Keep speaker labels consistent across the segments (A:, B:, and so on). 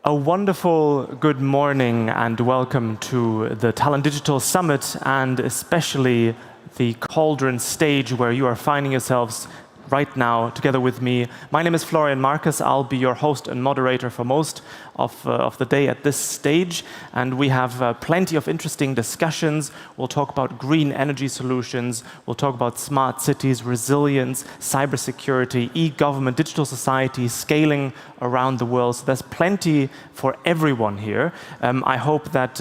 A: A wonderful good morning and welcome to the Tallinn Digital Summit and especially the Cauldron stage where you are finding yourselves right now together with me. My name is Florian Marcus. I'll be your host and moderator for most of the day at this stage, and we have plenty of interesting discussions. We'll talk about green energy solutions, we'll talk about smart cities, resilience, cybersecurity, e-government, digital society, scaling around the world. So there's plenty for everyone here. I hope that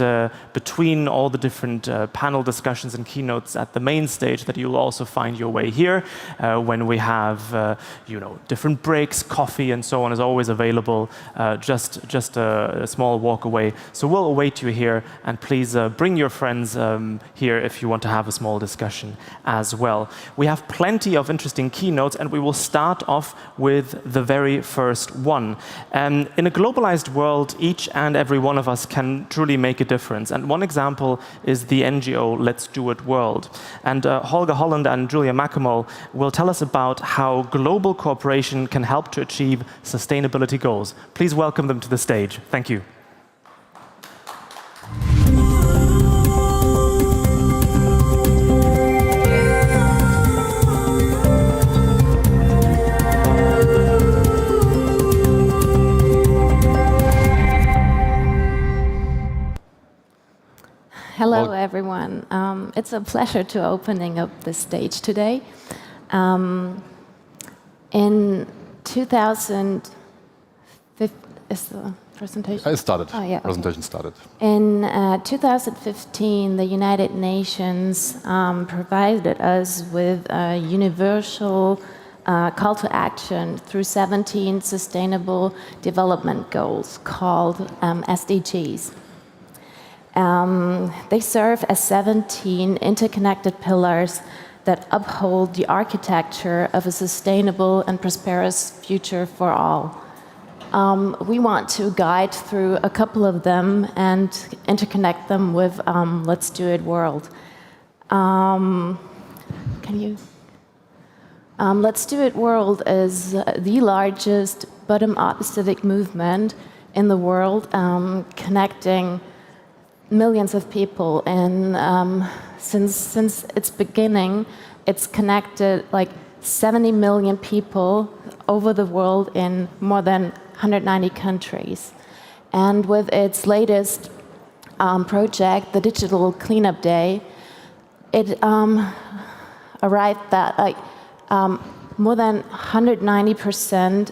A: between all the different panel discussions and keynotes at the main stage that you'll also find your way here when we have different breaks, coffee and so on is always available just a small walk away. So we'll await you here, and please bring your friends here if you want to have a small discussion as well. We have plenty of interesting keynotes, and we will start off with the very first one. In a globalized world, each and every one of us can truly make a difference. And one example is the NGO Let's Do It World. And Holger Holland and Julia Mackemol will tell us about how global cooperation can help to achieve sustainability goals. Please welcome them to the stage. Thank you.
B: Hello, everyone. It's a pleasure to opening up this stage today. In 2015, is the presentation?
C: It started.
B: Oh, yeah,
C: Presentation started.
B: In 2015, the United Nations provided us with a universal call to action through 17 Sustainable Development Goals called SDGs. They serve as 17 interconnected pillars that uphold the architecture of a sustainable and prosperous future for all. We want to guide through a couple of them and interconnect them with Let's Do It World. Let's Do It World is the largest bottom-up civic movement in the world, connecting millions of people, and since its beginning, it's connected like 70 million people over the world in more than 190 countries. And with its latest project, the Digital Cleanup Day, it arrived at more than 190%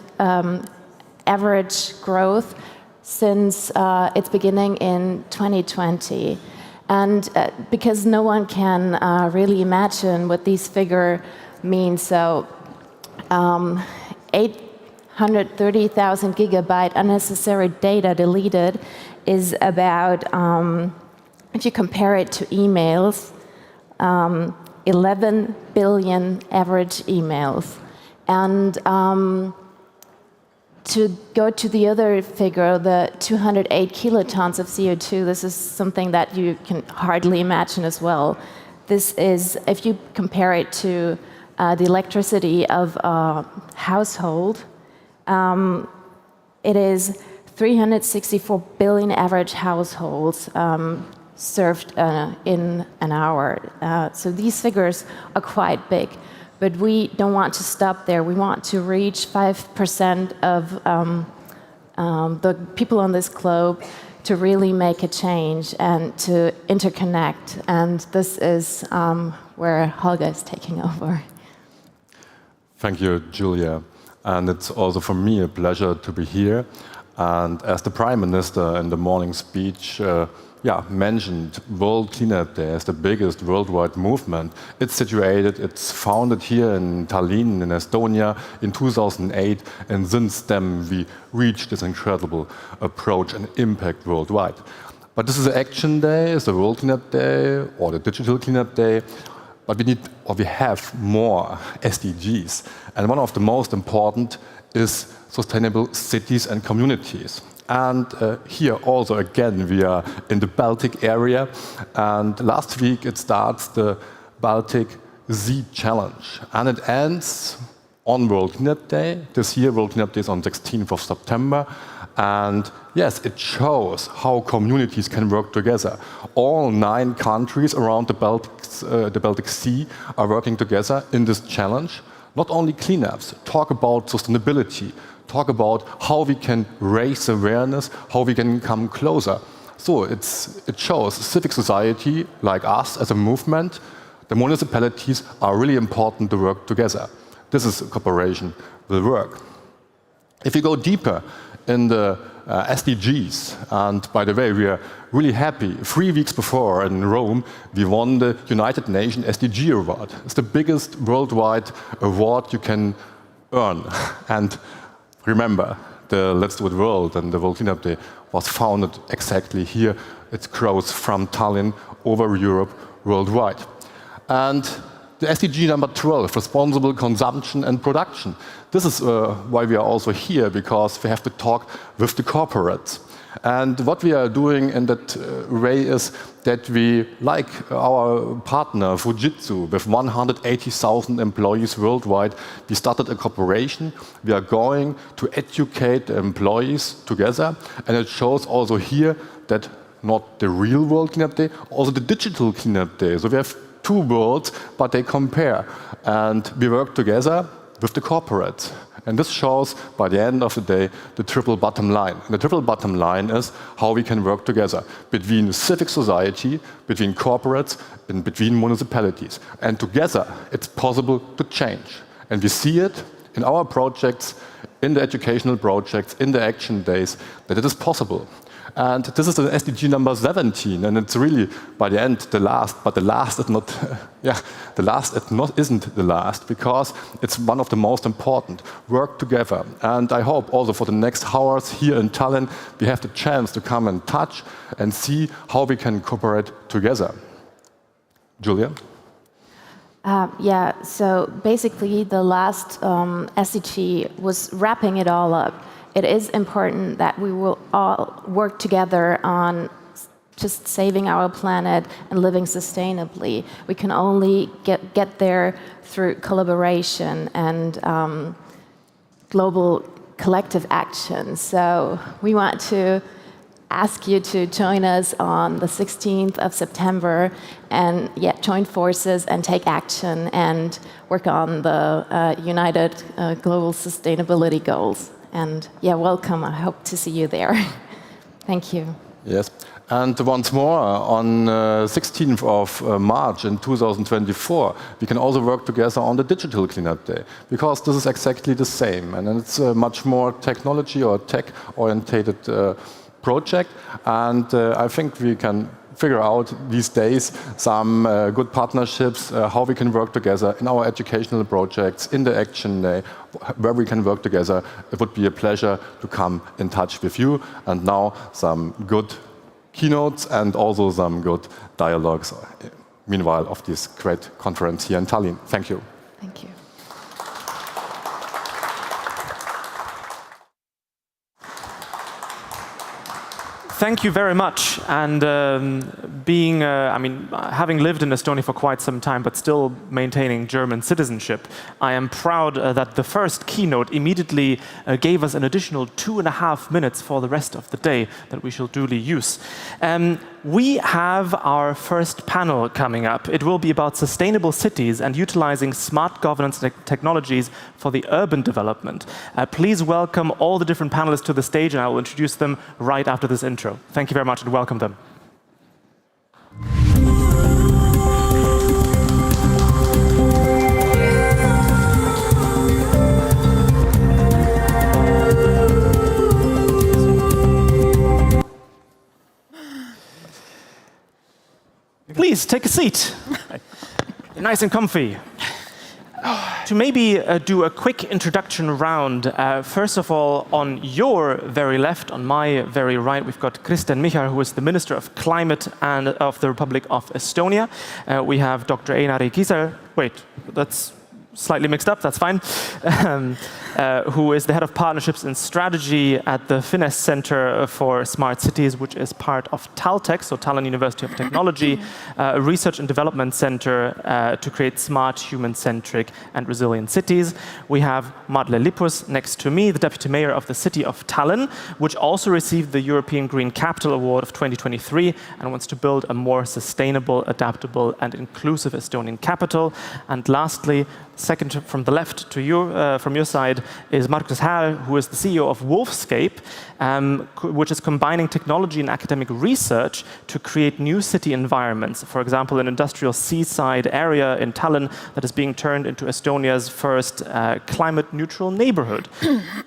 B: average growth since its beginning in 2020. And because no one can really imagine what these figures mean, so 830,000 gigabyte unnecessary data deleted is about, if you compare it to emails, 11 billion average emails. And to go to the other figure, the 208 kilotons of CO2, this is something that you can hardly imagine as well. This is, if you compare it to the electricity of a household, it is 364 billion average households served in an hour. So these figures are quite big. But we don't want to stop there. We want to reach 5% of the people on this globe to really make a change and to interconnect. And this is where Holger is taking over.
C: Thank you, Julia. And it's also for me a pleasure to be here. And as the Prime Minister in the morning speech mentioned, World Cleanup Day as the biggest worldwide movement. It's founded here in Tallinn, in Estonia, in 2008, and since then we reached this incredible approach and impact worldwide. But this is an action day, it's the World Cleanup Day or the Digital Cleanup Day, but we have more SDGs. And one of the most important is sustainable cities and communities. And here also, again, we are in the Baltic area. And last week it starts the Baltic Sea Challenge. And it ends on World Cleanup Day. This year, World Cleanup Day is on 16th of September. And yes, it shows how communities can work together. All 9 countries around the Baltic Sea are working together in this challenge. Not only cleanups, talk about sustainability, talk about how we can raise awareness, how we can come closer. So it shows civic society, like us as a movement, the municipalities are really important to work together. This is cooperation will work. If you go deeper in the SDGs, and by the way, we are really happy. 3 weeks before in Rome, we won the United Nations SDG Award. It's the biggest worldwide award you can earn. And remember, the Let's Do It World and the World Cleanup Day was founded exactly here. It grows from Tallinn over Europe, worldwide. And the SDG number 12, responsible consumption and production. This is why we are also here, because we have to talk with the corporates. And what we are doing in that way is that we, like our partner Fujitsu, with 180,000 employees worldwide, we started a cooperation. We are going to educate employees together, and it shows also here that not the real World Cleanup Day, also the digital Cleanup Day. So we have 2 worlds, but they compare. And we work together with the corporates. And this shows, by the end of the day, the triple bottom line. And the triple bottom line is how we can work together between civic society, between corporates, and between municipalities. And together, it's possible to change. And we see it in our projects, in the educational projects, in the action days, that it is possible. And this is the SDG number 17, and it's really, by the end, the last. But the last is not, isn't the last, because it's one of the most important. Work together. And I hope also for the next hours here in Tallinn, we have the chance to come and touch and see how we can cooperate together. Julia?
B: Yeah, so basically the last SDG was wrapping it all up. It is important that we will all work together on just saving our planet and living sustainably. We can only get there through collaboration and global collective action. So we want to ask you to join us on the 16th of September and join forces and take action and work on the United Global Sustainability Goals. And welcome. I hope to see you there. Thank you.
C: Yes. And once more, on 16th of March in 2024, we can also work together on the Digital Cleanup Day, because this is exactly the same. And it's a much more technology or tech-orientated project. And I think we can figure out these days some good partnerships, how we can work together in our educational projects, in the Action Day, where we can work together. It would be a pleasure to come in touch with you. And now some good keynotes and also some good dialogues, meanwhile, of this great conference here in Tallinn. Thank you.
B: Thank you.
A: Thank you very much. And having lived in Estonia for quite some time, but still maintaining German citizenship, I am proud that the first keynote immediately gave us an additional 2.5 minutes for the rest of the day that we shall duly use. We have our first panel coming up. It will be about sustainable cities and utilizing smart governance technologies for the urban development. Please welcome all the different panelists to the stage, and I will introduce them right after this intro. Thank you very much and welcome them. Please take a seat. Nice and comfy. To maybe do a quick introduction round, first of all, on your very left, on my very right, we've got Kristen Michal, who is the Minister of Climate and of the Republic of Estonia. We have Dr. Einari Kiser. Wait, that's slightly mixed up, that's fine, who is the head of partnerships and strategy at the Finesse Center for Smart Cities, which is part of Taltech, so Tallinn University of Technology, a research and development center to create smart, human-centric and resilient cities. We have Madle Lipus next to me, the deputy mayor of the city of Tallinn, which also received the European Green Capital Award of 2023 and wants to build a more sustainable, adaptable and inclusive Estonian capital. And lastly, second from the left to you, from your side, is Markus Häär, who is the CEO of Wolfscape, which is combining technology and academic research to create new city environments. For example, an industrial seaside area in Tallinn that is being turned into Estonia's first climate-neutral neighborhood.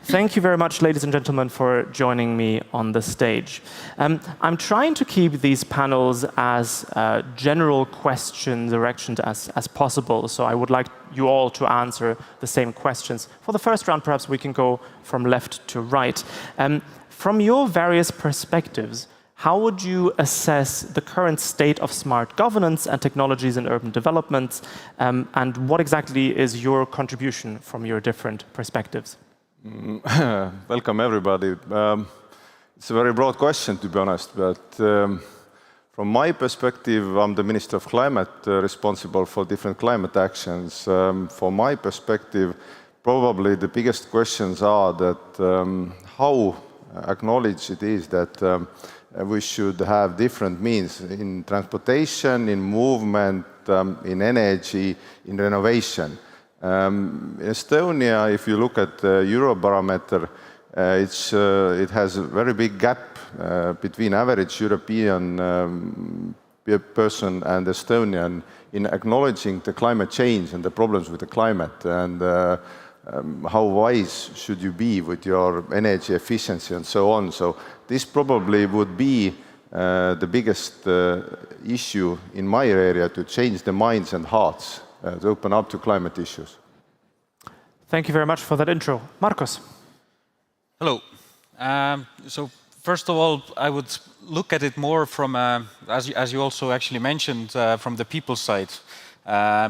A: Thank you very much, ladies and gentlemen, for joining me on the stage. I'm trying to keep these panels as general questions, directions as possible, so I would like you all to answer the same questions. For the first round, perhaps we can go from left to right. From your various perspectives, how would you assess the current state of smart governance and technologies in urban development, and what exactly is your contribution from your different perspectives?
D: Welcome, everybody. It's a very broad question, to be honest, but from my perspective, I'm the Minister of Climate, responsible for different climate actions. From my perspective, probably the biggest questions are that how acknowledged it is that we should have different means in transportation, in movement, in energy, in renovation. In Estonia, if you look at the Eurobarometer, it has a very big gap between average European person and Estonian in acknowledging the climate change and the problems with the climate, and how wise should you be with your energy efficiency and so on. So this probably would be the biggest issue in my area to change the minds and hearts to open up to climate issues.
A: Thank you very much for that intro. Markus.
E: Hello. So first of all, I would look at it more from, as you also actually mentioned, from the people side,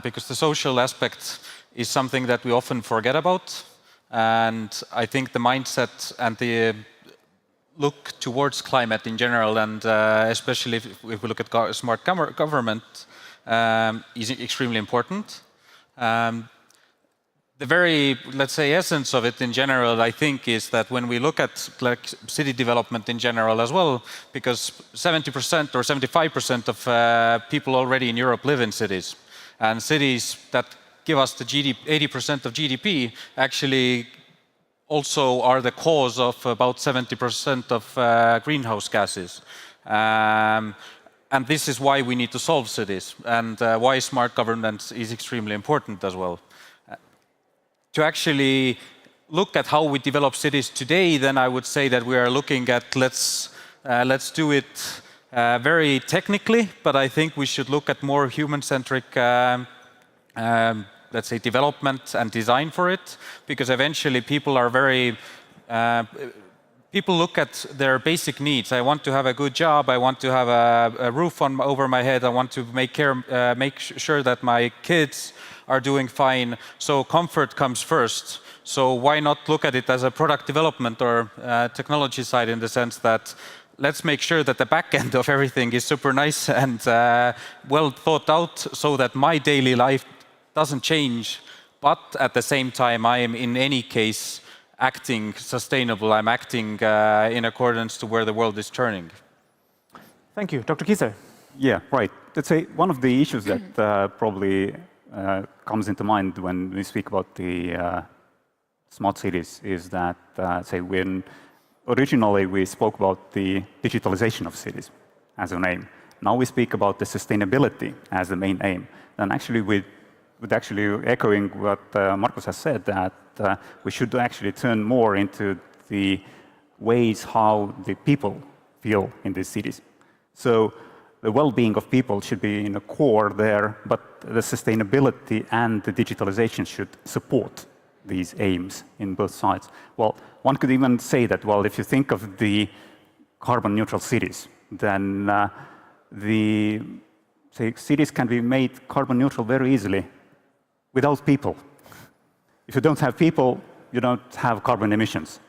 E: because the social aspect is something that we often forget about. And I think the mindset and the look towards climate in general, and especially if we look at smart government, is extremely important. The very, let's say, essence of it in general, I think, is that when we look at like city development in general as well, because 70% or 75% of people already in Europe live in cities, and cities that give us the 80% of GDP actually also are the cause of about 70% of greenhouse gases. And this is why we need to solve cities, and why smart governance is extremely important as well. To actually look at how we develop cities today, then I would say that we are looking at let's do it very technically, but I think we should look at more human-centric, let's say, development and design for it, because eventually people are very people look at their basic needs. I want to have a good job. I want to have a roof over my head. I want to make sure that my kids are doing fine. So comfort comes first. So why not look at it as a product development or technology side, in the sense that let's make sure that the back end of everything is super nice and well thought out, so that my daily life doesn't change, but at the same time I am in any case acting sustainable. I'm acting in accordance to where the world is turning.
A: Thank you. Dr. Kieser.
F: Yeah, right. Let's say one of the issues that probably comes into mind when we speak about the smart cities is that, say, when originally we spoke about the digitalization of cities as an aim, now we speak about the sustainability as the main aim. And actually, with actually echoing what Markus has said, that we should actually turn more into the ways how the people feel in these cities. So the well-being of people should be in the core there, but the sustainability and the digitalization should support these aims in both sides. Well, one could even say that, well, if you think of the carbon-neutral cities, then cities can be made carbon-neutral very easily without people. If you don't have people, you don't have carbon emissions.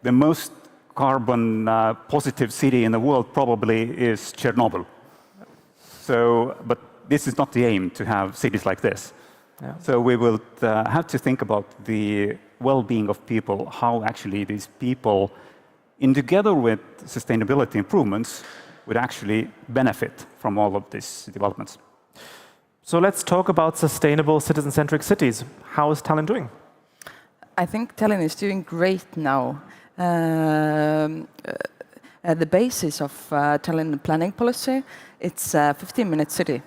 F: The most carbon positive city in the world probably is Chernobyl. So, but this is not the aim to have cities like this.
A: Yeah.
F: So we will have to think about the well-being of people, how actually these people, in together with sustainability improvements, would actually benefit from all of these developments.
A: So let's talk about sustainable citizen-centric cities. How is Tallinn doing?
G: I think Tallinn is doing great now. The basis of Tallinn planning policy, it's a 15-minute city.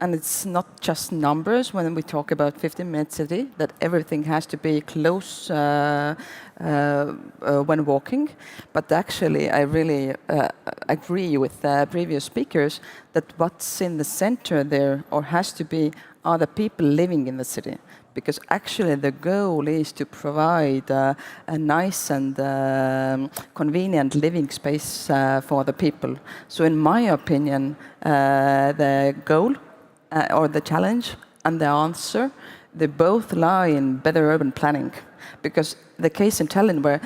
G: And it's not just numbers when we talk about 15-minute city, that everything has to be close when walking. But actually, I really agree with previous speakers that what's in the center there, or has to be, are the people living in the city. Because actually the goal is to provide a nice and convenient living space for the people. So in my opinion, the goal or the challenge and the answer, they both lie in better urban planning. Because the case in Tallinn, where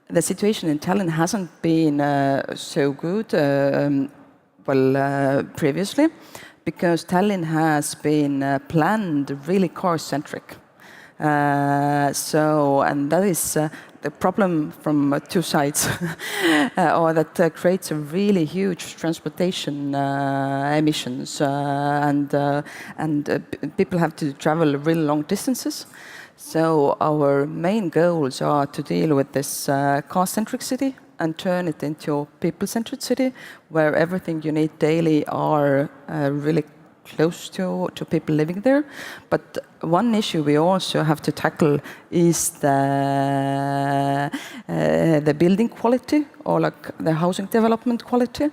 G: the situation in Tallinn hasn't been so good, previously, because Tallinn has been planned really car-centric. And that is the problem from two sides, or that creates a really huge transportation emissions, and people have to travel really long distances. So our main goals are to deal with this car-centric city and turn it into a people-centered city, where everything you need daily are really close to people living there. But one issue we also have to tackle is the building quality, or like the housing development quality.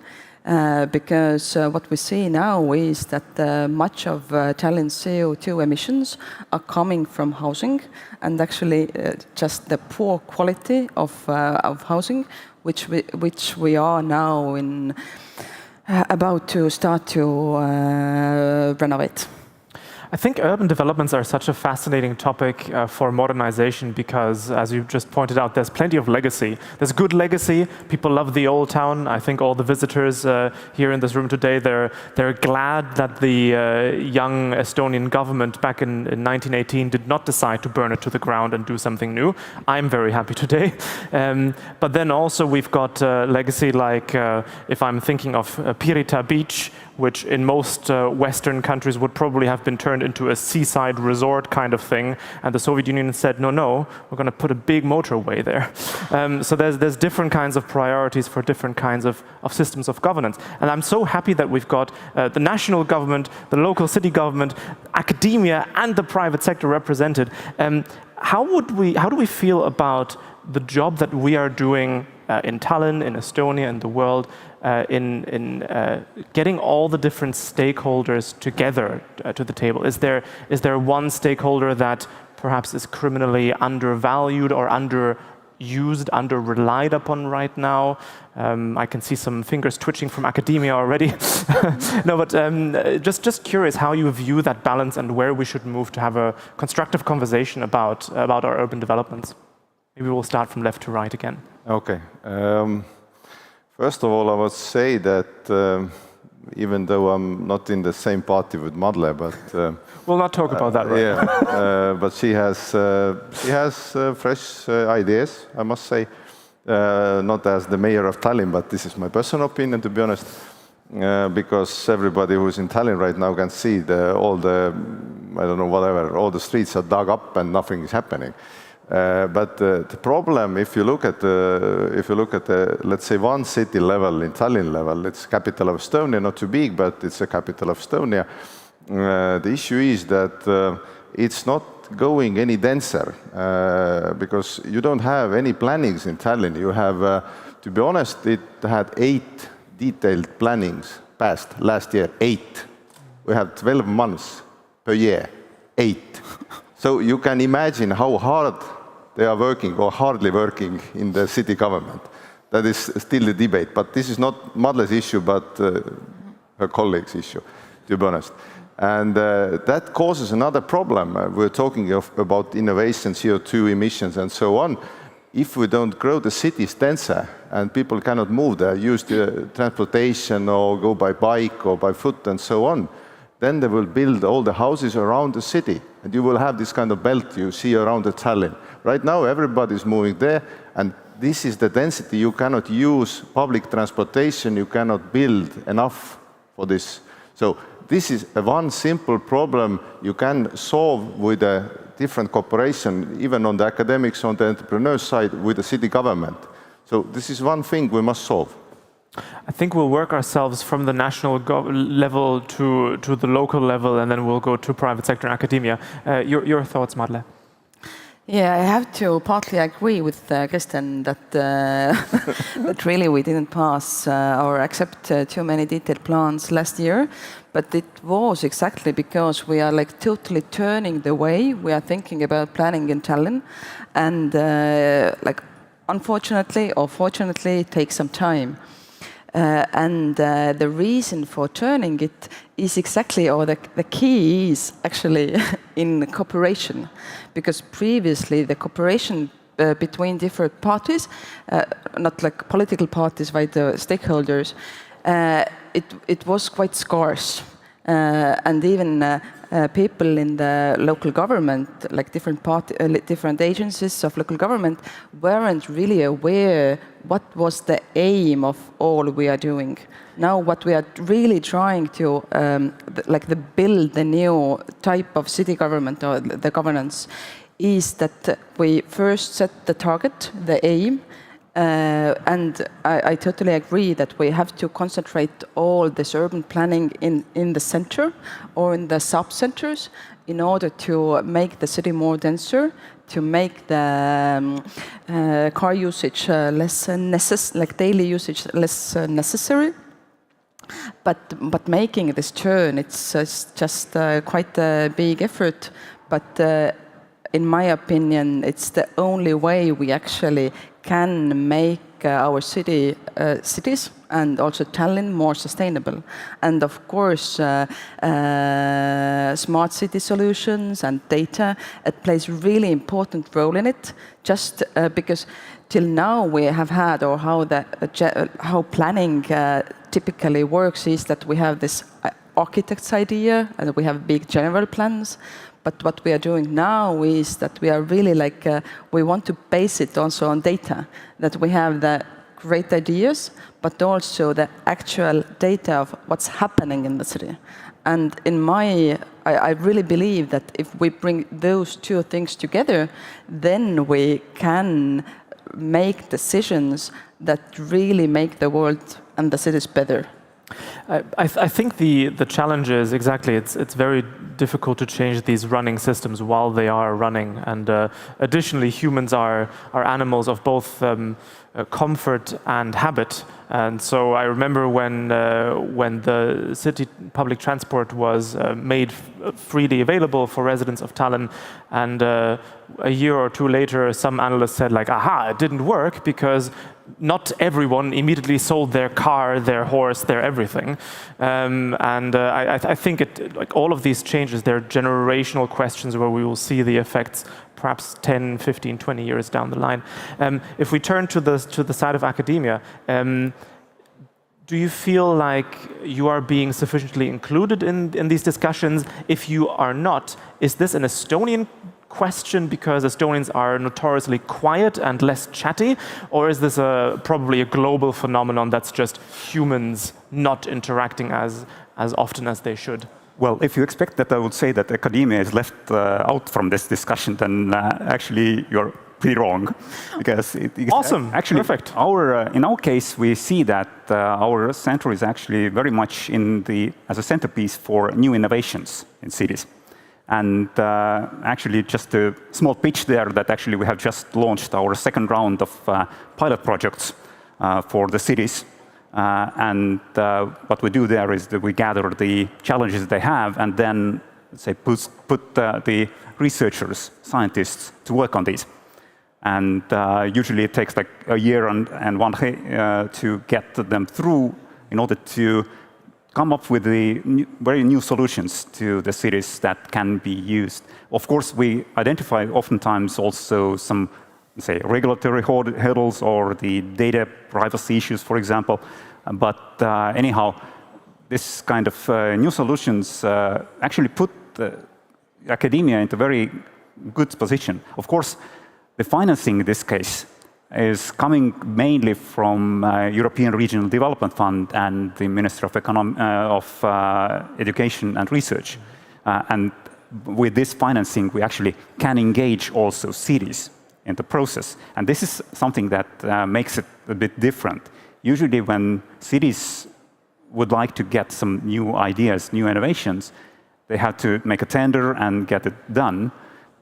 G: Because what we see now is that much of Tallinn's CO2 emissions are coming from housing, and actually just the poor quality of housing, which we are now about to start to renovate.
A: I think urban developments are such a fascinating topic for modernization because, as you just pointed out, there's plenty of legacy. There's good legacy. People love the old town. I think all the visitors here in this room today, they're glad that the young Estonian government back in 1918 did not decide to burn it to the ground and do something new. I'm very happy today. But then also we've got legacy like, if I'm thinking of Pirita Beach, which in most Western countries would probably have been turned into a seaside resort kind of thing. And the Soviet Union said, no, we're going to put a big motorway there. So there's different kinds of priorities for different kinds of systems of governance. And I'm so happy that we've got the national government, the local city government, academia, and the private sector represented. How do we feel about the job that we are doing in Tallinn, in Estonia, in the world, in getting all the different stakeholders together to the table? Is there one stakeholder that perhaps is criminally undervalued or underused, under-relied upon right now? I can see some fingers twitching from academia already. No, but just curious how you view that balance and where we should move to have a constructive conversation about our urban developments. Maybe we'll start from left to right again.
D: Okay. First of all, I would say that even though I'm not in the same party with Madle, but
A: we'll not talk about that right
D: now. But she has fresh ideas, I must say. Not as the mayor of Tallinn, but this is my personal opinion, to be honest. Because everybody who's in Tallinn right now can see all the streets are dug up and nothing is happening. But the problem, if you look at let's say one city level, in Tallinn level, it's capital of Estonia, not too big, but it's a capital of Estonia. The issue is that it's not going any denser because you don't have any plannings in Tallinn. You have, to be honest, it had 8 detailed plannings passed last year. 8. We have 12 months per year. 8. So you can imagine how hard they are working or hardly working in the city government. That is still a debate, but this is not Madle's issue, but her colleague's issue, to be honest. And that causes another problem. We're talking about innovation, CO2 emissions, and so on. If we don't grow the cities denser and people cannot move there, use the transportation or go by bike or by foot and so on, then they will build all the houses around the city. And you will have this kind of belt you see around the Tallinn. Right now, everybody's moving there, and this is the density. You cannot use public transportation. You cannot build enough for this. So this is one simple problem you can solve with a different cooperation, even on the academics, on the entrepreneur side, with the city government. So this is one thing we must solve.
A: I think we'll work ourselves from the national level to the local level, and then we'll go to private sector and academia. Your thoughts, Madle?
G: Yeah, I have to partly agree with Kristen that that really we didn't pass or accept too many detailed plans last year, but it was exactly because we are like totally turning the way we are thinking about planning in Tallinn, and like unfortunately or fortunately it takes some time. And the reason for turning it is exactly, or the key is actually in cooperation, because previously the cooperation between different parties, not like political parties, but the stakeholders, it was quite scarce. And even people in the local government, like different agencies of local government, weren't really aware what was the aim of all we are doing. Now what we are really trying to build the new type of city government or the governance is that we first set the target, the aim, and I totally agree that we have to concentrate all this urban planning in the center or in the sub-centers in order to make the city more denser, to make the car usage less daily usage less necessary. But making this turn, it's just quite a big effort. But in my opinion, it's the only way we actually can make our cities and also Tallinn more sustainable. And of course, smart city solutions and data, it plays a really important role in it, just because till now we have had, or how planning typically works is that we have this architect's idea and we have big general plans. But what we are doing now is that we are really we want to base it also on data, that we have the great ideas, but also the actual data of what's happening in the city. And I really believe that if we bring those two things together, then we can make decisions that really make the world and the cities better.
A: I think the challenge is exactly, it's very difficult to change these running systems while they are running. And additionally, humans are animals of both comfort and habit. And so I remember when the city public transport was made freely available for residents of Tallinn, and a year or two later, some analysts said aha, it didn't work because not everyone immediately sold their car, their horse, their everything. I think all of these changes, they're generational questions where we will see the effects perhaps 10, 15, 20 years down the line. If we turn to the side of academia, do you feel like you are being sufficiently included in these discussions? If you are not, is this an Estonian question because Estonians are notoriously quiet and less chatty, or is this probably a global phenomenon that's just humans not interacting as often as they should?
F: Well, if you expect that I would say that academia is left out from this discussion, then actually you're pretty wrong. Because
A: awesome,
F: actually,
A: perfect.
F: In our case, we see that our center is actually very much as a centerpiece for new innovations in cities. And actually, just a small pitch there that actually we have just launched our second round of pilot projects for the cities. And what we do there is that we gather the challenges they have and then put the researchers, scientists to work on these. And usually it takes a year and one to get them through in order to come up with the very new solutions to the cities that can be used. Of course, we identify oftentimes also some, say, regulatory hurdles or the data privacy issues, for example. But anyhow, this kind of new solutions actually put academia into a very good position. Of course, the financing in this case is coming mainly from European Regional Development Fund and the Ministry of Education and Research. And with this financing, we actually can engage also cities in the process. And this is something that makes it a bit different. Usually when cities would like to get some new ideas, new innovations, they have to make a tender and get it done.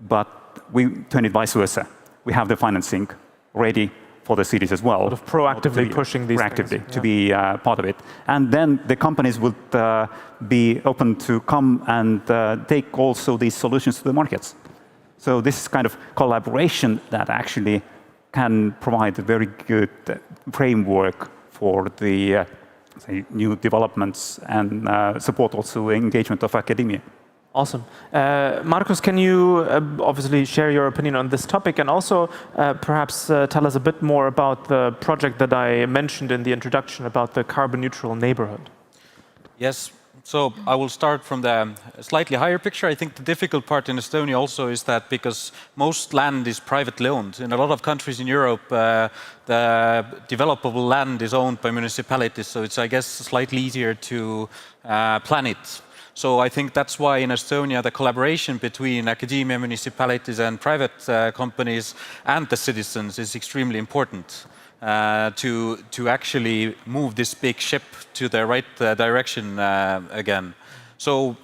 F: But we turn it vice versa. We have the financing ready for the cities as well.
A: Sort of proactively pushing these things.
F: To be part of it. And then the companies would be open to come and take also these solutions to the markets. So this is kind of collaboration that actually can provide a very good framework for the say, new developments and support also engagement of academia.
A: Awesome. Markus, can you obviously share your opinion on this topic and also perhaps tell us a bit more about the project that I mentioned in the introduction about the carbon neutral neighborhood?
E: Yes. So I will start from the slightly higher picture. I think the difficult part in Estonia also is that because most land is privately owned. In a lot of countries in Europe, the developable land is owned by municipalities. So it's, I guess, slightly easier to plan it. So I think that's why in Estonia, the collaboration between academia, municipalities and private companies and the citizens is extremely important to actually move this big ship to the right direction again. So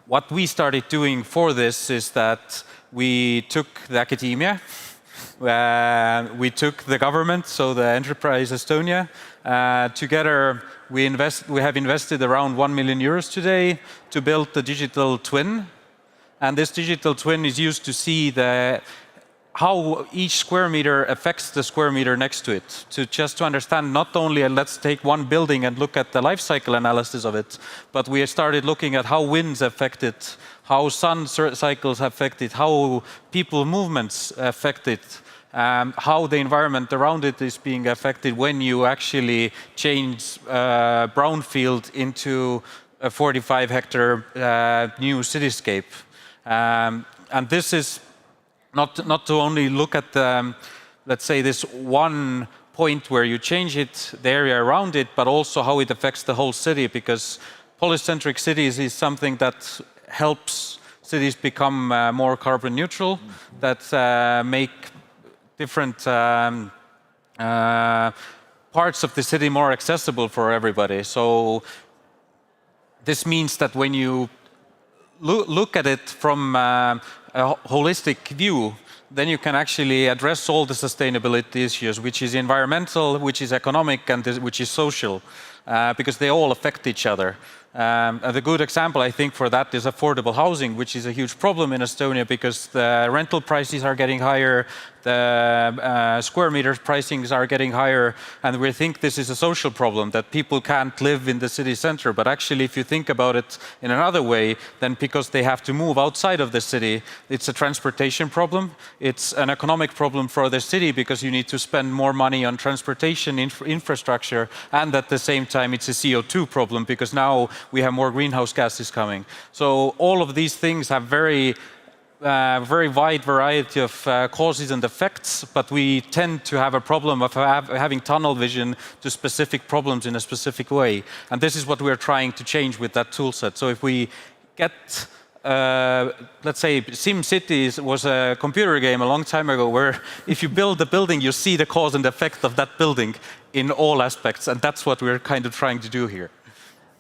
E: what we started doing for this is that we took the academia, we took the government, so the enterprise Estonia, together we have invested around 1 million euros today to build the digital twin. And this digital twin is used to see how each square meter affects the square meter next to it. To understand not only, let's take one building and look at the life cycle analysis of it, but we started looking at how winds affect it, how sun cycles affect it, how people movements affect it, how the environment around it is being affected when you actually change brownfield into a 45-hectare new cityscape. And this is not to only look at the, let's say, this one point where you change it, the area around it, but also how it affects the whole city, because polycentric cities is something that helps cities become more carbon neutral, that make different parts of the city more accessible for everybody. So this means that when you look at it from a holistic view, then you can actually address all the sustainability issues, which is environmental, which is economic, and which is social, because they all affect each other. The good example, I think, for that is affordable housing, which is a huge problem in Estonia because the rental prices are getting higher, the square meter pricings are getting higher, and we think this is a social problem, that people can't live in the city center. But actually, if you think about it in another way, then because they have to move outside of the city, it's a transportation problem, it's an economic problem for the city because you need to spend more money on transportation infrastructure, and at the same time, it's a CO2 problem because now we have more greenhouse gases coming. So all of these things have very wide variety of causes and effects, but we tend to have a problem of having tunnel vision to specific problems in a specific way. And this is what we're trying to change with that tool set. So if we get, let's say, SimCity was a computer game a long time ago where if you build a building, you see the cause and effect of that building in all aspects. And that's what we're kind of trying to do here.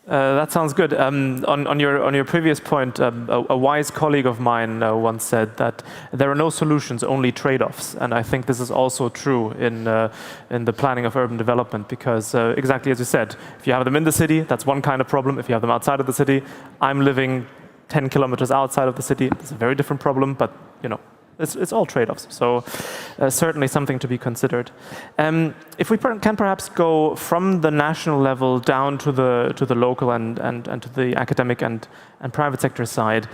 A: That sounds good. On your previous point, a wise colleague of mine once said that there are no solutions, only trade-offs. And I think this is also true in the planning of urban development, because exactly as you said, if you have them in the city, that's one kind of problem. If you have them outside of the city, I'm living 10 kilometers outside of the city, it's a very different problem, but you know, it's all trade-offs. So certainly something to be considered. If we can perhaps go from the national level down to the local and to the academic and private sector side.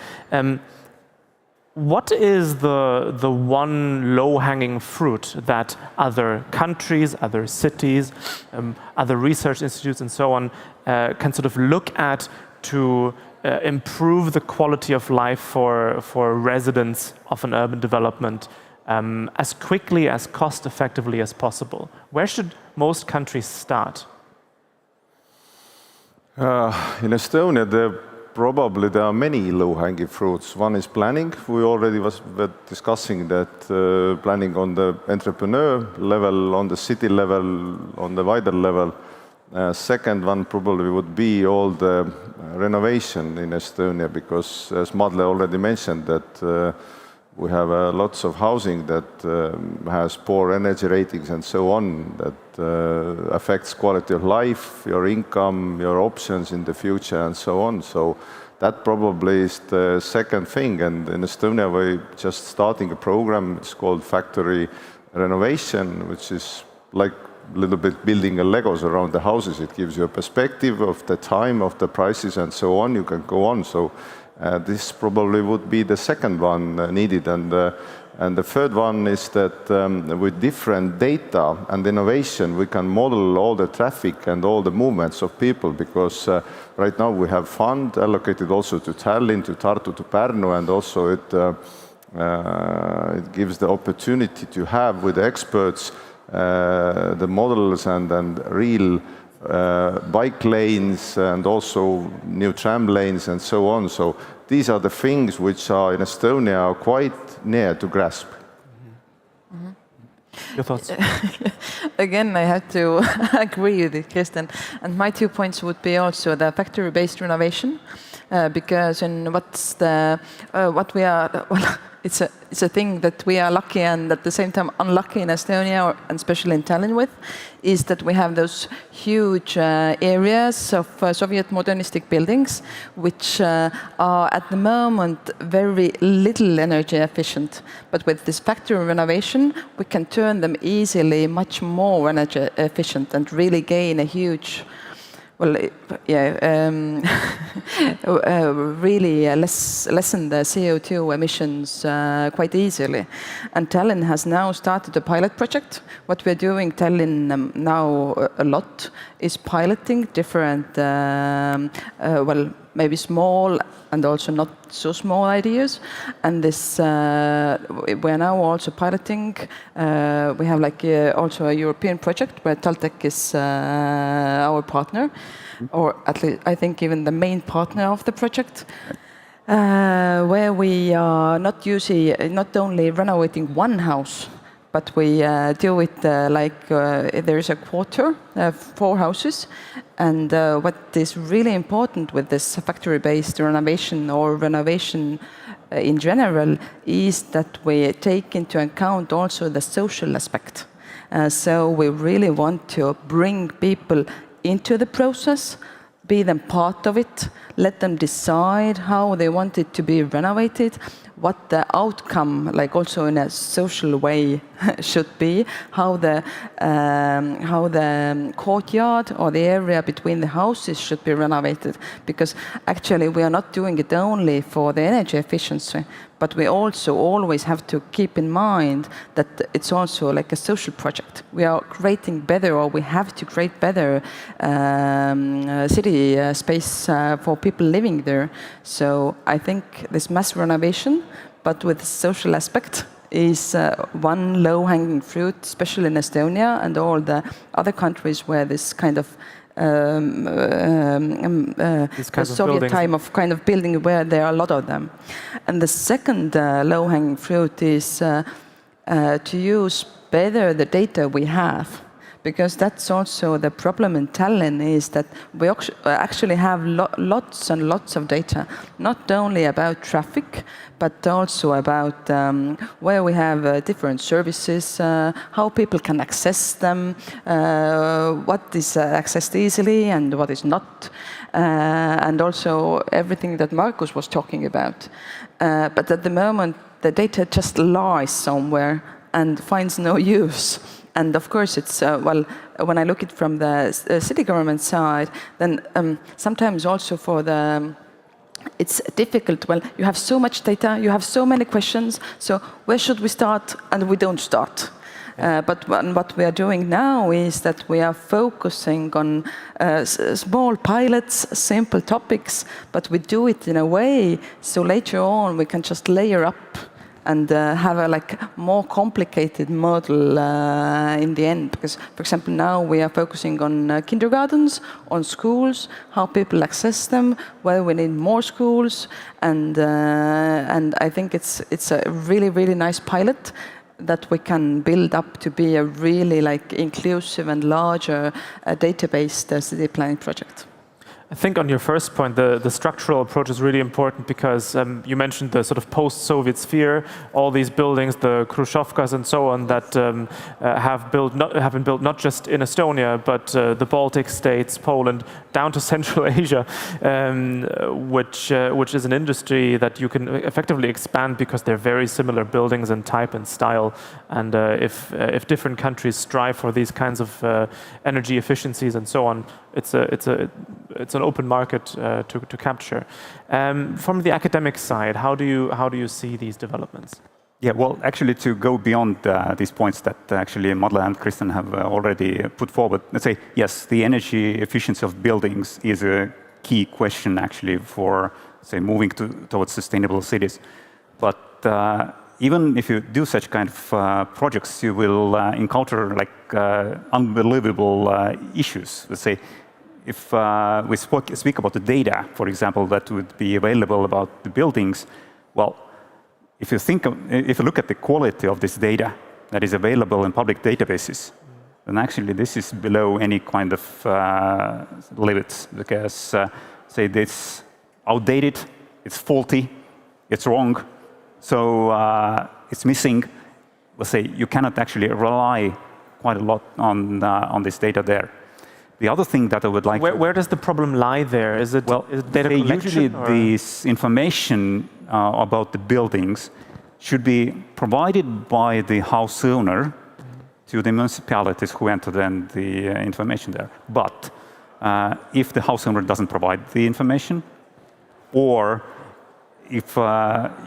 A: What is the one low-hanging fruit that other countries, other cities, other research institutes and so on can sort of look at to improve the quality of life for residents of an urban development as quickly, as cost-effectively as possible? Where should most countries start?
D: In Estonia, probably there are many low-hanging fruits. One is planning. We already were discussing that planning on the entrepreneur level, on the city level, on the wider level. Second one probably would be all the renovation in Estonia, because as Madle already mentioned that we have lots of housing that has poor energy ratings and so on, that affects quality of life, your income, your options in the future and so on. So that probably is the second thing. And in Estonia, we're just starting a program. It's called Factory Renovation, which is like a little bit building a Legos around the houses. It gives you a perspective of the time, of the prices and so on. You can go on. So this probably would be the second one needed. And the third one is that with different data and innovation, we can model all the traffic and all the movements of people, because right now we have fund allocated also to Tallinn, to Tartu, to Pärnu, and also it gives the opportunity to have with the experts the models and real bike lanes and also new tram lanes and so on. So these are the things which are in Estonia quite near to grasp.
A: Your thoughts?
G: Again, I have to agree with it, Kristen. And my 2 points would be also the factory-based renovation, because what we are, well, it's a thing that we are lucky and at the same time unlucky in Estonia, and especially in Tallinn with, is that we have those huge areas of Soviet modernistic buildings, which are at the moment very little energy efficient. But with this factory renovation, we can turn them easily much more energy efficient and really gain a huge, well, yeah, really lessen the CO2 emissions quite easily. And Tallinn has now started a pilot project. What we're doing, Tallinn now a lot, is piloting different, well, maybe small and also not so small ideas. And this, we're now also piloting. We have like also a European project where Taltech is our partner, or at least I think even the main partner of the project, where we are not only renovating one house, but we do it like there is a quarter, 4 houses. And what is really important with this factory-based renovation or renovation in general is that we take into account also the social aspect. So we really want to bring people into the process, be them part of it, let them decide how they want it to be renovated, what the outcome, like also in a social way, should be, how the courtyard or the area between the houses should be renovated. Because actually we are not doing it only for the energy efficiency, but we also always have to keep in mind that it's also like a social project. We are creating better, or we have to create better city space for people living there. So I think this mass renovation, but with social aspect, is one low-hanging fruit, especially in Estonia and all the other countries where this kind of Soviet time of kind of building, where there are a lot of them. And the second low-hanging fruit is to use better the data we have. Because that's also the problem in Tallinn, is that we actually have lots and lots of data, not only about traffic, but also about where we have different services, how people can access them, what is accessed easily and what is not, and also everything that Markus was talking about. But at the moment, the data just lies somewhere and finds no use. And of course, it's, well, when I look at it from the city government side, then sometimes also for the, it's difficult. Well, you have so much data, you have so many questions, so where should we start? And we don't start. But what we are doing now is that we are focusing on small pilots, simple topics, but we do it in a way so later on we can just layer up and have a more complicated model in the end. Because, for example, now we are focusing on kindergartens, on schools, how people access them, whether we need more schools, and I think it's a really, really nice pilot that we can build up to be a really inclusive and larger database city planning project.
A: I think on your first point, the structural approach is really important because you mentioned the sort of post-Soviet sphere, all these buildings, the Khrushchevkas and so on, that have been built not just in Estonia, but the Baltic states, Poland, down to Central Asia, which is an industry that you can effectively expand because they're very similar buildings in type and style. And if different countries strive for these kinds of energy efficiencies and so on, it's an open market to capture. From the academic side, how do you see these developments?
F: Yeah, well, actually, to go beyond these points that actually Madle and Kristen have already put forward, let's say, yes, the energy efficiency of buildings is a key question actually for, say, moving towards sustainable cities. But even if you do such kind of projects, you will encounter unbelievable issues. Let's say, if we speak about the data, for example, that would be available about the buildings, well, if you look at the quality of this data that is available in public databases, then actually this is below any kind of limits, because say it's outdated, it's faulty, it's wrong, so it's missing. Let's say you cannot actually rely quite a lot on this data there. The other thing that I would like
A: where does the problem lie there? Is it data collection?
F: Usually this information about the buildings should be provided by the house owner to the municipalities who enter then the information there. But if the house owner doesn't provide the information, or if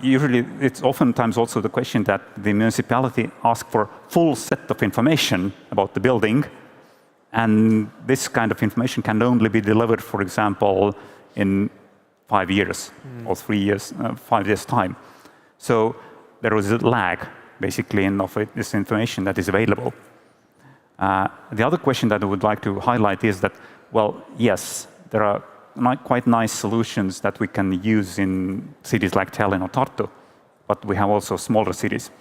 F: usually it's oftentimes also the question that the municipality asks for full set of information about the building, and this kind of information can only be delivered, for example, in 5 years or 3 years, 5 years' time. So there is a lag, basically, in this information that is available. The other question that I would like to highlight is that, well, yes, there are quite nice solutions that we can use in cities like Tallinn or Tartu, but we have also smaller cities.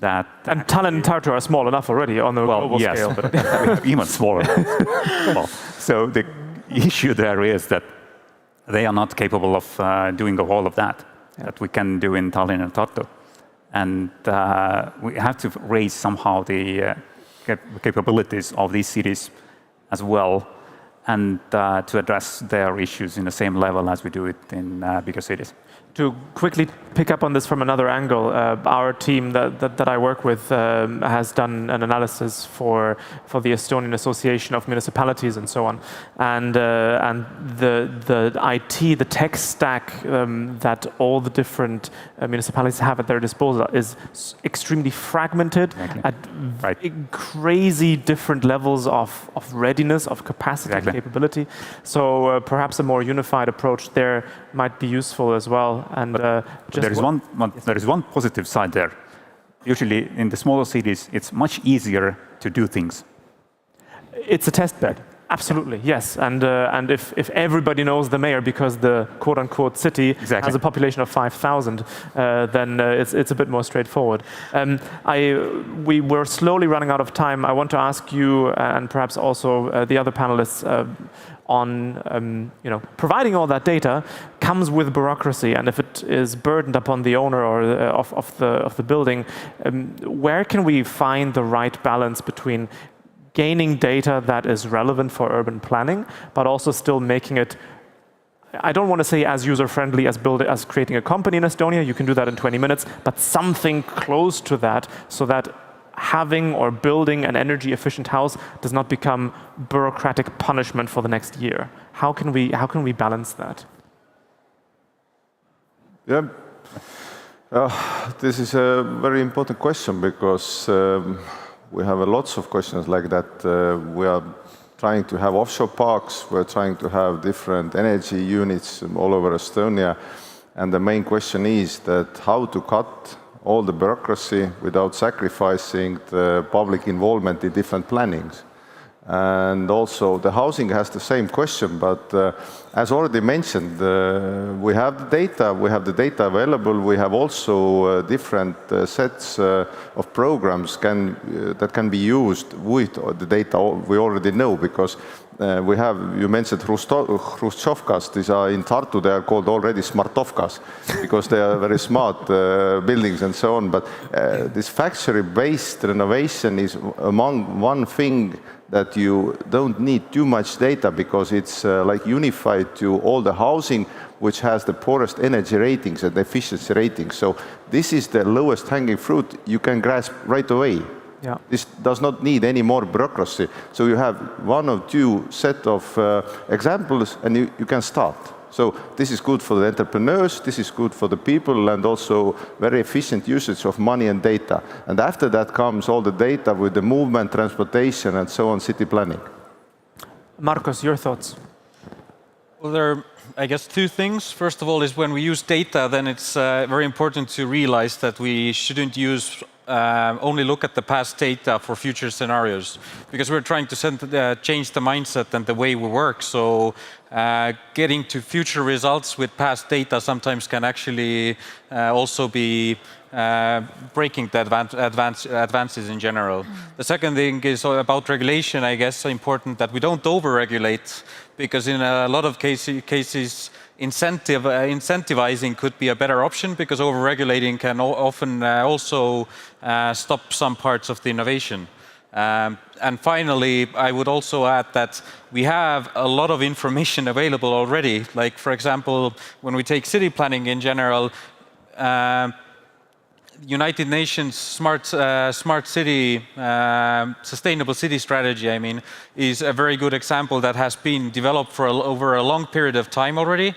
A: And Tallinn and Tartu are small enough already on the global scale.
F: But even smaller. Well, so the issue there is that they are not capable of doing all of that we can do in Tallinn and Tartu. And we have to raise somehow the capabilities of these cities as well, and to address their issues in the same level as we do it in bigger cities.
A: To quickly pick up on this from another angle, our team that I work with has done an analysis for the Estonian Association of Municipalities and so on, and the IT, the tech stack that all the different municipalities have at their disposal is extremely fragmented at crazy different levels of readiness, of capacity, and capability. So perhaps a more unified approach there might be useful as well. And
F: there is one positive side there. Usually in the smaller cities, it's much easier to do things.
A: It's a test bed, absolutely, yes. And if everybody knows the mayor because the quote-unquote city has a population of 5,000, then it's a bit more straightforward. We were slowly running out of time. I want to ask you, and perhaps also the other panelists, on providing all that data comes with bureaucracy, and if it is burdened upon the owner or of the building, where can we find the right balance between gaining data that is relevant for urban planning, but also still making it I don't want to say as user-friendly as creating a company in Estonia, you can do that in 20 minutes, but something close to that, so that having or building an energy-efficient house does not become bureaucratic punishment for the next year. How can we balance that?
D: Yeah, this is a very important question because we have lots of questions like that. We are trying to have offshore parks, we're trying to have different energy units all over Estonia, and the main question is that how to cut all the bureaucracy without sacrificing the public involvement in different plannings. And also the housing has the same question, but as already mentioned, we have the data available. We have also different sets of programs that can be used with the data we already know, because you mentioned Hrushchevkas. These are in Tartu, they are called already smartovkas because they are very smart buildings and so on. But this factory-based renovation is among one thing that you don't need too much data, because it's like unified to all the housing which has the poorest energy ratings and efficiency ratings. So this is the lowest hanging fruit you can grasp right away.
A: Yeah.
D: This does not need any more bureaucracy. So you have one or two set of examples and you can start. So this is good for the entrepreneurs, this is good for the people, and also very efficient usage of money and data. And after that comes all the data with the movement, transportation, and so on, city planning.
A: Markus, your thoughts?
E: Well, there are, I guess, two things. First of all is when we use data, then it's very important to realize that we shouldn't only look at the past data for future scenarios, because we're trying to change the mindset and the way we work. So getting to future results with past data sometimes can actually also be breaking the advances in general. The second thing is about regulation. I guess important that we don't over-regulate, because in a lot of cases incentivizing could be a better option, because over-regulating can often also stop some parts of the innovation. And finally, I would also add that we have a lot of information available already. Like, for example, when we take city planning in general, United Nations Smart City, Sustainable City Strategy, I mean, is a very good example that has been developed for over a long period of time already.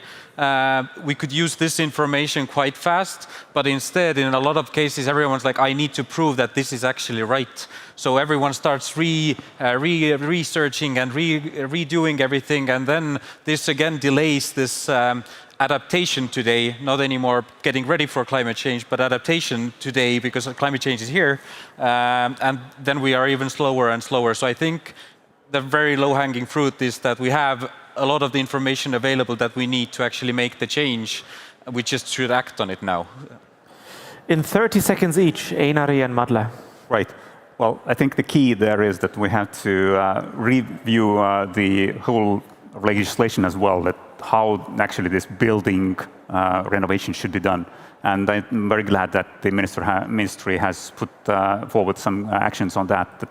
E: We could use this information quite fast, but instead, in a lot of cases, everyone's like, I need to prove that this is actually right. So everyone starts researching and redoing everything, and then this again delays this adaptation today, not anymore getting ready for climate change, but adaptation today, because climate change is here, and then we are even slower and slower. So I think the very low-hanging fruit is that we have a lot of the information available that we need to actually make the change. We just should act on it now.
A: In 30 seconds each, Einari and Madle.
F: Right. Well, I think the key there is that we have to review the whole legislation as well, that how actually this building renovation should be done. And I'm very glad that the ministry has put forward some actions on that.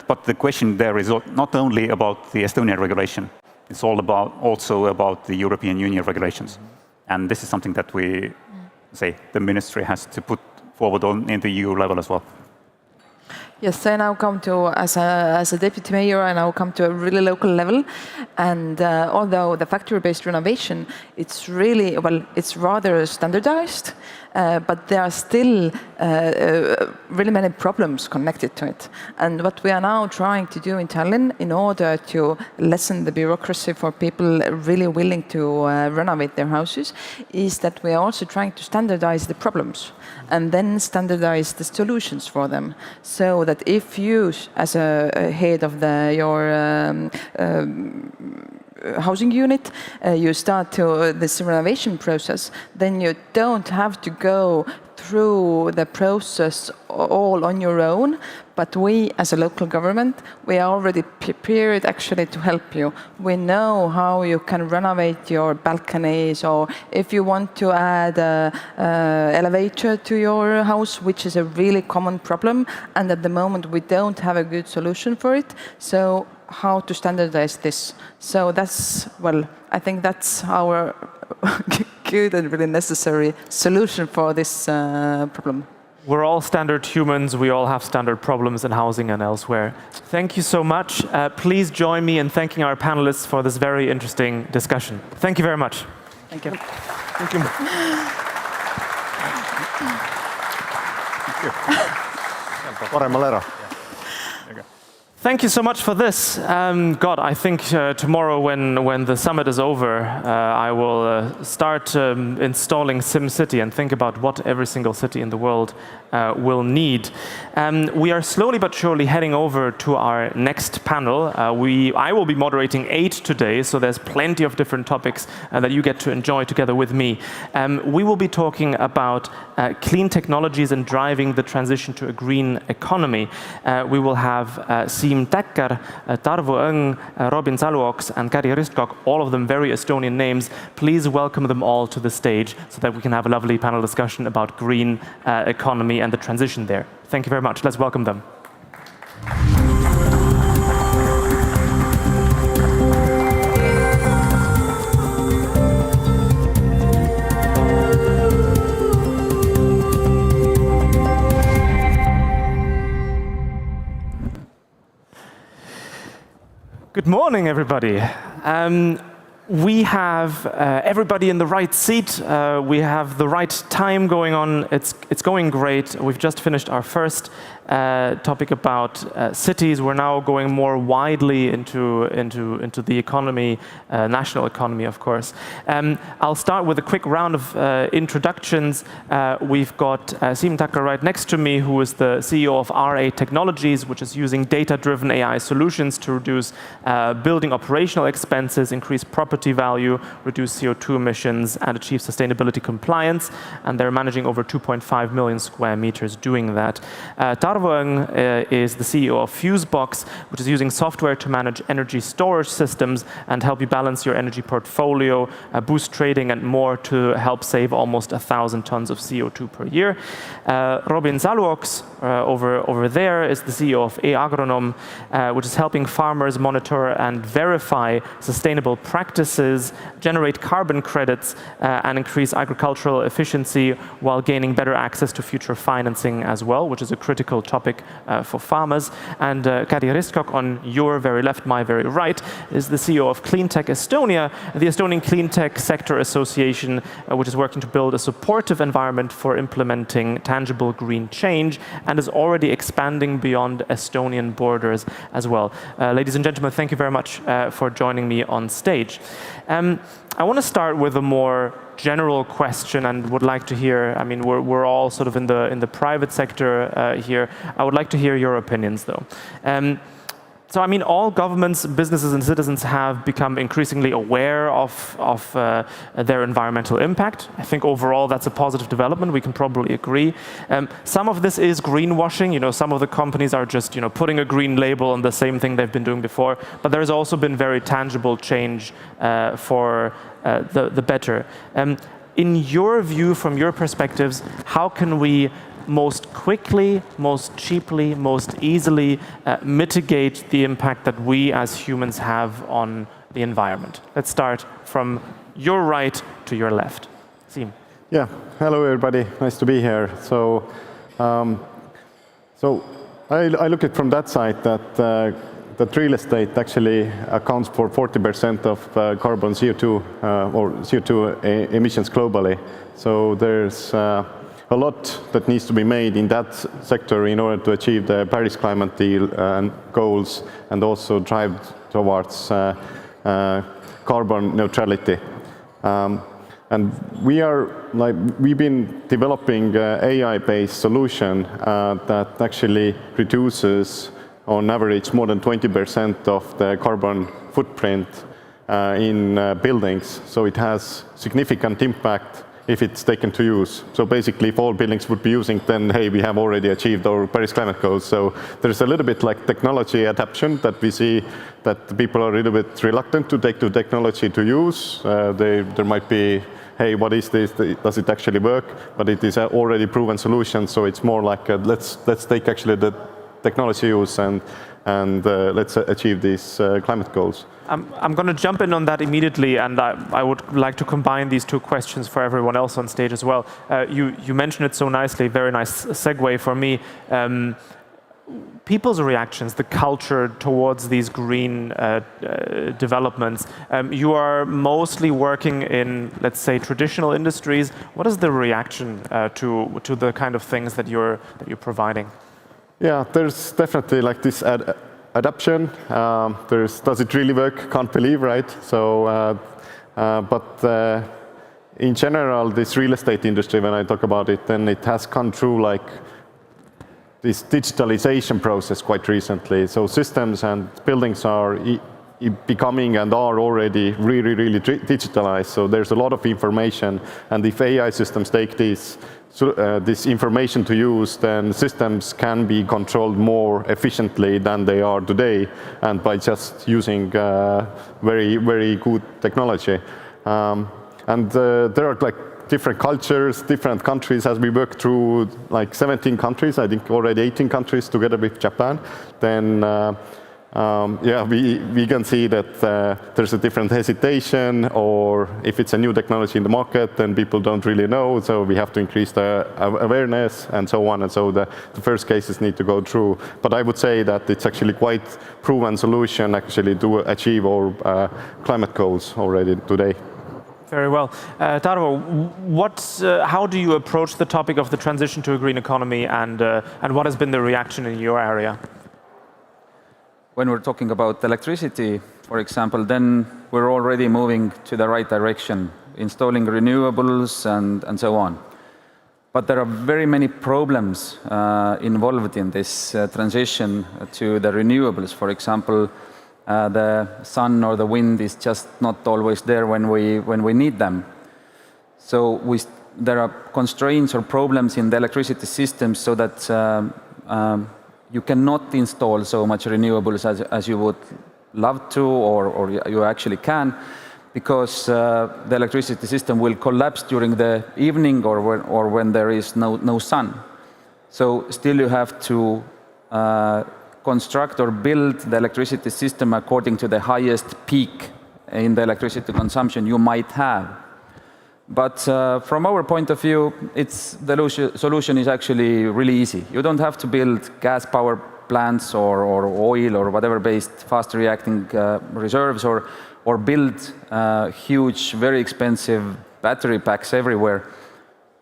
F: But the question there is not only about the Estonian regulation, it's also about the European Union regulations. And this is something that the ministry has to put forward in the EU level as well.
G: Yes, I now come to, as a deputy mayor, I now come to a really local level. And although the factory-based renovation, it's really, well, it's rather standardized, but there are still really many problems connected to it. And what we are now trying to do in Tallinn, in order to lessen the bureaucracy for people really willing to renovate their houses, is that we are also trying to standardize the problems and then standardize the solutions for them. So that if you, as a head of your housing unit, you start this renovation process, then you don't have to go through the process all on your own, but we as a local government, we are already prepared actually to help you. We know how you can renovate your balconies, or if you want to add an elevator to your house, which is a really common problem, and at the moment we don't have a good solution for it. So how to standardize this? So that's, well, I think that's our good and really necessary solution for this problem.
A: We're all standard humans. We all have standard problems in housing and elsewhere. Thank you so much. Please join me in thanking our panelists for this very interesting discussion. Thank you very much.
G: Thank you.
A: Thank you.
D: Paremale ära.
A: Thank you so much for this. God, I think tomorrow when the summit is over, I will start installing SimCity and think about what every single city in the world will need. We are slowly but surely heading over to our next panel. I will be moderating 8 today, so there's plenty of different topics that you get to enjoy together with me. We will be talking about clean technologies and driving the transition to a green economy. We will have Siim Täkker, Tarvo Õng, Robin Saluoks, and Kari Ristkok, all of them very Estonian names. Please welcome them all to the stage so that we can have a lovely panel discussion about green economy and the transition there. Thank you very much. Let's welcome them. Good morning, everybody. We have everybody in the right seat. We have the right time going on. It's going great. We've just finished our first topic about cities. We're now going more widely into the economy, national economy, of course. I'll start with a quick round of introductions. We've got Siim Täkker right next to me, who is the CEO of RA Technologies, which is using data-driven AI solutions to reduce building operational expenses, increase property value, reduce CO2 emissions, and achieve sustainability compliance. And they're managing over 2.5 million square meters doing that. Tarvo Õng is the CEO of Fusebox, which is using software to manage energy storage systems and help you balance your energy portfolio, boost trading, and more to help save almost 1,000 tons of CO2 per year. Robin Saluoks over there is the CEO of e-Agronom, which is helping farmers monitor and verify sustainable practices, generate carbon credits, and increase agricultural efficiency while gaining better access to future financing as well, which is a critical topic for farmers. And Kari Ristkok, on your very left, my very right, is the CEO of Cleantech Estonia, the Estonian Cleantech Sector Association, which is working to build a supportive environment for implementing tangible green change and is already expanding beyond Estonian borders as well. Ladies and gentlemen, thank you very much for joining me on stage. I want to start with a more general question and would like to hear, I mean, we're all sort of in the private sector here. I would like to hear your opinions, though. So, I mean, all governments, businesses, and citizens have become increasingly aware of their environmental impact. I think overall that's a positive development. We can probably agree. Some of this is greenwashing. You know, some of the companies are just, you know, putting a green label on the same thing they've been doing before. But there has also been very tangible change for the better. In your view, from your perspectives, how can we most quickly, most cheaply, most easily mitigate the impact that we as humans have on the environment? Let's start from your right to your left. Siim.
H: Yeah, hello everybody, nice to be here. So, I look at from that side that real estate actually accounts for 40% of carbon CO2 or CO2 emissions globally. So there's a lot that needs to be made in that sector in order to achieve the Paris climate deal and goals, and also drive towards carbon neutrality. And we've been developing AI-based solution that actually reduces, on average, more than 20% of the carbon footprint in buildings. So it has significant impact if it's taken to use. So basically, if all buildings would be using, then hey, we have already achieved our Paris climate goals. So there's a little bit like technology adaptation that we see that the people are a little bit reluctant to take the technology to use. There might be, hey, what is this? Does it actually work? But it is an already proven solution, so it's more like let's take actually the technology use and let's achieve these climate goals.
A: I'm going to jump in on that immediately, and I would like to combine these two questions for everyone else on stage as well. You mentioned it so nicely, very nice segue for me. People's reactions, the culture towards these green developments. You are mostly working in, let's say, traditional industries. What is the reaction to the kind of things that you're providing?
H: Yeah, there's definitely like this adaptation. Does it really work? Can't believe, right? So, but in general, this real estate industry, when I talk about it, then it has gone through like this digitalization process quite recently. So systems and buildings are becoming and are already really digitalized. So there's a lot of information, and if AI systems take this information to use, then systems can be controlled more efficiently than they are today, and by just using very good technology. And there are like different cultures, different countries. As we work through like 17 countries, I think already 18 countries together with Japan, then yeah, we can see that there's a different hesitation, or if it's a new technology in the market, then people don't really know, so we have to increase the awareness and so on, and so the first cases need to go through. But I would say that it's actually quite proven solution actually to achieve our climate goals already today.
A: Very well. Tarvo, how do you approach the topic of the transition to a green economy, and what has been the reaction in your area?
I: When we're talking about electricity, for example, then we're already moving to the right direction, installing renewables and so on. But there are very many problems involved in this transition to the renewables. For example, the sun or the wind is just not always there when we need them. So there are constraints or problems in the electricity system, so that you cannot install so much renewables as you would love to, or you actually can, because the electricity system will collapse during the evening or when there is no sun. So still you have to construct or build the electricity system according to the highest peak in the electricity consumption you might have. But from our point of view, the solution is actually really easy. You don't have to build gas power plants or oil or whatever based fast reacting reserves, or build huge, very expensive battery packs everywhere.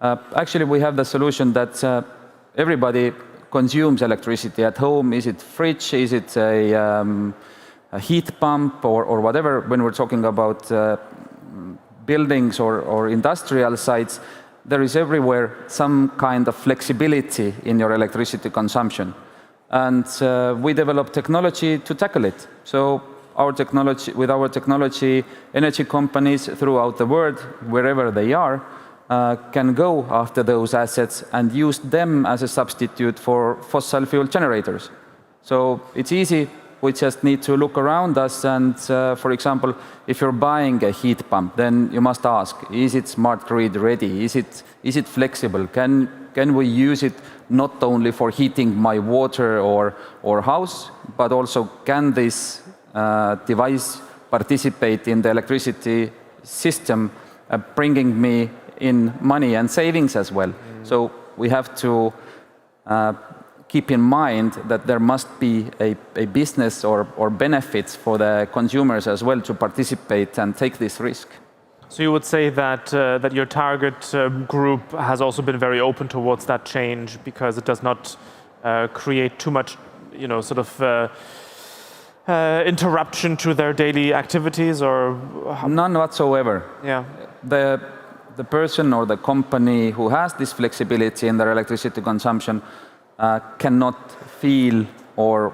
I: Actually, we have the solution that everybody consumes electricity at home. Is it fridge? Is it a heat pump or whatever? When we're talking about buildings or industrial sites, there is everywhere some kind of flexibility in your electricity consumption. And we develop technology to tackle it. So with our technology, energy companies throughout the world, wherever they are, can go after those assets and use them as a substitute for fossil fuel generators. So it's easy. We just need to look around us, and for example, if you're buying a heat pump, then you must ask, is it smart grid ready? Is it flexible? Can we use it not only for heating my water or house, but also can this device participate in the electricity system, bringing me in money and savings as well? So we have to keep in mind that there must be a business or benefits for the consumers as well to participate and take this risk.
A: So you would say that your target group has also been very open towards that change, because it does not create too much, sort of interruption to their daily activities, or
I: none whatsoever.
A: Yeah.
I: The person or the company who has this flexibility in their electricity consumption cannot feel or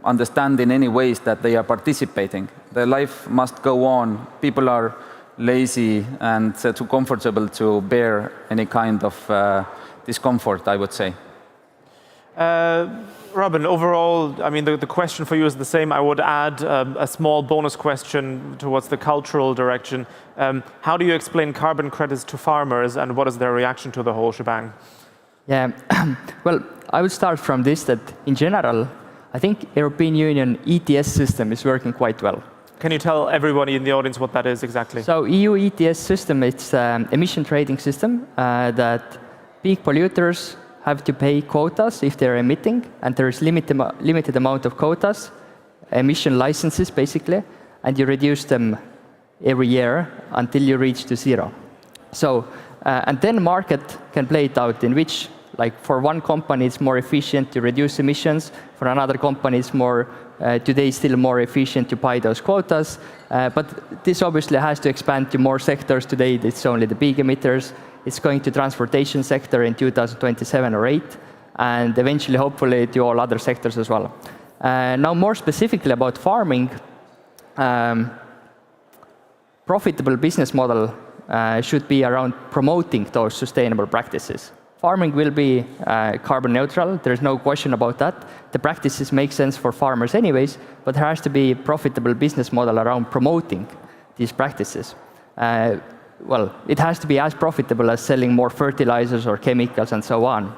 I: understand in any ways that they are participating. Their life must go on. People are lazy and too comfortable to bear any kind of discomfort, I would say.
A: Robin, overall, I mean, the question for you is the same. I would add a small bonus question towards the cultural direction. How do you explain carbon credits to farmers, and what is their reaction to the whole shebang?
J: Yeah, well, I would start from this, that in general, I think European Union ETS system is working quite well.
A: Can you tell everybody in the audience what that is exactly?
J: So EU ETS system, it's an emission trading system that big polluters have to pay quotas if they're emitting, and there is limited amount of quotas, emission licenses basically, and you reduce them every year until you reach to zero. So, and then market can play it out in which, like for one company it's more efficient to reduce emissions, for another company it's more, today still more efficient to buy those quotas, but this obviously has to expand to more sectors. Today it's only the big emitters. It's going to transportation sector in 2027 or 8, and eventually, hopefully, to all other sectors as well. Now, more specifically about farming, profitable business model should be around promoting those sustainable practices. Farming will be carbon neutral. There's no question about that. The practices make sense for farmers anyways, but there has to be a profitable business model around promoting these practices. Well, it has to be as profitable as selling more fertilizers or chemicals and so on.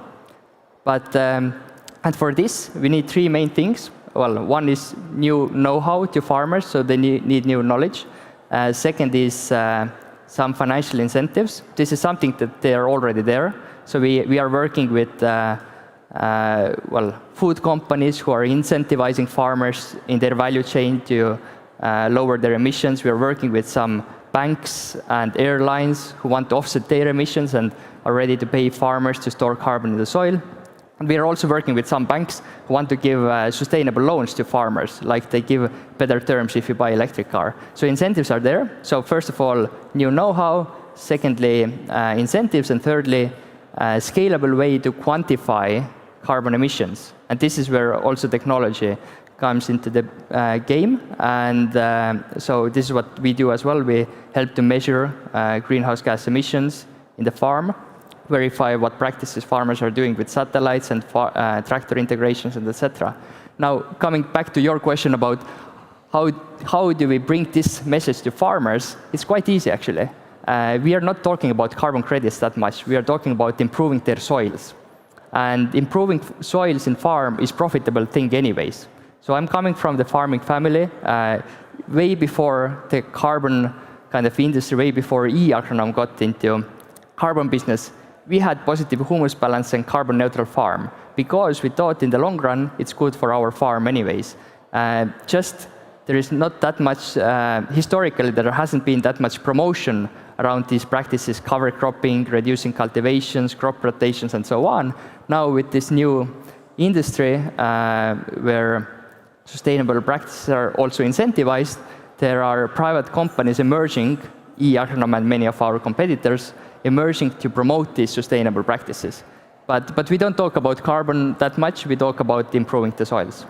J: But, and for this, we need three main things. Well, one is new know-how to farmers, so they need new knowledge. Second is some financial incentives. This is something that they are already there. So we are working with well, food companies who are incentivizing farmers in their value chain to lower their emissions. We are working with some banks and airlines who want to offset their emissions and are ready to pay farmers to store carbon in the soil. And we are also working with some banks who want to give sustainable loans to farmers, like they give better terms if you buy an electric car. So incentives are there. So first of all, new know-how. Secondly, incentives. And thirdly, a scalable way to quantify carbon emissions. And this is where also technology comes into the game, and so this is what we do as well. We help to measure greenhouse gas emissions in the farm, verify what practices farmers are doing with satellites and tractor integrations and etc. Now, coming back to your question about how do we bring this message to farmers, it's quite easy actually. We are not talking about carbon credits that much. We are talking about improving their soils. And improving soils in farm is a profitable thing anyways. So I'm coming from the farming family. Way before the carbon kind of industry, way before e-agronom got into carbon business, we had positive humus balance and carbon neutral farm because we thought in the long run it's good for our farm anyways. Just there is not that much, historically there hasn't been that much promotion around these practices, cover cropping, reducing cultivations, crop rotations and so on. Now with this new industry where sustainable practices are also incentivized, there are private companies emerging, e-agronom and many of our competitors, emerging to promote these sustainable practices. But we don't talk about carbon that much, we talk about improving the soils.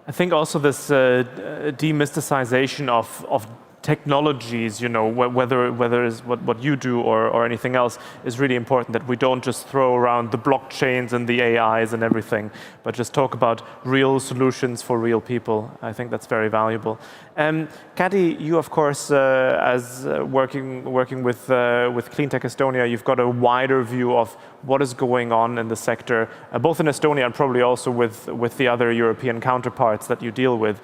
A: I think also this demysticization of technologies, you know, whether it's what you do or anything else, is really important, that we don't just throw around the blockchains and the AIs and everything, but just talk about real solutions for real people. I think that's very valuable. Kati, you of course, as working with Cleantech Estonia, you've got a wider view of what is going on in the sector, both in Estonia and probably also with the other European counterparts that you deal with.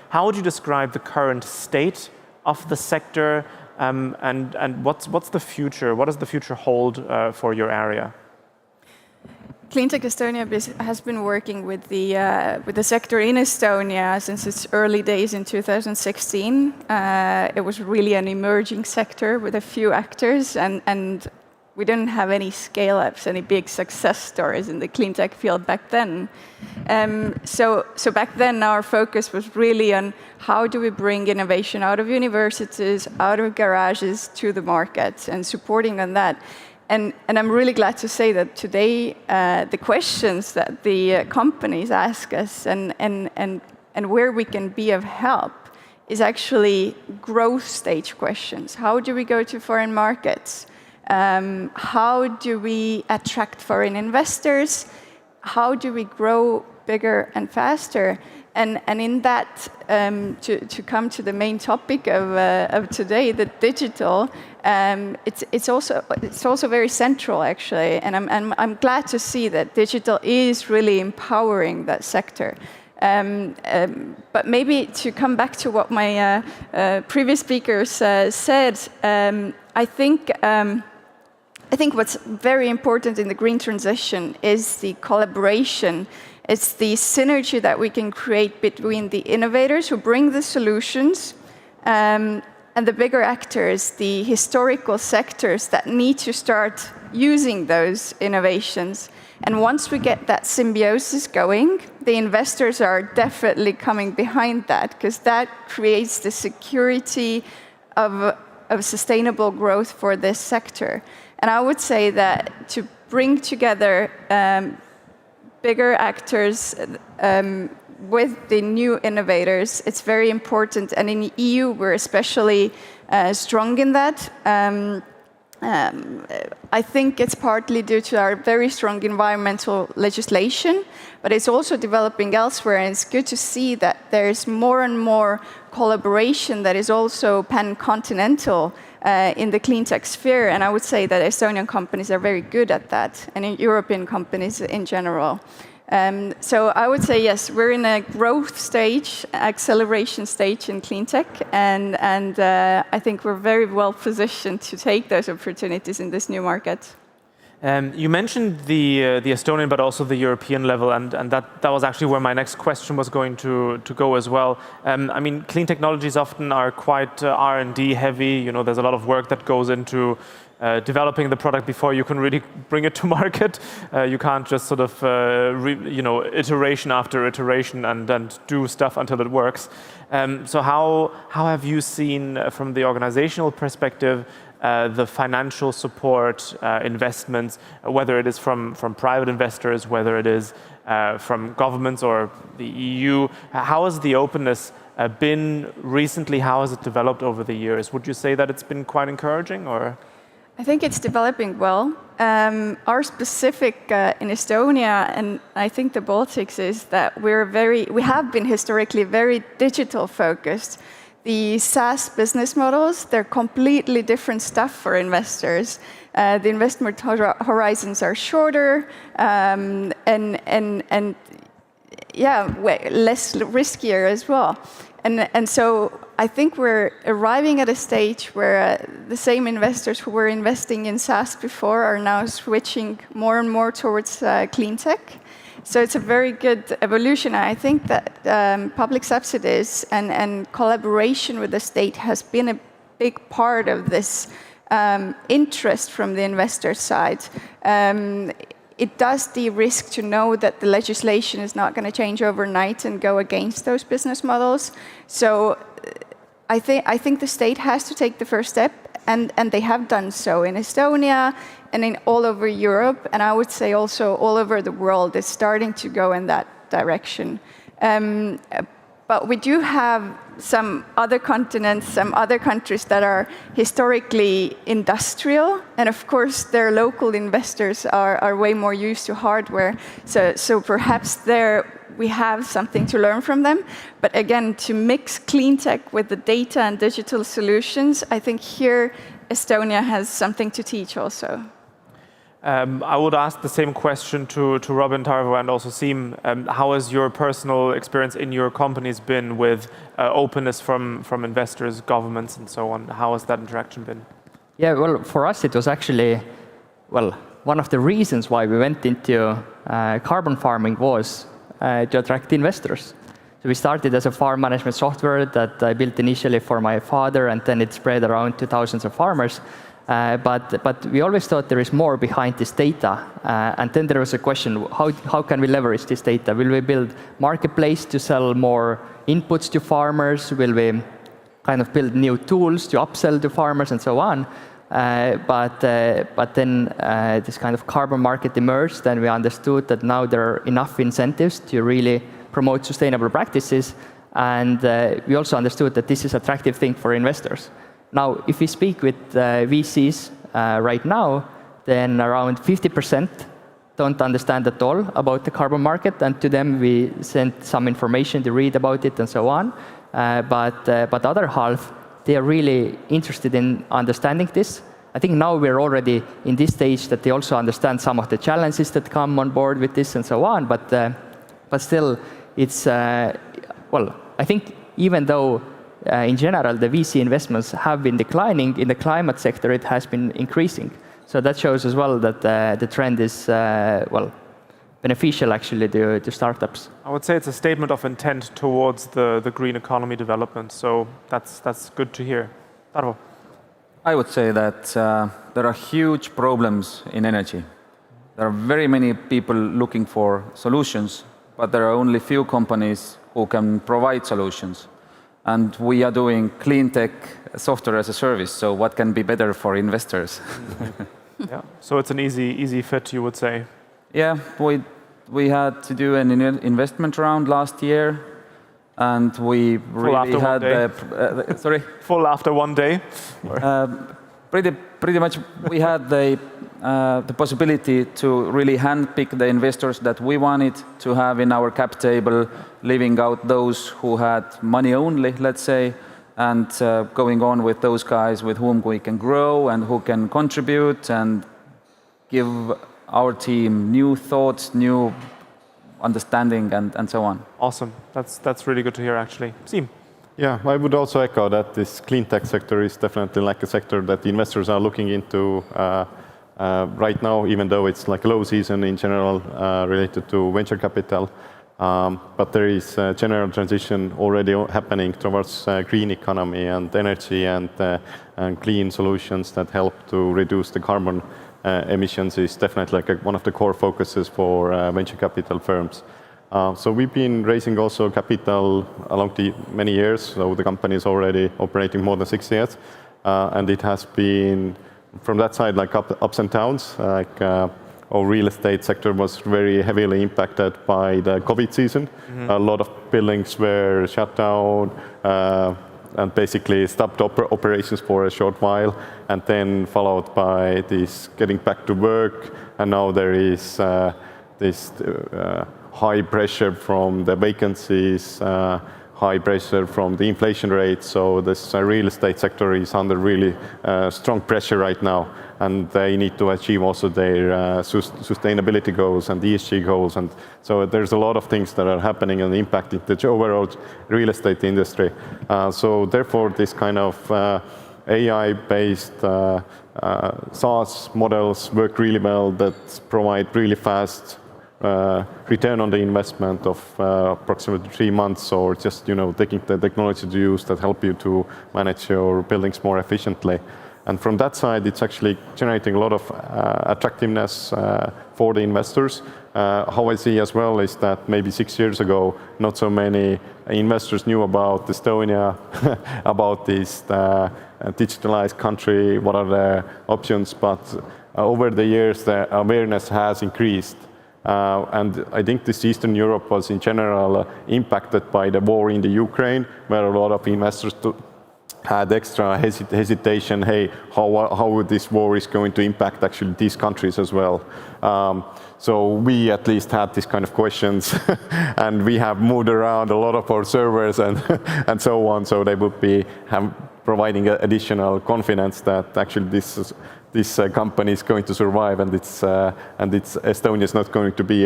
A: How would you describe the current state of the sector, and what's the future? What does the future hold for your area?
K: Cleantech Estonia has been working with the sector in Estonia since its early days in 2016. It was really an emerging sector with a few actors, and we didn't have any scale-ups, any big success stories in the cleantech field back then. So back then our focus was really on how do we bring innovation out of universities, out of garages to the market, and supporting on that. And I'm really glad to say that today the questions that the companies ask us and where we can be of help is actually growth stage questions. How do we go to foreign markets? How do we attract foreign investors? How do we grow bigger and faster? And in that, to come to the main topic of today, the digital, it's also very central actually, and I'm glad to see that digital is really empowering that sector. But maybe to come back to what my previous speakers said, I think what's very important in the green transition is the collaboration. It's the synergy that we can create between the innovators who bring the solutions and the bigger actors, the historical sectors that need to start using those innovations. And once we get that symbiosis going, the investors are definitely coming behind that, because that creates the security of sustainable growth for this sector. And I would say that to bring together bigger actors with the new innovators, it's very important. And in the EU, we're especially strong in that. I think it's partly due to our very strong environmental legislation, but it's also developing elsewhere. And it's good to see that there's more and more collaboration that is also pan-continental in the clean tech sphere. And I would say that Estonian companies are very good at that, and European companies in general. So I would say, yes, we're in a growth stage, acceleration stage in clean tech, and I think we're very well positioned to take those opportunities in this new market.
A: You mentioned the Estonian, but also the European level, and that was actually where my next question was going to go as well. I mean, clean technologies often are quite R&D heavy. You know, there's a lot of work that goes into developing the product before you can really bring it to market. You can't just sort of, iteration after iteration and do stuff until it works. So how have you seen, from the organizational perspective, the financial support, investments, whether it is from private investors, whether it is from governments or the EU? How has the openness been recently? How has it developed over the years? Would you say that it's been quite encouraging, or?
K: I think it's developing well. Our specific in Estonia, and I think the Baltics, is that we have been historically very digital focused. The SaaS business models, they're completely different stuff for investors. The investment horizons are shorter and less riskier as well. And so I think we're arriving at a stage where the same investors who were investing in SaaS before are now switching more and more towards clean tech. So it's a very good evolution. I think that public subsidies and collaboration with the state has been a big part of this interest from the investor side. It does de-risk to know that the legislation is not going to change overnight and go against those business models. So I think the state has to take the first step, and they have done so in Estonia and in all over Europe, and I would say also all over the world is starting to go in that direction. But we do have some other continents, some other countries that are historically industrial, and of course their local investors are way more used to hardware. So perhaps there we have something to learn from them. But again, to mix clean tech with the data and digital solutions, I think here Estonia has something to teach also.
A: I would ask the same question to Robin, Tarvo, and also Siim. How has your personal experience in your companies been with openness from investors, governments, and so on? How has that interaction been?
J: Yeah, well, for us it was actually, one of the reasons why we went into carbon farming was to attract investors. So we started as a farm management software that I built initially for my father, and then it spread around to thousands of farmers. But we always thought there is more behind this data. And then there was a question, how can we leverage this data? Will we build marketplace to sell more inputs to farmers? Will we kind of build new tools to upsell to farmers and so on? But then this kind of carbon market emerged, and we understood that now there are enough incentives to really promote sustainable practices. And we also understood that this is an attractive thing for investors. Now, if we speak with VCs right now, then around 50% don't understand at all about the carbon market, and to them we send some information to read about it and so on. But the other half, they are really interested in understanding this. I think now we're already in this stage that they also understand some of the challenges that come on board with this and so on. But still, it's well, I think even though in general the VC investments have been declining, in the climate sector it has been increasing. So that shows as well that the trend is well, beneficial actually to startups.
A: I would say it's a statement of intent towards the green economy development. So that's good to hear. Tarvo.
I: I would say that there are huge problems in energy. There are very many people looking for solutions, but there are only few companies who can provide solutions. And we are doing clean tech software as a service, so what can be better for investors?
A: Yeah. So it's an easy fit, you would say.
I: Yeah, we had to do an investment round last year, and we really had sorry.
A: Full after one day.
I: Pretty much, we had the possibility to really handpick the investors that we wanted to have in our cap table, leaving out those who had money only, let's say, and going on with those guys with whom we can grow and who can contribute and give our team new thoughts, new understanding, and so on.
A: Awesome. That's really good to hear, actually. Siim.
H: Yeah, I would also echo that this clean tech sector is definitely like a sector that the investors are looking into right now, even though it's like low season in general related to venture capital. But there is a general transition already happening towards green economy and energy and clean solutions that help to reduce the carbon emissions is definitely like one of the core focuses for venture capital firms. So we've been raising also capital along the many years. So the company is already operating more than 6 years, and it has been from that side like ups and downs. Like our real estate sector was very heavily impacted by the COVID season. A lot of buildings were shut down and basically stopped operations for a short while, and then followed by this getting back to work. And now there is this high pressure from the vacancies, high pressure from the inflation rate. So this real estate sector is under really strong pressure right now, and they need to achieve also their sustainability goals and ESG goals. And so there's a lot of things that are happening and impacting the overall real estate industry. So therefore, this kind of AI-based SaaS models work really well that provide really fast return on the investment of approximately 3 months, or just taking the technology to use that help you to manage your buildings more efficiently. And from that side, it's actually generating a lot of attractiveness for the investors. How I see as well is that maybe 6 years ago, not so many investors knew about Estonia, about this digitalized country, what are the options, but over the years, the awareness has increased. And I think this Eastern Europe was in general impacted by the war in the Ukraine, where a lot of investors had extra hesitation. Hey, how this war is going to impact actually these countries as well. So we at least had these kind of questions, and we have moved around a lot of our servers and so on. So they would be providing additional confidence that actually this company is going to survive, and Estonia is not going to be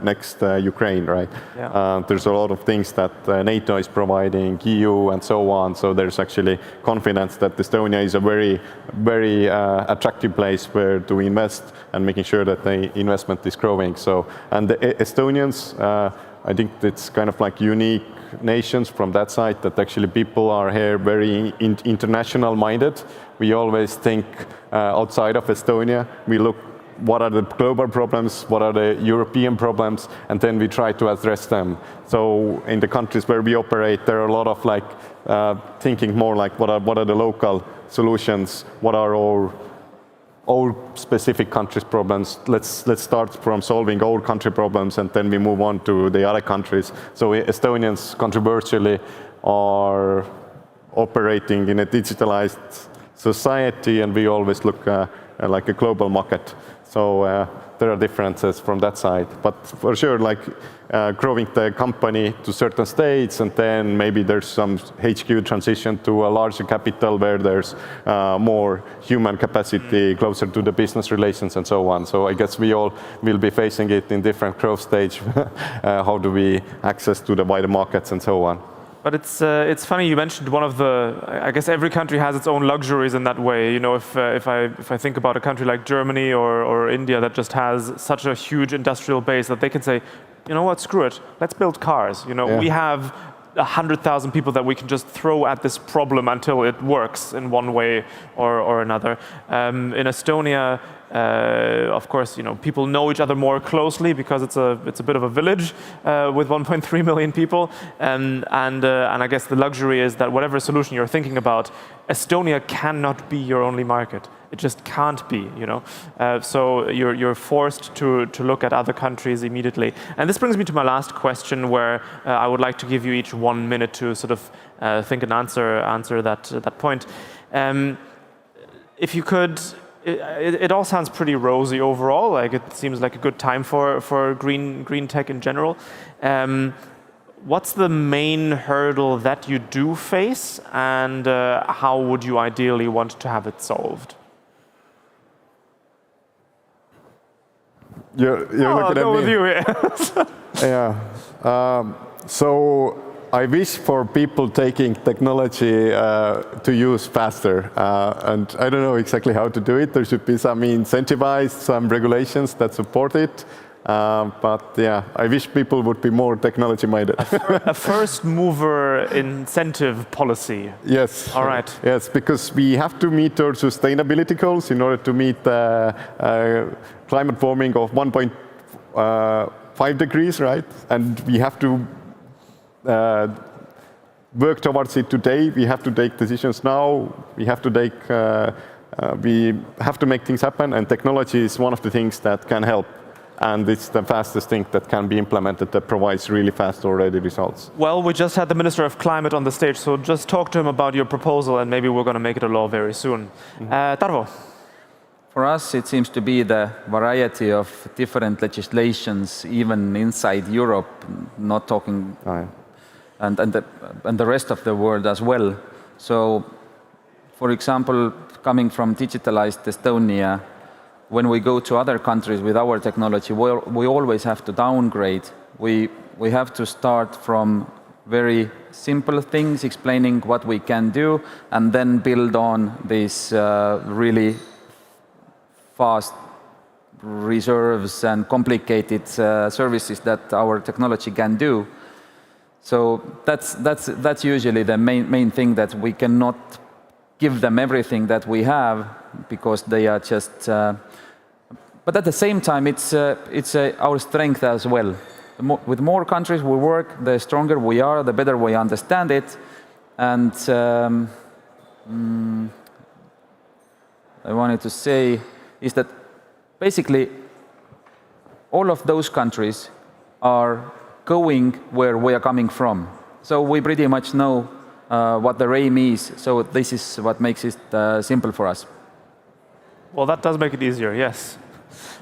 H: next Ukraine, right?
A: Yeah.
H: There's a lot of things that NATO is providing, EU, and so on. So there's actually confidence that Estonia is a very, very attractive place where to invest and making sure that the investment is growing. So, and the Estonians, I think it's kind of like unique nations from that side, that actually people are here very international minded. We always think outside of Estonia. We look what are the global problems, what are the European problems, and then we try to address them. So in the countries where we operate, there are a lot of like thinking more like what are the local solutions, what are our our specific country's problems. Let's start from solving our country problems, and then we move on to the other countries. So Estonians controversially are operating in a digitalized society, and we always look like a global market. So there are differences from that side. But for sure, like growing the company to certain states, and then maybe there's some HQ transition to a larger capital where there's more human capacity closer to the business relations and so on. So I guess we all will be facing it in different growth stage. How do we access to the wider markets and so on?
A: But it's funny you mentioned one of the. I guess every country has its own luxuries in that way. You know, if I think about a country like Germany or India that just has such a huge industrial base that they can say, you know what, screw it, let's build cars. You know, we have 100,000 people that we can just throw at this problem until it works in one way or another. In Estonia, of course, you know, people know each other more closely because it's a bit of a village with 1.3 million people, and I guess the luxury is that whatever solution you're thinking about, Estonia cannot be your only market. It just can't be, you know. So you're forced to look at other countries immediately. And this brings me to my last question, where I would like to give you each 1 minute to sort of think and answer that point. If you could. It all sounds pretty rosy overall. Like it seems like a good time for green tech in general. What's the main hurdle that you do face, and how would you ideally want to have it solved?
H: You're looking at me.
A: With you.
H: Yeah. So I wish for people taking technology to use faster, and I don't know exactly how to do it. There should be some incentivized, some regulations that support it. But yeah, I wish people would be more technology-minded.
A: A first mover incentive policy.
H: Yes.
A: All right.
H: Yes, because we have to meet our sustainability goals in order to meet climate warming of 1.5 degrees, right? And we have to work towards it today. We have to take decisions now. We have to make things happen, and technology is one of the things that can help. And it's the fastest thing that can be implemented that provides really fast already results.
A: Well, we just had the Minister of Climate on the stage, so just talk to him about your proposal, and maybe we're going to make it a law very soon. Tarvo?
I: For us, it seems to be the variety of different legislations, even inside Europe, not talking, and the rest of the world as well. So, for example, coming from digitalized Estonia, when we go to other countries with our technology, we always have to downgrade. We have to start from very simple things, explaining what we can do, and then build on these really fast reserves and complicated services that our technology can do. So that's usually the main thing, that we cannot give them everything that we have because they are just. But at the same time, it's our strength as well. With more countries we work, the stronger we are, the better we understand it, and I wanted to say is that basically all of those countries are going where we are coming from. So we pretty much know what the aim is. So this is what makes it simple for us.
A: Well, that does make it easier, yes.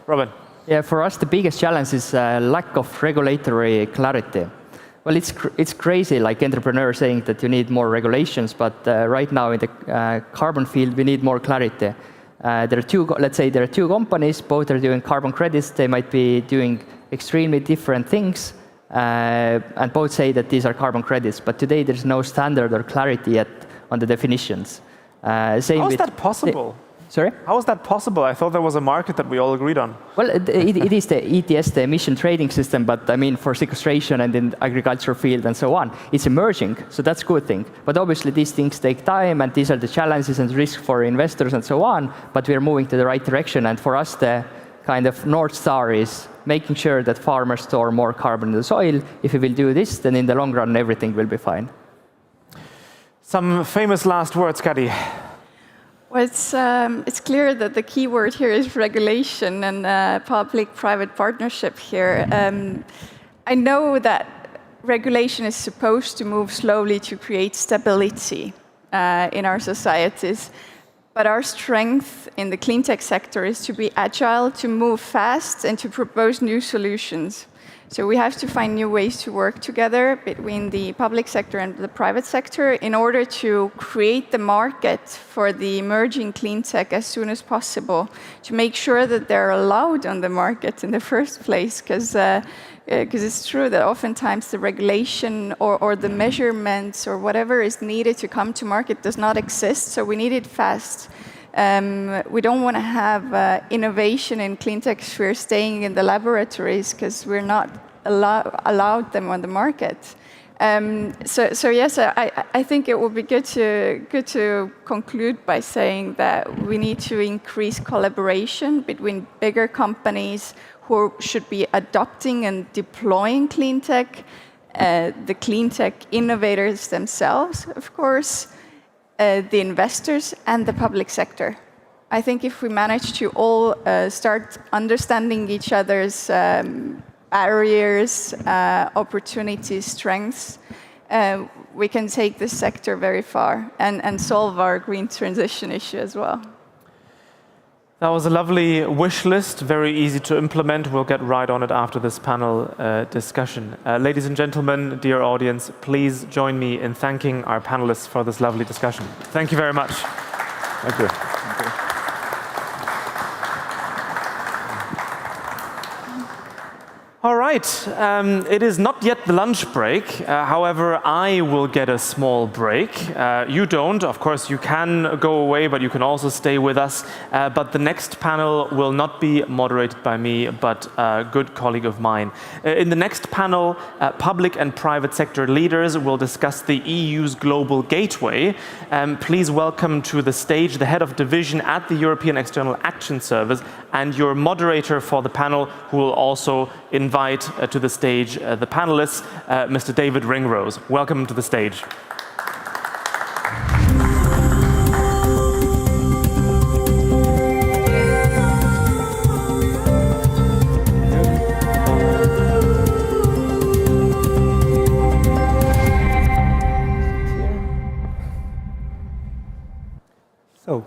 A: Robin?
J: Yeah, for us the biggest challenge is lack of regulatory clarity. Well, it's crazy, like entrepreneurs saying that you need more regulations, but right now in the carbon field we need more clarity. Let's say there are two companies, both are doing carbon credits. They might be doing extremely different things, and both say that these are carbon credits. But today there's no standard or clarity yet on the definitions.
A: How is that possible?
J: Sorry?
A: How is that possible? I thought there was a market that we all agreed on.
J: Well, it is the ETS, the emission trading system, but I mean for sequestration and in agriculture field and so on. It's emerging, so that's a good thing. But obviously these things take time, and these are the challenges and risks for investors and so on, but we're moving to the right direction. And for us, the kind of North Star is making sure that farmers store more carbon in the soil. If we will do this, then in the long run, everything will be fine.
A: Some famous last words, Kadi.
K: Well, it's clear that the key word here is regulation and public-private partnership here. I know that regulation is supposed to move slowly to create stability in our societies. But our strength in the clean tech sector is to be agile, to move fast, and to propose new solutions. So we have to find new ways to work together between the public sector and the private sector in order to create the market for the emerging clean tech as soon as possible, to make sure that they're allowed on the market in the first place, because it's true that oftentimes the regulation or the measurements or whatever is needed to come to market does not exist, so we need it fast. We don't want to have innovation in clean tech sphere staying in the laboratories because we're not allowed them on the market. So yes, I think it would be good to conclude by saying that we need to increase collaboration between bigger companies who should be adopting and deploying clean tech, the clean tech innovators themselves, of course, the investors and the public sector. I think if we manage to all start understanding each other's barriers, opportunities, strengths, we can take this sector very far and solve our green transition issue as well.
A: That was a lovely wish list, very easy to implement. We'll get right on it after this panel discussion. Ladies and gentlemen, dear audience, please join me in thanking our panelists for this lovely discussion. Thank you very much.
H: Thank you. Thank you.
A: All right, it is not yet the lunch break. However, I will get a small break. You don't. Of course, you can go away, but you can also stay with us. But the next panel will not be moderated by me, but a good colleague of mine. In the next panel, public and private sector leaders will discuss the EU's Global Gateway. Please welcome to the stage the head of division at the European External Action Service and your moderator for the panel, who will also invite to the stage the panelists, Mr. David Ringrose. Welcome to the stage.
L: So,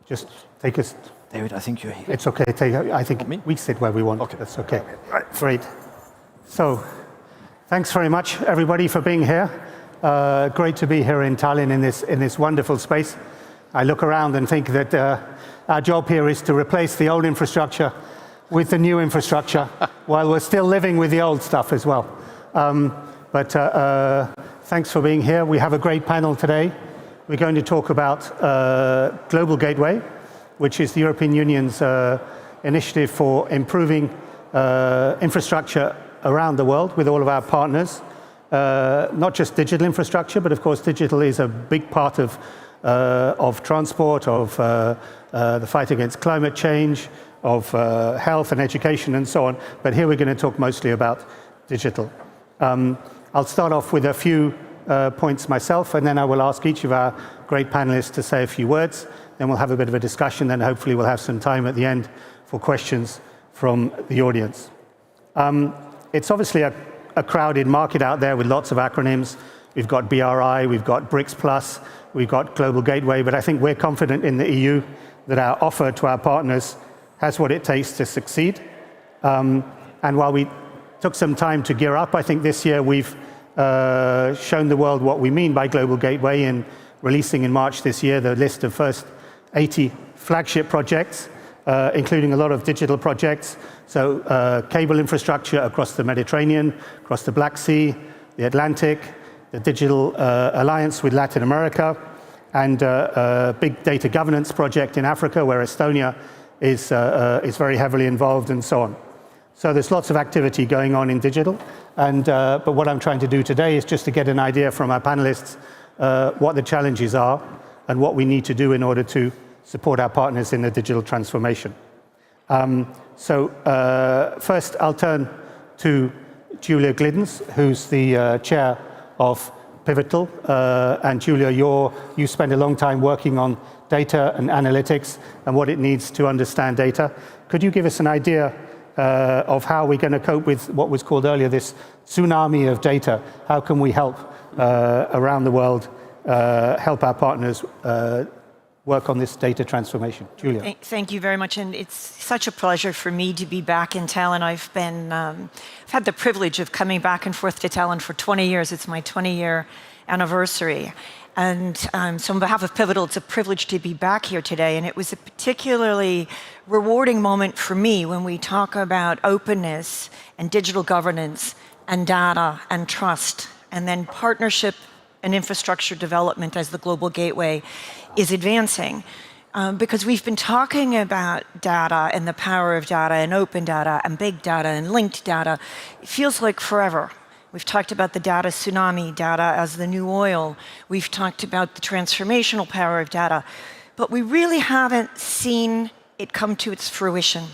L: just take us.
M: David, I think you're here.
L: It's okay. I think we sit where we want. Okay. That's okay. Right. Great. So, thanks very much, everybody, for being here. Great to be here in Tallinn in this wonderful space. I look around and think that our job here is to replace the old infrastructure with the new infrastructure, while we're still living with the old stuff as well. But thanks for being here. We have a great panel today. We're going to talk about Global Gateway, which is the European Union's initiative for improving infrastructure around the world with all of our partners. Not just digital infrastructure, but of course digital is a big part of transport, of the fight against climate change, of health and education and so on. But here we're going to talk mostly about digital. I'll start off with a few points myself, and then I will ask each of our great panelists to say a few words. Then we'll have a bit of a discussion, then hopefully we'll have some time at the end for questions from the audience. It's obviously a crowded market out there with lots of acronyms. We've got BRI, we've got BRICS Plus, we've got Global Gateway, but I think we're confident in the EU that our offer to our partners has what it takes to succeed. And while we took some time to gear up, I think this year we've shown the world what we mean by Global Gateway in releasing in March this year the list of first 80 flagship projects, including a lot of digital projects. So cable infrastructure across the Mediterranean, across the Black Sea, the Atlantic, the Digital Alliance with Latin America, and a big data governance project in Africa where Estonia is very heavily involved and so on. So there's lots of activity going on in digital. But what I'm trying to do today is just to get an idea from our panelists what the challenges are and what we need to do in order to support our partners in the digital transformation. First I'll turn to Julia Gliddens, who's the chair of pivotal. And Julia, you spent a long time working on data and analytics and what it needs to understand data. Could you give us an idea of how we're going to cope with what was called earlier this tsunami of data? How can we help around the world help our partners work on this data transformation? Julia.
M: Thank you very much, and it's such a pleasure for me to be back in Tallinn. I've had the privilege of coming back and forth to Tallinn for 20 years. It's my 20-year anniversary. And so on behalf of Pivotal, it's a privilege to be back here today. And it was a particularly rewarding moment for me when we talk about openness and digital governance and data and trust, and then partnership and infrastructure development as the global gateway is advancing. Because we've been talking about data and the power of data and open data and big data and linked data. It feels like forever. We've talked about the data tsunami, data as the new oil. We've talked about the transformational power of data. But we really haven't seen it come to its fruition.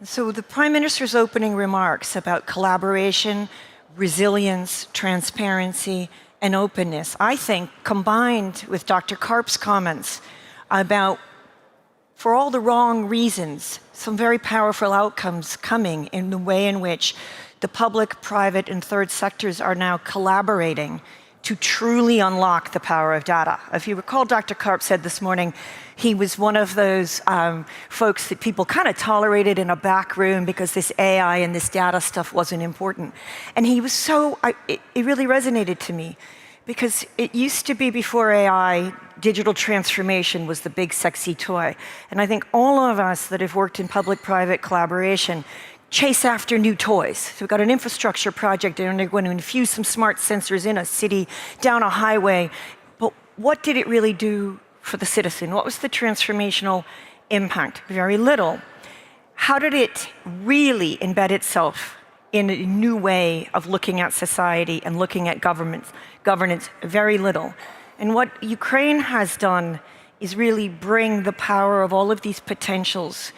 M: So the Prime Minister's opening remarks about collaboration, resilience, transparency, and openness, I think, combined with Dr. Karp's comments about, for all the wrong reasons, some very powerful outcomes coming in the way in which the public, private, and third sectors are now collaborating to truly unlock the power of data. If you recall, Dr. Karp said this morning, he was one of those folks that people kind of tolerated in a back room because this AI and this data stuff wasn't important. And he was it really resonated to me, because it used to be before AI, digital transformation was the big sexy toy. And I think all of us that have worked in public-private collaboration chase after new toys. So we've got an infrastructure project and they're going to infuse some smart sensors in a city, down a highway. But what did it really do for the citizen? What was the transformational impact? Very little. How did it really embed itself in a new way of looking at society and looking at governance? Very little. And what Ukraine has done is really bring the power of all of these potentials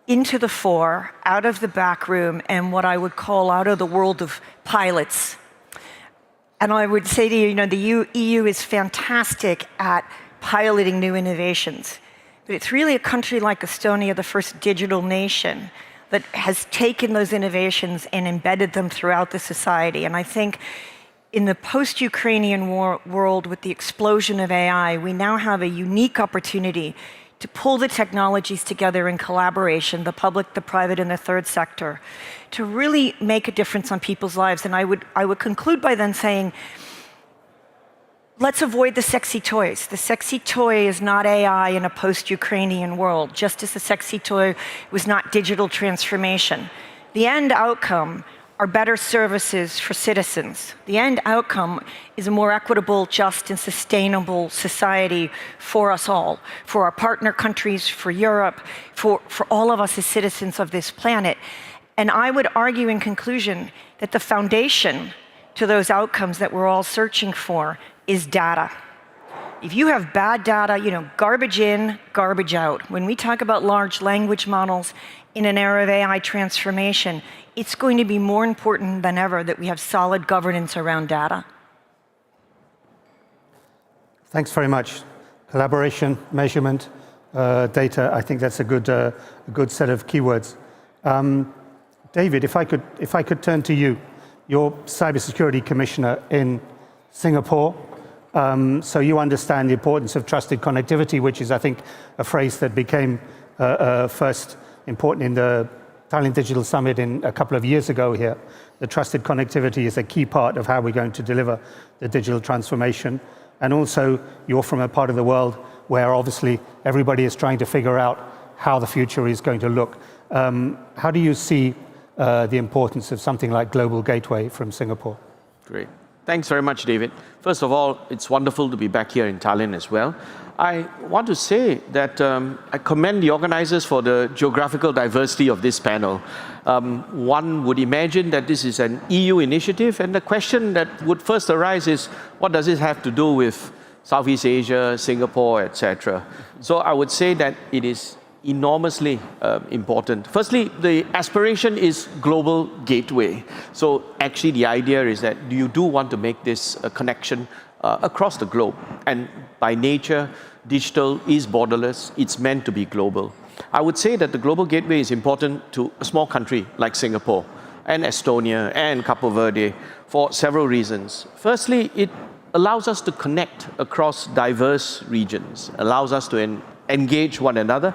M: into the fore, out of the back room, and what I would call out of the world of pilots. And I would say to you, the EU is fantastic at piloting new innovations. But it's really a country like Estonia, the first digital nation, that has taken those innovations and embedded them throughout the society. And I think in the post-Ukrainian world, with the explosion of AI, we now have a unique opportunity to pull the technologies together in collaboration, the public, the private, and the third sector, to really make a difference on people's lives. And I would conclude by then saying, let's avoid the sexy toys. The sexy toy is not AI in a post-Ukrainian world, just as the sexy toy was not digital transformation. The end outcome are better services for citizens. The end outcome is a more equitable, just, and sustainable society for us all, for our partner countries, for Europe, for all of us as citizens of this planet. And I would argue in conclusion that the foundation to those outcomes that we're all searching for is data. If you have bad data, garbage in, garbage out. When we talk about large language models in an era of AI transformation, it's going to be more important than ever that we have solid governance around data.
L: Thanks very much. Collaboration, measurement, data, I think that's a good set of keywords. David, if I could turn to you. You're Cybersecurity Commissioner in Singapore. So you understand the importance of trusted connectivity, which is, I think, a phrase that became first important in the Tallinn Digital Summit a couple of years ago here. The trusted connectivity is a key part of how we're going to deliver the digital transformation. And also, you're from a part of the world where obviously everybody is trying to figure out how the future is going to look. How do you see the importance of something like Global Gateway from Singapore?
N: Great. Thanks very much, David. First of all, it's wonderful to be back here in Tallinn as well. I want to say that I commend the organizers for the geographical diversity of this panel. One would imagine that this is an EU initiative, and the question that would first arise is, what does it have to do with Southeast Asia, Singapore, etc.? So I would say that it is enormously important. Firstly, the aspiration is global gateway. So actually the idea is that you do want to make this a connection across the globe. And by nature, digital is borderless. It's meant to be global. I would say that the global gateway is important to a small country like Singapore and Estonia and Cape Verde for several reasons. Firstly, it allows us to connect across diverse regions, allows us to engage one another.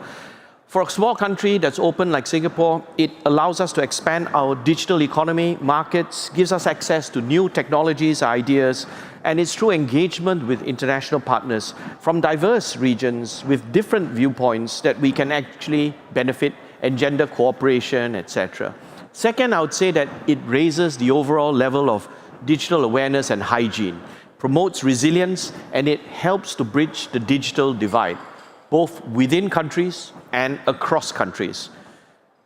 N: For a small country that's open like Singapore, it allows us to expand our digital economy, markets, gives us access to new technologies, ideas, and it's through engagement with international partners from diverse regions with different viewpoints that we can actually benefit, engender cooperation, etc. Second, I would say that it raises the overall level of digital awareness and hygiene, promotes resilience, and it helps to bridge the digital divide, both within countries and across countries.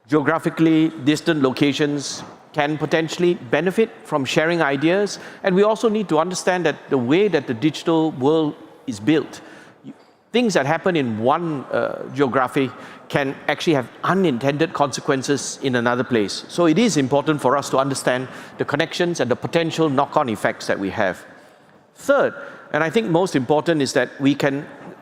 N: Geographically distant locations can potentially benefit from sharing ideas, and we also need to understand that the way that the digital world is built, things that happen in one geography can actually have unintended consequences in another place. So it is important for us to understand the connections and the potential knock-on effects that we have. Third, and I think most important, is that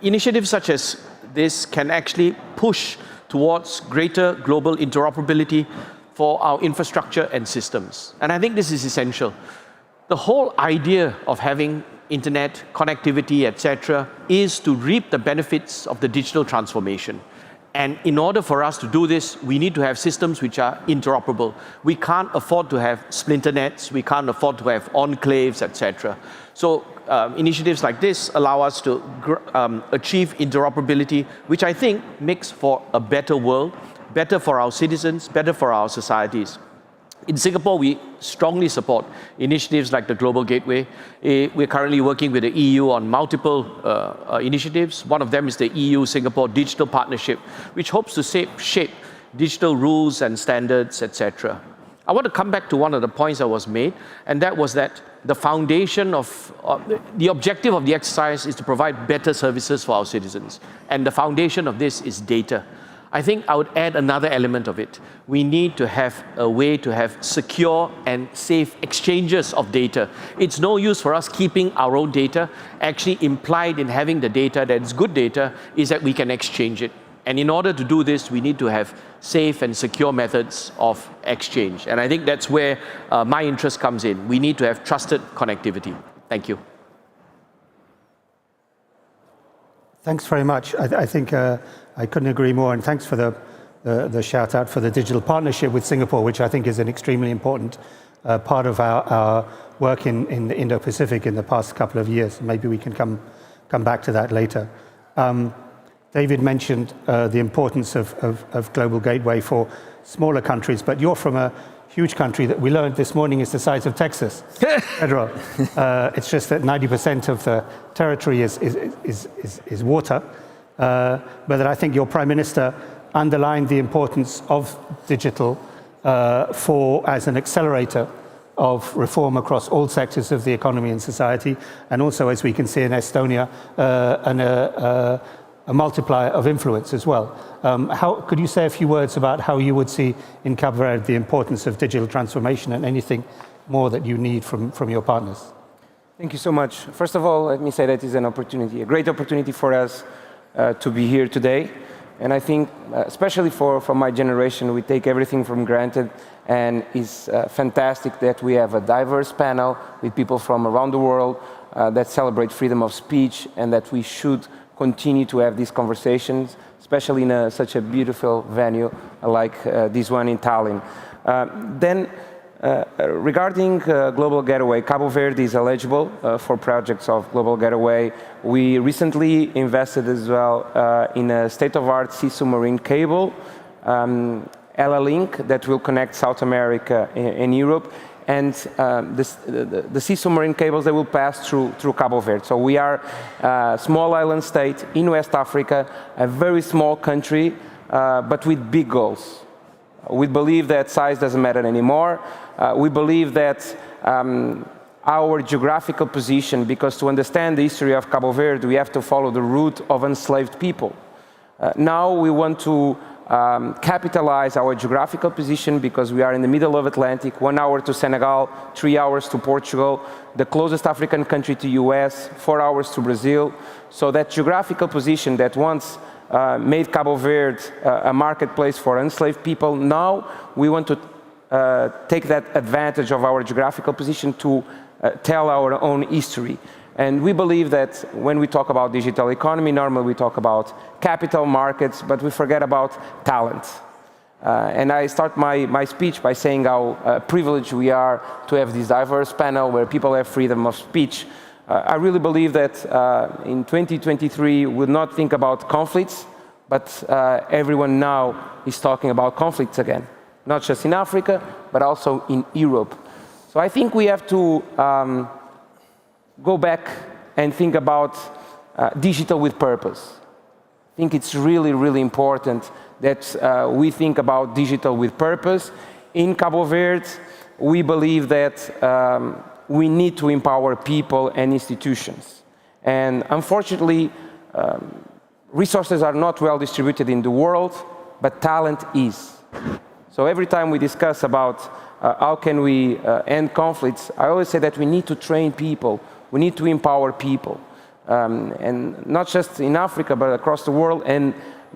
N: initiatives such as this can actually push towards greater global interoperability for our infrastructure and systems. And I think this is essential. The whole idea of having internet, connectivity, etc., is to reap the benefits of the digital transformation. And in order for us to do this, we need to have systems which are interoperable. We can't afford to have splinter nets, we can't afford to have enclaves, etc. So initiatives like this allow us to achieve interoperability, which I think makes for a better world, better for our citizens, better for our societies. In Singapore, we strongly support initiatives like the Global Gateway. We're currently working with the EU on multiple initiatives. One of them is the EU-Singapore Digital Partnership, which hopes to shape digital rules and standards, etc. I want to come back to one of the points that was made, and that was that the foundation the objective of the exercise is to provide better services for our citizens. And the foundation of this is data. I think I would add another element of it. We need to have a way to have secure and safe exchanges of data. It's no use for us keeping our own data. Actually, implied in having the data that is good data is that we can exchange it. And in order to do this, we need to have safe and secure methods of exchange. And I think that's where my interest comes in. We need to have trusted connectivity. Thank you.
L: Thanks very much. I think I couldn't agree more, and thanks for the shout out for the digital partnership with Singapore, which I think is an extremely important part of our work in the Indo-Pacific in the past couple of years. Maybe we can come back to that later. David mentioned the importance of Global Gateway for smaller countries, but you're from a huge country that we learned this morning is the size of Texas, Pedro. It's just that 90% of the territory is water. But that I think your Prime Minister underlined the importance of digital as an accelerator of reform across all sectors of the economy and society, and also, as we can see in Estonia, a multiplier of influence as well. Could you say a few words about how you would see in Cape Verde the importance of digital transformation and anything more that you need from your partners?
O: Thank you so much. First of all, let me say that it's an opportunity, a great opportunity for us to be here today. And I think, especially for my generation, we take everything for granted, and it's fantastic that we have a diverse panel with people from around the world that celebrate freedom of speech, and that we should continue to have these conversations, especially in such a beautiful venue like this one in Tallinn. Regarding Global Gateway, Cabo Verde is eligible for projects of Global Gateway. We recently invested as well in a state-of-art sea submarine cable, Link, that will connect South America and Europe, and the sea submarine cables that will pass through Cabo Verde. So we are a small island state in West Africa, a very small country, but with big goals. We believe that size doesn't matter anymore. We believe that our geographical position, because to understand the history of Cabo Verde, we have to follow the route of enslaved people. Now we want to capitalize our geographical position because we are in the middle of Atlantic, 1 hour to Senegal, 3 hours to Portugal, the closest African country to US, 4 hours to Brazil. So that geographical position that once made Cabo Verde a marketplace for enslaved people, now we want to take that advantage of our geographical position to tell our own history. And we believe that when we talk about digital economy, normally we talk about capital markets, but we forget about talent. And I start my speech by saying how privileged we are to have this diverse panel where people have freedom of speech. I really believe that in 2023 we'll not think about conflicts, but everyone now is talking about conflicts again, not just in Africa, but also in Europe. So I think we have to go back and think about digital with purpose. I think it's really, really important that we think about digital with purpose. In Cabo Verde, we believe that we need to empower people and institutions. And unfortunately, resources are not well distributed in the world, but talent is. So every time we discuss about how can we end conflicts, I always say that we need to train people. We need to empower people, and not just in Africa, but across the world, and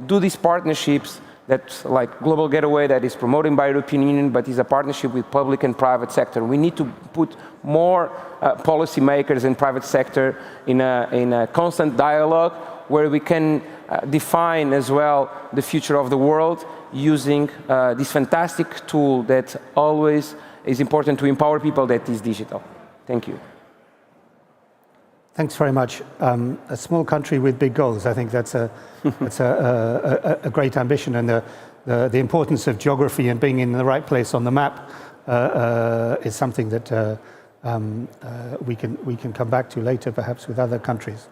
O: do these partnerships that, like Global Getaway, that is promoted by European Union, but is a partnership with public and private sector. We need to put more policymakers and private sector in a constant dialogue where we can define as well the future of the world using this fantastic tool that always is important to empower people, that is digital. Thank you.
L: Thanks very much. A small country with big goals. I think that's a great ambition, and the importance of geography and being in the right place on the map is something that we can come back to later, perhaps with other countries.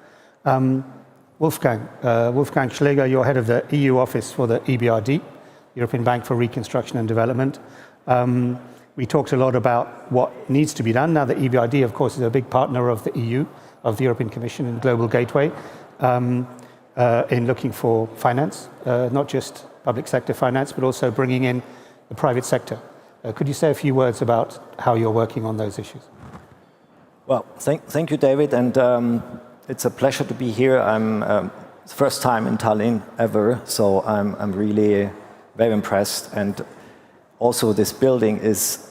L: Wolfgang Schläger, you're head of the EU office for the EBRD, European Bank for Reconstruction and Development. We talked a lot about what needs to be done. Now, the EBRD, of course, is a big partner of the EU, of the European Commission and Global Gateway, in looking for finance, not just public sector finance, but also bringing in the private sector. Could you say a few words about how you're working on those issues?
P: Well, thank you, David, and it's a pleasure to be here. It's the first time in Tallinn ever, so I'm really very impressed. And also, this building is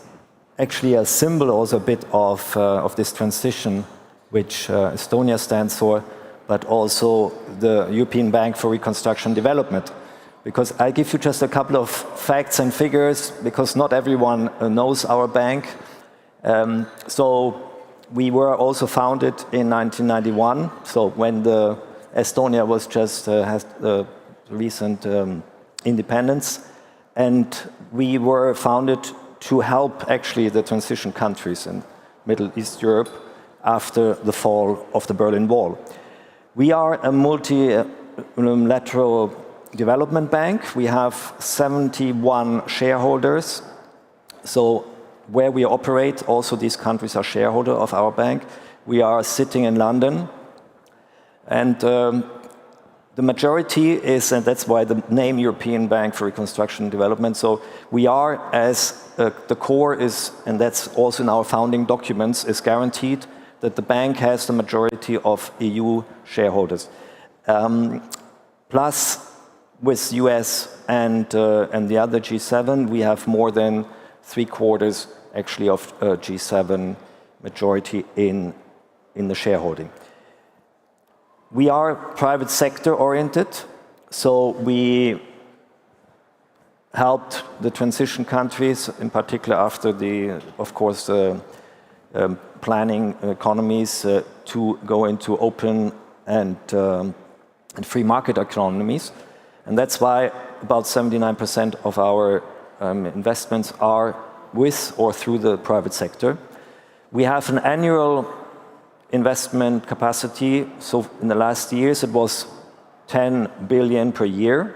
P: actually a symbol, also a bit of this transition, which Estonia stands for, but also the European Bank for Reconstruction and Development. Because I give you just a couple of facts and figures, because not everyone knows our bank. So we were also founded in 1991, so when Estonia was just had the recent independence, and we were founded to help actually the transition countries in Middle East Europe after the fall of the Berlin Wall. We are a multilateral development bank. We have 71 shareholders. So where we operate, also these countries are shareholder of our bank. We are sitting in London. And the majority is, and that's why the name European Bank for Reconstruction and Development. So we are, as the core is, and that's also in our founding documents, is guaranteed that the bank has the majority of EU shareholders. Plus, with US and the other G7, we have more than 3/4 actually of G7 majority in the shareholding. We are private sector oriented, so we helped the transition countries, in particular after of course, planning economies to go into open and free market economies. And that's why about 79% of our investments are with or through the private sector. We have an annual investment capacity. So in the last years, it was 10 billion per year.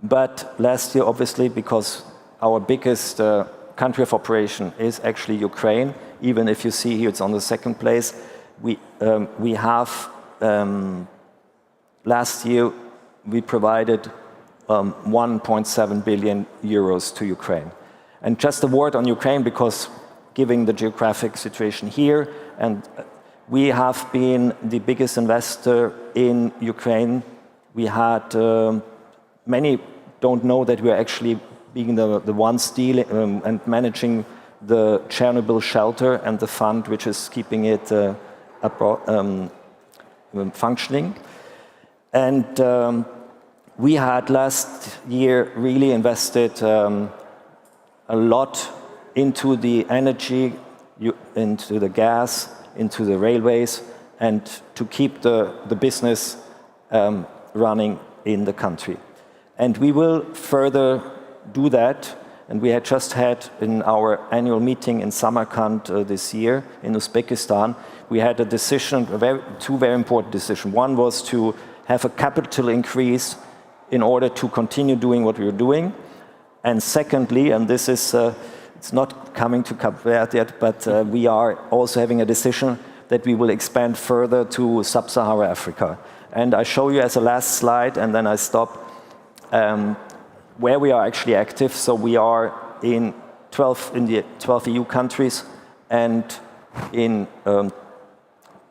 P: But last year, obviously, because our biggest country of operation is actually Ukraine, even if you see here it's on the second place, we have last year we provided 1.7 billion euros to Ukraine. And just a word on Ukraine, because given the geographic situation here, and we have been the biggest investor in Ukraine. We had, many don't know that we are actually being the ones dealing and managing the Chernobyl shelter and the fund which is keeping it functioning. And we had last year really invested a lot into the energy, into the gas, into the railways, and to keep the business running in the country. And we will further do that. And we had just had in our annual meeting in Samarkand this year in Uzbekistan, we had a decision, two very important decisions. One was to have a capital increase in order to continue doing what we were doing. And secondly, and this is, it's not coming to Cape Verde yet, but we are also having a decision that we will expand further to Sub-Saharan Africa. And I show you as a last slide, and then I stop, where we are actually active. So we are in the 12 EU countries and in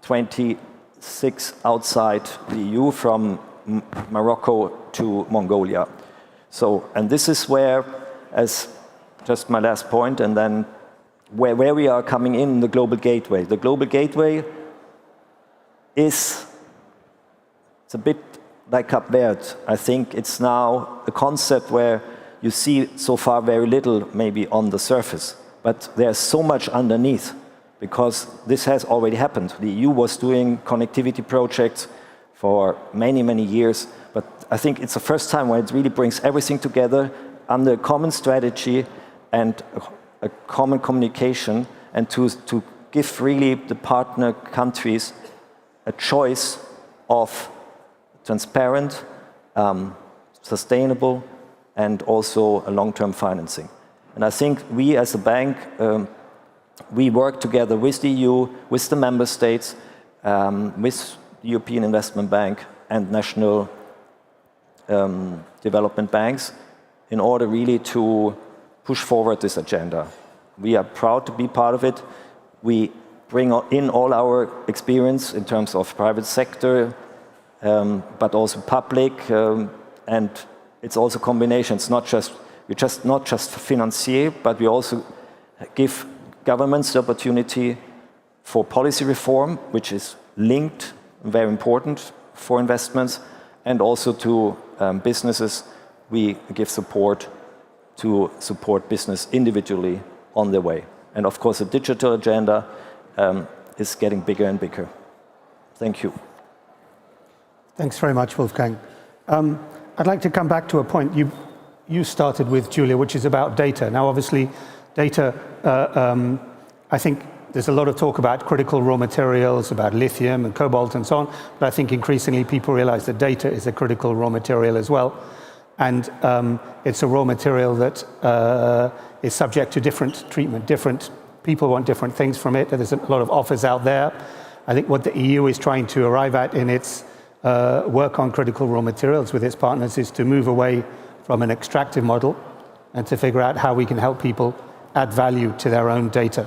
P: 26 outside the EU, from Morocco to Mongolia. So, and this is where, as just my last point, and then where we are coming in the global gateway. The global gateway it's a bit like Cape Verde. I think it's now a concept where you see so far very little maybe on the surface, but there's so much underneath, because this has already happened. The EU was doing connectivity projects for many, many years, but I think it's the first time when it really brings everything together under a common strategy and a common communication, and to give really the partner countries a choice of transparent, sustainable, and also a long-term financing. And I think we as a bank, we work together with the EU, with the member states, with the European Investment Bank and national development banks in order really to push forward this agenda. We are proud to be part of it. We bring in all our experience in terms of private sector, but also public, and it's also a combination. It's not just, we're not just financier, but we also give governments the opportunity for policy reform, which is linked, very important for investments, and also to businesses. We give support to support business individually on their way. And of course, the digital agenda is getting bigger and bigger. Thank you.
L: Thanks very much, Wolfgang. I'd like to come back to a point you started with, Julia, which is about data. Now, obviously, data, I think there's a lot of talk about critical raw materials, about lithium and cobalt and so on, but I think increasingly people realize that data is a critical raw material as well. And it's a raw material that is subject to different treatment. Different people want different things from it. There's a lot of offers out there. I think what the EU is trying to arrive at in its work on critical raw materials with its partners is to move away from an extractive model and to figure out how we can help people add value to their own data.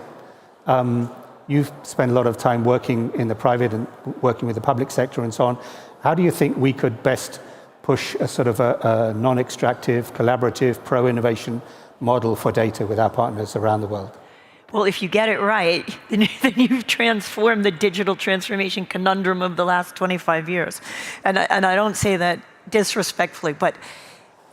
L: You've spent a lot of time working in the private and working with the public sector and so on. How do you think we could best push a sort of a non-extractive, collaborative, pro-innovation model for data with our partners around the world?
M: Well, if you get it right, then you've transformed the digital transformation conundrum of the last 25 years. And I don't say that disrespectfully, but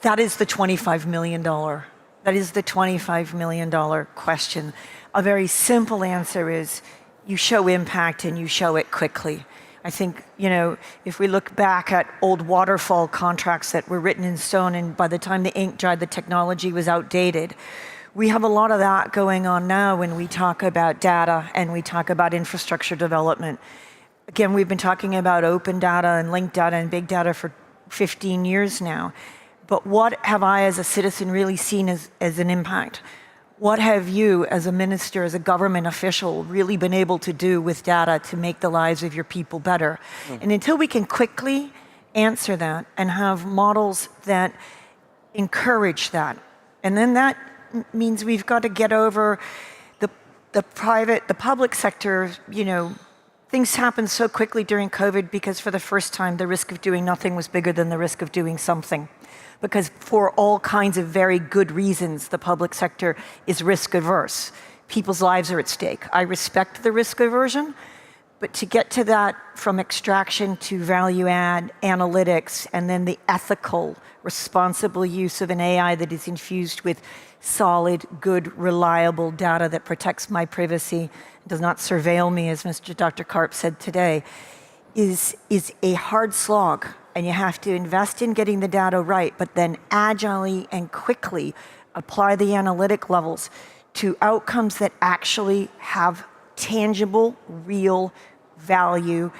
M: that is the $25 million. That is the $25 million question. A very simple answer is you show impact and you show it quickly. I think, you know, if we look back at old waterfall contracts that were written in stone, and by the time the ink dried, the technology was outdated. We have a lot of that going on now when we talk about data and we talk about infrastructure development. Again, we've been talking about open data and linked data and big data for 15 years now. But what have I as a citizen really seen as an impact? What have you as a minister, as a government official, really been able to do with data to make the lives of your people better? And until we can quickly answer that and have models that encourage that. And then that means we've got to get over the public sector, things happened so quickly during COVID because for the first time, the risk of doing nothing was bigger than the risk of doing something. Because for all kinds of very good reasons, the public sector is risk averse. People's lives are at stake. I respect the risk aversion, but to get to that from extraction to value add, analytics, and then the ethical, responsible use of an AI that is infused with solid, good, reliable data that protects my privacy, does not surveil me, as Dr. Karp said today, is a hard slog. And you have to invest in getting the data right, but then agilely and quickly apply the analytic levels to outcomes that actually have tangible, real value,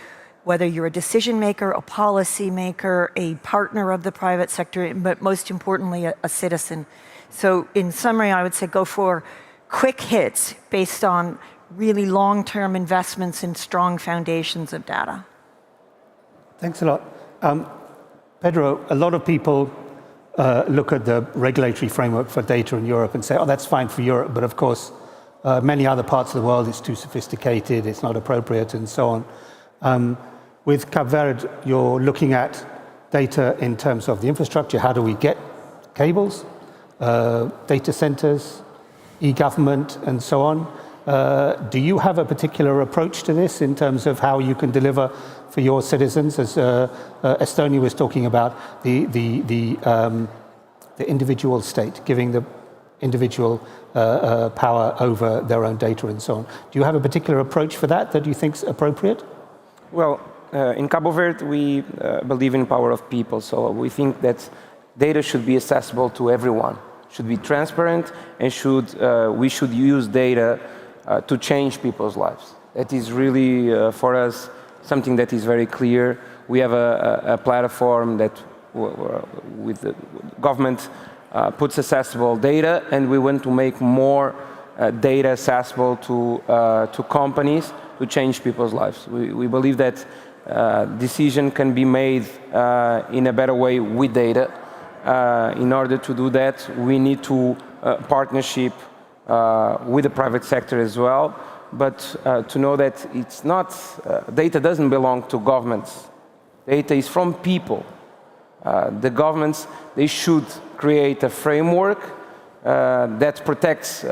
M: whether you're a decision maker, a policy maker, a partner of the private sector, but most importantly, a citizen. So in summary, I would say go for quick hits based on really long-term investments in strong foundations of data.
L: Thanks a lot. Pedro, a lot of people look at the regulatory framework for data in Europe and say, oh, that's fine for Europe, but of course, many other parts of the world, it's too sophisticated, it's not appropriate, and so on. With Cape Verde, you're looking at data in terms of the infrastructure. How do we get cables, data centers, e-government, and so on? Do you have a particular approach to this in terms of how you can deliver for your citizens? As Estonia was talking about, the individual state, giving the individual power over their own data and so on. Do you have a particular approach for that you think is appropriate?
O: Well, in Cabo Verde, we believe in power of people. So we think that data should be accessible to everyone, should be transparent, and we should use data to change people's lives. That is really, for us, something that is very clear. We have a platform that, with the government, puts accessible data, and we want to make more data accessible to companies to change people's lives. We believe that decision can be made in a better way with data. In order to do that, we need to partnership with the private sector as well, but to know that it's not, data doesn't belong to governments. Data is from people. The governments, they should create a framework that protects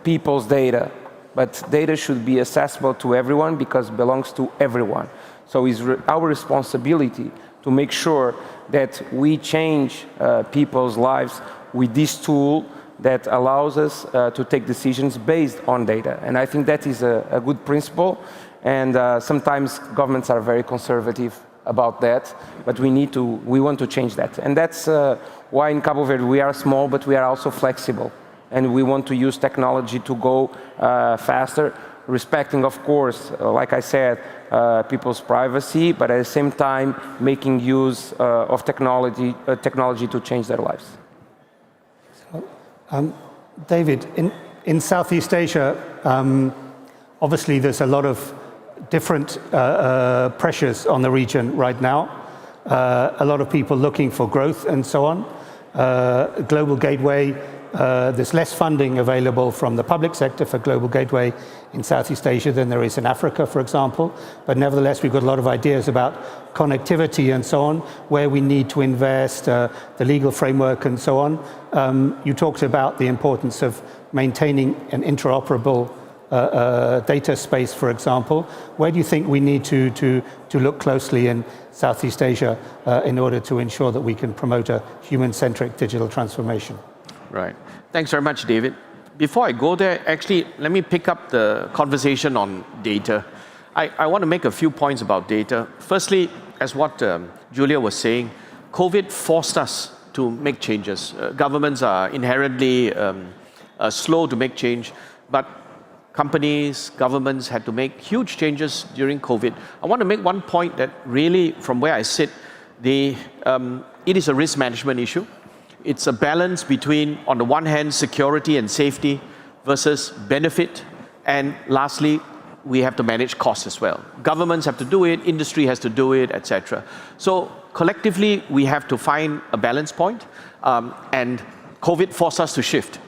O: people's data, but data should be accessible to everyone because it belongs to everyone. So it's our responsibility to make sure that we change people's lives with this tool that allows us to take decisions based on data. And I think that is a good principle. And sometimes governments are very conservative about that, but we want to change that. And that's why in Cabo Verde we are small, but we are also flexible. And we want to use technology to go faster, respecting, of course, like I said, people's privacy, but at the same time making use of technology to change their lives.
L: David, in Southeast Asia, obviously there's a lot of different pressures on the region right now. A lot of people looking for growth and so on. Global Gateway, there's less funding available from the public sector for Global Gateway in Southeast Asia than there is in Africa, for example. But nevertheless, we've got a lot of ideas about connectivity and so on, where we need to invest, the legal framework and so on. You talked about the importance of maintaining an interoperable data space, for example. Where do you think we need to look closely in Southeast Asia in order to ensure that we can promote a human-centric digital transformation?
N: Right. Thanks very much, David. Before I go there, actually, let me pick up the conversation on data. I want to make a few points about data. Firstly, as what Julia was saying, COVID forced us to make changes. Governments are inherently slow to make change, but companies, governments had to make huge changes during COVID. I want to make one point that really, from where I sit, it is a risk management issue. It's a balance between, on the one hand, security and safety versus benefit, and lastly, we have to manage costs as well. Governments have to do it, industry has to do it, etc. So collectively, we have to find a balance point, and COVID forced us to shift.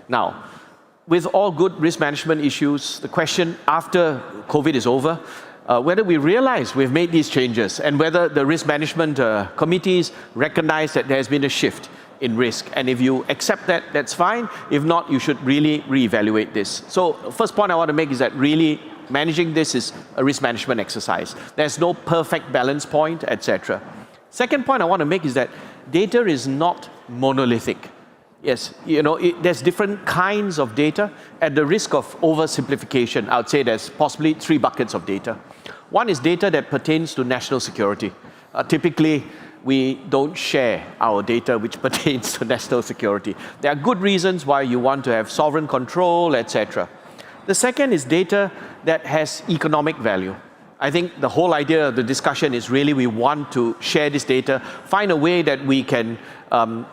N: Now, with all good risk management issues, the question after COVID is over, whether we realize we've made these changes and whether the risk management committees recognize that there's been a shift in risk. And if you accept that, that's fine. If not, you should really reevaluate this. So first point I want to make is that really managing this is a risk management exercise. There's no perfect balance point, etc. Second point I want to make is that data is not monolithic. Yes, there's different kinds of data. At the risk of oversimplification, I would say there's possibly 3 buckets of data. One is data that pertains to national security. Typically, we don't share our data which pertains to national security. There are good reasons why you want to have sovereign control, etc. The second is data that has economic value. I think the whole idea of the discussion is really we want to share this data, find a way that we can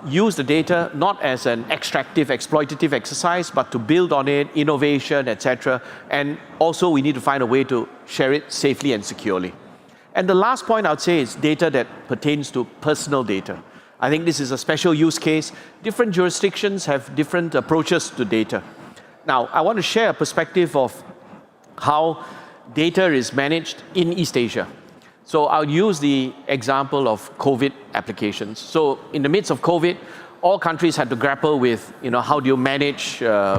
N: use the data not as an extractive, exploitative exercise, but to build on it, innovation, etc. And also we need to find a way to share it safely and securely. And the last point I would say is data that pertains to personal data. I think this is a special use case. Different jurisdictions have different approaches to data. Now, I want to share a perspective of how data is managed in East Asia. So I'll use the example of COVID applications. So in the midst of COVID, all countries had to grapple with, how do you manage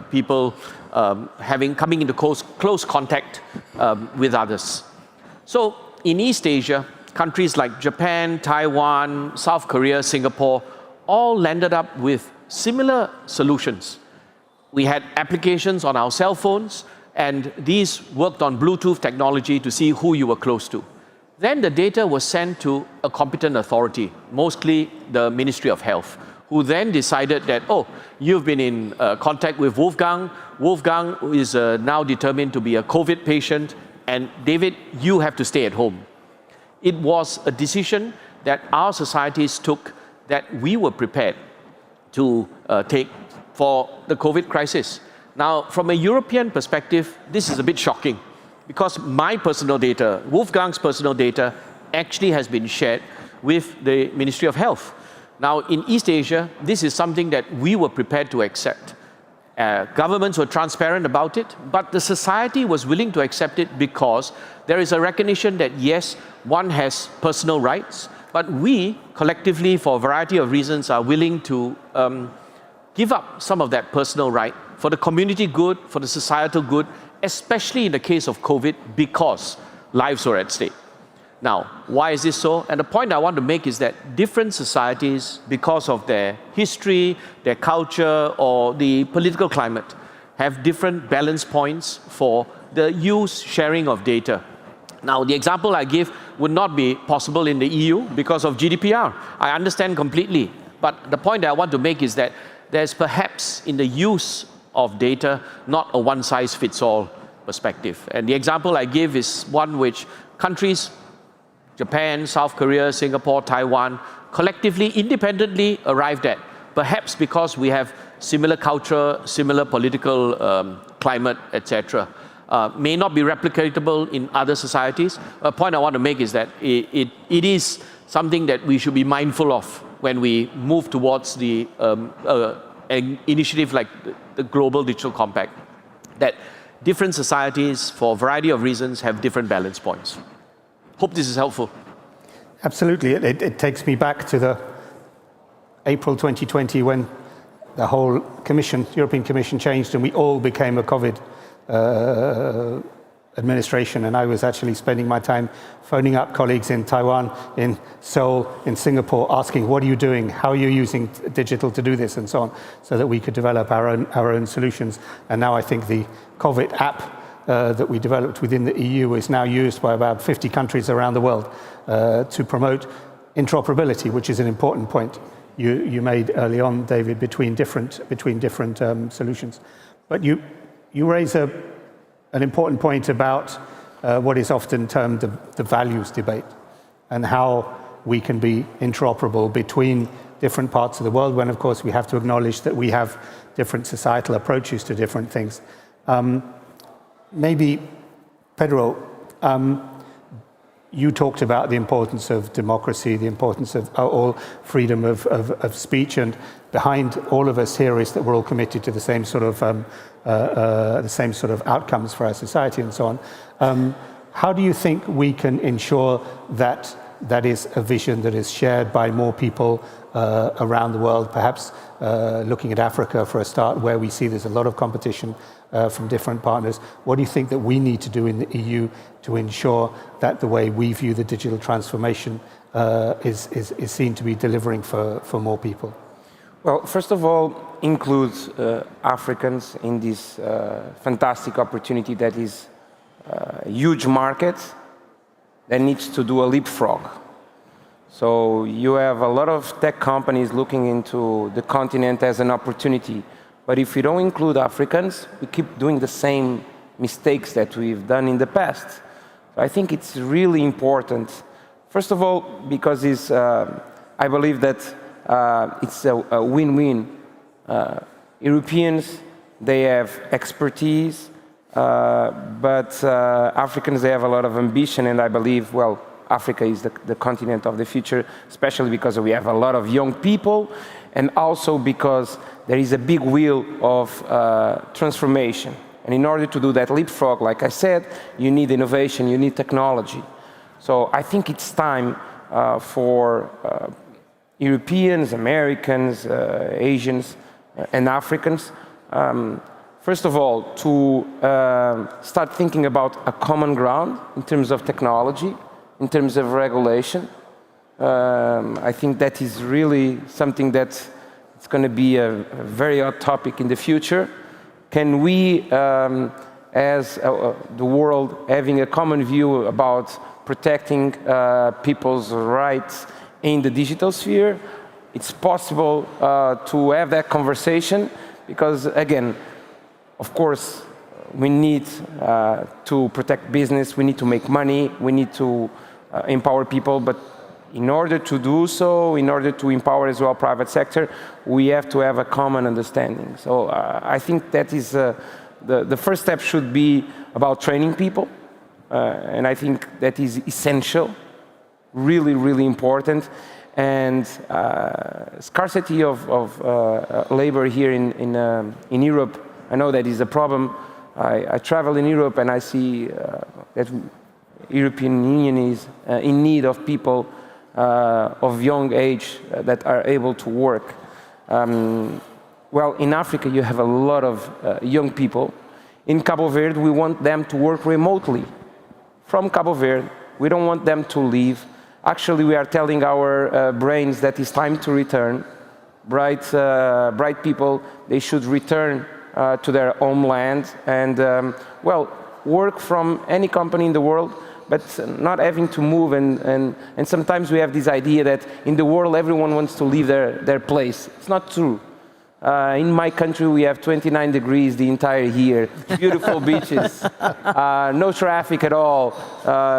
N: people coming into close contact with others. So in East Asia, countries like Japan, Taiwan, South Korea, Singapore, all landed up with similar solutions. We had applications on our cell phones, and these worked on Bluetooth technology to see who you were close to. Then the data was sent to a competent authority, mostly the Ministry of Health, who then decided that, you've been in contact with Wolfgang. Wolfgang is now determined to be a COVID patient, and David, you have to stay at home. It was a decision that our societies took that we were prepared to take for the COVID crisis. Now, from a European perspective, this is a bit shocking because my personal data, Wolfgang's personal data, actually has been shared with the Ministry of Health. Now, in East Asia, this is something that we were prepared to accept. Governments were transparent about it, but the society was willing to accept it because there is a recognition that, yes, one has personal rights, but we, collectively, for a variety of reasons, are willing to give up some of that personal right for the community good, for the societal good, especially in the case of COVID, because lives were at stake. Now, why is this so? And the point I want to make is that different societies, because of their history, their culture, or the political climate, have different balance points for the sharing of data. Now, the example I give would not be possible in the EU because of GDPR. I understand completely. But the point I want to make is that there's perhaps in the use of data not a one-size-fits-all perspective. And the example I give is one which countries, Japan, South Korea, Singapore, Taiwan, collectively, independently arrived at, perhaps because we have similar culture, similar political climate, etc. May not be replicatable in other societies. A point I want to make is that it is something that we should be mindful of when we move towards the an initiative like the Global Digital Compact, that different societies, for a variety of reasons, have different balance points. Hope this is helpful.
L: Absolutely. It takes me back to the April 2020 when the whole European Commission changed and we all became a COVID administration. And I was actually spending my time phoning up colleagues in Taiwan, in Seoul, in Singapore, asking, what are you doing? How are you using digital to do this? And so on, so that we could develop our own solutions. And now I think the COVID app that we developed within the EU is now used by about 50 countries around the world to promote interoperability, which is an important point you made early on, David, between different solutions. But you raise an important point about what is often termed the values debate and how we can be interoperable between different parts of the world when, of course, we have to acknowledge that we have different societal approaches to different things. Maybe Pedro, you talked about the importance of democracy, the importance of all freedom of speech, and behind all of us here is that we're all committed to the same sort of outcomes for our society and so on. How do you think we can ensure that that is a vision that is shared by more people around the world, perhaps looking at Africa for a start, where we see there's a lot of competition from different partners? What do you think that we need to do in the EU to ensure that the way we view the digital transformation is seen to be delivering for more people?
O: Well, first of all, include Africans in this fantastic opportunity that is a huge market that needs to do a leapfrog. So you have a lot of tech companies looking into the continent as an opportunity. But if we don't include Africans, we keep doing the same mistakes that we've done in the past. So I think it's really important. First of all, because I believe that it's a win-win. Europeans, they have expertise, but Africans, they have a lot of ambition, and I believe, well, Africa is the continent of the future, especially because we have a lot of young people, and also because there is a big wheel of transformation. And in order to do that leapfrog, like I said, you need innovation, you need technology. So I think it's time for Europeans, Americans, Asians, and Africans, first of all, to start thinking about a common ground in terms of technology, in terms of regulation. I think that is really something that it's going to be a very hot topic in the future. Can we, as the world, having a common view about protecting people's rights in the digital sphere? It's possible to have that conversation because, again, of course, we need to protect business, we need to make money, we need to empower people, but in order to do so, in order to empower as well private sector, we have to have a common understanding. So I think that is the first step should be about training people, and I think that is essential, really, really important. And scarcity of labor here in Europe, I know that is a problem. I travel in Europe and I see that European Union is in need of people of young age that are able to work. Well, in Africa you have a lot of young people. In Cabo Verde we want them to work remotely from Cabo Verde. We don't want them to leave. Actually, we are telling our brains that it's time to return. Bright people, they should return to their homeland and, well, work from any company in the world, but not having to move. And sometimes we have this idea that in the world everyone wants to leave their place. It's not true. In my country, we have 29 degrees the entire year, beautiful beaches, no traffic at all.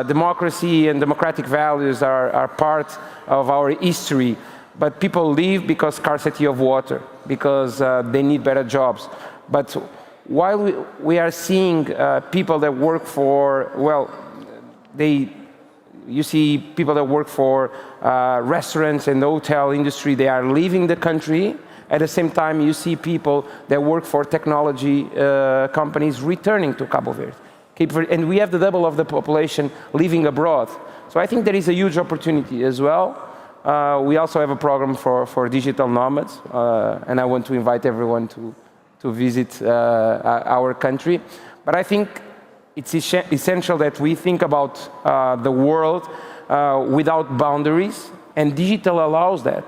O: Democracy and democratic values are part of our history. But people leave because scarcity of water, because they need better jobs. But while we are seeing people that work for, well, you see people that work for restaurants and the hotel industry, they are leaving the country. At the same time, you see people that work for technology companies returning to Cabo Verde. And we have the double of the population living abroad. So I think there is a huge opportunity as well. We also have a program for digital nomads, and I want to invite everyone to visit our country. But I think it's essential that we think about the world without boundaries, and digital allows that.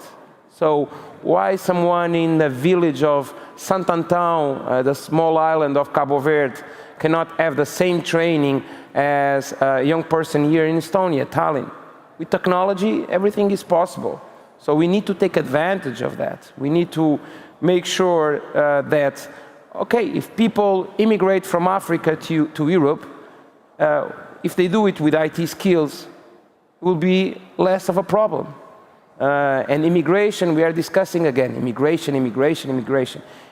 O: So why someone in the village of Sant Antão, the small island of Cabo Verde, cannot have the same training as a young person here in Estonia, Tallinn? With technology, everything is possible. So we need to take advantage of that. We need to make sure that, okay, if people immigrate from Africa to Europe, if they do it with IT skills, it will be less of a problem. And immigration, we are discussing again, immigration.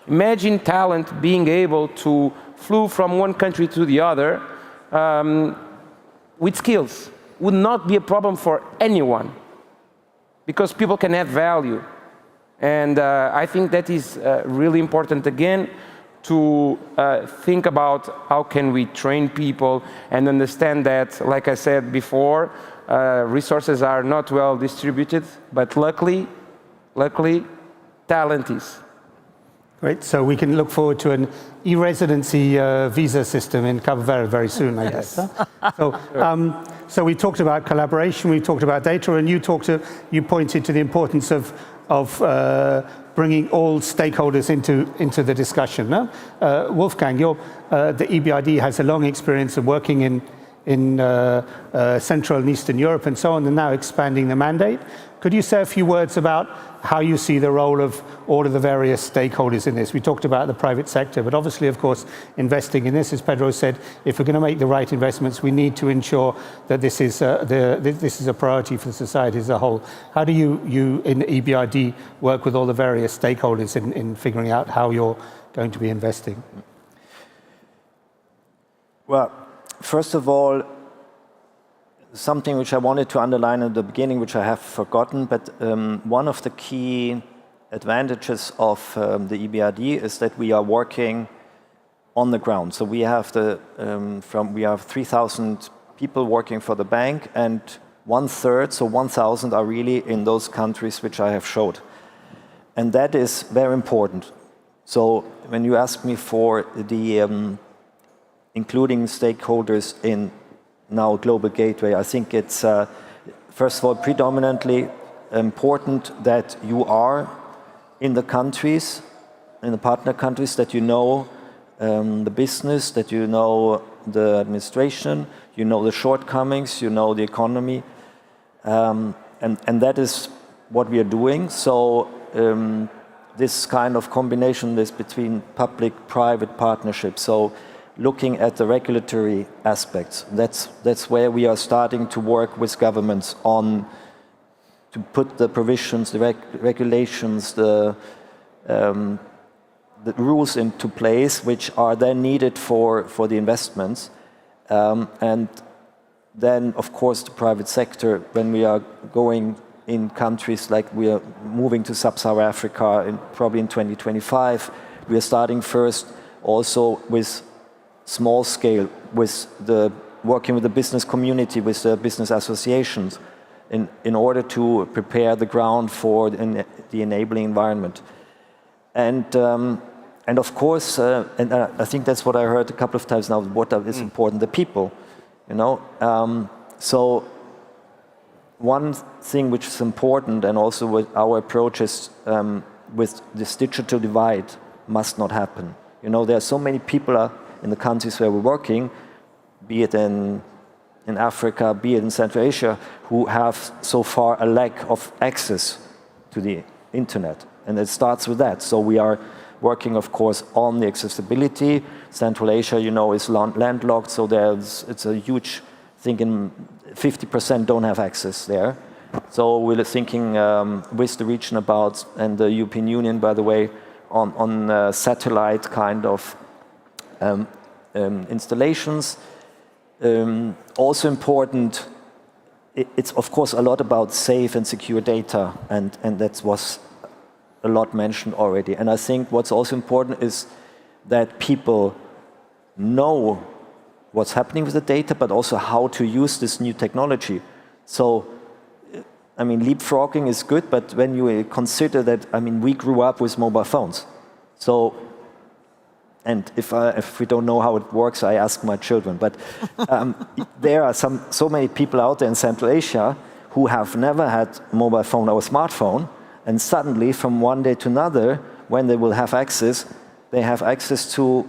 O: Imagine talent being able to flew from one country to the other with skills would not be a problem for anyone, because people can add value. And I think that is really important, again, to think about how can we train people and understand that, like I said before, resources are not well distributed, but luckily, talent is.
L: Great, so we can look forward to an e-residency visa system in Cabo Verde very soon, I guess. Huh? So we talked about collaboration, we talked about data, and you pointed to the importance of bringing all stakeholders into the discussion. No? Wolfgang, the EBRD has a long experience of working in Central and Eastern Europe and so on, and now expanding the mandate. Could you say a few words about how you see the role of all of the various stakeholders in this? We talked about the private sector, but obviously, of course, investing in this, as Pedro said, if we're going to make the right investments, we need to ensure that this is a priority for society as a whole. How do you in EBRD work with all the various stakeholders in figuring out how you're going to be investing?
P: Well, first of all, something which I wanted to underline at the beginning, which I have forgotten, but one of the key advantages of the EBRD is that we are working on the ground. So we have we have 3,000 people working for the bank, and 1/3, so 1,000, are really in those countries which I have showed, and that is very important. So when you ask me for the including stakeholders in now Global Gateway, I think it's, first of all, predominantly important that you are in the countries, in the partner countries, that you know the business, that you know the administration, you know the shortcomings, you know the economy, and that is what we are doing. So this kind of combination is between public-private partnerships. So looking at the regulatory aspects, that's where we are starting to work with governments on to put the provisions, the regulations, the rules into place, which are then needed for the investments. And then, of course, the private sector, when we are going in countries like we are moving to Sub-Saharan Africa, probably in 2025, we are starting first also with small scale, with working with the business community, with the business associations, in order to prepare the ground for the enabling environment. And of course, and I think that's what I heard a couple of times now, what is important, the people, you know. So one thing which is important, and also with our approaches with this digital divide, must not happen. You know, there are so many people in the countries where we're working, be it in Africa, be it in Central Asia, who have so far a lack of access to the internet. And it starts with that. So we are working, of course, on the accessibility. Central Asia, you know, is landlocked, so it's a huge thing. 50% don't have access there. So we're thinking with the region about, and the European Union, by the way, on satellite kind of installations. Also important, it's of course a lot about safe and secure data, and that was a lot mentioned already. And I think what's also important is that people know what's happening with the data, but also how to use this new technology. So, I mean, leapfrogging is good, but when you consider that, I mean, we grew up with mobile phones. So, and if we don't know how it works, I ask my children. But there are so many people out there in Central Asia who have never had a mobile phone or a smartphone, and suddenly, from one day to another, when they will have access, they have access to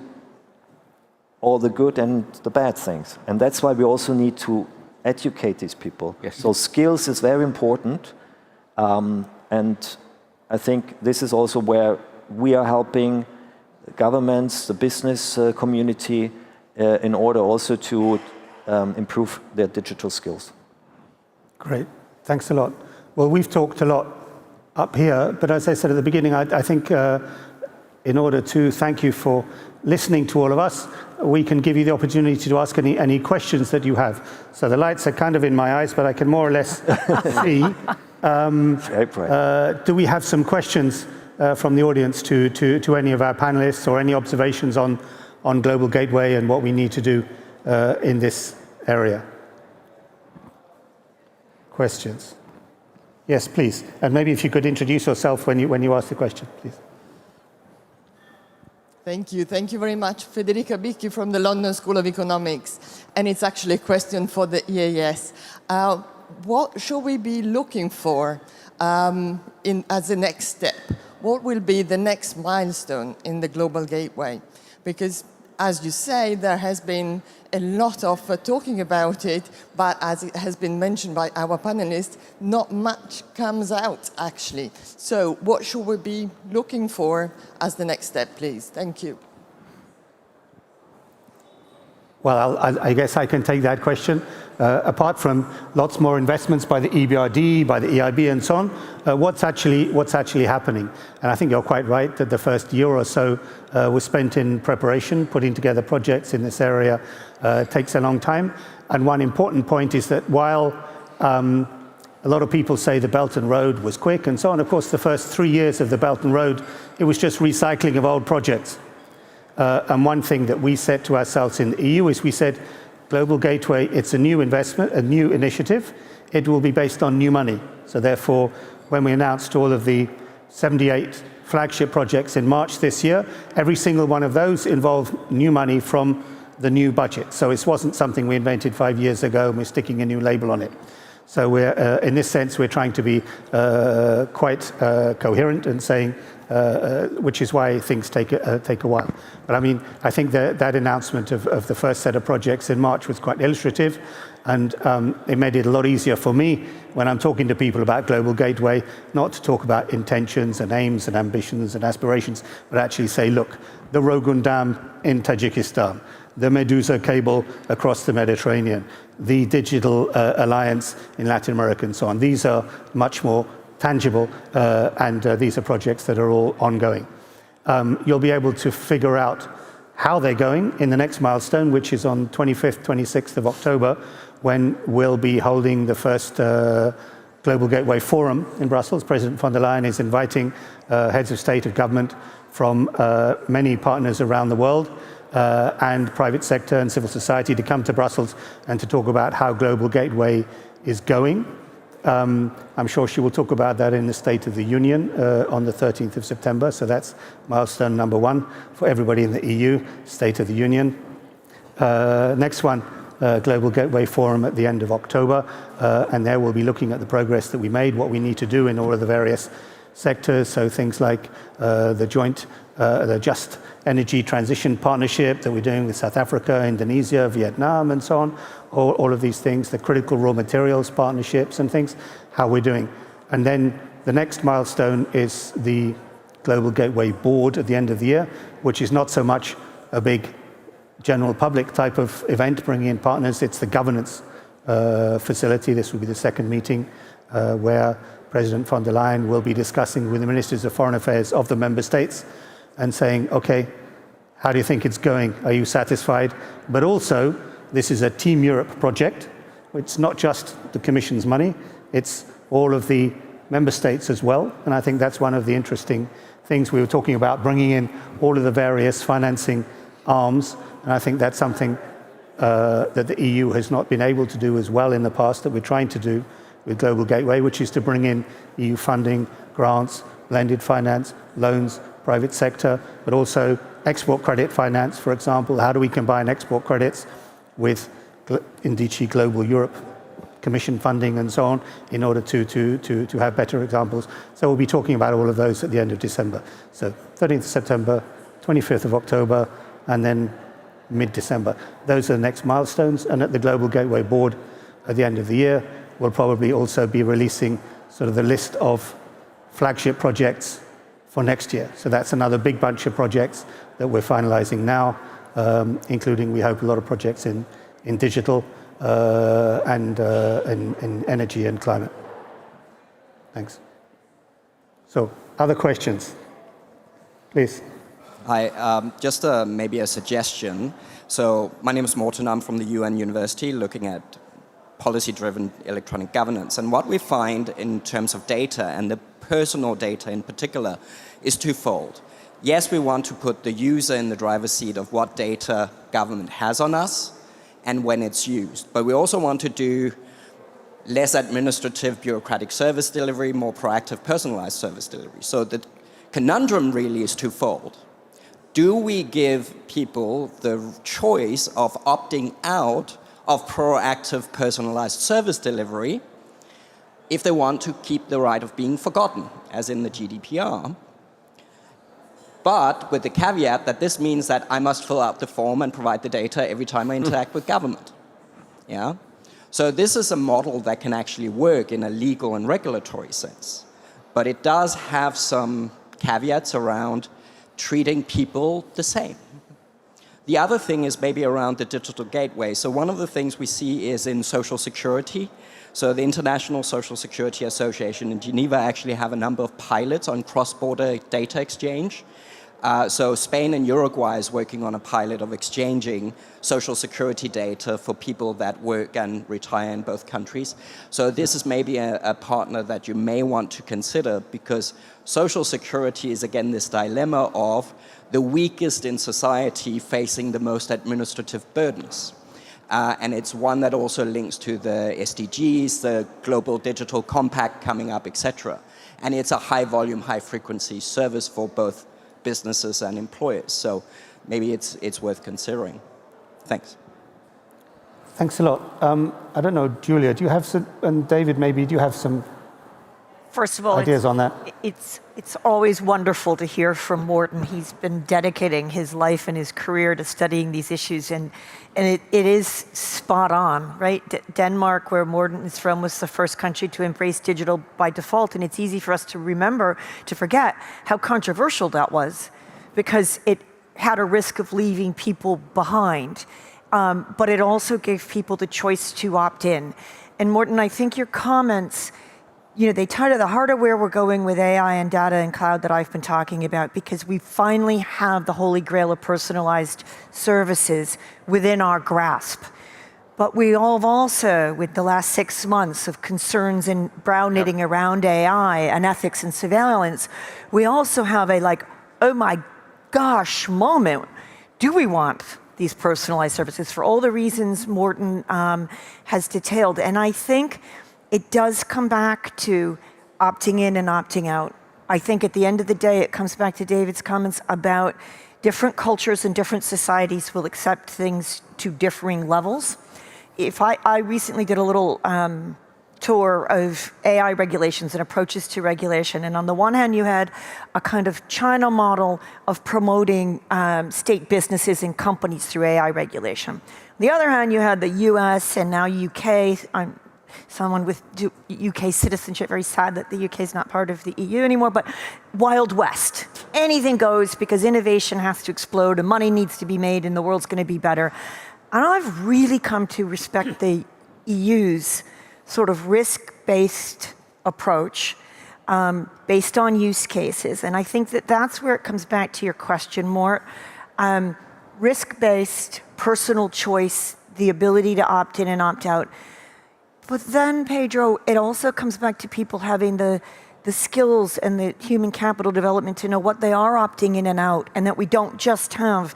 P: all the good and the bad things. And that's why we also need to educate these people. Yes. So skills is very important. And I think this is also where we are helping governments, the business community, in order also to improve their digital skills.
L: Great, thanks a lot. Well, we've talked a lot up here, but as I said at the beginning, I think in order to thank you for listening to all of us, we can give you the opportunity to ask any questions that you have. So the lights are kind of in my eyes, but I can more or less see. Do we have some questions from the audience to any of our panelists, or any observations on Global Gateway and what we need to do in this area? Questions? Yes, please. And maybe if you could introduce yourself when you ask the question, please.
Q: Thank you. Thank you very much. Federica Bicchi from the London School of Economics. And it's actually a question for the EAS. What should we be looking for as a next step? What will be the next milestone in the Global Gateway? Because, as you say, there has been a lot of talking about it, but as it has been mentioned by our panelists, not much comes out, actually. So what should we be looking for as the next step, please? Thank you.
L: Well, I guess I can take that question. Apart from lots more investments by the EBRD, by the EIB and so on, what's actually happening? And I think you're quite right that the first year or so was spent in preparation, putting together projects in this area takes a long time. And one important point is that while a lot of people say the Belt and Road was quick and so on, of course the first 3 years of the Belt and Road, it was just recycling of old projects. And one thing that we said to ourselves in the EU is we said, Global Gateway, it's a new investment, a new initiative. It will be based on new money. So therefore, when we announced all of the 78 flagship projects in March this year, every single one of those involved new money from the new budget. So it wasn't something we invented 5 years ago and we're sticking a new label on it. So we're, in this sense, we're trying to be quite coherent and saying, which is why things take a while. But I mean, I think that announcement of the first set of projects in March was quite illustrative, and it made it a lot easier for me when I'm talking to people about Global Gateway, not to talk about intentions and aims and ambitions and aspirations, but actually say, look, the Rogun Dam in Tajikistan, the Medusa cable across the Mediterranean, the digital alliance in Latin America and so on. These are much more tangible, and these are projects that are all ongoing. You'll be able to figure out how they're going in the next milestone, which is on 25th, 26th of October, when we'll be holding the first Global Gateway Forum in Brussels. President von der Leyen is inviting heads of state of government from many partners around the world, and private sector and civil society to come to Brussels and to talk about how Global Gateway is going. I'm sure she will talk about that in the State of the Union on the 13th of September. So that's milestone number 1 for everybody in the EU, State of the Union. Next one, Global Gateway Forum at the end of October. And there we'll be looking at the progress that we made, what we need to do in all of the various sectors. So things like the joint, the Just Energy Transition Partnership that we're doing with South Africa, Indonesia, Vietnam, and so on. All of these things, the critical raw materials partnerships and things, how we're doing. And then the next milestone is the Global Gateway Board at the end of the year, which is not so much a big general public type of event bringing in partners. It's the governance facility. This will be the second meeting where President von der Leyen will be discussing with the ministers of foreign affairs of the member states and saying, okay, how do you think it's going? Are you satisfied? But also, this is a Team Europe project. It's not just the Commission's money, it's all of the member states as well. And I think that's one of the interesting things we were talking about, bringing in all of the various financing arms. And I think that's something that the EU has not been able to do as well in the past that we're trying to do with Global Gateway, which is to bring in EU funding, grants, blended finance, loans, private sector, but also export credit finance, for example. How do we combine export credits with Indici Global Europe Commission funding and so on in order to have better examples? So we'll be talking about all of those at the end of December. So 13th of September, 25th of October, and then mid-December. Those are the next milestones. And at the Global Gateway Board at the end of the year, we'll probably also be releasing sort of the list of flagship projects for next year. So that's another big bunch of projects that we're finalizing now, including, we hope, a lot of projects in digital and in energy and climate. Thanks. So, other questions? Please.
R: Hi, just maybe a suggestion. So my name is Morten. I'm from the UN University looking at policy-driven electronic governance. And what we find in terms of data, and the personal data in particular, is twofold. Yes, we want to put the user in the driver's seat of what data government has on us and when it's used. But we also want to do less administrative bureaucratic service delivery, more proactive personalized service delivery. So the conundrum really is twofold. Do we give people the choice of opting out of proactive personalized service delivery if they want to keep the right of being forgotten, as in the GDPR? But with the caveat that this means that I must fill out the form and provide the data every time I interact with government. Yeah? So this is a model that can actually work in a legal and regulatory sense. But it does have some caveats around treating people the same. The other thing is maybe around the digital gateway. So one of the things we see is in social security. So the International Social Security Association in Geneva actually have a number of pilots on cross-border data exchange. So Spain and Uruguay is working on a pilot of exchanging social security data for people that work and retire in both countries. So this is maybe a partner that you may want to consider, because social security is again this dilemma of the weakest in society facing the most administrative burdens. And it's one that also links to the SDGs, the Global Digital Compact coming up, etc. And it's a high volume, high frequency service for both businesses and employers. So maybe it's worth considering. Thanks.
L: Thanks a lot. I don't know, Julia, do you have some, and David, maybe, do you have some
M: First of all,
L: ideas on that?
M: It's always wonderful to hear from Morten. He's been dedicating his life and his career to studying these issues, and it is spot on, right? Denmark, where Morten is from, was the first country to embrace digital by default, and it's easy for us to forget how controversial that was, because it had a risk of leaving people behind, but it also gave people the choice to opt in. And Morten, I think your comments, they tie to the heart of where we're going with AI and data and cloud that I've been talking about, because we finally have the holy grail of personalized services within our grasp. But we all have also, with the last 6 months of concerns and brow knitting around AI and ethics and surveillance, we also have a oh my gosh moment. Do we want these personalized services for all the reasons Morten has detailed? And I think it does come back to opting in and opting out. I think at the end of the day, it comes back to David's comments about different cultures and different societies will accept things to differing levels. I recently did a little tour of AI regulations and approaches to regulation. And on the one hand, you had a kind of China model of promoting state businesses and companies through AI regulation. On the other hand, you had the US and now UK. I'm someone with UK citizenship, very sad that the UK is not part of the EU anymore, but Wild West. Anything goes because innovation has to explode and money needs to be made and the world's going to be better. And I've really come to respect the EU's sort of risk-based approach based on use cases. And I think that that's where it comes back to your question, Mort. Risk-based, personal choice, the ability to opt in and opt out. But then, Pedro, it also comes back to people having the skills and the human capital development to know what they are opting in and out, and that we don't just have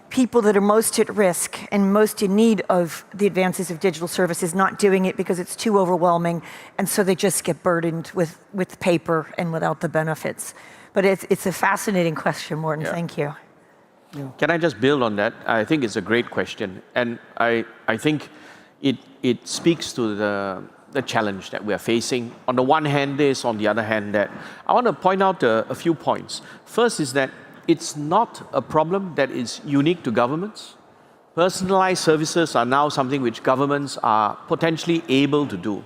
M: people that are most at risk and most in need of the advances of digital services not doing it because it's too overwhelming, and so they just get burdened with paper and without the benefits. But it's a fascinating question, Morten. Yeah. Thank you.
N: Yeah. Can I just build on that? I think it's a great question, and I think it speaks to the challenge that we are facing. On the one hand this, on the other hand that. I want to point out a few points. First is that it's not a problem that is unique to governments. Personalized services are now something which governments are potentially able to do.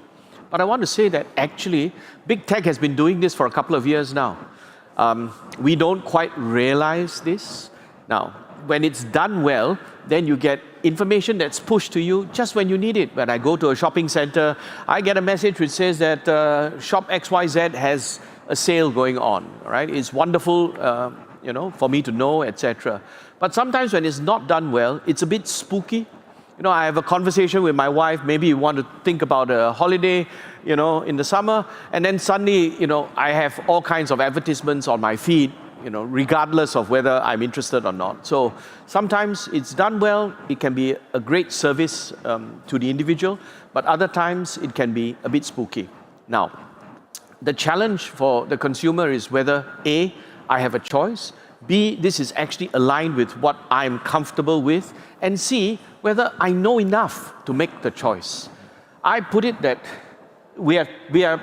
N: But I want to say that actually, big tech has been doing this for a couple of years now. We don't quite realize this. Now, when it's done well, then you get information that's pushed to you just when you need it. When I go to a shopping center, I get a message which says that shop XYZ has a sale going on, right? It's wonderful for me to know, etc. But sometimes when it's not done well, it's a bit spooky. I have a conversation with my wife, maybe you want to think about a holiday, in the summer, and then suddenly, I have all kinds of advertisements on my feed, regardless of whether I'm interested or not. So sometimes it's done well, it can be a great service to the individual, but other times it can be a bit spooky. Now, the challenge for the consumer is whether A, I have a choice, B, this is actually aligned with what I'm comfortable with, and C, whether I know enough to make the choice. I put it that we have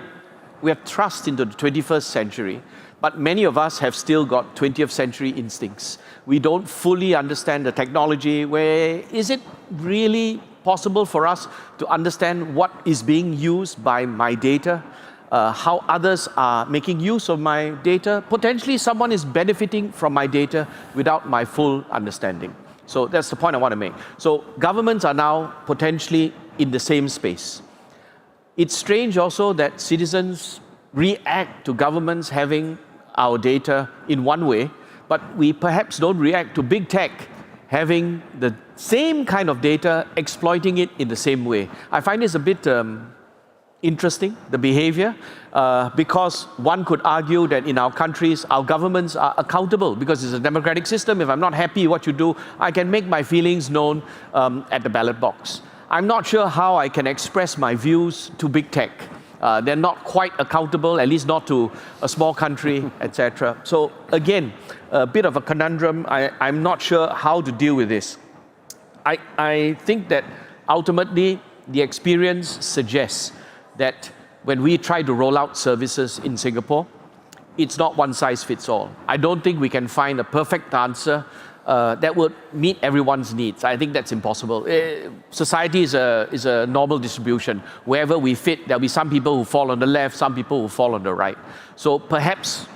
N: thrust into the 21st century, but many of us have still got 20th century instincts. We don't fully understand the technology. Where is it really possible for us to understand what is being used by my data? How others are making use of my data. Potentially someone is benefiting from my data without my full understanding. So that's the point I want to make. So governments are now potentially in the same space. It's strange also that citizens react to governments having our data in one way, but we perhaps don't react to big tech having the same kind of data, exploiting it in the same way. I find this a bit interesting, the behavior, because one could argue that in our countries, our governments are accountable because it's a democratic system. If I'm not happy what you do, I can make my feelings known at the ballot box. I'm not sure how I can express my views to big tech. They're not quite accountable, at least not to a small country, etc. So again, a bit of a conundrum. I'm not sure how to deal with this. I think that ultimately the experience suggests that when we try to roll out services in Singapore, it's not one size fits all. I don't think we can find a perfect answer that would meet everyone's needs. I think that's impossible. Society is a normal distribution. Wherever we fit, there'll be some people who fall on the left, some people who fall on the right. So perhaps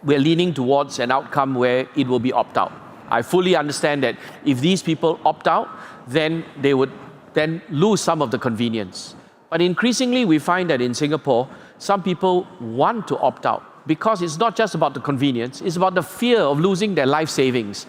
N: we're leaning towards an outcome where it will be opt-out. I fully understand that if these people opt out, then they would then lose some of the convenience. But increasingly, we find that in Singapore, some people want to opt out because it's not just about the convenience, it's about the fear of losing their life savings.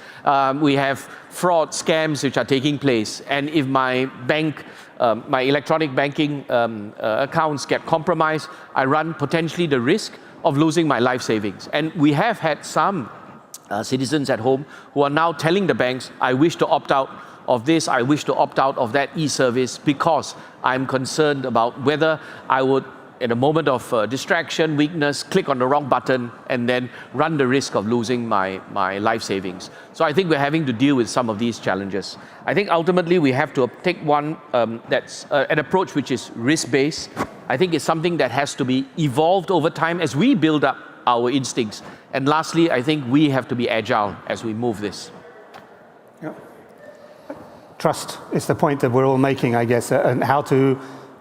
N: We have fraud scams which are taking place, and if my bank, my electronic banking accounts get compromised, I run potentially the risk of losing my life savings. And we have had some citizens at home who are now telling the banks, I wish to opt out of this, I wish to opt out of that e-service because I'm concerned about whether I would, in a moment of distraction, weakness, click on the wrong button and then run the risk of losing my life savings. So I think we're having to deal with some of these challenges. I think ultimately we have to take one that's an approach which is risk-based. I think it's something that has to be evolved over time as we build up our instincts. And lastly, I think we have to be agile as we move this.
L: Yeah. Trust is the point that we're all making, I guess, and how to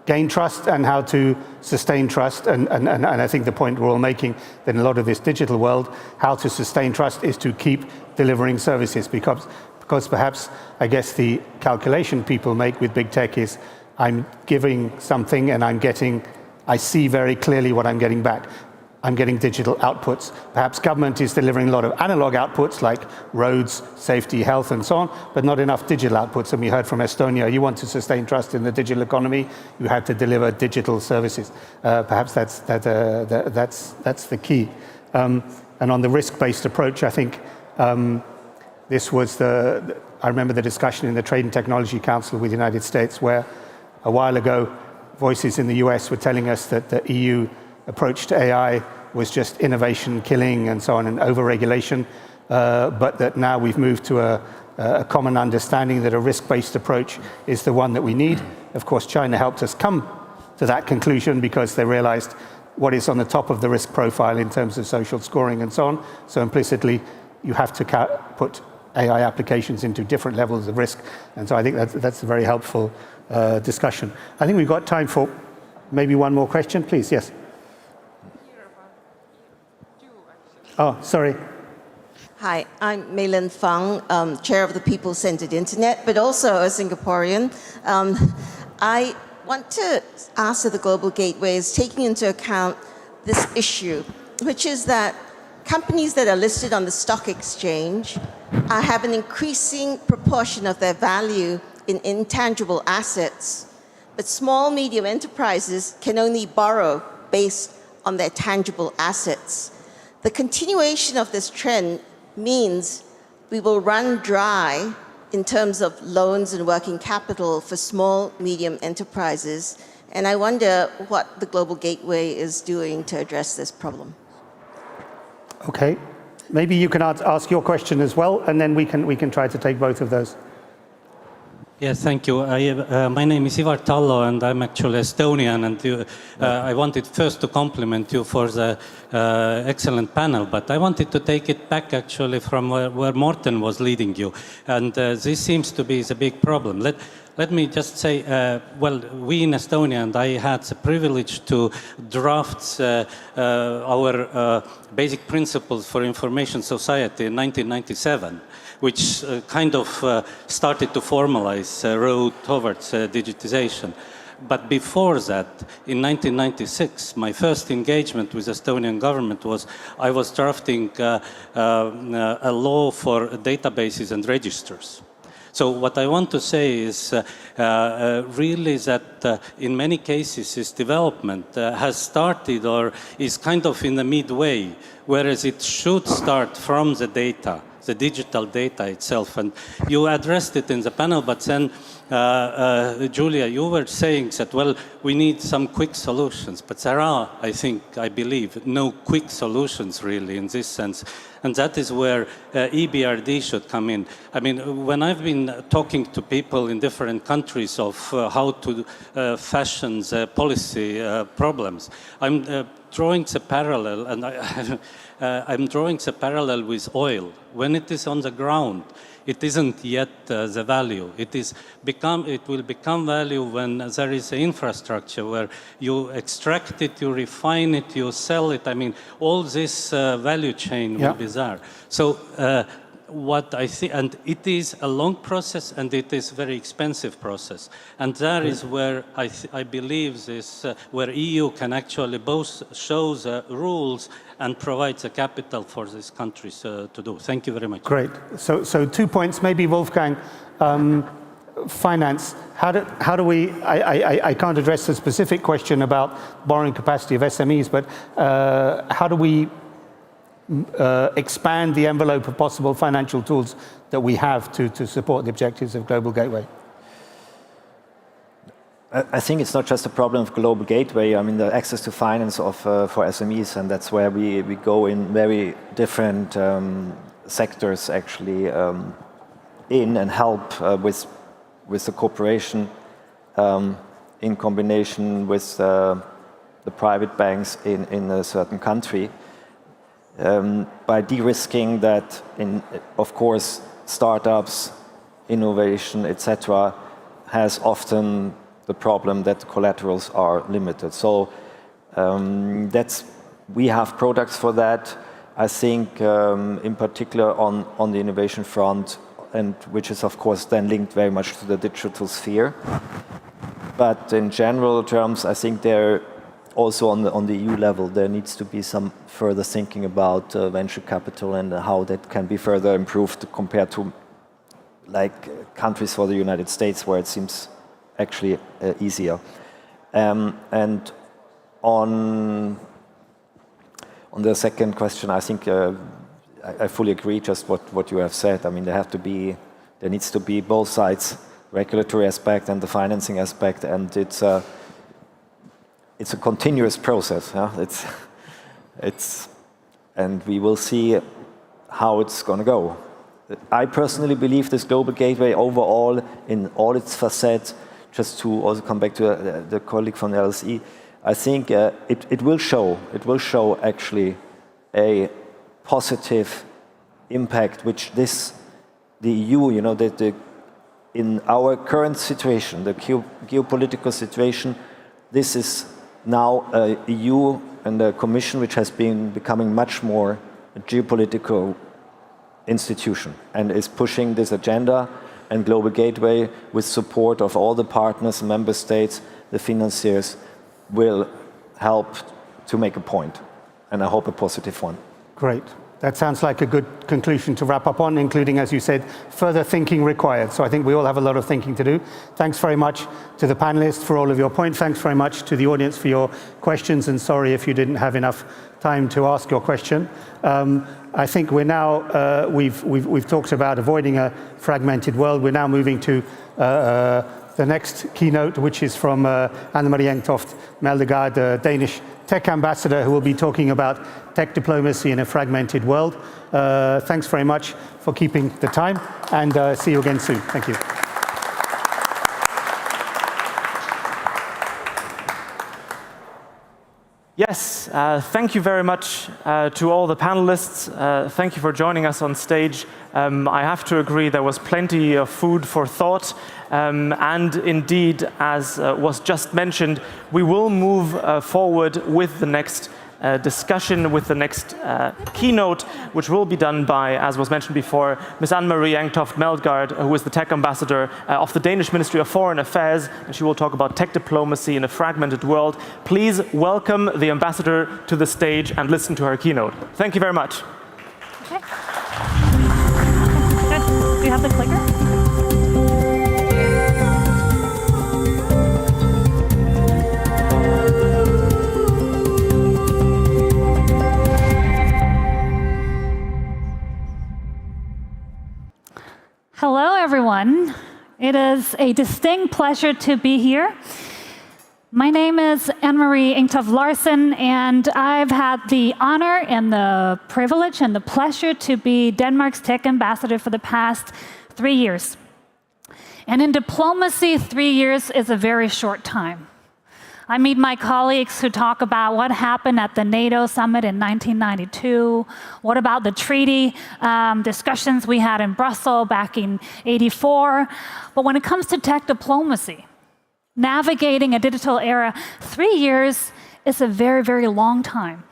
L: gain trust and how to sustain trust. And I think the point we're all making that in a lot of this digital world, how to sustain trust is to keep delivering services because perhaps, I guess, the calculation people make with big tech is I'm giving something and I see very clearly what I'm getting back. I'm getting digital outputs. Perhaps government is delivering a lot of analog outputs like roads, safety, health, and so on, but not enough digital outputs. And we heard from Estonia, you want to sustain trust in the digital economy, you have to deliver digital services. Perhaps that's the key. And on the risk-based approach, I think this was I remember the discussion in the Trade and Technology Council with the United States where a while ago, voices in the US were telling us that the EU approach to AI was just innovation killing and so on and over-regulation, but that now we've moved to a common understanding that a risk-based approach is the one that we need. Of course, China helped us come to that conclusion because they realized what is on the top of the risk profile in terms of social scoring and so on. So implicitly, you have to put AI applications into different levels of risk. And so I think that's a very helpful discussion. I think we've got time for maybe one more question, please. Yes. Oh, sorry.
S: Hi, I'm Mei Lin Fang, chair of the People-Centered Internet, but also a Singaporean. I want to ask the Global Gateways, taking into account this issue, which is that companies that are listed on the stock exchange have an increasing proportion of their value in intangible assets, but small, medium enterprises can only borrow based on their tangible assets. The continuation of this trend means we will run dry in terms of loans and working capital for small, medium enterprises. And I wonder what the Global Gateway is doing to address this problem.
L: Okay, maybe you can ask your question as well, and then we can try to take both of those.
T: Yes, thank you. My name is Ivar Tallo, and I'm actually Estonian. And I wanted first to compliment you for the excellent panel, but I wanted to take it back actually from where Morten was leading you. And this seems to be the big problem. Let me just say, well, we in Estonia, and I had the privilege to draft our basic principles for information society in 1997. Which kind of started to formalize the road towards digitization. But before that, in 1996, my first engagement with the Estonian government was I was drafting a law for databases and registers. So what I want to say is really that in many cases this development has started or is kind of in the midway, whereas it should start from the data, the digital data itself. And you addressed it in the panel, but then, Julia, you were saying that, well, we need some quick solutions. But there are, I believe, no quick solutions really in this sense. And that is where EBRD should come in. I mean, when I've been talking to people in different countries of how to fashion the policy problems, I'm drawing the parallel, and I'm drawing the parallel with oil. When it is on the ground, it isn't yet the value. It will become value when there is an infrastructure where you extract it, you refine it, you sell it. I mean, all this value chain will be there. So what I think, and it is a long process and it is a very expensive process. And that is where I believe this, where EU can actually both show the rules and provide the capital for these countries to do. Thank you very much.
L: Great. So 2 points, maybe Wolfgang. Finance. How do we? I can't address the specific question about borrowing capacity of SMEs, but how do we expand the envelope of possible financial tools that we have to support the objectives of Global Gateway?
P: I think it's not just a problem of Global Gateway. I mean, the access to finance for SMEs, and that's where we go in very different sectors actually in and help with the cooperation in combination with the private banks in a certain country. By de-risking that, of course, startups, innovation, etc., has often the problem that collaterals are limited. So we have products for that. I think, in particular, on the innovation front, and which is, of course, then linked very much to the digital sphere. But in general terms, I think there also on the EU level, there needs to be some further thinking about venture capital and how that can be further improved compared to like countries for the United States, where it seems actually easier. And on the second question, I think I fully agree just what you have said. I mean, there needs to be both sides, regulatory aspect and the financing aspect, and it's a continuous process. Yeah? And we will see how it's going to go. I personally believe this Global Gateway overall, in all its facets, just to also come back to the colleague from the LSE, I think it will show actually a positive impact, which the EU, you know, in our current situation, the geopolitical situation, this is now a EU and a Commission which has been becoming much more a geopolitical institution and is pushing this agenda, and Global Gateway, with support of all the partners, member states, the financiers, will help to make a point, and I hope a positive one.
L: Great. That sounds like a good conclusion to wrap up on, including, as you said, further thinking required. So I think we all have a lot of thinking to do. Thanks very much to the panelists for all of your points. Thanks very much to the audience for your questions, and sorry if you didn't have enough time to ask your question. I think we're now, we've talked about avoiding a fragmented world. We're now moving to the next keynote, which is from Anne-Marie Engtoft Meldegaard, the Danish tech ambassador, who will be talking about tech diplomacy in a fragmented world. Thanks very much for keeping the time, and see you again soon. Thank you.
A: Yes, thank you very much to all the panelists. Thank you for joining us on stage. I have to agree, there was plenty of food for thought. And indeed, as was just mentioned, we will move forward with the next discussion, with the next keynote, which will be done by, as was mentioned before, Ms. Anne-Marie Engtoft Meldegaard, who is the tech ambassador of the Danish Ministry of Foreign Affairs, and she will talk about tech diplomacy in a fragmented world. Please welcome the ambassador to the stage and listen to her keynote. Thank you very much.
U: Okay. Do you have the clicker? Hello, everyone. It is a distinct pleasure to be here. My name is Anne-Marie Engtoft Larsen, and I've had the honor and the privilege and the pleasure to be Denmark's tech ambassador for the past 3 years. And in diplomacy, 3 years is a very short time. I meet my colleagues who talk about what happened at the NATO summit in 1992, what about the treaty discussions we had in Brussels back in '84. But when it comes to tech diplomacy, navigating a digital era, 3 years is a very, very long time.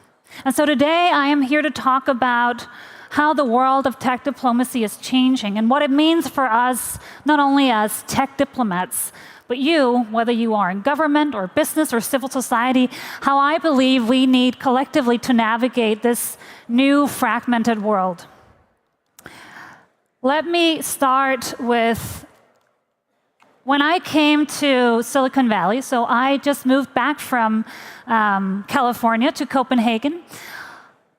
U: And so today I am here to talk about how the world of tech diplomacy is changing and what it means for us, not only as tech diplomats, but you, whether you are in government or business or civil society, how I believe we need collectively to navigate this new fragmented world. Let me start with when I came to Silicon Valley. So I just moved back from California to Copenhagen.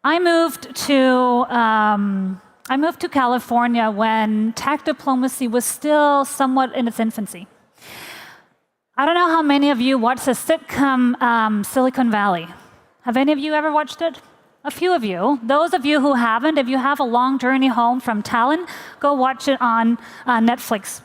U: I moved to California when tech diplomacy was still somewhat in its infancy. I don't know how many of you watched the sitcom Silicon Valley. Have any of you ever watched it? A few of you. Those of you who haven't, if you have a long journey home from Tallinn, go watch it on Netflix.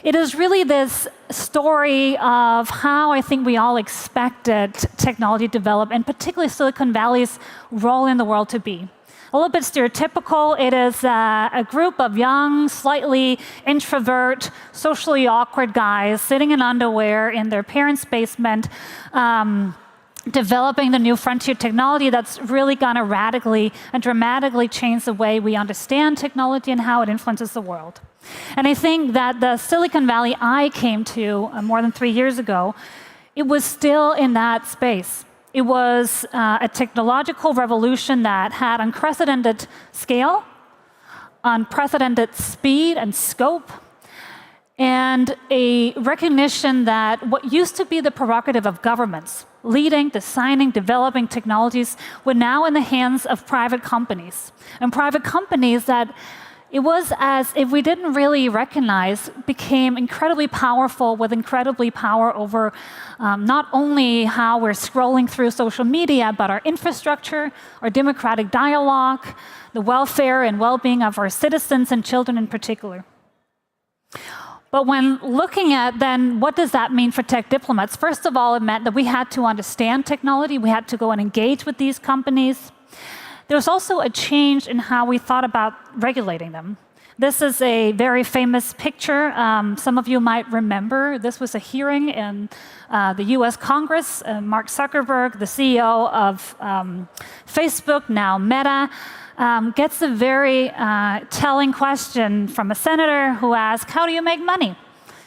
U: It is really this story of how I think we all expected technology to develop, and particularly Silicon Valley's role in the world to be. A little bit stereotypical. It is a group of young, slightly introvert, socially awkward guys sitting in underwear in their parents' basement, developing the new frontier technology that's really going to radically and dramatically change the way we understand technology and how it influences the world. And I think that the Silicon Valley I came to more than 3 years ago, it was still in that space. It was a technological revolution that had unprecedented scale, unprecedented speed and scope, and a recognition that what used to be the prerogative of governments, leading, designing, developing technologies, were now in the hands of private companies. And private companies that it was as if we didn't really recognize became incredibly powerful with incredibly power over not only how we're scrolling through social media, but our infrastructure, our democratic dialogue, the welfare and well-being of our citizens and children in particular. But when looking at then what does that mean for tech diplomats, first of all, it meant that we had to understand technology, we had to go and engage with these companies. There was also a change in how we thought about regulating them. This is a very famous picture. Some of you might remember this was a hearing in the US Congress. Mark Zuckerberg, the CEO of Facebook, now Meta, gets a very telling question from a senator who asks, "How do you make money?"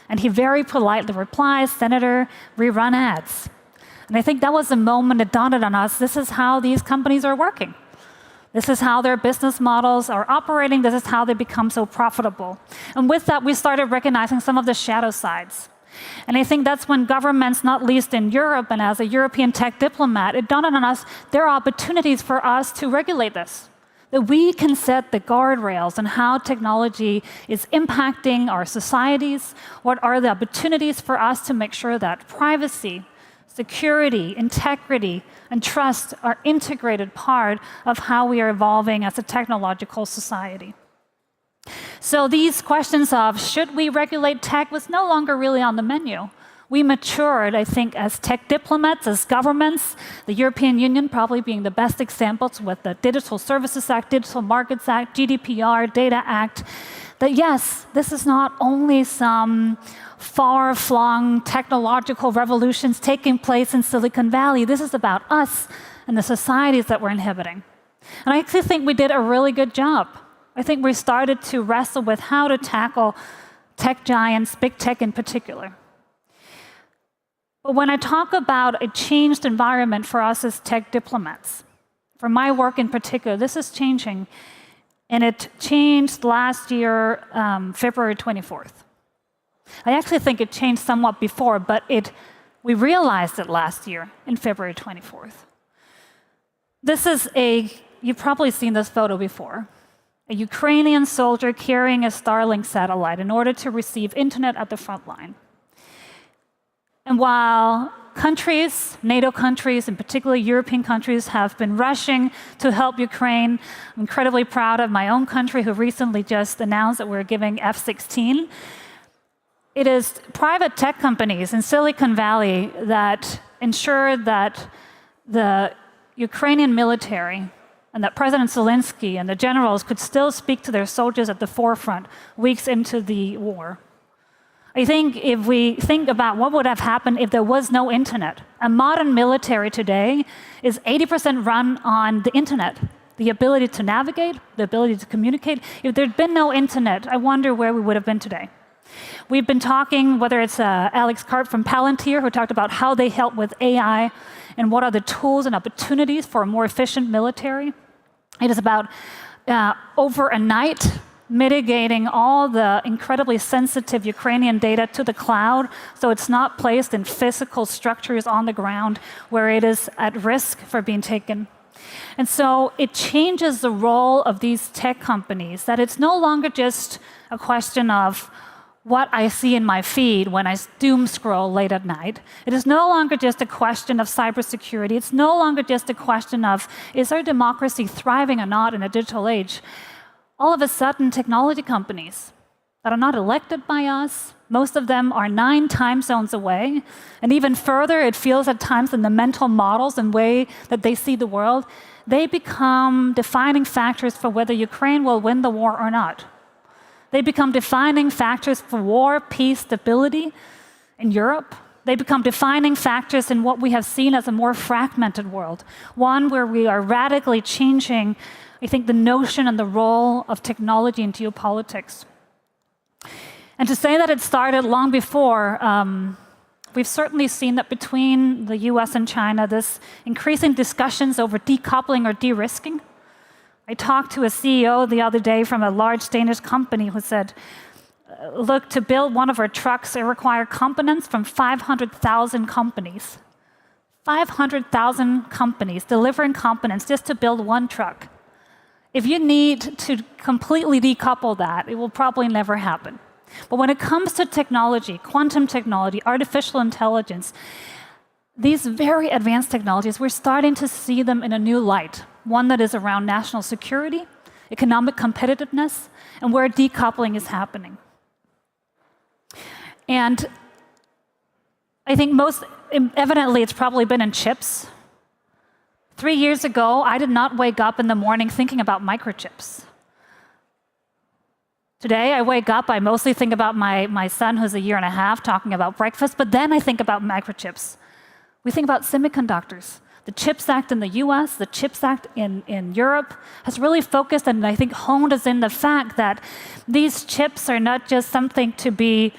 U: And he very politely replies, "Senator, we run ads." And I think that was a moment that dawned on us, this is how these companies are working. This is how their business models are operating. This is how they become so profitable. And with that, we started recognizing some of the shadow sides. And I think that's when governments, not least in Europe, and as a European tech diplomat, it dawned on us there are opportunities for us to regulate this. That we can set the guardrails on how technology is impacting our societies. What are the opportunities for us to make sure that privacy, security, integrity, and trust are integrated part of how we are evolving as a technological society. So these questions of should we regulate tech was no longer really on the menu. We matured, I think, as tech diplomats, as governments, the European Union probably being the best examples with the Digital Services Act, Digital Markets Act, GDPR, Data Act, that yes, this is not only some far-flung technological revolutions taking place in Silicon Valley. This is about us and the societies that we're inhabiting. And I actually think we did a really good job. I think we started to wrestle with how to tackle tech giants, big tech in particular. But when I talk about a changed environment for us as tech diplomats, for my work in particular, this is changing. And it changed last year, February 24th. I actually think it changed somewhat before, but we realized it last year in February 24th. This is you've probably seen this photo before. A Ukrainian soldier carrying a Starlink satellite in order to receive internet at the front line. And while countries, NATO countries, and particularly European countries, have been rushing to help Ukraine, I'm incredibly proud of my own country, who recently just announced that we're giving F-16. It is private tech companies in Silicon Valley that ensure that the Ukrainian military and that President Zelensky and the generals could still speak to their soldiers at the forefront weeks into the war. I think if we think about what would have happened if there was no internet, a modern military today is 80% run on the internet. The ability to navigate, the ability to communicate. If there'd been no internet, I wonder where we would have been today. We've been talking, whether it's Alex Karp from Palantir, who talked about how they help with AI and what are the tools and opportunities for a more efficient military. It is about, over a night, mitigating all the incredibly sensitive Ukrainian data to the cloud, so it's not placed in physical structures on the ground where it is at risk for being taken. And so it changes the role of these tech companies, that it's no longer just a question of what I see in my feed when I doom scroll late at night. It is no longer just a question of cybersecurity. It's no longer just a question of, is our democracy thriving or not in a digital age? All of a sudden, technology companies that are not elected by us, most of them are 9 time zones away. And even further, it feels at times in the mental models and way that they see the world, they become defining factors for whether Ukraine will win the war or not. They become defining factors for war, peace, stability in Europe. They become defining factors in what we have seen as a more fragmented world, one where we are radically changing, I think, the notion and the role of technology in geopolitics. And to say that it started long before, we've certainly seen that between the US and China, this increasing discussions over decoupling or de-risking. I talked to a CEO the other day from a large Danish company who said, look, to build one of our trucks, it requires components from 500,000 companies. 500,000 companies delivering components just to build one truck. If you need to completely decouple that, it will probably never happen. But when it comes to technology, quantum technology, artificial intelligence, these very advanced technologies, we're starting to see them in a new light, one that is around national security, economic competitiveness, and where decoupling is happening. And I think most evidently it's probably been in chips. 3 years ago, I did not wake up in the morning thinking about microchips. Today, I wake up, I mostly think about my son, who's 1.5 years, talking about breakfast, but then I think about microchips. We think about semiconductors. The CHIPS Act in the US, the CHIPS Act in Europe has really focused and I think honed us in the fact that these chips are not just something to be,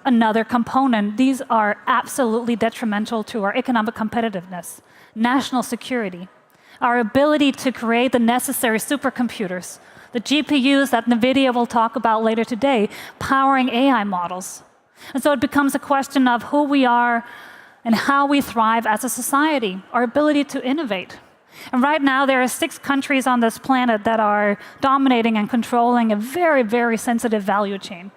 U: another component. These are absolutely detrimental to our economic competitiveness, national security. our ability to create the necessary supercomputers, the GPUs that NVIDIA will talk about later today, powering AI models. And so it becomes a question of who we are and how we thrive as a society, our ability to innovate. And right now, there are 6 countries on this planet that are dominating and controlling a very, very sensitive value chain.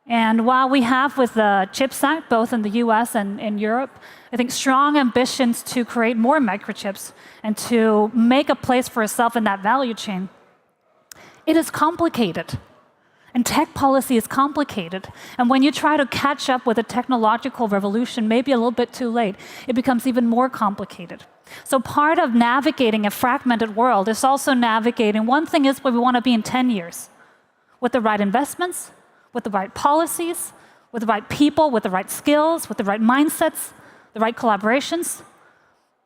U: And while we have with the CHIPS Act, both in the US and in Europe, I think strong ambitions to create more microchips and to make a place for itself in that value chain, it is complicated. And tech policy is complicated. And when you try to catch up with a technological revolution, maybe a little bit too late, it becomes even more complicated. So part of navigating a fragmented world is also navigating, one thing is where we want to be in 10 years, with the right investments, with the right policies, with the right people, with the right skills, with the right mindsets, the right collaborations.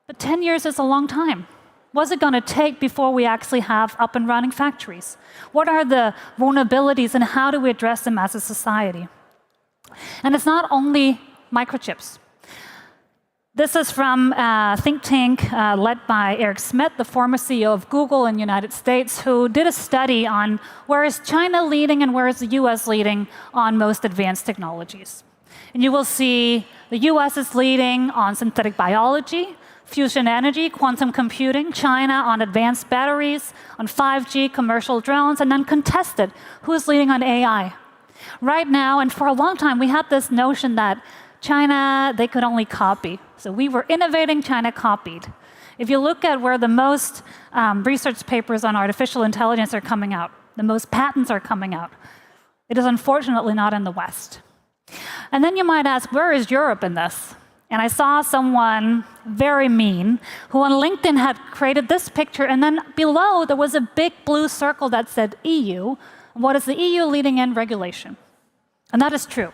U: But 10 years is a long time. What's it going to take before we actually have up and running factories? What are the vulnerabilities and how do we address them as a society? And it's not only microchips. This is from a think tank led by Eric Schmidt, the former CEO of Google in the United States, who did a study on where is China leading and where is the US leading on most advanced technologies. And you will see the US is leading on synthetic biology, fusion energy, quantum computing, China on advanced batteries, on 5G, commercial drones, and then contested, who's leading on AI? Right now, and for a long time, we had this notion that China, they could only copy. So we were innovating, China copied. If you look at where the most research papers on artificial intelligence are coming out, the most patents are coming out, it is unfortunately not in the West. And then you might ask, where is Europe in this? And I saw someone very mean who on LinkedIn had created this picture, and then below there was a big blue circle that said EU. What is the EU leading in? Regulation. And that is true.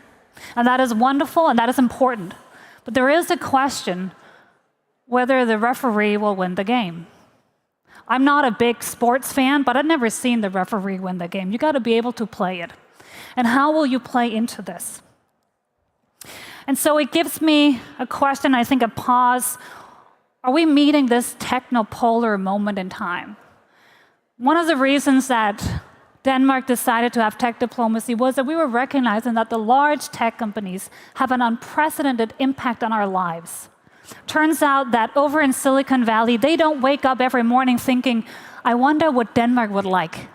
U: And that is wonderful, and that is important. But there is a question whether the referee will win the game. I'm not a big sports fan, but I've never seen the referee win the game. You got to be able to play it. And how will you play into this? And so it gives me a question, I think a pause. Are we meeting this technopolar moment in time? One of the reasons that Denmark decided to have tech diplomacy was that we were recognizing that the large tech companies have an unprecedented impact on our lives. Turns out that over in Silicon Valley, they don't wake up every morning thinking, I wonder what Denmark would like.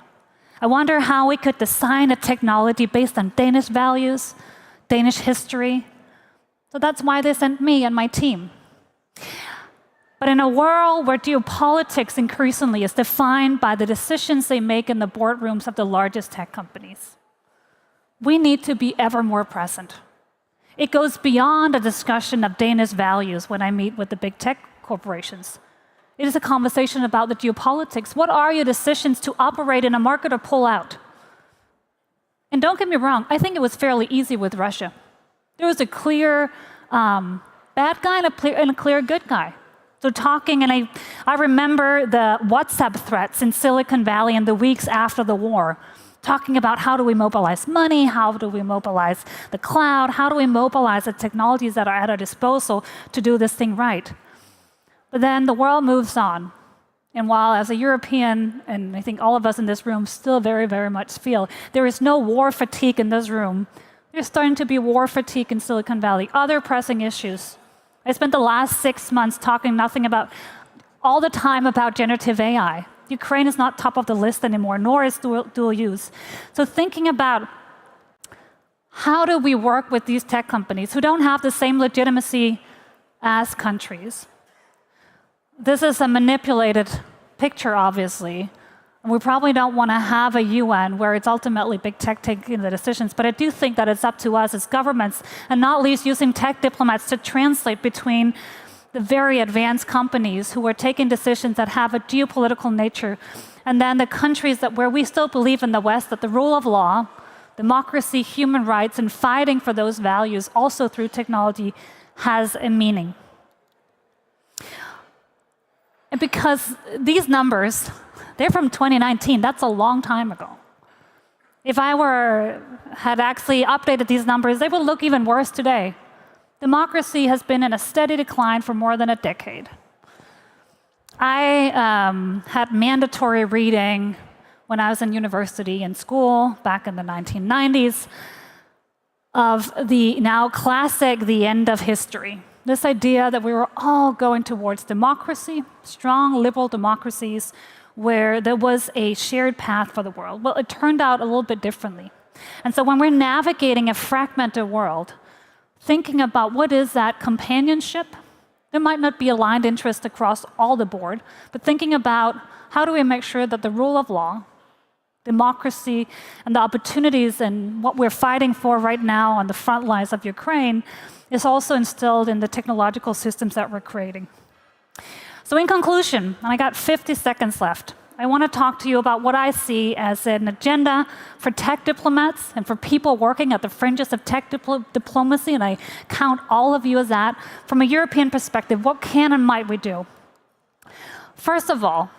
U: I wonder how we could design a technology based on Danish values, Danish history. So that's why they sent me and my team. But in a world where geopolitics increasingly is defined by the decisions they make in the boardrooms of the largest tech companies, we need to be ever more present. It goes beyond a discussion of Danish values when I meet with the big tech corporations. It is a conversation about the geopolitics. What are your decisions to operate in a market or pull out? And don't get me wrong, I think it was fairly easy with Russia. There was a clear bad guy and a clear good guy. So talking, and I remember the WhatsApp threats in Silicon Valley in the weeks after the war, talking about how do we mobilize money, how do we mobilize the cloud, how do we mobilize the technologies that are at our disposal to do this thing right. But then the world moves on. And while as a European, and I think all of us in this room still very, very much feel, there is no war fatigue in this room, there's starting to be war fatigue in Silicon Valley, other pressing issues. I spent the last 6 months talking all the time about generative AI. Ukraine is not top of the list anymore, nor is dual use. So thinking about how do we work with these tech companies who don't have the same legitimacy as countries? This is a manipulated picture, obviously. And we probably don't want to have a UN where it's ultimately big tech taking the decisions, but I do think that it's up to us as governments, and not least using tech diplomats to translate between the very advanced companies who are taking decisions that have a geopolitical nature, and then the countries where we still believe in the West that the rule of law, democracy, human rights, and fighting for those values also through technology has a meaning. And because these numbers, they're from 2019. That's a long time ago. If I had actually updated these numbers, they would look even worse today. Democracy has been in a steady decline for more than a decade. I had mandatory reading when I was in university and school back in the 1990s of the now classic The End of History. This idea that we were all going towards democracy, strong liberal democracies, where there was a shared path for the world. Well, it turned out a little bit differently. And so when we're navigating a fragmented world, thinking about what is that companionship, there might not be aligned interest across all the board, but thinking about how do we make sure that the rule of law, democracy, and the opportunities and what we're fighting for right now on the front lines of Ukraine is also instilled in the technological systems that we're creating. So in conclusion, and I got 50 seconds left, I want to talk to you about what I see as an agenda for tech diplomats and for people working at the fringes of tech diplomacy, and I count all of you as that. From a European perspective, what can and might we do? First of all,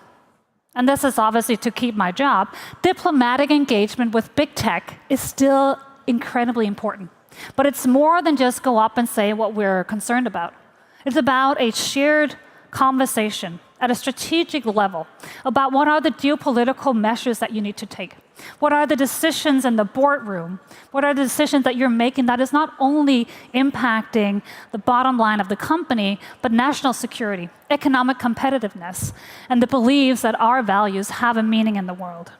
U: and this is obviously to keep my job, diplomatic engagement with big tech is still incredibly important. But it's more than just go up and say what we're concerned about. It's about a shared conversation at a strategic level about what are the geopolitical measures that you need to take. What are the decisions in the boardroom? What are the decisions that you're making that is not only impacting the bottom line of the company, but national security, economic competitiveness, and the beliefs that our values have a meaning in the world.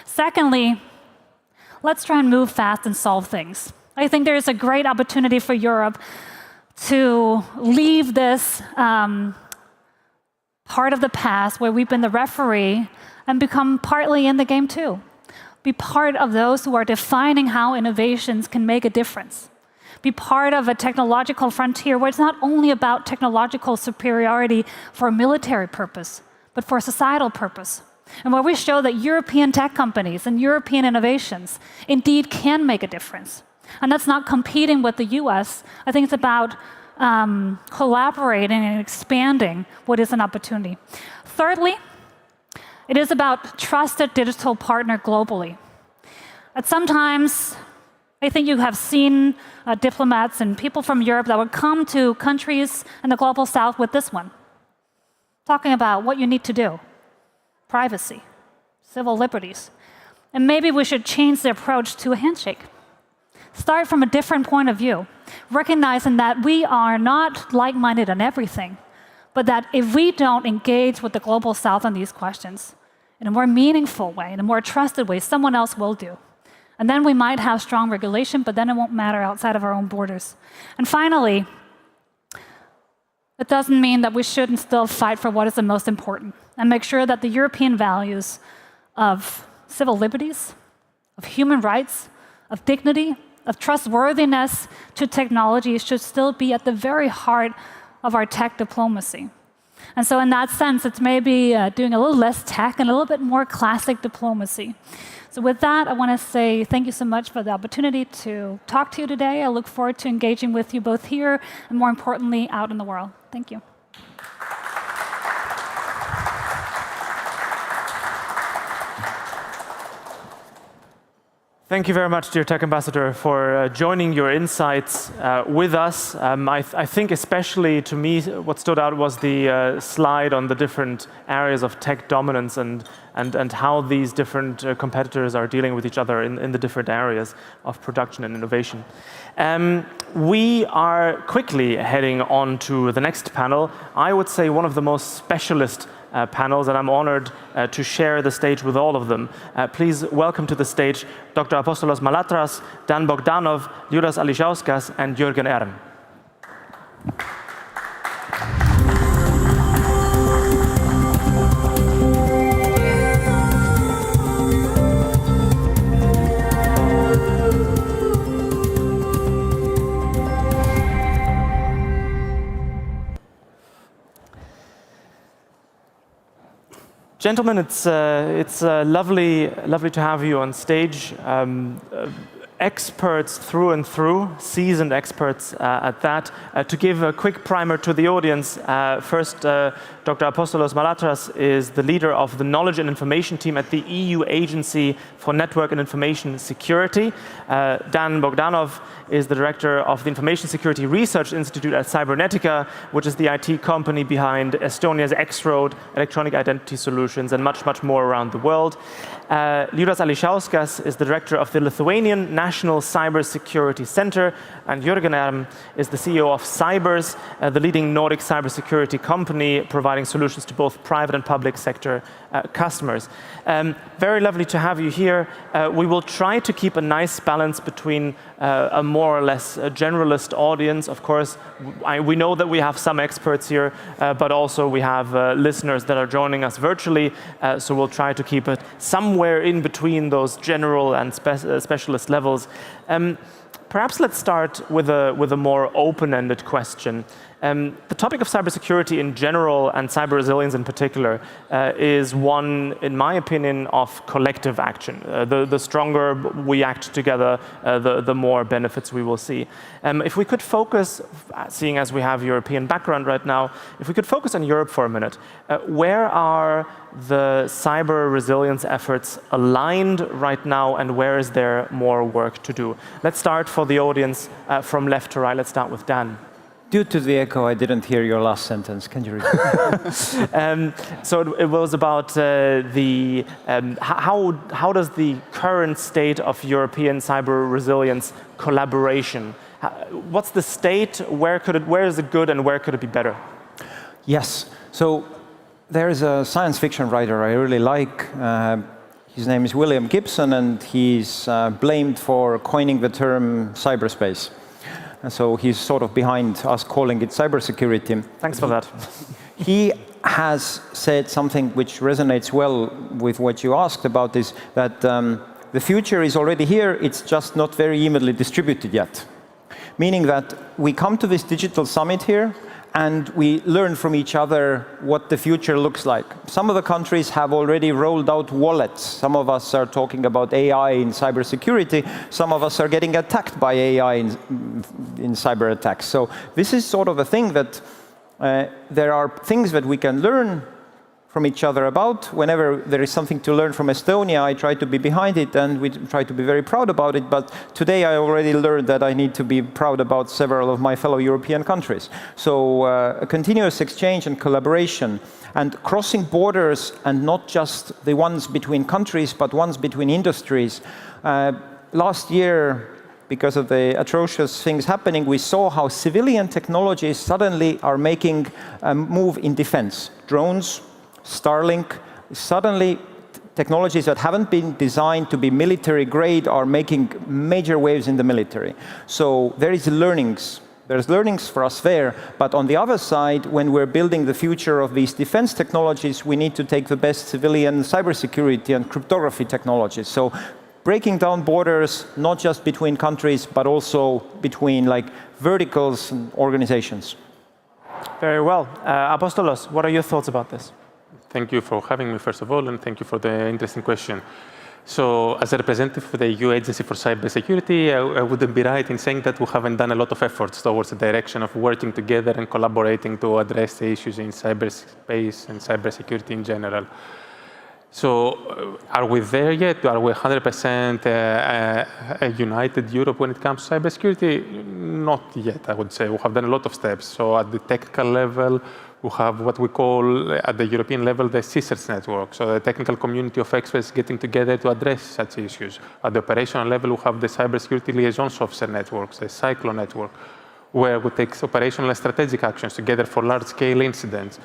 U: Secondly, let's try and move fast and solve things. I think there is a great opportunity for Europe to leave this part of the past where we've been the referee and become partly in the game too. Be part of those who are defining how innovations can make a difference. Be part of a technological frontier where it's not only about technological superiority for a military purpose, but for a societal purpose. And where we show that European tech companies and European innovations indeed can make a difference. And that's not competing with the US. I think it's about collaborating and expanding what is an opportunity. Thirdly, it is about trusted digital partner globally. And sometimes, I think you have seen diplomats and people from Europe that would come to countries in the global south with this one, talking about what you need to do, privacy, civil liberties. And maybe we should change the approach to a handshake. Start from a different point of view, recognizing that we are not like-minded on everything, but that if we don't engage with the global south on these questions in a more meaningful way, in a more trusted way, someone else will do. And then we might have strong regulation, but then it won't matter outside of our own borders. And finally, it doesn't mean that we shouldn't still fight for what is the most important and make sure that the European values of civil liberties, of human rights, of dignity, of trustworthiness to technology should still be at the very heart of our tech diplomacy. And so in that sense, it's maybe doing a little less tech and a little bit more classic diplomacy. So with that, I want to say thank you so much for the opportunity to talk to you today. I look forward to engaging with you both here and more importantly, out in the world. Thank you.
A: Thank you very much, dear Tech Ambassador, for joining your insights with us. I think especially to me, what stood out was the slide on the different areas of tech dominance and how these different competitors are dealing with each other in the different areas of production and innovation. We are quickly heading on to the next panel. I would say one of the most specialist panels, and I'm honored to share the stage with all of them. Please welcome to the stage Dr. Apostolos Malatras, Dan Bogdanov, Juras Ališauskas, and Jürgen Ern. Gentlemen, it's lovely to have you on stage. experts through and through, seasoned experts at that. To give a quick primer to the audience, first, Dr. Apostolos Malatras is the leader of the Knowledge and Information team at the EU Agency for Network and Information Security. Dan Bogdanov is the director of the Information Security Research Institute at Cybernetica, which is the IT company behind Estonia's X-Road electronic identity solutions and much, much more around the world. Liudas Ališauskas is the director of the Lithuanian National Cybersecurity Center, and Jürgen Erm is the CEO of Cybers, the leading Nordic cybersecurity company providing solutions to both private and public sector customers. Very lovely to have you here. We will try to keep a nice balance between a more or less generalist audience. Of course, we know that we have some experts here, but also we have listeners that are joining us virtually, so we'll try to keep it somewhere in between those general and specialist levels. Perhaps let's start with a more open-ended question. The topic of cybersecurity in general and cyber resilience in particular is one, in my opinion, of collective action. The stronger we act together, the more benefits we will see. If we could focus, seeing as we have European background right now, if we could focus on Europe for a minute, where are the cyber resilience efforts aligned right now, and where is there more work to do? Let's start for the audience from left to right. Let's start with Dan.
P: Due to the echo, I didn't hear your last sentence. Can you repeat?
A: So it was about how does the current state of European cyber resilience collaboration? What's the state? Where is it good, and where could it be better?
P: Yes. So there is a science fiction writer I really like. His name is William Gibson, and he's blamed for coining the term cyberspace. And so he's sort of behind us calling it cybersecurity.
A: Thanks for that.
P: He has said something which resonates well with what you asked about, is that the future is already here, it's just not very evenly distributed yet. Meaning that we come to this digital summit here, and we learn from each other what the future looks like. Some of the countries have already rolled out wallets. Some of us are talking about AI in cybersecurity. Some of us are getting attacked by AI in cyber attacks. So this is sort of a thing that there are things that we can learn from each other about. Whenever there is something to learn from Estonia, I try to be behind it, and we try to be very proud about it. But today I already learned that I need to be proud about several of my fellow European countries. So a continuous exchange and collaboration, and crossing borders, and not just the ones between countries, but ones between industries. Last year, because of the atrocious things happening, we saw how civilian technologies suddenly are making a move in defense. Drones, Starlink, suddenly technologies that haven't been designed to be military grade are making major waves in the military. So there is learnings. There's learnings for us there, but on the other side, when we're building the future of these defense technologies, we need to take the best civilian cybersecurity and cryptography technologies. So breaking down borders, not just between countries, but also between verticals and organizations.
A: Very well. Apostolos, what are your thoughts about this?
C: Thank you for having me, first of all, and thank you for the interesting question. So, as a representative for the EU Agency for Cybersecurity, I wouldn't be right in saying that we haven't done a lot of efforts towards the direction of working together and collaborating to address the issues in cyberspace and cybersecurity in general. So, are we there yet? Are we 100% a united Europe when it comes to cybersecurity? Not yet, I would say. We have done a lot of steps. So, at the technical level, we have what we call, at the European level, the CSERT network, so the technical community of experts getting together to address such issues. At the operational level, we have the cybersecurity liaisons officer networks, the Cyclone network, where we take operational and strategic actions together for large-scale incidents.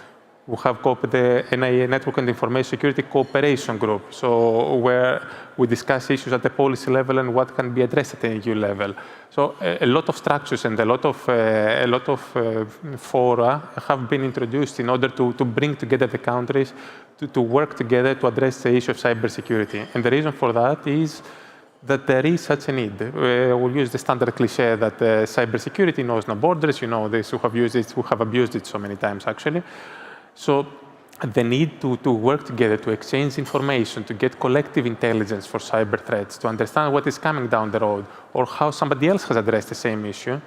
C: We have the NIA Network and Information Security Cooperation Group, so where we discuss issues at the policy level and what can be addressed at the EU level. So a lot of structures and a lot of fora have been introduced in order to bring together the countries to work together to address the issue of cybersecurity. And the reason for that is that there is such a need. We'll use the standard cliché that cybersecurity knows no borders. You know this, we have used it, we have abused it so many times actually. So the need to work together, to exchange information, to get collective intelligence for cyber threats, to understand what is coming down the road, or how somebody else has addressed the same issue,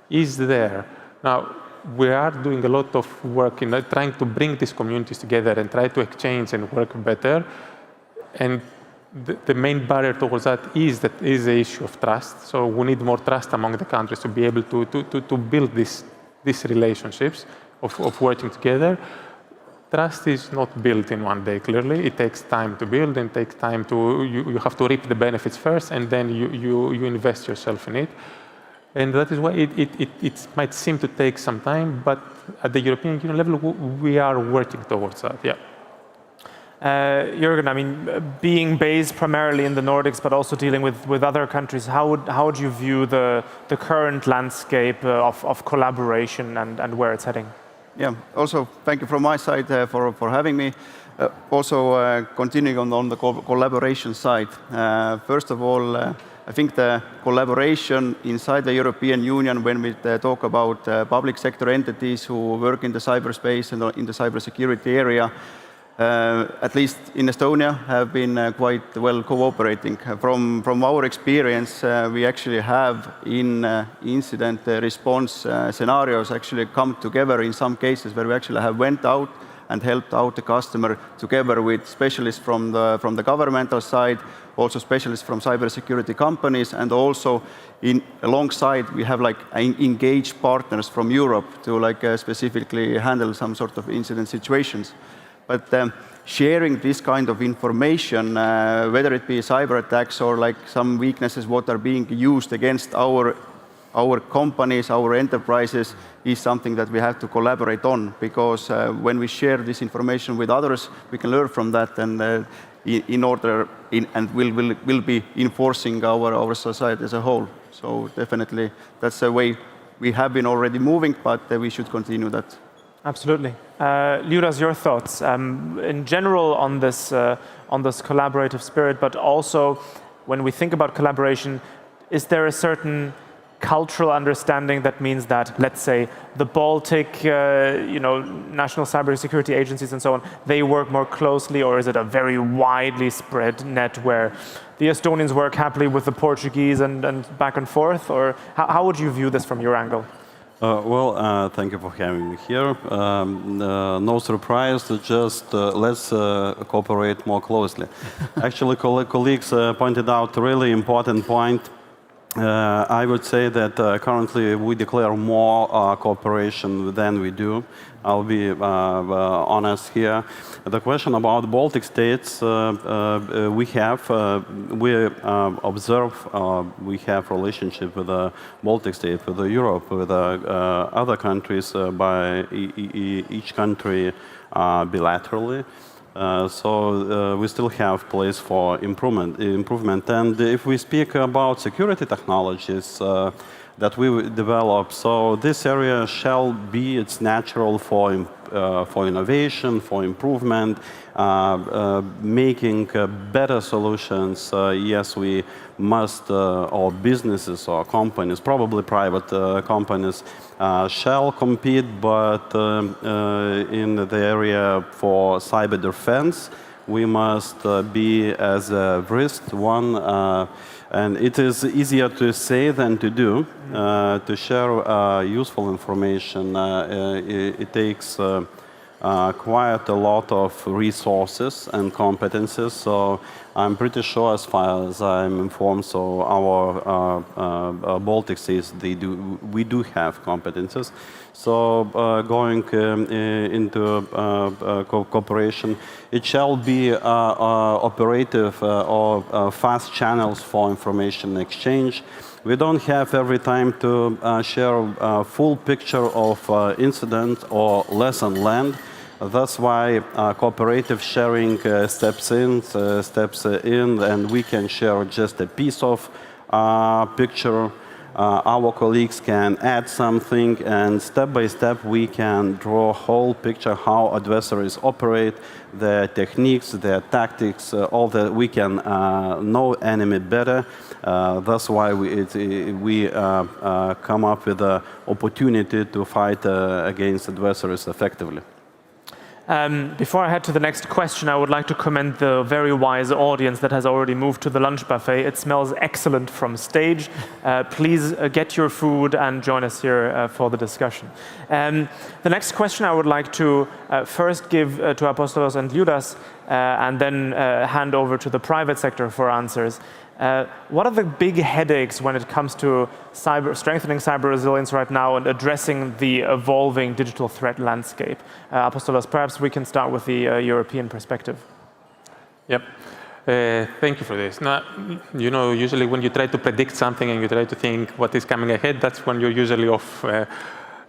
C: is there. Now, we are doing a lot of work in trying to bring these communities together and try to exchange and work better. And the main barrier towards that is the issue of trust. So we need more trust among the countries to be able to build these relationships of working together. Trust is not built in one day, clearly. It takes time to build and takes time you have to reap the benefits first, and then you invest yourself in it. And that is why it might seem to take some time, but at the European Union level, we are working towards that, yeah.
A: Jürgen, I mean, being based primarily in the Nordics, but also dealing with other countries, how would you view the current landscape of collaboration and where it's heading?
B: Yeah, also thank you from my side for having me. Also continuing on the collaboration side. First of all, I think the collaboration inside the European Union, when we talk about public sector entities who work in the cyberspace and in the cybersecurity area, at least in Estonia, have been quite well cooperating. From our experience, we actually have in incident response scenarios actually come together in some cases where we actually have went out and helped out the customer together with specialists from the governmental side, also specialists from cybersecurity companies, and also alongside we have like engaged partners from Europe to specifically handle some sort of incident situations. But sharing this kind of information, whether it be cyber attacks or like some weaknesses what are being used against our companies, our enterprises, is something that we have to collaborate on, because when we share this information with others, we can learn from that, and and will be enforcing our society as a whole. So definitely that's the way we have been already moving, but we should continue that.
A: Absolutely. Liudas, your thoughts in general on this collaborative spirit, but also when we think about collaboration, is there a certain cultural understanding that means that, let's say, the Baltic, national cybersecurity agencies and so on, they work more closely, or is it a very widely spread net where the Estonians work happily with the Portuguese and back and forth, or how would you view this from your angle?
V: Thank you for having me here. No surprise, just let's cooperate more closely. Actually, colleagues pointed out a really important point. I would say that currently we declare more cooperation than we do. I'll be honest here. The question about the Baltic states, we observe, we have relationship with the Baltic states, with Europe, with other countries, by each country bilaterally. So we still have place for improvement. And if we speak about security technologies that we develop, so this area shall be, it's natural for innovation, for improvement, making better solutions. Yes, we must, or businesses or companies, probably private companies, shall compete, but in the area for cyber defense, we must be as a risk one. And it is easier to say than to do. To share useful information, it takes quite a lot of resources and competences. So I'm pretty sure, as far as I'm informed, so our Baltic states, we do have competences. So going into cooperation, it shall be operative or fast channels for information exchange. We don't have every time to share a full picture of incident or lesson learned. That's why cooperative sharing steps in, and we can share just a piece of picture. Our colleagues can add something, and step by step we can draw a whole picture how adversaries operate, their techniques, their tactics, all that. We can know enemy better. That's why we come up with the opportunity to fight against adversaries effectively.
A: Before I head to the next question, I would like to commend the very wise audience that has already moved to the lunch buffet. It smells excellent from stage. Please get your food and join us here for the discussion. The next question I would like to first give to Apostolos and Liudas, and then hand over to the private sector for answers. What are the big headaches when it comes to strengthening cyber resilience right now and addressing the evolving digital threat landscape? Apostolos, perhaps we can start with the European perspective.
C: Yep. Thank you for this. Now, usually when you try to predict something and you try to think what is coming ahead, that's when you're usually off.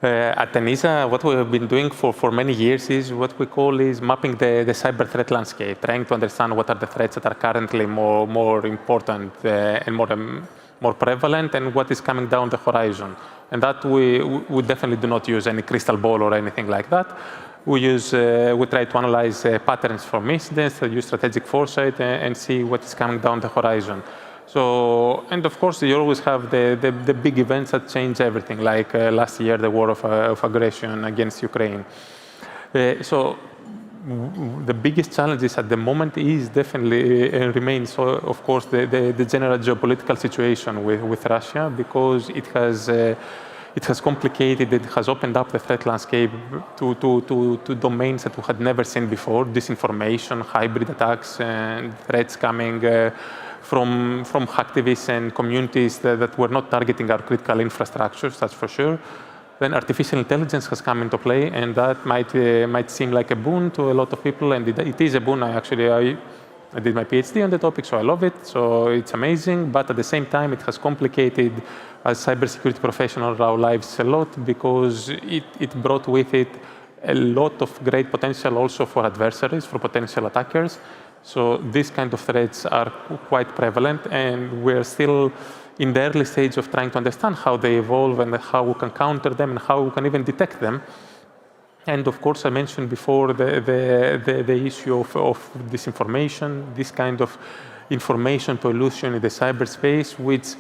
C: At ENISA, what we have been doing for many years is what we call mapping the cyber threat landscape, trying to understand what are the threats that are currently more important and more prevalent, and what is coming down the horizon. And that we definitely do not use any crystal ball or anything like that. We try to analyze patterns from incidents, use strategic foresight, and see what is coming down the horizon. So, and of course, you always have the big events that change everything, like last year, the war of aggression against Ukraine. So the biggest challenges at the moment is definitely remains, of course, the general geopolitical situation with Russia, because it has complicated, it has opened up the threat landscape to domains that we had never seen before: disinformation, hybrid attacks, and threats coming from hacktivists and communities that were not targeting our critical infrastructures, that's for sure. Then artificial intelligence has come into play, and that might seem like a boon to a lot of people, and it is a boon. I did my PhD on the topic, so I love it, so it's amazing, but at the same time, it has complicated, as cybersecurity professionals, our lives a lot, because it brought with it a lot of great potential also for adversaries, for potential attackers. So these kind of threats are quite prevalent, and we're still in the early stage of trying to understand how they evolve and how we can counter them and how we can even detect them. And of course, I mentioned before the issue of disinformation, this kind of information pollution in the cyberspace, which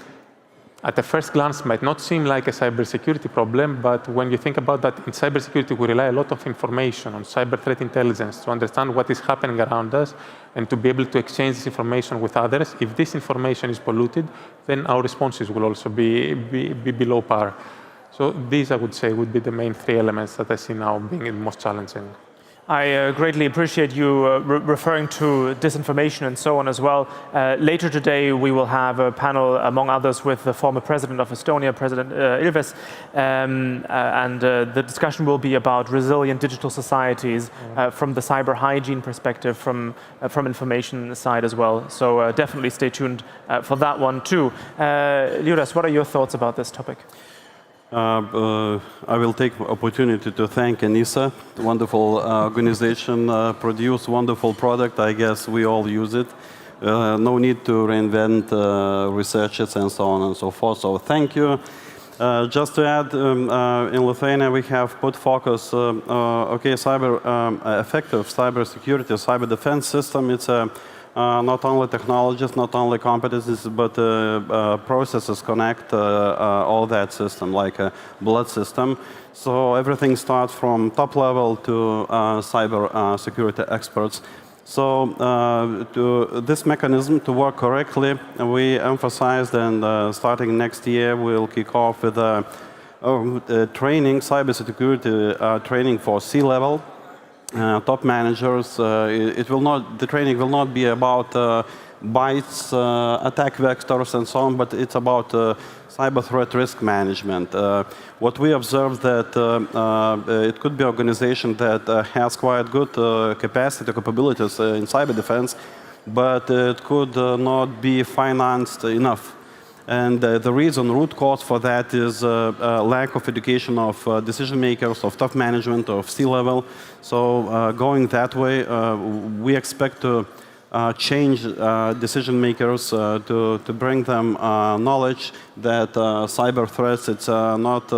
C: at the first glance might not seem like a cybersecurity problem, but when you think about that, in cybersecurity, we rely a lot of information on cyber threat intelligence to understand what is happening around us and to be able to exchange this information with others. If this information is polluted, then our responses will also be below par. So these, I would say, would be the main three elements that I see now being the most challenging.
A: I greatly appreciate you referring to disinformation and so on as well. Later today, we will have a panel, among others, with the former president of Estonia, President Ilves, and the discussion will be about resilient digital societies from the cyber hygiene perspective, from information side as well. So definitely stay tuned for that one too. Liudas, what are your thoughts about this topic?
V: I will take the opportunity to thank ENISA, wonderful organization, produce wonderful product. I guess we all use it. No need to reinvent researches and so on and so forth. So thank you. Just to add, in Lithuania we have put focus, effective cyber security, cyber defense system. It's not only technologies, not only competencies, but processes connect all that system, like a blood system. So everything starts from top level to cyber security experts. So this mechanism to work correctly, we emphasized, and starting next year, we'll kick off with training, cybersecurity training for C-level. Top managers. The training will not be about bytes, attack vectors, and so on, but it's about cyber threat risk management. What we observed that it could be an organization that has quite good capabilities in cyber defense, but it could not be financed enough. And the root cause for that is lack of education of decision makers, of top management, of C-level. So going that way, we expect to change decision makers to bring them knowledge that cyber threats, it's not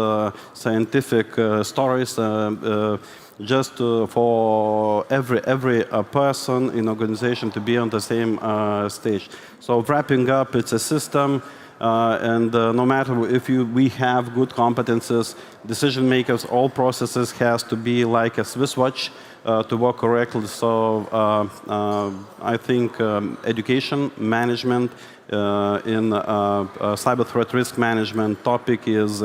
V: scientific stories. Just for every person in organization to be on the same stage. So wrapping up, it's a system. And no matter if we have good competences, decision makers, all processes has to be like a Swiss watch to work correctly. So I think education management in cyber threat risk management topic is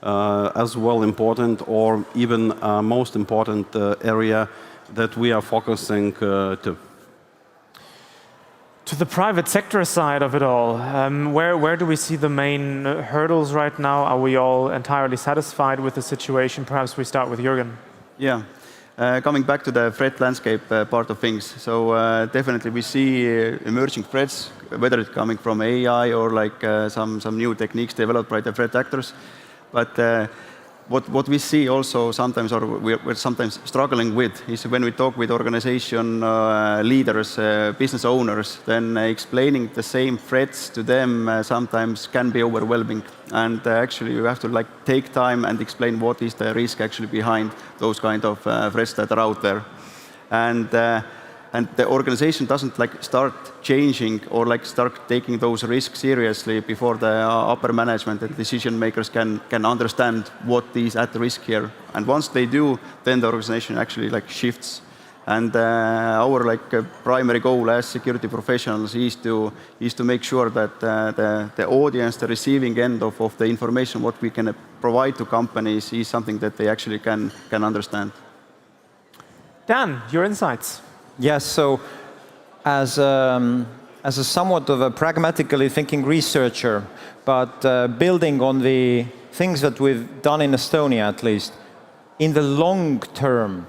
V: as well important, or even most important area that we are focusing to.
A: To the private sector side of it all, where do we see the main hurdles right now? Are we all entirely satisfied with the situation? Perhaps we start with Jürgen.
B: Yeah. Coming back to the threat landscape part of things, so definitely we see emerging threats, whether it's coming from AI or like some new techniques developed by the threat actors. But what we see also sometimes, or we're sometimes struggling with, is when we talk with organization leaders, business owners, then explaining the same threats to them sometimes can be overwhelming. And actually you have to like take time and explain what is the risk actually behind those kind of threats that are out there. And the organization doesn't like start changing or like start taking those risks seriously before the upper management and decision makers can understand what is at risk here. And once they do, then the organization actually like shifts. And our like primary goal as security professionals is to make sure that the audience, the receiving end of the information, what we can provide to companies, is something that they actually can understand.
A: Dan, your insights.
P: Yes, so as a somewhat of a pragmatically thinking researcher, but building on the things that we've done in Estonia at least, in the long term,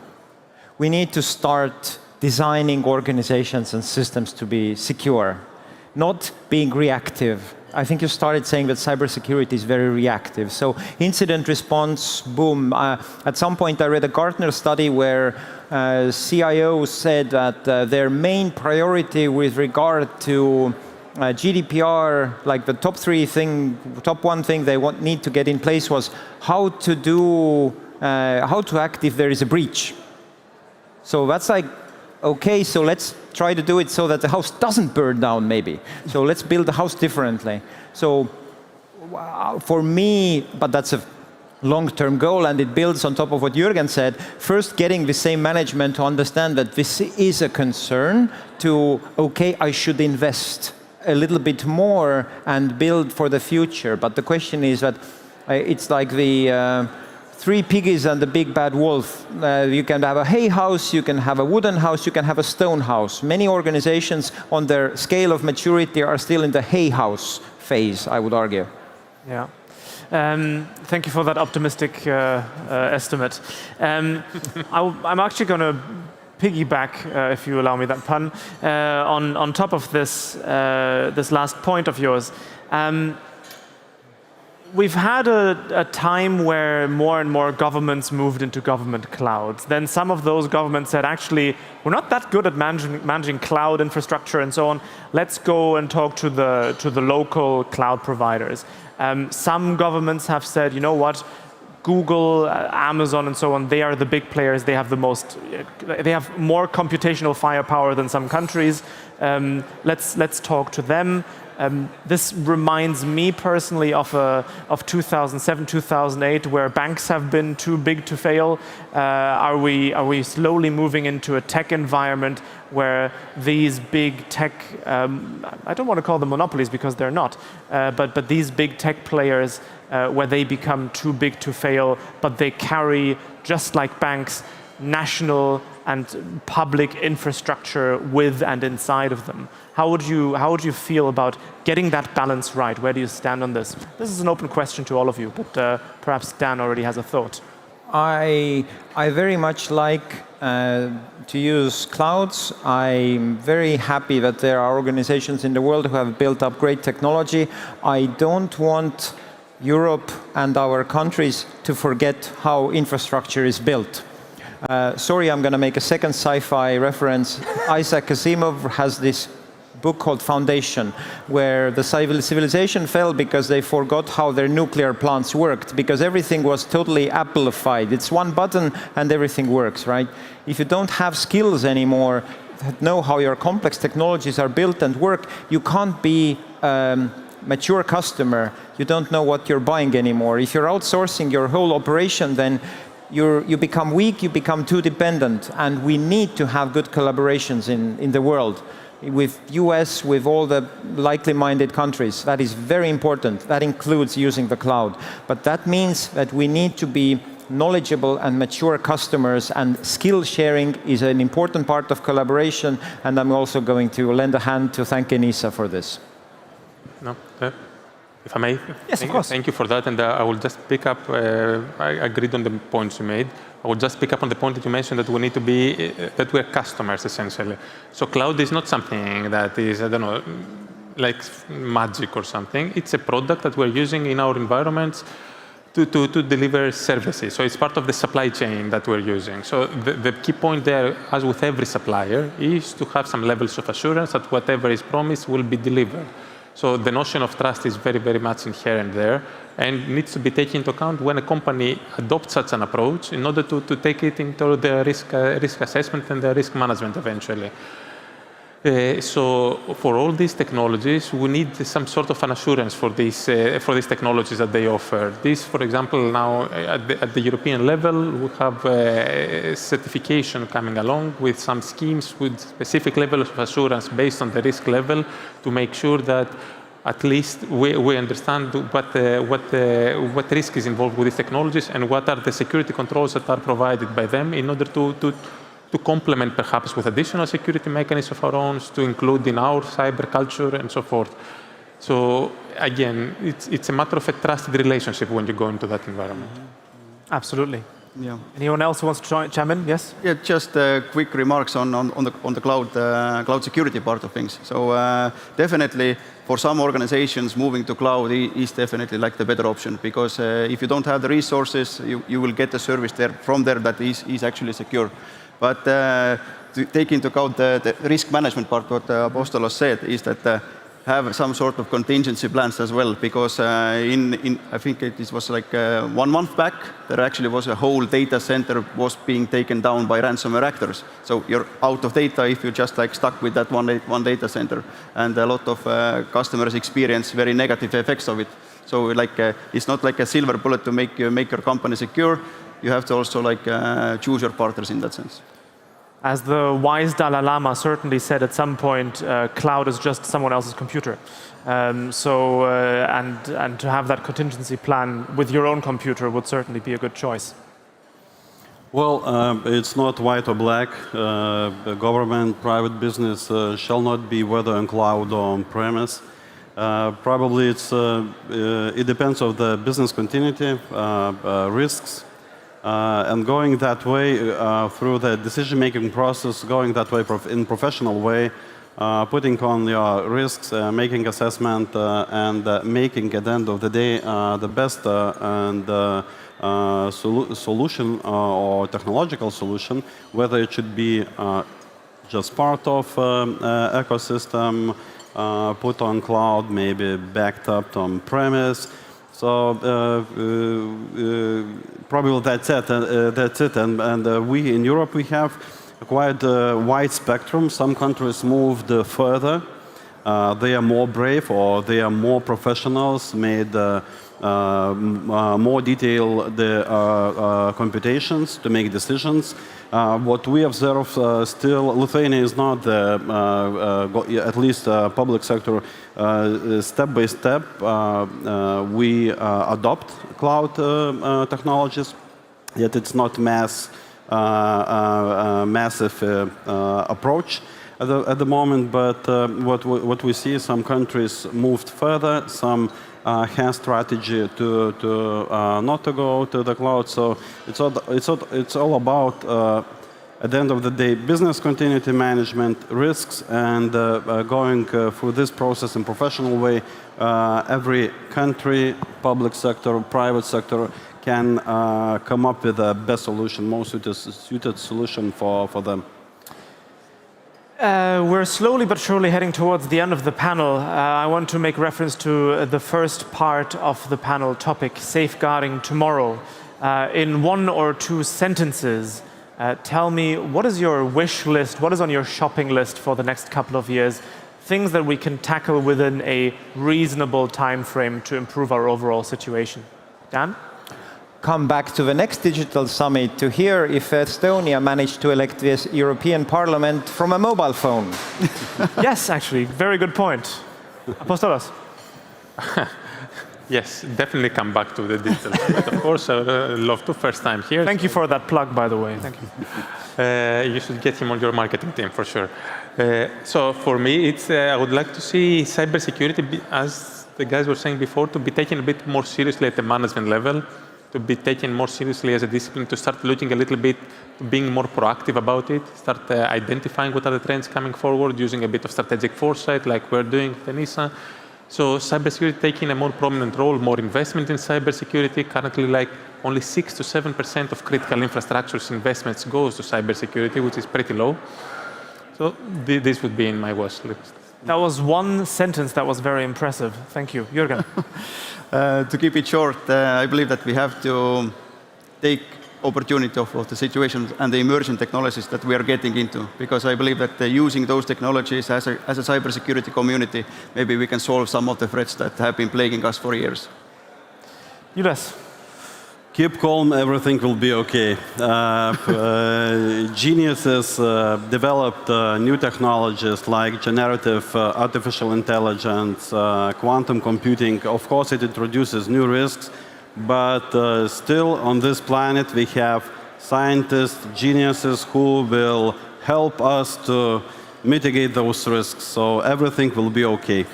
P: we need to start designing organizations and systems to be secure, not being reactive. I think you started saying that cybersecurity is very reactive. So incident response, boom. At some point I read a Gartner study where CIOs said that their main priority with regard to GDPR, like the top one thing they need to get in place was how to act if there is a breach. So that's like, okay, so let's try to do it so that the house doesn't burn down, maybe. So let's build the house differently. So for me, but that's a long-term goal, and it builds on top of what Jürgen said, first getting the same management to understand that this is a concern, to, okay, I should invest a little bit more and build for the future. But the question is that it's like the three piggies and the big bad wolf. You can have a hay house, you can have a wooden house, you can have a stone house. Many organizations on their scale of maturity are still in the hay house phase, I would argue.
A: Yeah. Thank you for that optimistic estimate. I'm actually going to piggyback, if you allow me that pun, on top of this, this last point of yours. We've had a time where more and more governments moved into government clouds. Then some of those governments said, actually, we're not that good at managing cloud infrastructure and so on. Let's go and talk to the local cloud providers. Some governments have said, you know what, Google, Amazon, and so on, they are the big players. They have they have more computational firepower than some countries. Let's talk to them. This reminds me personally of 2007, 2008, where banks have been too big to fail. Are we slowly moving into a tech environment where these big tech, I don't want to call them monopolies because they're not, but these big tech players, where they become too big to fail, but they carry, just like banks, national and public infrastructure with and inside of them? How would you feel about getting that balance right? Where do you stand on this? This is an open question to all of you, but perhaps Dan already has a thought.
P: I very much like to use clouds. I'm very happy that there are organizations in the world who have built up great technology. I don't want Europe and our countries to forget how infrastructure is built. Sorry, I'm going to make a second sci-fi reference. Isaac Asimov has this book called Foundation, where the civilization fell because they forgot how their nuclear plants worked, because everything was totally Appleified. It's one button and everything works, right? If you don't have skills anymore that know how your complex technologies are built and work, you can't be
E: mature customer, you don't know what you're buying anymore. If you're outsourcing your whole operation, then you become weak, you become too dependent, and we need to have good collaborations in the world. With US, with all the likely-minded countries. That is very important. That includes using the cloud. But that means that we need to be knowledgeable and mature customers, and skill sharing is an important part of collaboration, and I'm also going to lend a hand to thank Enisa for this.
C: No, if I may?
E: Yes, of course.
C: Thank you for that, and I will just pick up, I agreed on the points you made. I will just pick up on the point that you mentioned that we need to be, that we're customers essentially. So cloud is not something that is, I don't know, like magic or something. It's a product that we're using in our environments to deliver services. So it's part of the supply chain that we're using. So the key point there, as with every supplier, is to have some levels of assurance that whatever is promised will be delivered. So the notion of trust is very, very much inherent there and needs to be taken into account when a company adopts such an approach in order to take it into the risk assessment and the risk management eventually. So for all these technologies, we need some sort of an assurance for these technologies that they offer. This, for example, now at the European level, we have certification coming along with some schemes with specific levels of assurance based on the risk level to make sure that at least we understand what risk is involved with these technologies and what are the security controls that are provided by them in order to complement perhaps with additional security mechanisms of our own, to include in our cyber culture and so forth. So again, it's a matter of a trusted relationship when you go into that environment.
A: Absolutely.
B: Yeah.
A: Anyone else who wants to chime in? Yes?
B: Yeah, just quick remarks on the cloud security part of things. So definitely for some organizations, moving to cloud is definitely like the better option, because if you don't have the resources, you will get the service from there that is actually secure. But to take into account the risk management part, what Apostolos said, is that have some sort of contingency plans as well, because I think it was like 1 month back, there actually was a whole data center was being taken down by ransomware actors. So you're out of data if you're just like stuck with that one data center, and a lot of customers experience very negative effects of it. So like it's not like a silver bullet to make your company secure. You have to also like choose your partners in that sense.
A: As the wise Dalai Lama certainly said at some point, cloud is just someone else's computer. And to have that contingency plan with your own computer would certainly be a good choice.
V: Well, it's not white or black. Government, private business shall not be whether on cloud or on premise. Probably it depends on the business continuity, risks. And going that way through the decision-making process, going that way in professional way, putting on your risks, making assessment, and making at the end of the day the best solution or technological solution, whether it should be just part of ecosystem, put on cloud, maybe backed up on premise. So probably that's it. And we in Europe, we have quite a wide spectrum. Some countries moved further. They are more brave, or they are more professionals, made more detailed computations to make decisions. What we observe still, Lithuania is not at least public sector, step by step. We adopt cloud technologies, yet it's not massive approach at the moment. But what we see, some countries moved further, some has strategy to not to go to the cloud. So it's all about at the end of the day, business continuity management, risks, and going through this process in professional way. Every country, public sector, private sector, can come up with the best solution, most suited solution for them.
A: We're slowly but surely heading towards the end of the panel. I want to make reference to the first part of the panel topic, safeguarding tomorrow. In 1 or 2 sentences, tell me, what is your wish list? What is on your shopping list for the next couple of years things that we can tackle within a reasonable time frame to improve our overall situation. Dan?
E: Come back to the next digital summit to hear if Estonia managed to elect the European Parliament from a mobile phone.
A: Yes, actually, very good point. Apostolos?
C: Yes, definitely come back to the digital summit. Of course, I would love to. First time here.
A: Thank you for that plug, by the way. Thank you.
C: You should get him on your marketing team for sure. So for me, it's I would like to see cybersecurity, as the guys were saying before, to be taken a bit more seriously at the management level, to be taken more seriously as a discipline, to start looking a little bit, being more proactive about it, start identifying what are the trends coming forward, using a bit of strategic foresight like we're doing at ENISA. So cybersecurity taking a more prominent role, more investment in cybersecurity. Currently, like only 6 to 7% of critical infrastructures investments goes to cybersecurity, which is pretty low. So this would be in my watch list.
A: That was one sentence that was very impressive. Thank you. Jürgen?
B: To keep it short, I believe that we have to take opportunity of the situation and the emerging technologies that we are getting into, because I believe that using those technologies as a cybersecurity community, maybe we can solve some of the threats that have been plaguing us for years.
A: Julius?
V: Keep calm, everything will be okay. Geniuses developed new technologies like generative artificial intelligence, quantum computing. Of course, it introduces new risks, but still on this planet we have scientists, geniuses who will help us to mitigate those risks, so everything will be okay.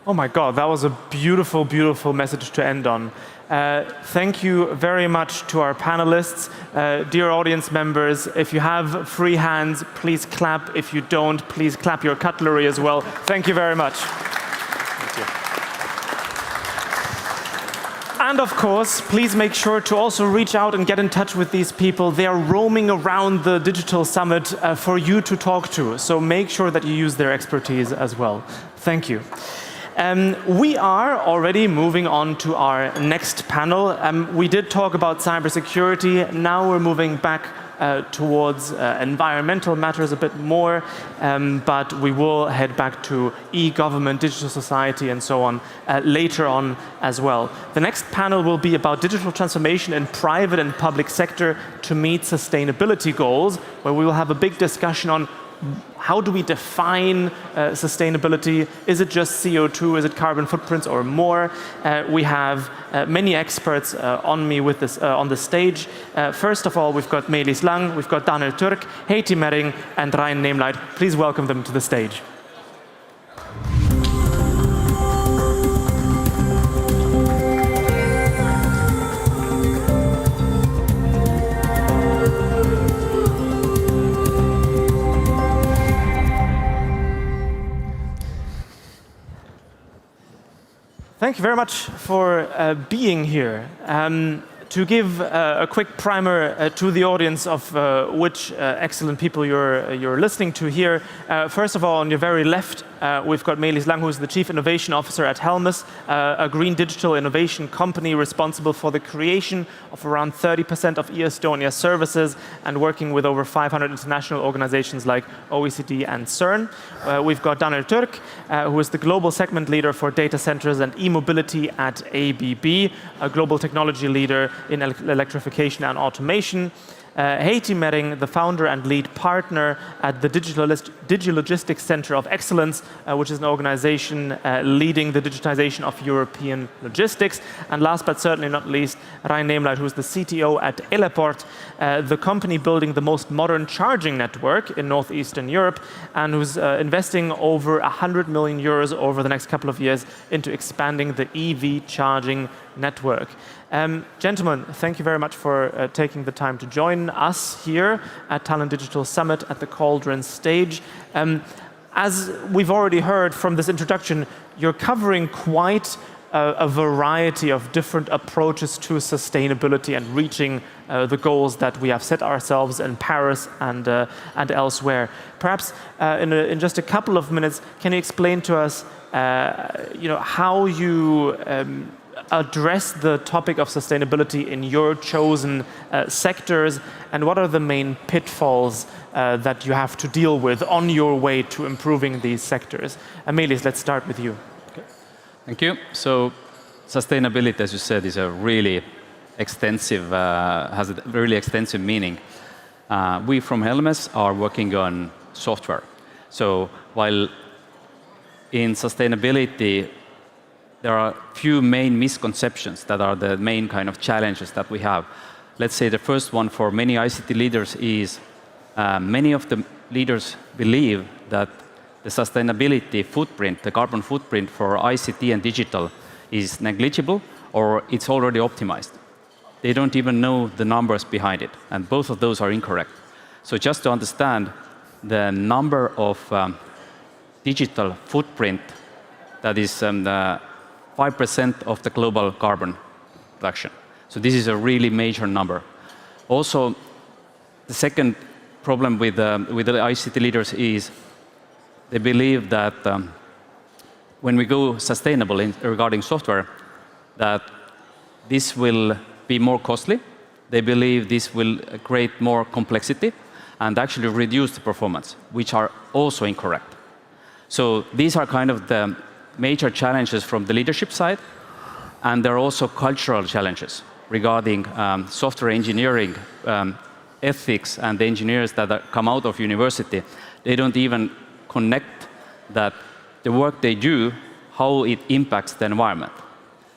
A: Oh my God, that was a beautiful, beautiful message to end on. Thank you very much to our panelists. Dear audience members, if you have free hands, please clap. If you don't, please clap your cutlery as well. Thank you very much.
C: Thank you.
A: And of course, please make sure to also reach out and get in touch with these people. They are roaming around the digital summit for you to talk to. So make sure that you use their expertise as well. Thank you. We are already moving on to our next panel. We did talk about cybersecurity. Now we're moving back towards environmental matters a bit more, but we will head back to e-government, digital society, and so on later on as well. The next panel will be about digital transformation in private and public sector to meet sustainability goals, where we will have a big discussion on how do we define sustainability? Is it just CO2? Is it carbon footprints or more? We have many experts on the stage. First of all, we've got Meelis Lang, we've got Daniel Türk, Heiti Mering, and Rein Nemleit. Please welcome them to the stage. Thank you very much for being here. To give a quick primer to the audience of which excellent people you're listening to here. First of all, on your very left, we've got Meelis Lang, who is the Chief Innovation Officer at Helmus, a green digital innovation company responsible for the creation of around 30% of e-Estonia services and working with over 500 international organizations like OECD and CERN. We've got Daniel Türk, who is the Global Segment Leader for Data Centers and E-Mobility at ABB, a global technology leader in electrification and automation. Heiti Mering, the founder and lead partner at the Digilogistics Center of Excellence, which is an organization leading the digitization of European logistics. And last but certainly not least, Rein Nemleit, who is the CTO at Eleport, the company building the most modern charging network in Northeastern Europe, and who's investing over 100 million euros over the next couple of years into expanding the EV charging network. Gentlemen, thank you very much for taking the time to join us here at Tallinn Digital Summit at the Cauldron stage. As we've already heard from this introduction, you're covering quite a variety of different approaches to sustainability and reaching the goals that we have set ourselves in Paris and elsewhere. Perhaps in just a couple of minutes, can you explain to us how you address the topic of sustainability in your chosen sectors, and what are the main pitfalls that you have to deal with on your way to improving these sectors? Meelis, let's start with you.
F: Okay. Thank you. So sustainability, as you said, is a really extensive, has a really extensive meaning. We from Helmes are working on software. So while in sustainability, there are a few main misconceptions that are the main kind of challenges that we have. Let's say the first one for many ICT leaders is many of the leaders believe that the sustainability footprint, the carbon footprint for ICT and digital is negligible or it's already optimized. They don't even know the numbers behind it, and both of those are incorrect. So just to understand the number of digital footprint, that is 5% of the global carbon production. So this is a really major number. Also, the second problem with the ICT leaders is they believe that when we go sustainable regarding software, that this will be more costly. They believe this will create more complexity and actually reduce the performance, which are also incorrect. So these are kind of the major challenges from the leadership side, and there are also cultural challenges regarding software engineering, ethics, and the engineers that come out of university. They don't even connect that the work they do, how it impacts the environment.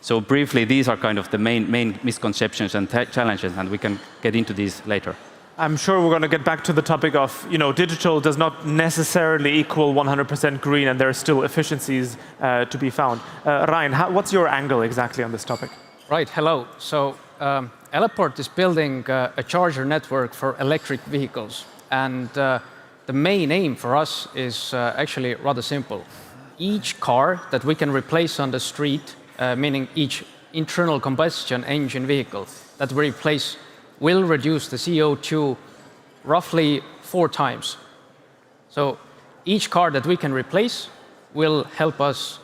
F: So briefly, these are kind of the main misconceptions and challenges, and we can get into these later.
A: I'm sure we're going to get back to the topic of, digital does not necessarily equal 100% green, and there are still efficiencies to be found. Ryan, what's your angle exactly on this topic?
G: Right, hello. So Eleport is building a charger network for electric vehicles. And the main aim for us is actually rather simple. Each car that we can replace on the street, meaning each internal combustion engine vehicle that we replace, will reduce the CO2 roughly 4 times. So each car that we can replace will help us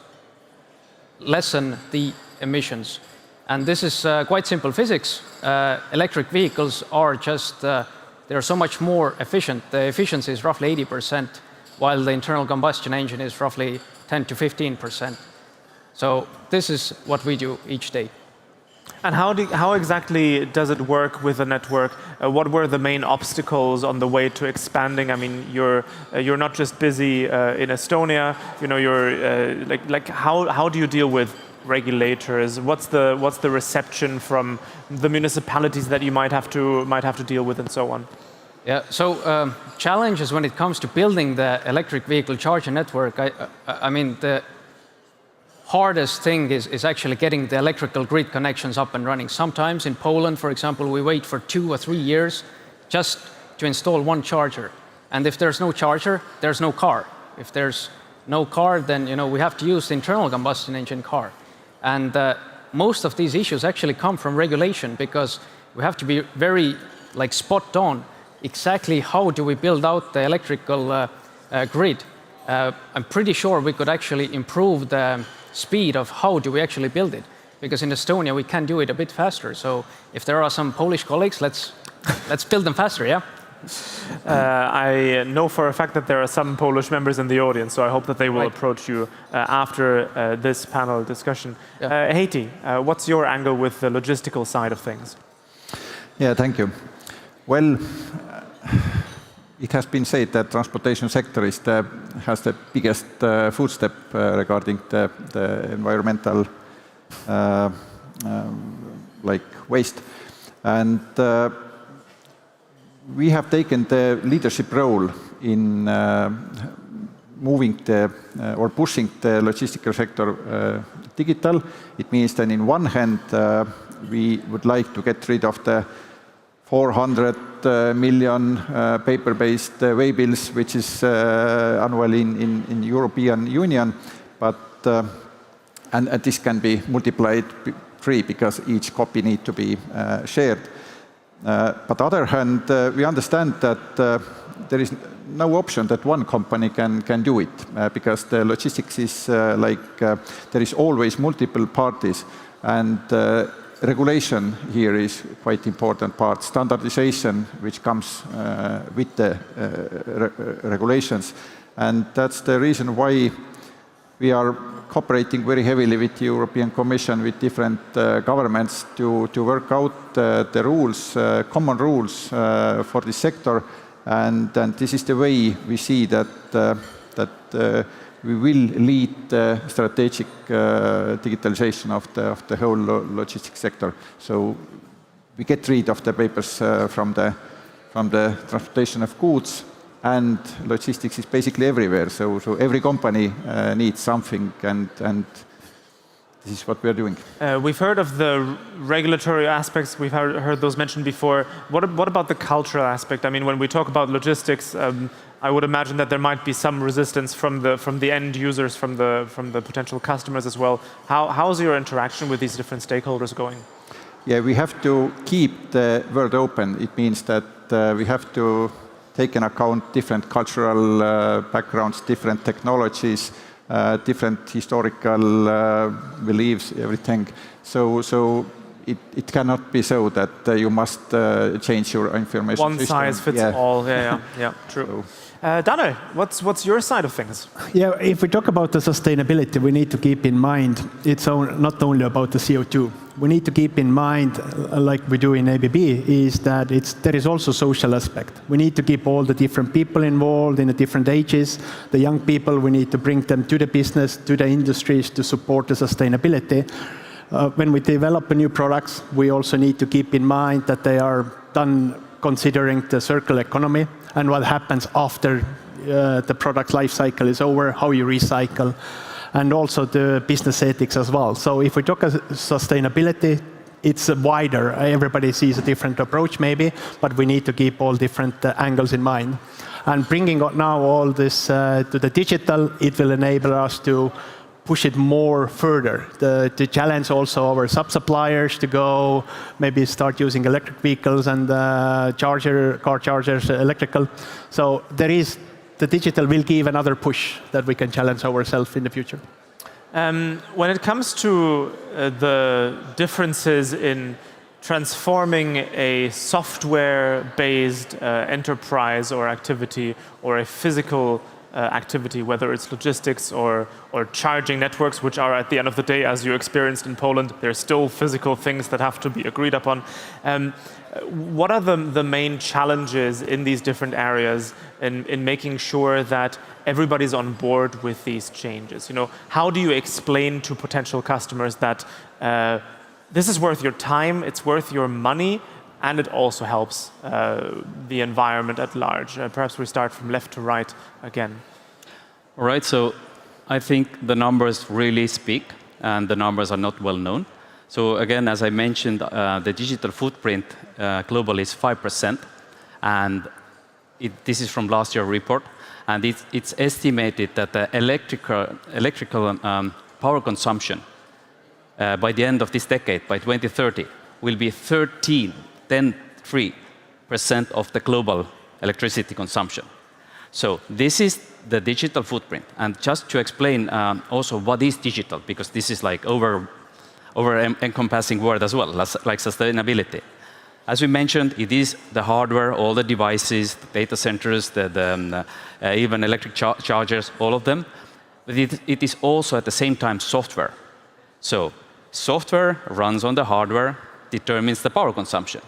G: lessen the emissions. And this is quite simple physics. Electric vehicles are just, they're so much more efficient. The efficiency is roughly 80%, while the internal combustion engine is roughly 10 to 15%. So this is what we do each day.
A: And how exactly does it work with the network? What were the main obstacles on the way to expanding? I mean, you're not just busy in Estonia. You're how do you deal with regulators? What's the reception from the municipalities that you might have to deal with, and so on?
G: Yeah. So challenges when it comes to building the electric vehicle charger network. I mean the hardest thing is actually getting the electrical grid connections up and running. Sometimes in Poland, for example, we wait for 2 or 3 years just to install one charger. And if there's no charger, there's no car. If there's no car, then we have to use the internal combustion engine car. And most of these issues actually come from regulation, because we have to be very spot on exactly how do we build out the electrical grid. I'm pretty sure we could actually improve the speed of how do we actually build it, because in Estonia we can do it a bit faster. So if there are some Polish colleagues, let's build them faster, yeah?
A: I know for a fact that there are some Polish members in the audience, so I hope that they will approach you after this panel discussion. Yeah. Heiti, what's your angle with the logistical side of things?
W: Yeah, thank you. Well, it has been said that transportation sector has the biggest footstep regarding the environmental waste, and we have taken the leadership role in moving or pushing the logistical sector digital. It means that in one hand we would like to get rid of the 400 million paper-based waybills, which is annually in European Union, but and this can be multiplied 3 because each copy needs to be shared. But on the other hand, we understand that there is no option that one company can do it, because the logistics is there is always multiple parties. And regulation here is quite important part. Standardization, which comes with the regulations. And that's the reason why we are cooperating very heavily with the European Commission, with different governments to work out the rules, common rules for this sector. And this is the way we see that we will lead the strategic digitalization of the whole logistics sector. So we get rid of the papers from the transportation of goods, and logistics is basically everywhere. So every company needs something, and this is what we are doing.
A: We've heard of the regulatory aspects. We've heard those mentioned before. What about the cultural aspect? I mean, when we talk about logistics, I would imagine that there might be some resistance from the end users, from the potential customers as well. How's your interaction with these different stakeholders going?
W: Yeah, we have to keep the world open. It means that we have to take into account different cultural backgrounds, different technologies, different historical beliefs, everything. So it cannot be so that you must change your information
A: One
W: system.
A: size fits all. Yeah, true. Dano, what's your side of things?
D: Yeah, if we talk about the sustainability, we need to keep in mind it's not only about the CO2. We need to keep in mind, like we do in ABB, is that there is also social aspect. We need to keep all the different people involved in the different ages. The young people, we need to bring them to the business, to the industries to support the sustainability. When we develop new products, we also need to keep in mind that they are done considering the circular economy and what happens after the product life cycle is over, how you recycle, and also the business ethics as well. So if we talk about sustainability, it's wider. Everybody sees a different approach maybe, but we need to keep all different angles in mind. And bringing now all this to the digital, it will enable us to push it more further. To challenge also our sub-suppliers to go maybe start using electric vehicles and car chargers, electrical. So the digital will give another push that we can challenge ourselves in the future.
A: When it comes to the differences in transforming a software-based enterprise or activity or a physical activity, whether it's logistics or charging networks, which are at the end of the day, as you experienced in Poland, there's still physical things that have to be agreed upon. What are the main challenges in these different areas in making sure that everybody's on board with these changes? How do you explain to potential customers that this is worth your time, it's worth your money, and it also helps the environment at large? Perhaps we start from left to right again.
F: All right, so I think the numbers really speak, and the numbers are not well known. So again, as I mentioned, the digital footprint globally is 5%, and this is from last year's report, and it's estimated that the electrical power consumption by the end of this decade, by 2030, will be 10.3% of the global electricity consumption. So this is the digital footprint. And just to explain also what is digital, because this is like over-encompassing word as well, like sustainability. As we mentioned, it is the hardware, all the devices, the data centers, even electric chargers, all of them. But it is also at the same time software. So software runs on the hardware, determines the power consumption.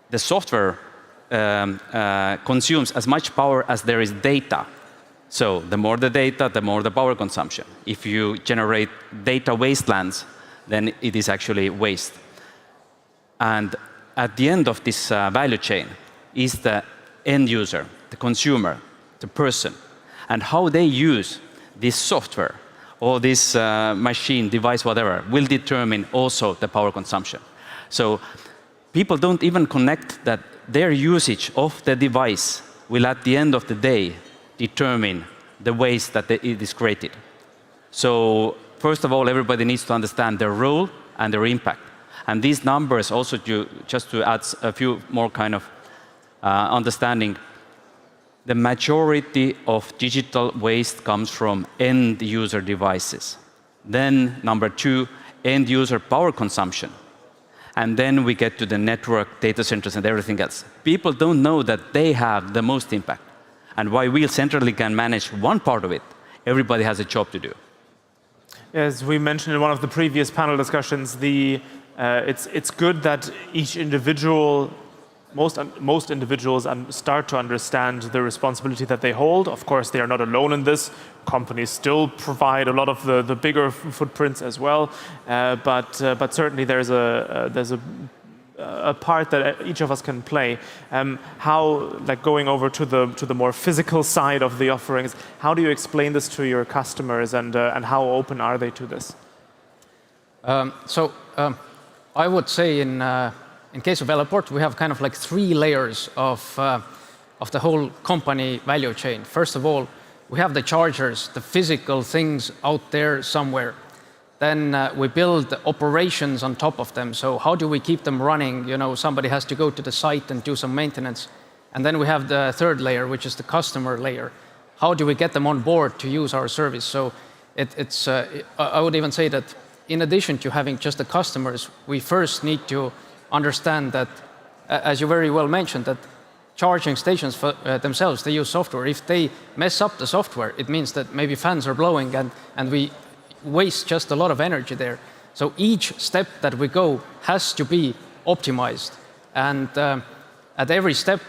F: The software consumes as much power as there is data. So the more the data, the more the power consumption. If you generate data wastelands, then it is actually waste. And at the end of this value chain is the end user, the consumer, the person. And how they use this software or this machine, device, whatever, will determine also the power consumption. So people don't even connect that their usage of the device will at the end of the day determine the waste that it is created. So first of all, everybody needs to understand their role and their impact. And these numbers also, just to add a few more kind of understanding, the majority of digital waste comes from end user devices. Then number two, end user power consumption. And then we get to the network, data centers, and everything else. People don't know that they have the most impact. And while we centrally can manage one part of it, everybody has a job to do.
A: As we mentioned in one of the previous panel discussions, it's good that each individual, most individuals start to understand the responsibility that they hold. Of course, they are not alone in this. Companies still provide a lot of the bigger footprints as well, but certainly there's a part that each of us can play. How, like going over to the more physical side of the offerings, how do you explain this to your customers, and how open are they to this?
G: I would say in case of Elaport, we have kind of like 3 layers of the whole company value chain. First of all, we have the chargers, the physical things out there somewhere. Then we build operations on top of them. So how do we keep them running? You know, somebody has to go to the site and do some maintenance. And then we have the 3rd layer, which is the customer layer. How do we get them on board to use our service? So I would even say that in addition to having just the customers, we first need to understand that, as you very well mentioned, that charging stations for themselves, they use software. If they mess up the software, it means that maybe fans are blowing and we waste just a lot of energy there. So each step that we go has to be optimized. And at every step,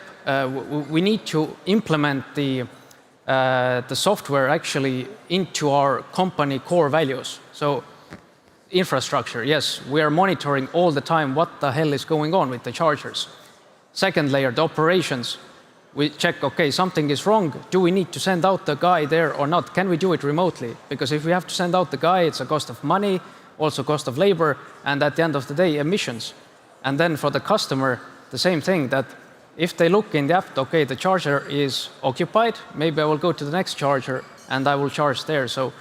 G: we need to implement the software actually into our company core values. So infrastructure, yes, we are monitoring all the time what the hell is going on with the chargers. 2nd layer, the operations. We check, okay, something is wrong. Do we need to send out the guy there or not? Can we do it remotely? Because if we have to send out the guy, it's a cost of money, also cost of labor, and at the end of the day, emissions. And then for the customer, the same thing, that if they look in the app, okay, the charger is occupied, maybe I will go to the next charger and I will charge there. So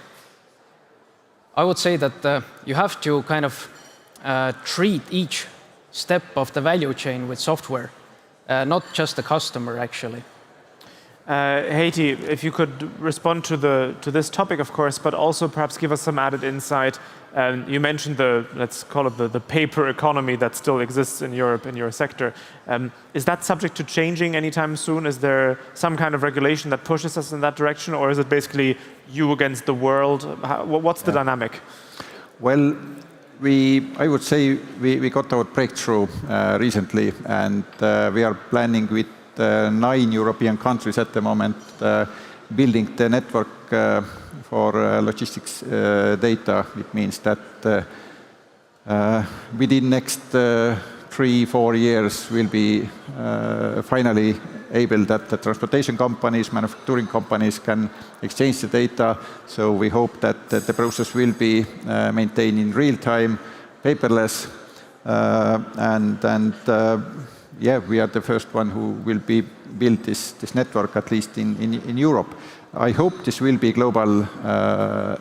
G: I would say that you have to kind of treat each step of the value chain with software, not just the customer, actually.
A: Heiti, if you could respond to this topic, of course, but also perhaps give us some added insight. You mentioned let's call it the paper economy that still exists in Europe, in your sector. Is that subject to changing anytime soon? Is there some kind of regulation that pushes us in that direction, or is it basically you against the world? What's the dynamic?
W: Well, I would say we got our breakthrough recently, and we are planning with 9 European countries at the moment, building the network for logistics data. It means that within next 3-4 years we'll be finally able that the transportation companies, manufacturing companies can exchange the data. So we hope that the process will be maintained in real time, paperless, yeah, we are the first one who will build this network, at least in Europe. I hope this will be global,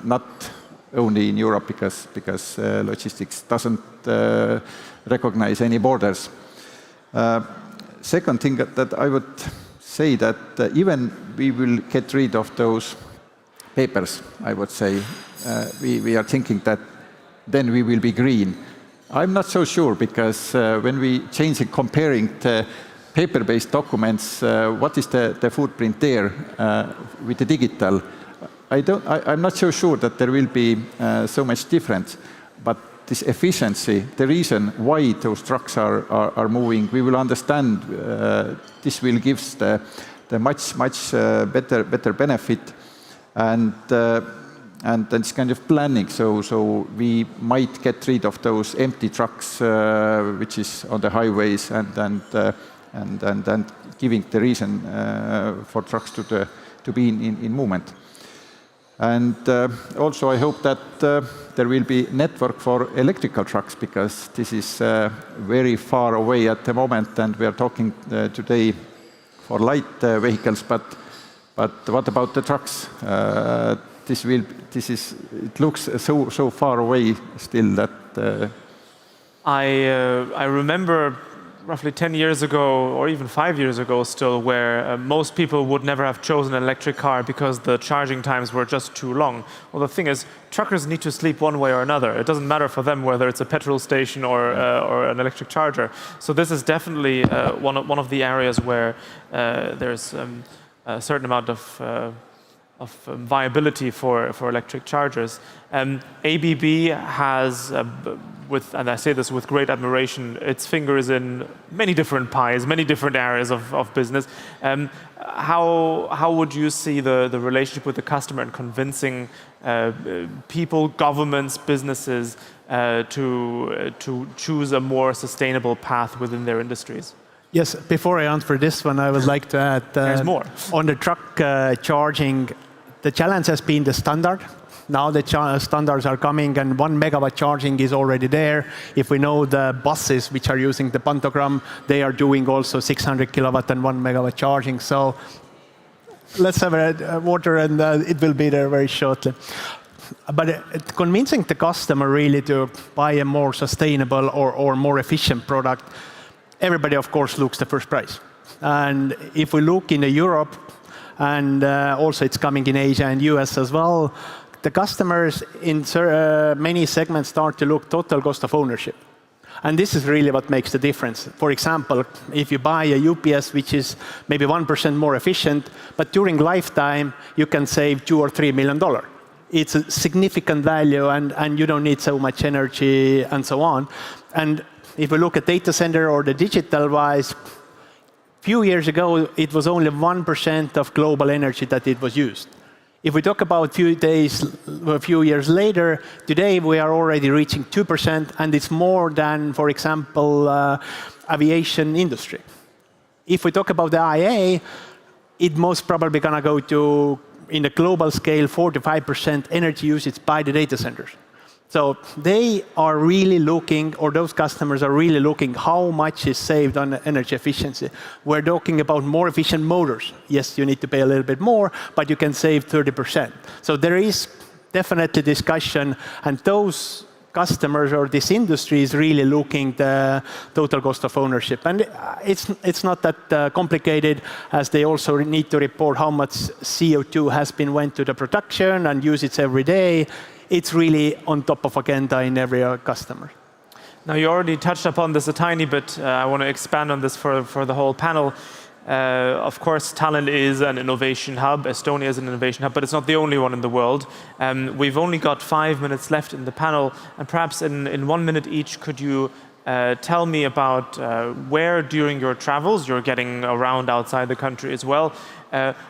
W: not only in Europe, because logistics doesn't recognize any borders. Second thing that I would say that even we will get rid of those papers, I would say, we are thinking that then we will be green. I'm not so sure, because when we change it, comparing the paper-based documents, what is the footprint there with the digital? I'm not so sure that there will be so much difference, but this efficiency, the reason why those trucks are moving, we will understand. This will give the much better benefit, and it's kind of planning. So we might get rid of those empty trucks, which is on the highways, and giving the reason for trucks to be in movement. And also I hope that there will be network for electrical trucks, because this is very far away at the moment, and we are talking today for light vehicles, but what about the trucks? It looks so far away still that.
A: I remember roughly 10 years ago, or even 5 years ago still, where most people would never have chosen an electric car because the charging times were just too long. Well, the thing is, truckers need to sleep one way or another. It doesn't matter for them whether it's a petrol station or an electric charger. So this is definitely one of the areas where there's a certain amount of viability for electric chargers. ABB has, and I say this with great admiration, its fingers in many different pies, many different areas of business. How would you see the relationship with the customer and convincing people, governments, businesses to choose a more sustainable path within their industries?
D: Yes, before I answer this one, I would like to add
A: There's more.
D: On the truck charging, the challenge has been the standard. Now the standards are coming and 1 megawatt charging is already there. If we know the buses which are using the pantogram, they are doing also 600 kilowatt and 1 megawatt charging. So let's have a water and it will be there very shortly. But convincing the customer really to buy a more sustainable or more efficient product, everybody of course looks the first price. And if we look in Europe, and also it's coming in Asia and US as well, the customers in many segments start to look total cost of ownership. And this is really what makes the difference. For example, if you buy a UPS which is maybe 1% more efficient, but during lifetime you can save $2 or $3 million. It's a significant value and you don't need so much energy and so on. And if we look at data center or the digital wise, few years ago, it was only 1% of global energy that it was used. If we talk about a few years later, today we are already reaching 2%, and it's more than, for example, aviation industry. If we talk about the IA, it most probably gonna go to, in the global scale, 4 to 5% energy usage by the data centers. So they are really looking, or those customers are really looking how much is saved on energy efficiency. We're talking about more efficient motors. Yes, you need to pay a little bit more, but you can save 30%. So there is definitely discussion, and those customers or this industry is really looking the total cost of ownership. And it's not that complicated, as they also need to report how much CO2 has been went to the production and use it every day. It's really on top of agenda in every customer.
A: Now, you already touched upon this a tiny bit. I want to expand on this for the whole panel. Of course, Tallinn is an innovation hub. Estonia is an innovation hub, but it's not the only one in the world. We've only got 5 minutes left in the panel, and perhaps in 1 minute each, could you tell me about where during your travels, you're getting around outside the country as well,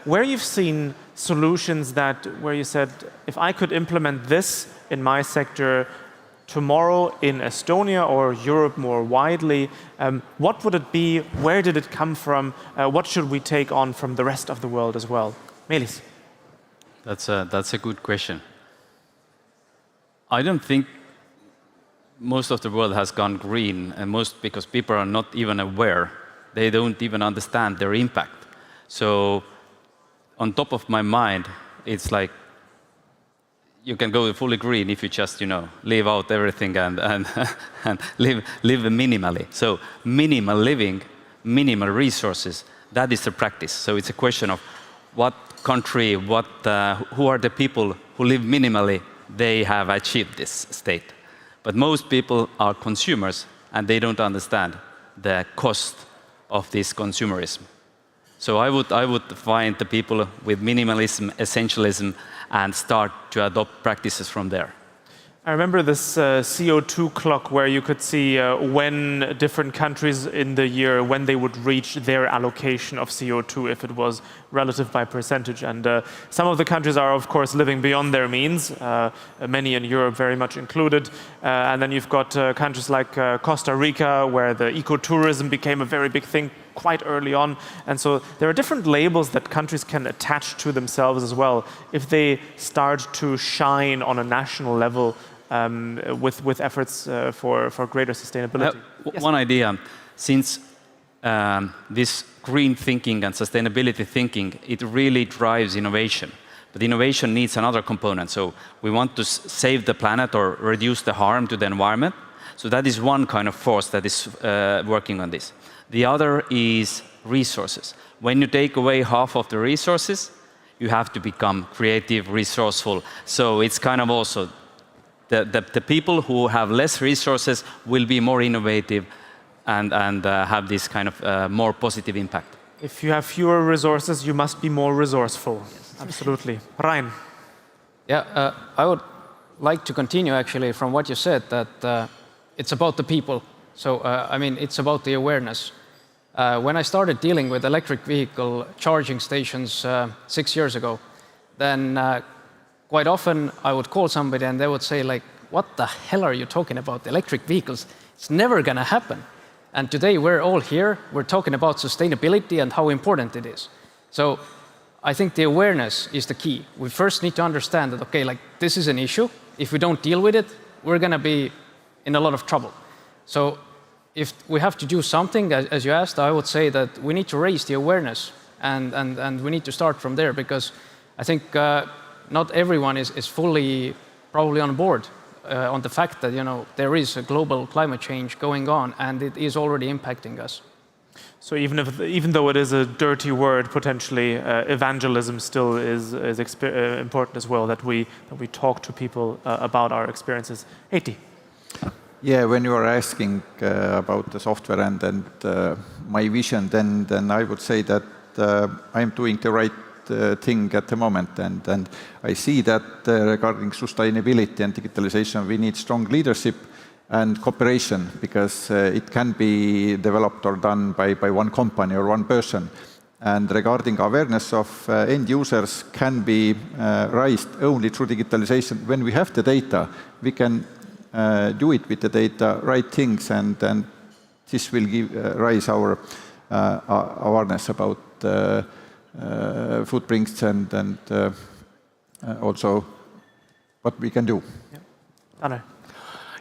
A: where you've seen solutions where you said, if I could implement this in my sector tomorrow in Estonia or Europe more widely, what would it be? Where did it come from? What should we take on from the rest of the world as well? Meelis.
F: That's a good question. I don't think most of the world has gone green, and because people are not even aware. They don't even understand their impact. So on top of my mind, it's like you can go fully green if you just, leave out everything and live minimally. So minimal living, minimal resources, that is the practice. So it's a question of what country, who are the people who live minimally, they have achieved this state. But most people are consumers, and they don't understand the cost of this consumerism. So I would find the people with minimalism, essentialism, and start to adopt practices from there.
A: I remember this CO2 clock where you could see when different countries in the year, when they would reach their allocation of CO2, if it was relative by percentage. And some of the countries are, of course, living beyond their means, many in Europe very much included. And then you've got countries like Costa Rica, where the ecotourism became a very big thing quite early on. And so there are different labels that countries can attach to themselves as well if they start to shine on a national level with efforts for greater sustainability.
F: Yes. One idea, since this green thinking and sustainability thinking, it really drives innovation. But innovation needs another component. So we want to save the planet or reduce the harm to the environment. So that is one kind of force that is working on this. The other is resources. When you take away half of the resources, you have to become creative, resourceful. So it's kind of also the people who have less resources will be more innovative and have this kind of more positive impact.
A: If you have fewer resources, you must be more resourceful. Yes. Absolutely. Rein.
G: Yeah, I would like to continue actually from what you said, that it's about the people. So, I mean, it's about the awareness. When I started dealing with electric vehicle charging stations 6 years ago, then quite often I would call somebody and they would say like, what the hell are you talking about, electric vehicles? It's never gonna happen. And today we're all here, we're talking about sustainability and how important it is. So I think the awareness is the key. We first need to understand that, okay, like this is an issue. If we don't deal with it, we're gonna be in a lot of trouble. So if we have to do something, as you asked, I would say that we need to raise the awareness and we need to start from there, because I think not everyone is fully probably on board on the fact that, you know, there is a global climate change going on and it is already impacting us.
A: So even though it is a dirty word, potentially, evangelism still is important as well, that we talk to people about our experiences. Heiti.
W: Yeah, when you are asking about the software and my vision, then I would say that I'm doing the right thing at the moment, and I see that regarding sustainability and digitalization, we need strong leadership and cooperation, because it can be developed or done by one company or one person. And regarding awareness of end users can be raised only through digitalization. When we have the data, we can do it with the data, right things, and this will raise our awareness about footprints and also what we can do.
A: Anna.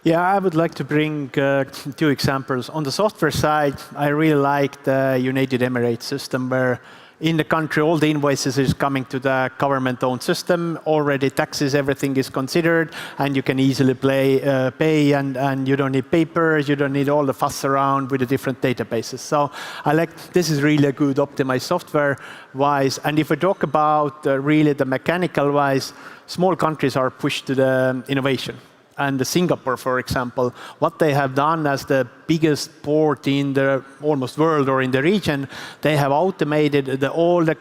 D: Yeah, I would like to bring 2 examples. On the software side, I really like the United Emirates system, where in the country all the invoices is coming to the government-owned system. Already taxes, everything is considered, and you can easily pay, and you don't need papers, you don't need all the fuss around with the different databases. So I like, this is really a good optimized software-wise. And if we talk about really the mechanical-wise, small countries are pushed to the innovation. And Singapore, for example, what they have done as the biggest port in the almost world or in the region, they have automated all the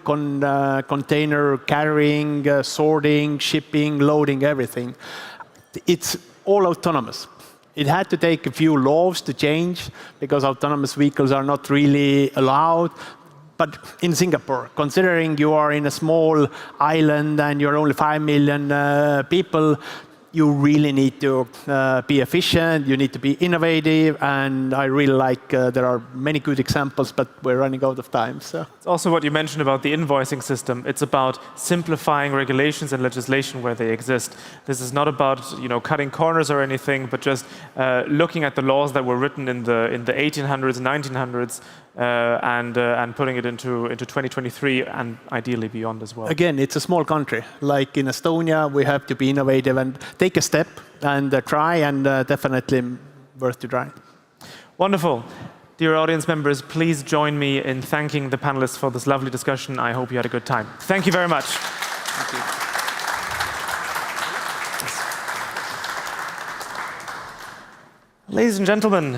D: container carrying, sorting, shipping, loading, everything. It's all autonomous. It had to take a few laws to change, because autonomous vehicles are not really allowed. But in Singapore, considering you are in a small island and you're only 5 million people, you really need to be efficient, you need to be innovative, and I really like, there are many good examples, but we're running out of time. So.
A: It's also what you mentioned about the invoicing system. It's about simplifying regulations and legislation where they exist. This is not about, you know, cutting corners or anything, but just looking at the laws that were written in the 1800s and 1900s and putting it into 2023 and ideally beyond as well.
D: Again, it's a small country. Like in Estonia, we have to be innovative and take a step and try, and definitely worth to try.
A: Wonderful. Dear audience members, please join me in thanking the panelists for this lovely discussion. I hope you had a good time. Thank you very much. Thank you. Ladies and gentlemen,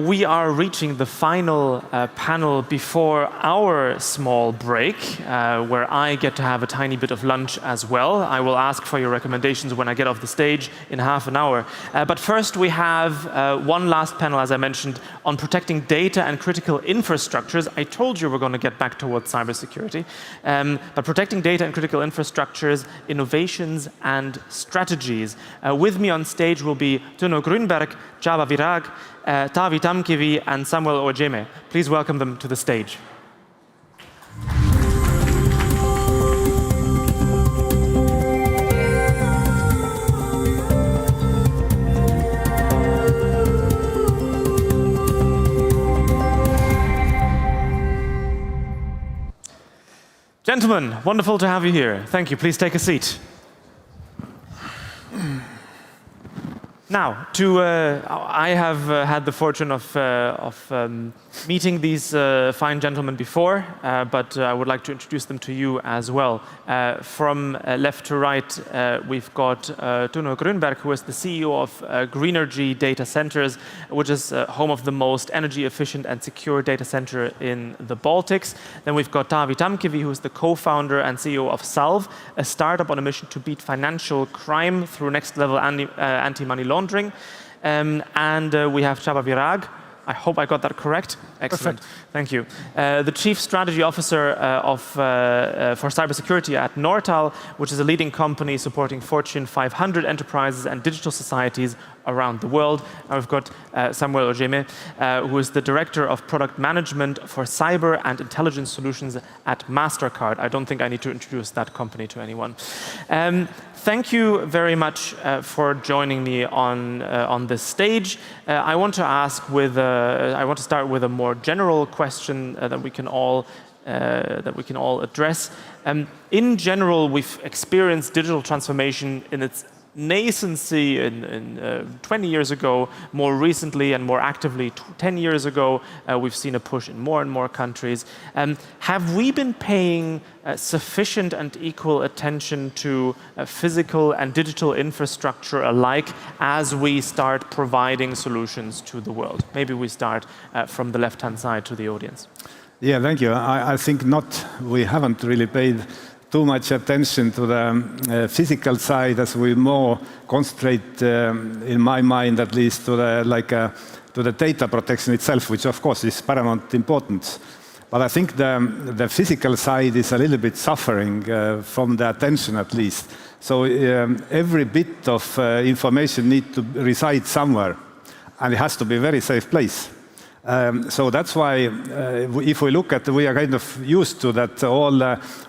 A: we are reaching the final panel before our small break, where I get to have a tiny bit of lunch as well. I will ask for your recommendations when I get off the stage in half an hour. But first we have one last panel, as I mentioned, on protecting data and critical infrastructures. I told you we're going to get back towards cybersecurity. But protecting data and critical infrastructures, innovations and strategies. With me on stage will be Tuno Grünberg, Csaba Virag, Tavi Tamkivi, and Samuel Ojeme. Please welcome them to the stage. Gentlemen, wonderful to have you here. Thank you. Please take a seat. Now, I have had the fortune of meeting these fine gentlemen before, but I would like to introduce them to you as well. From left to right, we've got Tuno Grünberg, who is the CEO of Greenergy Data Centers, which is home of the most energy efficient and secure data center in the Baltics. Then we've got Taavi Tamkivi, who is the co-founder and CEO of Salve, a startup on a mission to beat financial crime through next-level anti-money laundering. And we have Csaba Virag. I hope I got that correct. Excellent. Perfect. Thank you. The Chief Strategy Officer for Cybersecurity at Nortal, which is a leading company supporting Fortune 500 enterprises and digital societies around the world. And we've got Samuel Ojeme, who is the Director of Product Management for Cyber and Intelligence Solutions at MasterCard. I don't think I need to introduce that company to anyone. Thank you very much for joining me on this stage. I want to start with a more general question that we can all address. In general, we've experienced digital transformation in its nascency in 20 years ago, more recently and more actively 10 years ago. We've seen a push in more and more countries. Have we been paying sufficient and equal attention to physical and digital infrastructure alike as we start providing solutions to the world? Maybe we start from the left-hand side to the audience.
I: Yeah, thank you. I think not. We haven't really paid too much attention to the physical side, as we more concentrate, in my mind at least, to the data protection itself, which of course is paramount importance. But I think the physical side is a little bit suffering from the attention at least. So every bit of information needs to reside somewhere, and it has to be a very safe place. So that's why, if we look at, we are kind of used to that all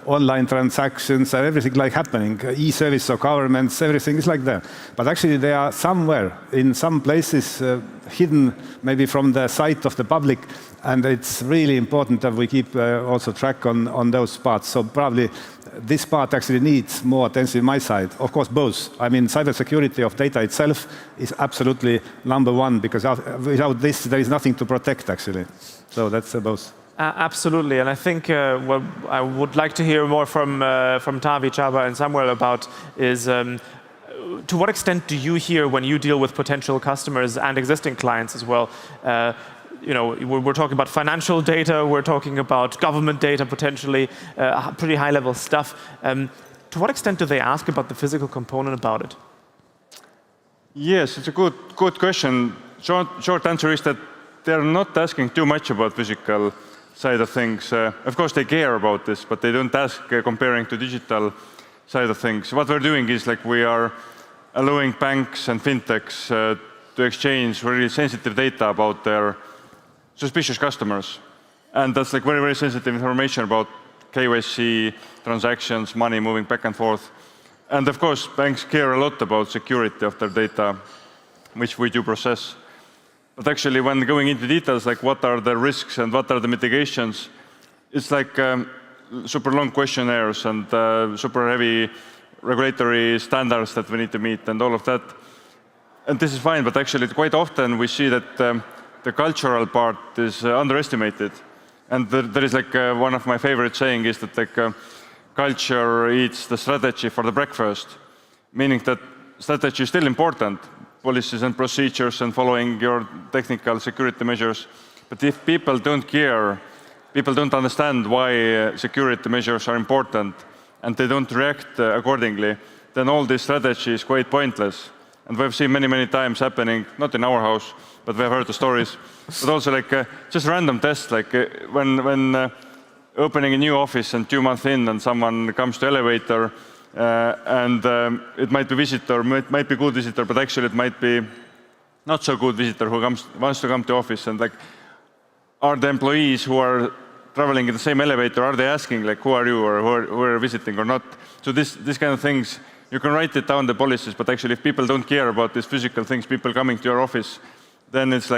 I: online transactions and everything like happening, e-service of governments, everything is like that. But actually they are somewhere, in some places, hidden maybe from the sight of the public, and it's really important that we keep also track on those parts. So probably this part actually needs more attention on my side. Of course, both. I mean, cybersecurity of data itself is absolutely number one, because without this, there is nothing to protect, actually. So that's both.
A: Absolutely, and I think what I would like to hear more from Taavi, Csaba, and Samuel about is to what extent do you hear when you deal with potential customers and existing clients as well? We're talking about financial data, we're talking about government data potentially, pretty high-level stuff. To what extent do they ask about the physical component about it?
J: Yes, it's a good question. Short answer is that they're not asking too much about physical side of things. Of course, they care about this, but they don't ask comparing to digital side of things. What we're doing is we are allowing banks and fintechs to exchange really sensitive data about their suspicious customers. And that's very, very sensitive information about KYC, transactions, money moving back and forth. And of course, banks care a lot about security of their data, which we do process. But actually, when going into details, what are the risks and what are the mitigations, it's super long questionnaires and super heavy regulatory standards that we need to meet and all of that. And this is fine, but actually quite often we see that the cultural part is underestimated. And there is one of my favorite saying is that culture eats the strategy for the breakfast, meaning that strategy is still important, policies and procedures and following your technical security measures. But if people don't care, people don't understand why security measures are important, and they don't react accordingly, then all this strategy is quite pointless. And we've seen many, many times happening, not in our house, but we've heard the stories, but also just random tests, when opening a new office and 2 months in and someone comes to elevator and it might be visitor, it might be good visitor, but actually it might be not so good visitor who wants to come to office, and are the employees who are traveling in the same elevator, are they asking who are you or who are visiting or not? So this kind of things, you can write it down, the policies, but actually if people don't care about these physical things, people coming to your office, then it's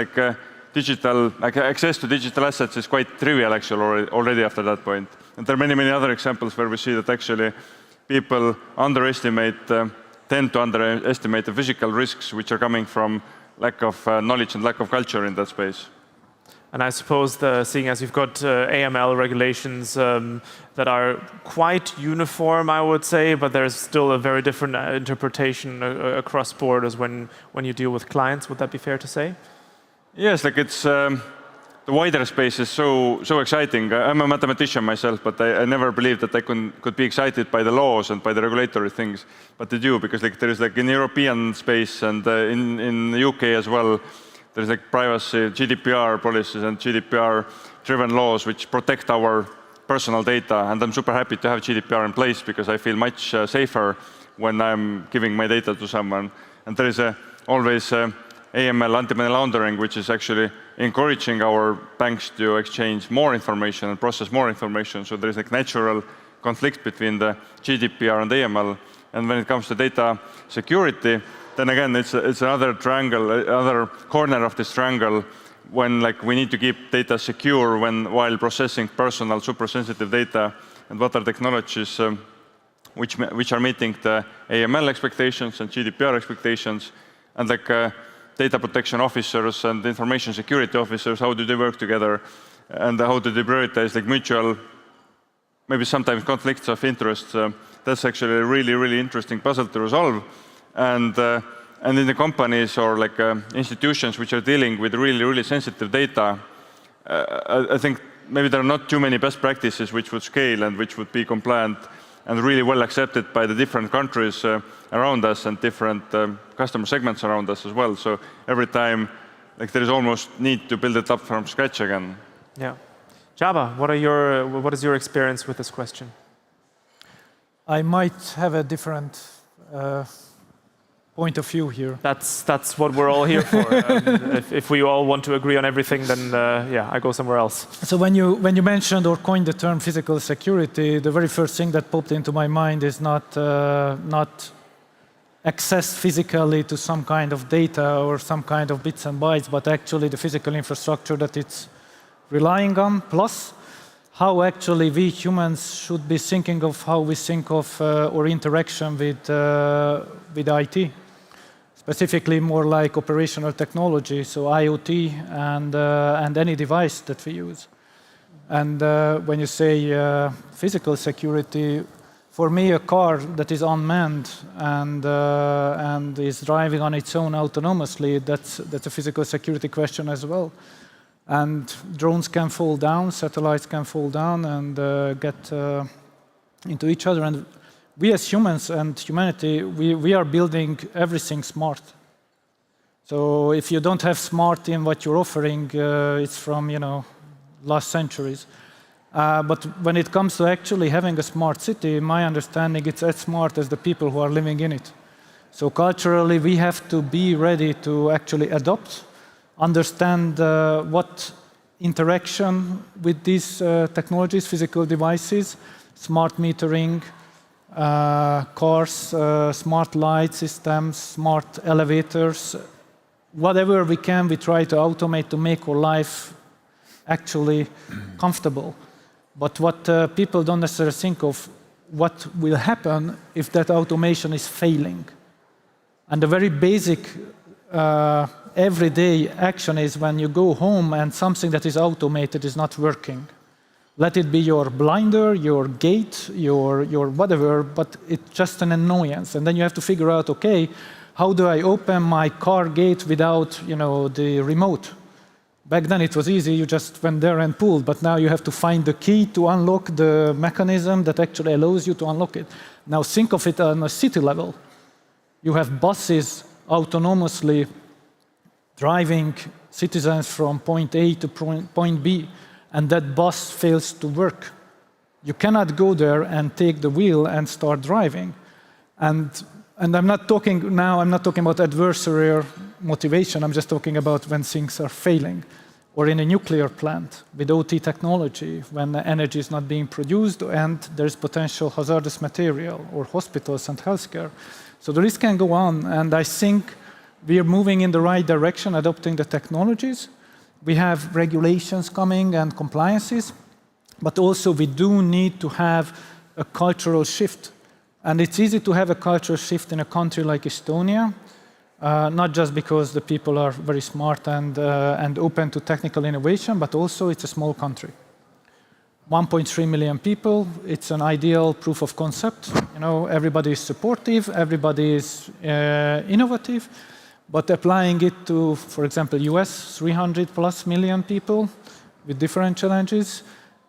J: digital, access to digital assets is quite trivial actually already after that point. And there are many, many other examples where we see that actually people underestimate tend to underestimate the physical risks which are coming from lack of knowledge and lack of culture in that space.
A: And I suppose, seeing as you've got AML regulations that are quite uniform, I would say, but there's still a very different interpretation across borders when you deal with clients. Would that be fair to say?
J: Yes, like it's the wider space is so exciting. I'm a mathematician myself, but I never believed that I could be excited by the laws and by the regulatory things, but I do, because like there is like in European space and in the UK as well, there's like privacy, GDPR policies and GDPR-driven laws which protect our personal data, and I'm super happy to have GDPR in place because I feel much safer when I'm giving my data to someone. And there is always AML, anti-money laundering, which is actually encouraging our banks to exchange more information and process more information. So there is a natural conflict between the GDPR and AML. And when it comes to data security, then again, it's another triangle, another corner of this triangle, when like we need to keep data secure while processing personal, super sensitive data, and what are technologies which are meeting the AML expectations and GDPR expectations, and like data protection officers and information security officers, how do they work together, and how do they prioritize like mutual, maybe sometimes conflicts of interest. That's actually a really, really interesting puzzle to resolve. And in the companies or like institutions which are dealing with really, really sensitive data, I think maybe there are not too many best practices which would scale and which would be compliant and really well accepted by the different countries around us and different customer segments around us as well. So every time, like there is almost need to build it up from scratch again.
A: Yeah. Java, what is your experience with this question?
H: I might have a different point of view here.
A: That's what we're all here for. If we all want to agree on everything, then yeah, I go somewhere else.
H: So when you mentioned or coined the term physical security, the very first thing that popped into my mind is not access physically to some kind of data or some kind of bits and bytes, but actually the physical infrastructure that it's relying on, plus how actually we humans should be thinking of how we think of our interaction with IT. Specifically more like operational technology, so IoT and any device that we use. And when you say physical security, for me a car that is unmanned and is driving on its own autonomously, that's a physical security question as well. And drones can fall down, satellites can fall down and get into each other. And we as humans and humanity, we are building everything smart. So if you don't have smart in what you're offering, it's from last centuries. But when it comes to actually having a smart city, my understanding it's as smart as the people who are living in it. So culturally, we have to be ready to actually adopt, understand what interaction with these technologies, physical devices, smart metering, cars, smart light systems, smart elevators, whatever we can, we try to automate to make our life actually comfortable. But what people don't necessarily think of, what will happen if that automation is failing. And the very basic everyday action is when you go home and something that is automated is not working. Let it be your blinder, your gate, your whatever, but it's just an annoyance. And then you have to figure out, okay, how do I open my car gate without the remote? Back then it was easy, you just went there and pulled, but now you have to find the key to unlock the mechanism that actually allows you to unlock it. Now think of it on a city level. You have buses autonomously driving citizens from point A to point B, and that bus fails to work. You cannot go there and take the wheel and start driving. And I'm not talking about adversarial motivation, I'm just talking about when things are failing. Or in a nuclear plant with OT technology, when energy is not being produced and there's potential hazardous material, or hospitals and healthcare. So the list can go on, and I think we are moving in the right direction, adopting the technologies. We have regulations coming and compliances, but also we do need to have a cultural shift. And it's easy to have a cultural shift in a country like Estonia, not just because the people are very smart and open to technical innovation, but also it's a small country. 1.3 million people, it's an ideal proof of concept. You know, everybody is supportive, everybody is innovative, but applying it to, for example, US, 300 plus million people with different challenges,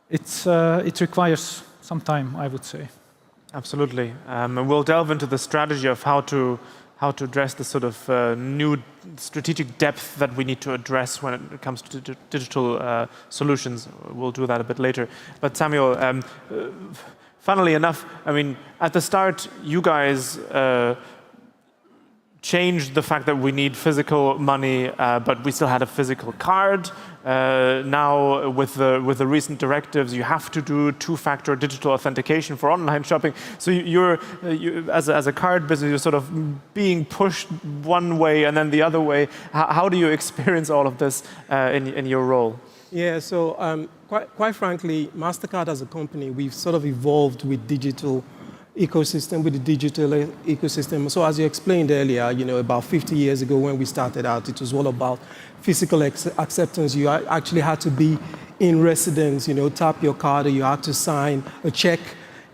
H: it requires some time, I would say.
A: Absolutely. And we'll delve into the strategy of how to address the sort of new strategic depth that we need to address when it comes to digital solutions. We'll do that a bit later. But Samuel, funnily enough, I mean, at the start, you guys changed the fact that we need physical money, but we still had a physical card. Now, with the recent directives, you have to do two-factor digital authentication for online shopping. So you as a card business, you're sort of being pushed one way and then the other way. How do you experience all of this in your role?
K: Yeah, so quite frankly, MasterCard as a company, we've sort of evolved with digital ecosystem, with the digital ecosystem. So as you explained earlier, you know, about 50 years ago when we started out, it was all about physical acceptance. You actually had to be in residence, you know, tap your card, or you had to sign a check,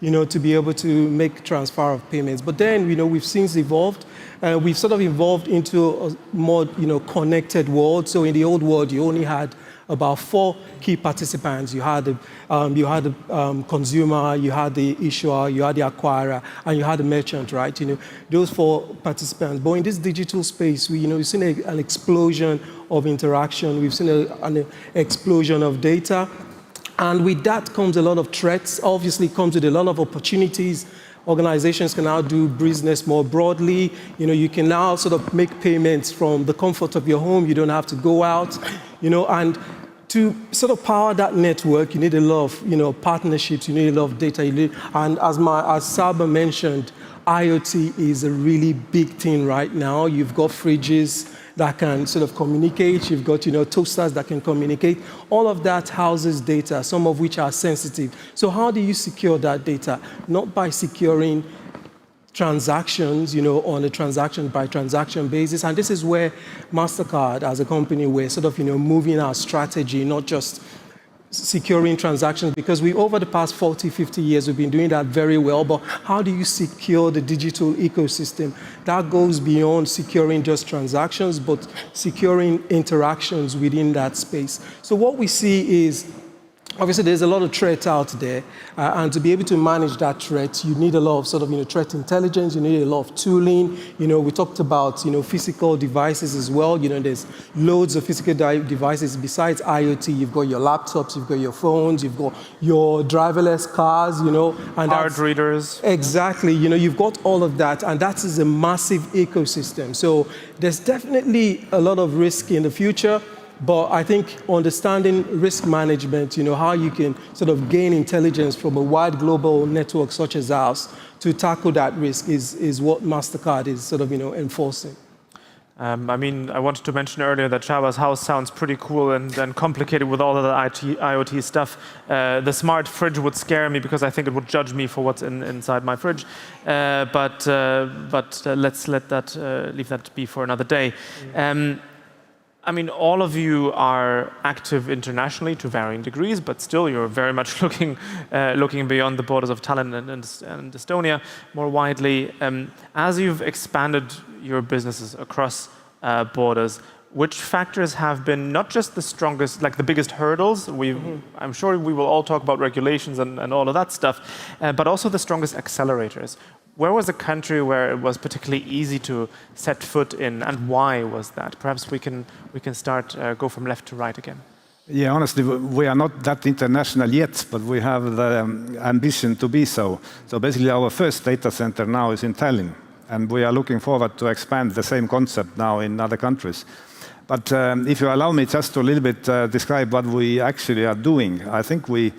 K: you know, to be able to make transfer of payments. But then, you know, we've since evolved. We've sort of evolved into a more, you know, connected world. So in the old world, you only had about 4 key participants. You had the consumer, you had the issuer, you had the acquirer, and you had the merchant, right? You know, those 4 participants. But in this digital space, we've seen an explosion of interaction. We've seen an explosion of data. And with that comes a lot of threats. Obviously, comes with a lot of opportunities. Organizations can now do business more broadly. You know, you can now sort of make payments from the comfort of your home. You don't have to go out, you know, and to sort of power that network, you need a lot of, you know, partnerships, you need a lot of data. And as Saba mentioned, IoT is a really big thing right now. You've got fridges that can sort of communicate. You've got, you know, toasters that can communicate. All of that houses data, some of which are sensitive. So how do you secure that data? Not by securing transactions, you know, on a transaction by transaction basis. And this is where MasterCard as a company, we're sort of, you know, moving our strategy, not just securing transactions, because over the past 40, 50 years, we've been doing that very well. But how do you secure the digital ecosystem? That goes beyond securing just transactions, but securing interactions within that space. So what we see is, obviously, there's a lot of threat out there, and to be able to manage that threat, you need a lot of sort of, you know, threat intelligence. You need a lot of tooling. You know, we talked about, you know, physical devices as well. You know, there's loads of physical devices besides IoT. You've got your laptops, you've got your phones, you've got your driverless cars. You know, and
A: card readers.
K: Exactly. You know, you've got all of that, and that is a massive ecosystem. So there's definitely a lot of risk in the future. But I think understanding risk management, you know, how you can sort of gain intelligence from a wide global network such as ours to tackle that risk is what MasterCard is sort of, you know, enforcing.
A: I mean, I wanted to mention earlier that Shaba's house sounds pretty cool and complicated with all of the IoT stuff. The smart fridge would scare me because I think it would judge me for what's inside my fridge. But let's leave that be for another day. I mean, all of you are active internationally to varying degrees, but still you're very much looking beyond the borders of Tallinn and Estonia more widely. As you've expanded your businesses across borders, which factors have been not just the strongest, like the biggest hurdles? I'm sure we will all talk about regulations and all of that stuff, but also the strongest accelerators. Where was a country where it was particularly easy to set foot in, and why was that? Perhaps we can start, go from left to right again.
I: Yeah, honestly, we are not that international yet, but we have the ambition to be so. So basically our first data center now is in Tallinn, and we are looking forward to expand the same concept now in other countries. But if you allow me just to a little bit describe what we actually are doing, I think we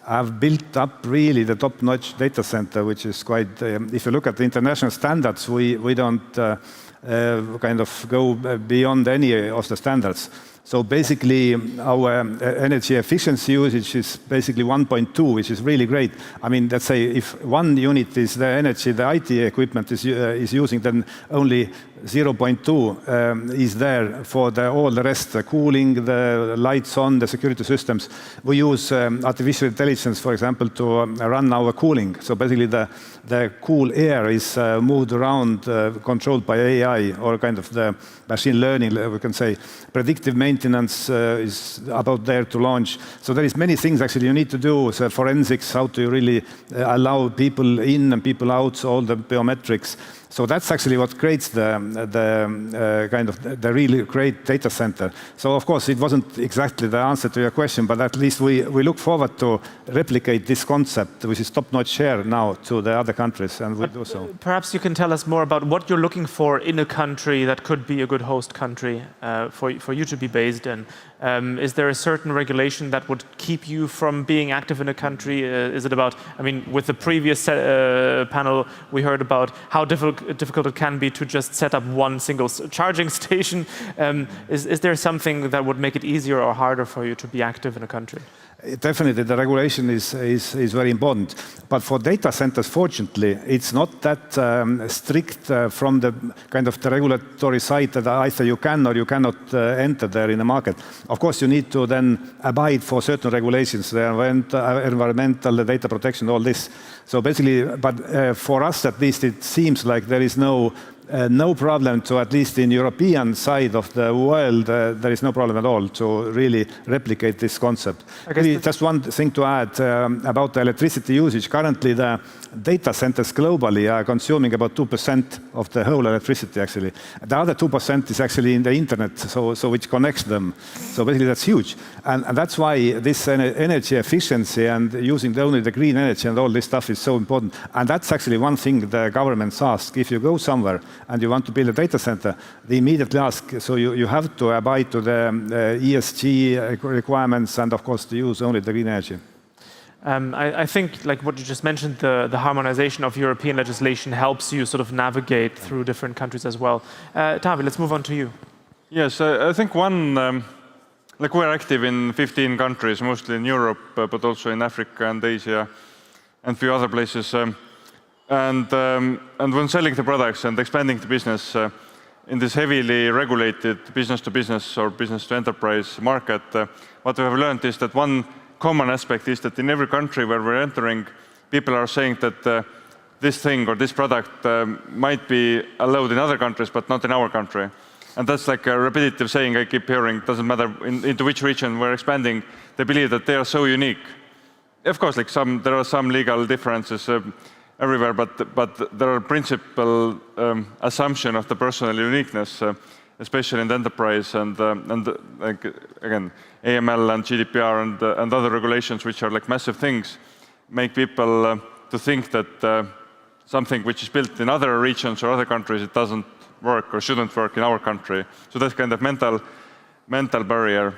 I: have built up really the top-notch data center, which is quite, if you look at the international standards, we don't kind of go beyond any of the standards. So basically, our energy efficiency usage is basically 1.2, which is really great. I mean, let's say if 1 unit is the energy the IT equipment is using, then only 0.2 is there for all the rest, the cooling, the lights on, the security systems. We use artificial intelligence, for example, to run our cooling. So basically the cool air is moved around, controlled by AI, or kind of the machine learning, we can say. Predictive maintenance is about there to launch. So there is many things actually you need to do, so forensics, how to really allow people in and people out, so all the biometrics. So that's actually what creates the really great data center. So of course it wasn't exactly the answer to your question, but at least we look forward to replicate this concept, which is top-notch here now, to the other countries, and we'll do so.
A: Perhaps you can tell us more about what you're looking for in a country that could be a good host country for you to be based in. Is there a certain regulation that would keep you from being active in a country? Is it about, I mean, with the previous panel, we heard about how difficult it can be to just set up one single charging station. Is there something that would make it easier or harder for you to be active in a country?
I: Definitely, the regulation is very important. But for data centers, fortunately, it's not that strict from the kind of the regulatory side that either you can or you cannot enter there in the market. Of course, you need to then abide for certain regulations, the environmental, the data protection, all this. So basically, but for us at least, it seems like there is no problem to, at least in European side of the world, there is no problem at all to really replicate this concept. Just one thing to add about the electricity usage. Currently, the data centers globally are consuming about 2% of the whole electricity, actually. The other 2% is actually in the internet, so which connects them. So basically, that's huge. And that's why this energy efficiency and using only the green energy and all this stuff is so important. And that's actually one thing the governments ask. If you go somewhere and you want to build a data center, they immediately ask, so you have to abide to the ESG requirements and, of course, to use only the green energy.
A: I think, like what you just mentioned, the harmonization of European legislation helps you sort of navigate through different countries as well. Taavi, let's move on to you.
J: Yes, I think one, like we're active in 15 countries, mostly in Europe, but also in Africa and Asia and a few other places. And when selling the products and expanding the business in this heavily regulated business-to-business or business-to-enterprise market, what we have learned is that one common aspect is that in every country where we're entering, people are saying that this thing or this product might be allowed in other countries, but not in our country. And that's like a repetitive saying I keep hearing. Doesn't matter into which region we're expanding, they believe that they are so unique. Of course, like there are some legal differences everywhere, but there are principal assumption of the personal uniqueness, especially in the enterprise and like again AML and GDPR and other regulations, which are like massive things, make people to think that something which is built in other regions or other countries, it doesn't work or shouldn't work in our country. So that's kind of mental barrier.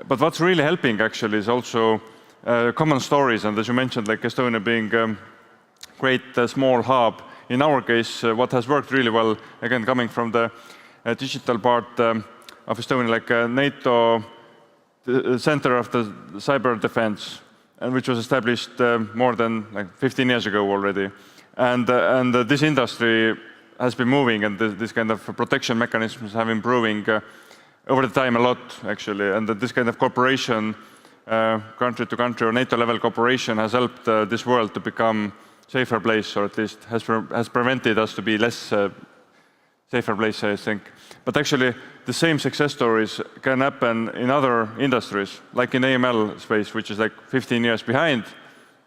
J: But what's really helping actually is also common stories, and as you mentioned, like Estonia being great small hub. In our case, what has worked really well, again, coming from the digital part of Estonia, like NATO Center of the Cyber Defense, and which was established more than like 15 years ago already. And this industry has been moving, and this kind of protection mechanisms have been improving over the time a lot, actually. And this kind of cooperation, country to country or NATO level cooperation, has helped this world to become safer place, or at least has prevented us to be less safer place, I think. But actually, the same success stories can happen in other industries, like in AML space, which is like 15 years behind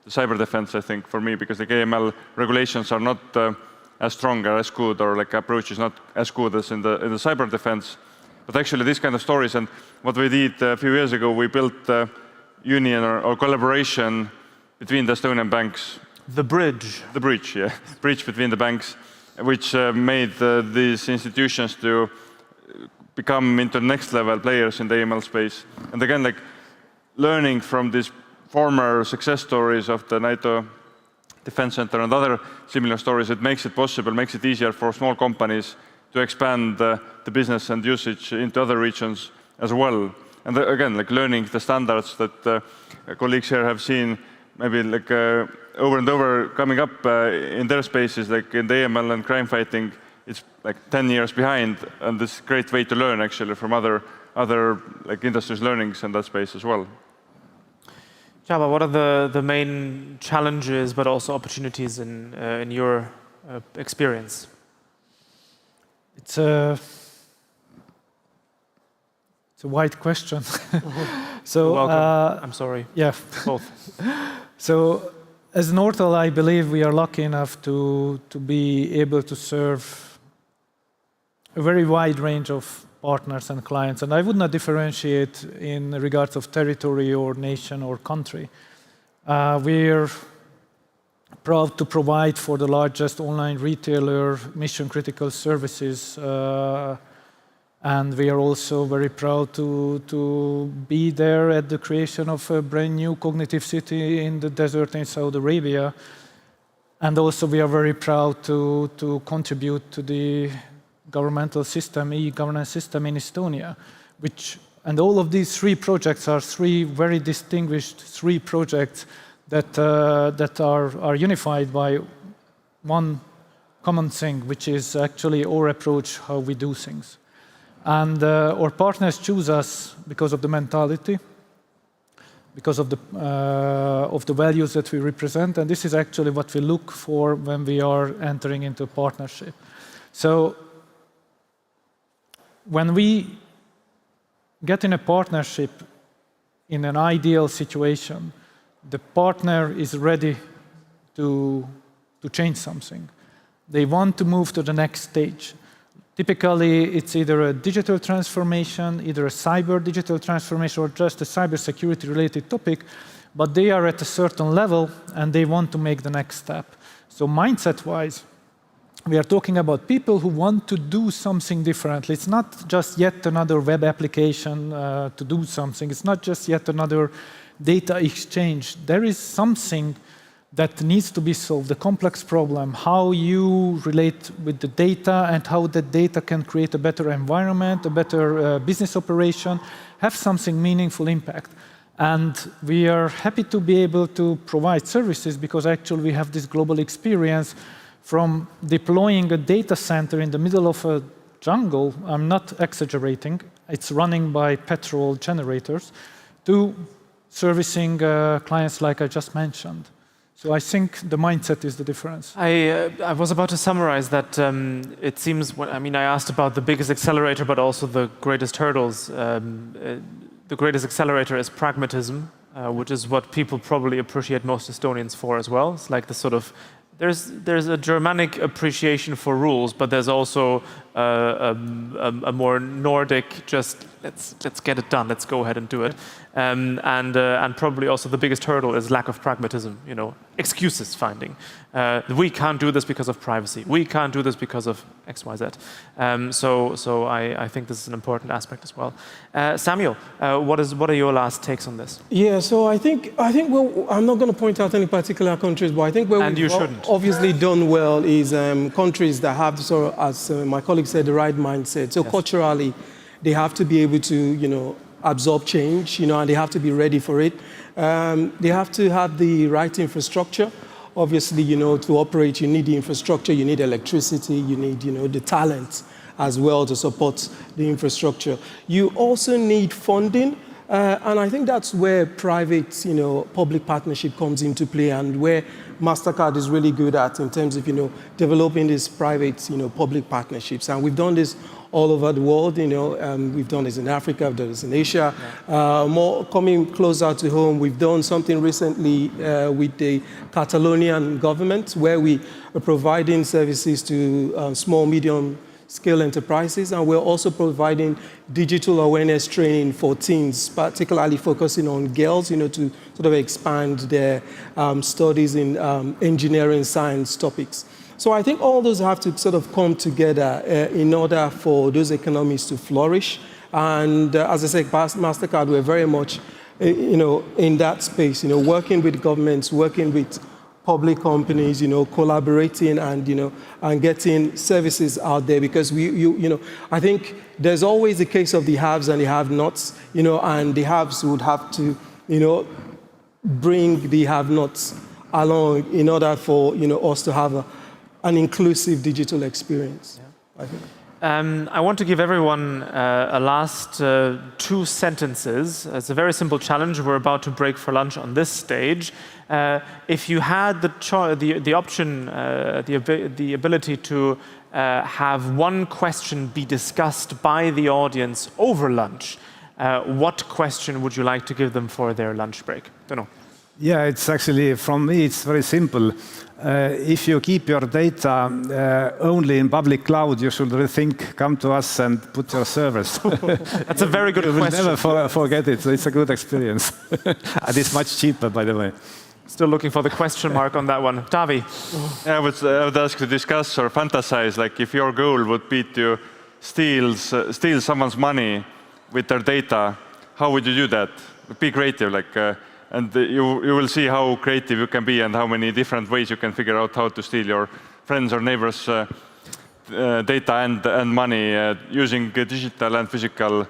J: the cyber defense, I think, for me, because the AML regulations are not as strong or as good, or like approach is not as good as in the cyber defense. But actually, these kind of stories, and what we did a few years ago, we built a union or collaboration between the Estonian banks.
A: The bridge.
J: The bridge, yeah. Bridge between the banks, which made these institutions to become into next level players in the AML space. And again, like learning from these former success stories of the NATO Defense Center and other similar stories, it makes it possible, makes it easier for small companies to expand the business and usage into other regions as well. And again, like learning the standards that colleagues here have seen, maybe like over and over coming up in their spaces, like in the AML and crime fighting, it's like 10 years behind, and this great way to learn actually from other like industries' learnings in that space as well.
A: Csaba, what are the main challenges but also opportunities in your experience?
H: It's a wide question. So
A: welcome. I'm sorry.
H: Yeah.
A: Both.
H: So as Nortel, I believe we are lucky enough to be able to serve a very wide range of partners and clients. And I would not differentiate in regards of territory or nation or country. We're proud to provide for the largest online retailer mission-critical services. And we are also very proud to be there at the creation of a brand new cognitive city in the desert in Saudi Arabia. And also we are very proud to contribute to the governmental system, e-governance system in Estonia, and all of these three projects are three very distinguished projects that are unified by one common thing, which is actually our approach, how we do things. And our partners choose us because of the mentality, because of the values that we represent, and this is actually what we look for when we are entering into a partnership. So when we get in a partnership in an ideal situation, the partner is ready to change something. They want to move to the next stage. Typically, it's either a digital transformation, either a cyber digital transformation, or just a cybersecurity related topic, but they are at a certain level and they want to make the next step. So mindset-wise, we are talking about people who want to do something differently. It's not just yet another web application to do something. It's not just yet another data exchange. There is something that needs to be solved, a complex problem, how you relate with the data and how the data can create a better environment, a better business operation, have something meaningful impact. And we are happy to be able to provide services because actually we have this global experience from deploying a data center in the middle of a jungle. I'm not exaggerating. It's running by petrol generators to servicing clients like I just mentioned. So I think the mindset is the difference.
A: I was about to summarize that it seems, I asked about the biggest accelerator, but also the greatest hurdles. The greatest accelerator is pragmatism, which is what people probably appreciate most Estonians for as well. It's like the sort of, there's a Germanic appreciation for rules, but there's also a more Nordic, just let's get it done, let's go ahead and do it. And probably also the biggest hurdle is lack of pragmatism, excuses finding. We can't do this because of privacy. We can't do this because of X, Y, Z. So I think this is an important aspect as well. Samuel, what are your last takes on this?
K: Yeah, so I think well, I'm not going to point out any particular countries, but I think where we've obviously done well is countries that have, sort of, as my colleague said, the right mindset. So culturally, they have to be able to, absorb change, and they have to be ready for it. They have to have the right infrastructure. Obviously, to operate, you need the infrastructure, you need electricity, you need, the talent as well to support the infrastructure. You also need funding, and I think that's where private, public partnership comes into play, and where MasterCard is really good at in terms of, developing these private, public partnerships. And we've done this all over the world, we've done this in Africa, we've done this in Asia. More coming closer to home, we've done something recently with the Catalonian government, where we are providing services to small, medium-scale enterprises, and we're also providing digital awareness training for teens, particularly focusing on girls, to sort of expand their studies in engineering science topics. So I think all those have to sort of come together in order for those economies to flourish. And as I said, MasterCard, we're very much, in that space, working with governments, working with public companies, collaborating and, and getting services out there, because I think there's always a case of the haves and the have-nots, and the haves would have to, bring the have-nots along in order for, us to have an inclusive digital experience. Yeah, I think.
A: I want to give everyone a last 2 sentences. It's a very simple challenge. We're about to break for lunch on this stage. If you had the option, the ability to have one question be discussed by the audience over lunch, what question would you like to give them for their lunch break? Don't know.
I: Yeah, it's actually, from me, it's very simple. If you keep your data only in public cloud, you should rethink, come to us and put your servers.
A: That's a very good question.
I: You will never forget it, so it's a good experience. And it's much cheaper, by the way.
A: Still looking for the question mark on that one. Tavi?
J: I would ask to discuss or fantasize, like if your goal would be to steal someone's money with their data, how would you do that? Be creative, and you will see how creative you can be and how many different ways you can figure out how to steal your friends or neighbors' data and money using digital and physical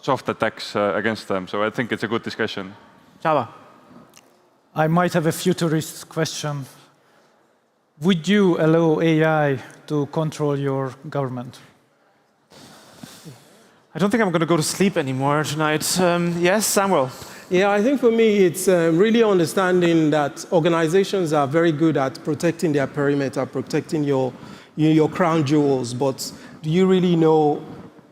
J: soft attacks against them. So I think it's a good discussion.
A: Csaba?
H: I might have a futurist question. Would you allow AI to control your government?
A: I don't think I'm going to go to sleep anymore tonight. Yes, Samuel?
K: Yeah, I think for me, it's really understanding that organizations are very good at protecting their perimeter, protecting your crown jewels, but do you really know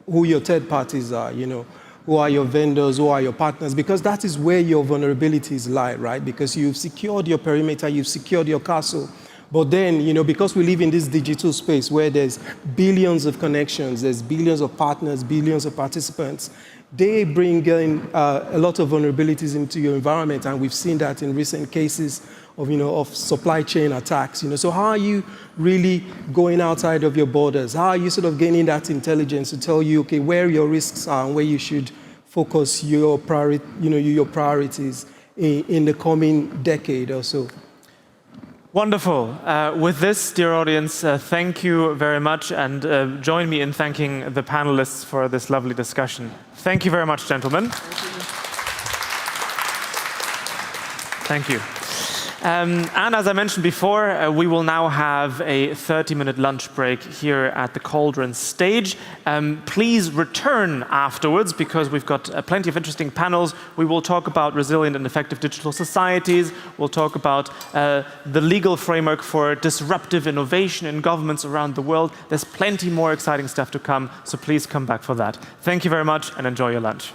K: who your third parties are, Who are your vendors, who are your partners? Because that is where your vulnerabilities lie, right? Because you've secured your perimeter, you've secured your castle. But then, because we live in this digital space where there's billions of connections, there's billions of partners, billions of participants, they bring in a lot of vulnerabilities into your environment, and we've seen that in recent cases of supply chain attacks. So how are you really going outside of your borders? How are you sort of gaining that intelligence to tell you, okay, where your risks are and where you should focus your priorities in the coming decade or so?
A: Wonderful. With this, dear audience, thank you very much, and join me in thanking the panelists for this lovely discussion. Thank you very much, gentlemen. Thank you. And as I mentioned before, we will now have a 30-minute lunch break here at the Cauldron stage. Please return afterwards, because we've got plenty of interesting panels. We will talk about resilient and effective digital societies. We'll talk about the legal framework for disruptive innovation in governments around the world. There's plenty more exciting stuff to come, so please come back for that. Thank you very much, and enjoy your lunch.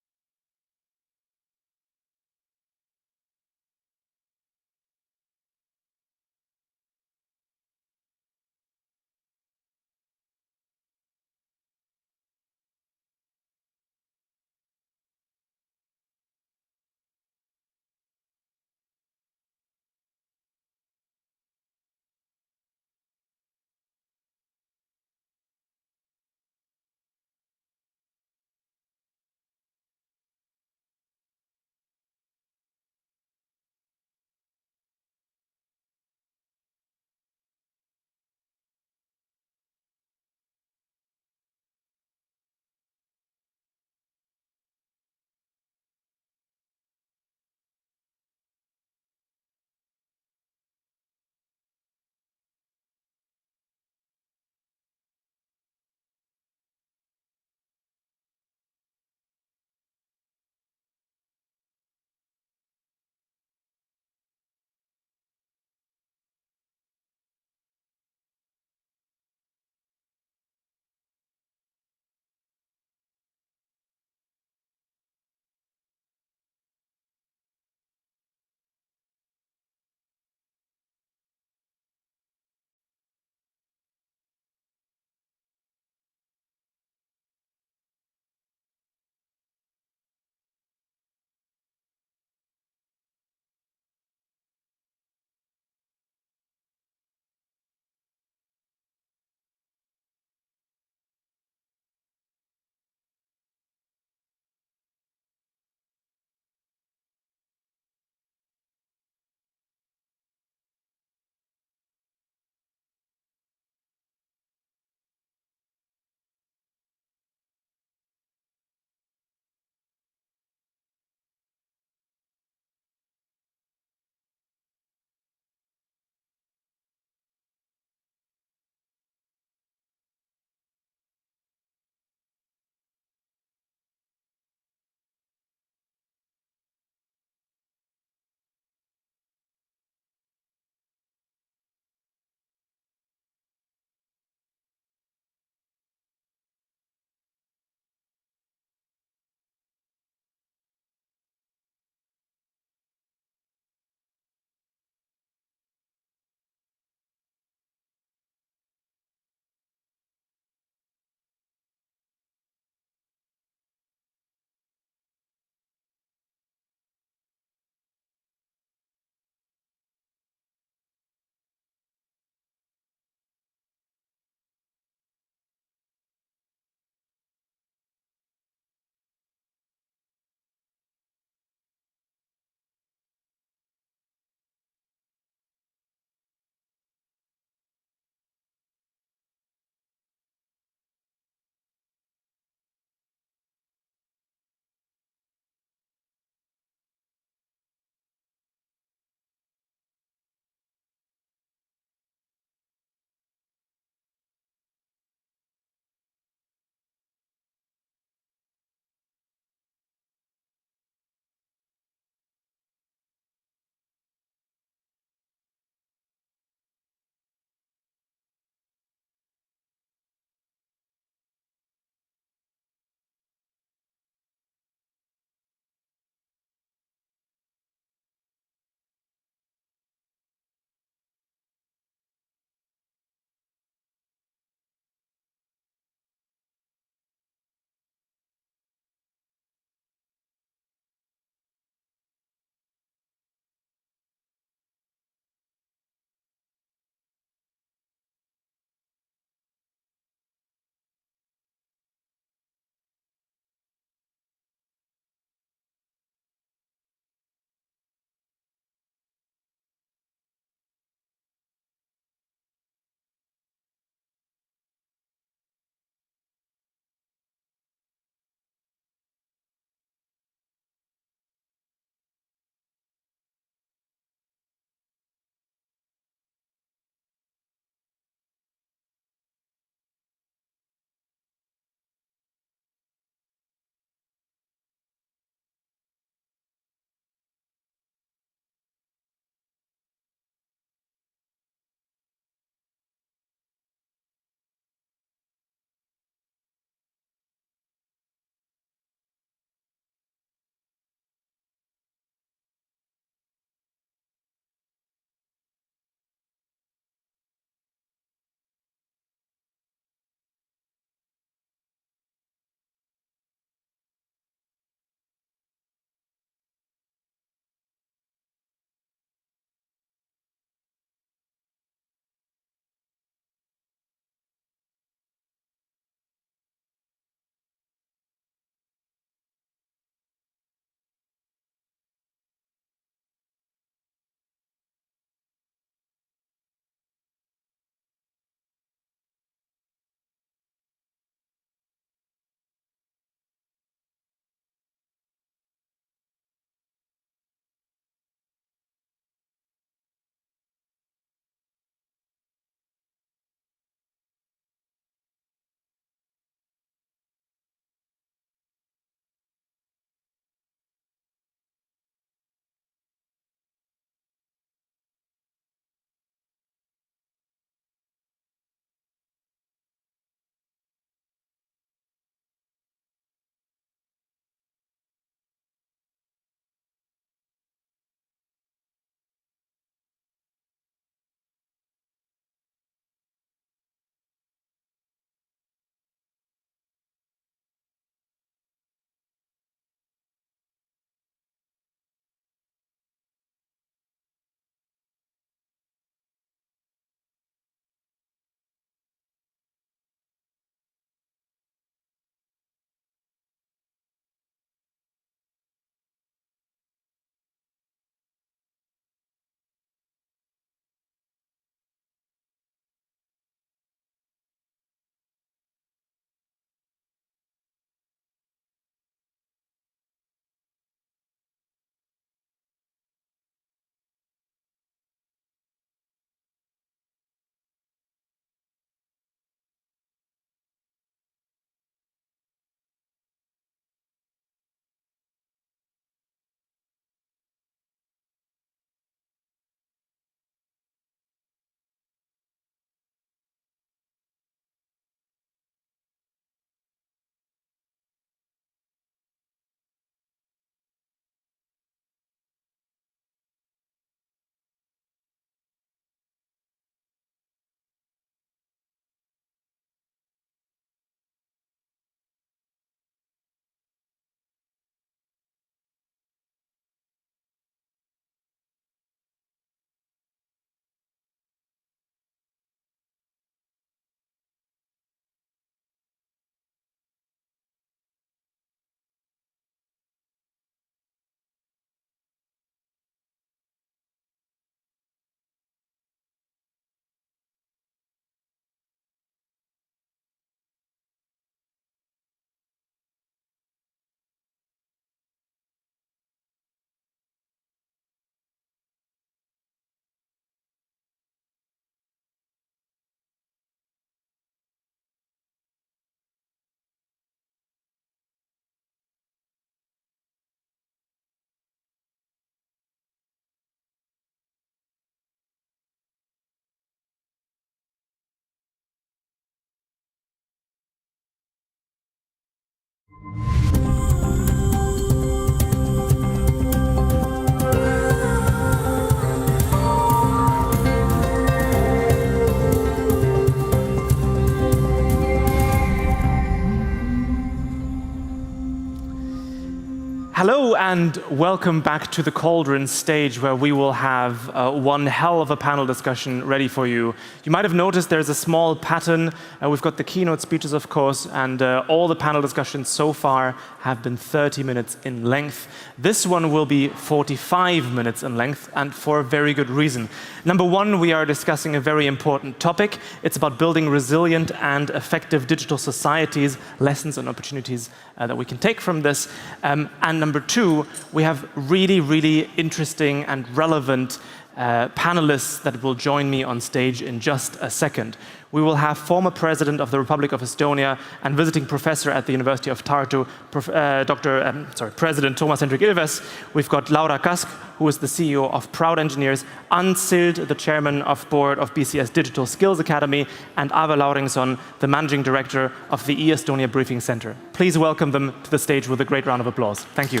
A: and welcome back to the Cauldron stage, where we will have one hell of a panel discussion ready for you. You might have noticed there's a small pattern. We've got the keynote speeches, of course, and all the panel discussions so far have been 30 minutes in length. This one will be 45 minutes in length, and for a very good reason. Number one, we are discussing a very important topic. It's about building resilient and effective digital societies, lessons and opportunities that we can take from this. And number two, we have really, really interesting and relevant panelists that will join me on stage in just a second. We will have former President of the Republic of Estonia and visiting professor at the University of Tartu, President Toomas Hendrik Ilves. We've got Laura Kask, who is the CEO of Proud Engineers, Untitled, the chairman of board of BCS Digital Skills Academy, and Ave Lauringsson, the managing director of the e-Estonia Briefing Center. Please welcome them to the stage with a great round of applause. Thank you.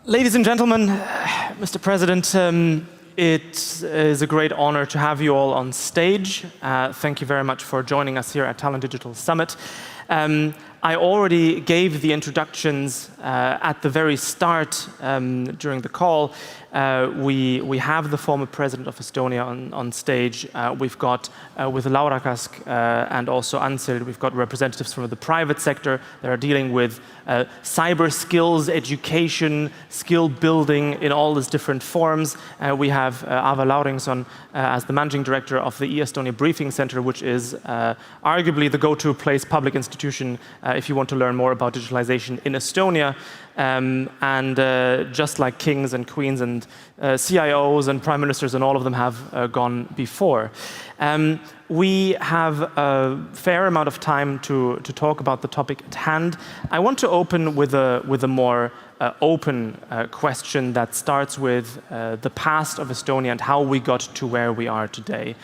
A: Ladies and gentlemen, Mr. President, it is a great honor to have you all on stage. Thank you very much for joining us here at Tallinn Digital Summit. I already gave the introductions at the very start during the call. We have the former President of Estonia on stage. We've got, with Laura Kask and also Untitled, we've got representatives from the private sector that are dealing with cyber skills, education, skill building in all these different forms. We have Ave Lauringsson as the managing director of the e-Estonia Briefing Center, which is arguably the go-to place public institution if you want to learn more about digitalization in Estonia. Just like kings and queens and CIOs and prime ministers and all of them have gone before. We have a fair amount of time to talk about the topic at hand. I want to open with a more open question that starts with the past of Estonia and how we got to where we are today.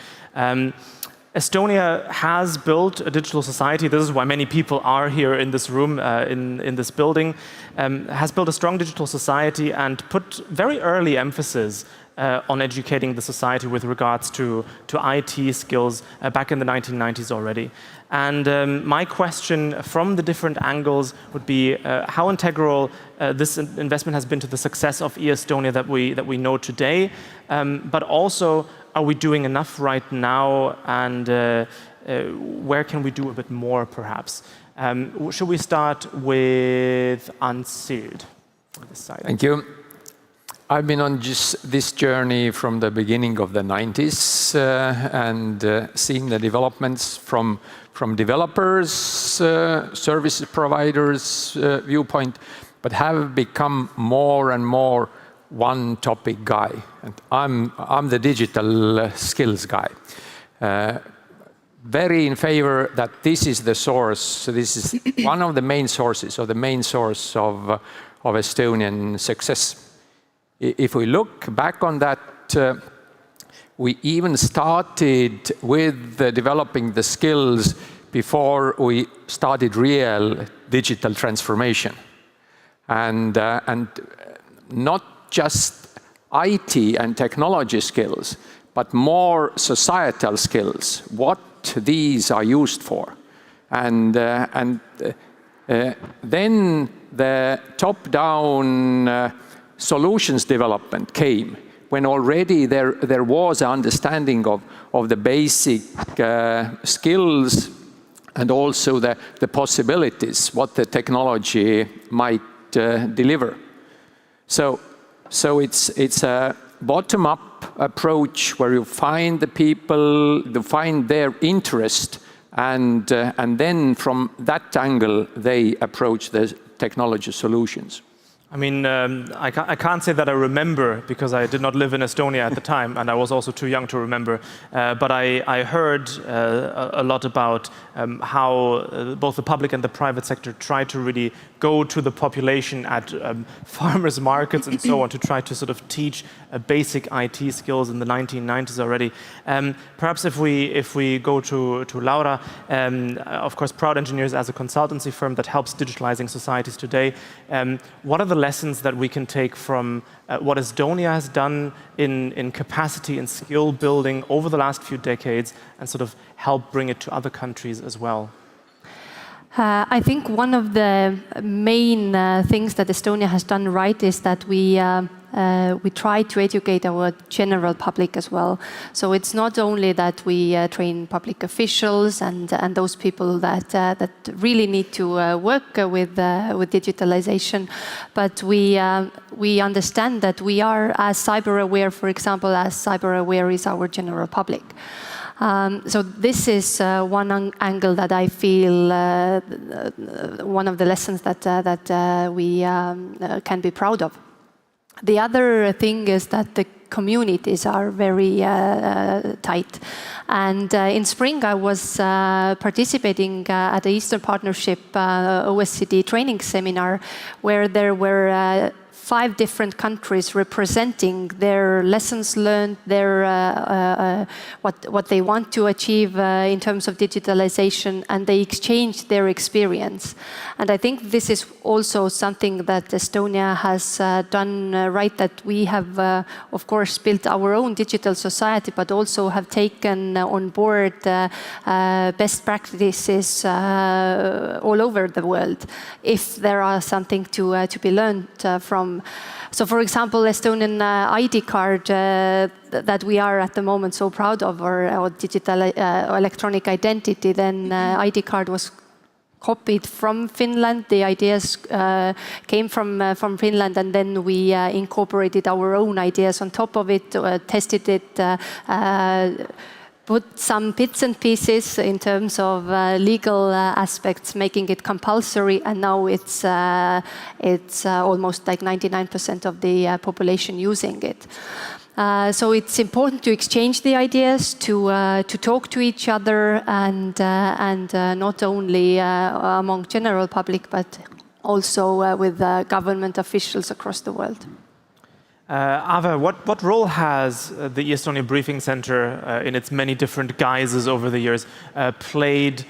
A: Estonia has built a digital society. This is why many people are here in this room, in this building, has built a strong digital society and put very early emphasis on educating the society with regards to IT skills back in the 1990s already. And my question from the different angles would be how integral this investment has been to the success of e-Estonia that we know today, but also, are we doing enough right now, and where can we do a bit more, perhaps? Should we start with Untitled on this side?
O: Thank you. I've been on this journey from the beginning of the 90s and seen the developments from developers, service providers viewpoint, but have become more and more one-topic guy, and I'm the digital skills guy. Very in favor that this is the source. So this is one of the main sources, or the main source of Estonian success. If we look back on that, we even started with developing the skills before we started real digital transformation, and not just IT and technology skills, but more societal skills, what these are used for. And then the top-down solutions development came when already there was an understanding of the basic skills and also the possibilities, what the technology might deliver. So it's a bottom-up approach where you find the people, you find their interest, and then from that angle they approach the technology solutions.
A: I mean, I can't say that I remember because I did not live in Estonia at the time, and I was also too young to remember. But I heard a lot about how both the public and the private sector try to really go to the population at farmers markets and so on to try to sort of teach basic IT skills in the 1990s already. Perhaps if we go to Laura, of course, Proud Engineers as a consultancy firm that helps digitalizing societies today. What are the lessons that we can take from what Estonia has done in capacity and skill building over the last few decades and sort of help bring it to other countries as well?
M: I think one of the main things that Estonia has done right is that we try to educate our general public as well. So it's not only that we train public officials and those people that really need to work with digitalization, but we understand that we are as cyber aware, for example, as cyber aware is our general public. So this is one angle that I feel one of the lessons that we can be proud of. The other thing is that the communities are very tight. And in spring, I was participating at the Eastern Partnership OSCD training seminar, where there were 5 different countries representing their lessons learned, their what they want to achieve in terms of digitalization, and they exchanged their experience. And I think this is also something that Estonia has done right, that we have, of course, built our own digital society, but also have taken on board best practices all over the world, if there are something to be learned from. So, for example, Estonian ID card that we are at the moment so proud of, or digital electronic identity, then ID card was copied from Finland. The ideas came from Finland, and then we incorporated our own ideas on top of it, tested it, put some bits and pieces in terms of legal aspects, making it compulsory, and now it's almost like 99% of the population using it. So it's important to exchange the ideas, to talk to each other, and not only among general public, but also with government officials across the world.
A: Ava, what role has the Estonia Briefing Center, in its many different guises over the years, played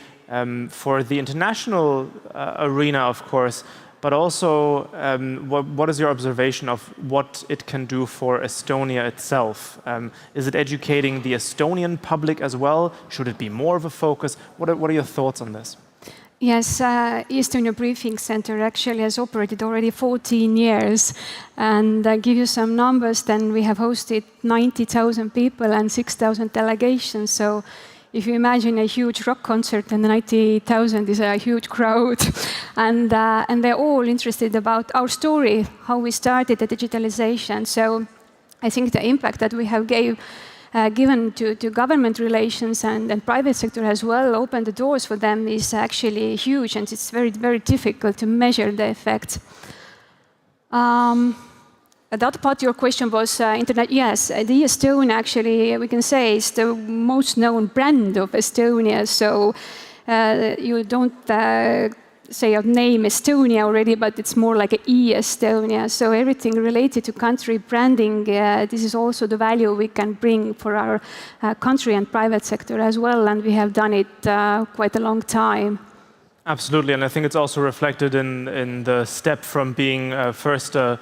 A: for the international arena, of course, but also what is your observation of what it can do for Estonia itself? Is it educating the Estonian public as well? Should it be more of a focus? What are your thoughts on this?
Q: Yes, Estonia Briefing Center actually has operated already 14 years. And I give you some numbers, then we have hosted 90,000 people and 6,000 delegations. So if you imagine a huge rock concert, then 90,000 is a huge crowd. And they're all interested about our story, how we started the digitalization. So I think the impact that we have given to government relations and private sector as well, open the doors for them, is actually huge, and it's very, very difficult to measure the effect. The other part of your question was internet. Yes, the Estonia actually, we can say, is the most known brand of Estonia. So you don't say our name Estonia already, but it's more like an e-Estonia. So everything related to country branding, this is also the value we can bring for our country and private sector as well. And we have done it quite a long time.
A: Absolutely, and I think it's also reflected in the step from being first a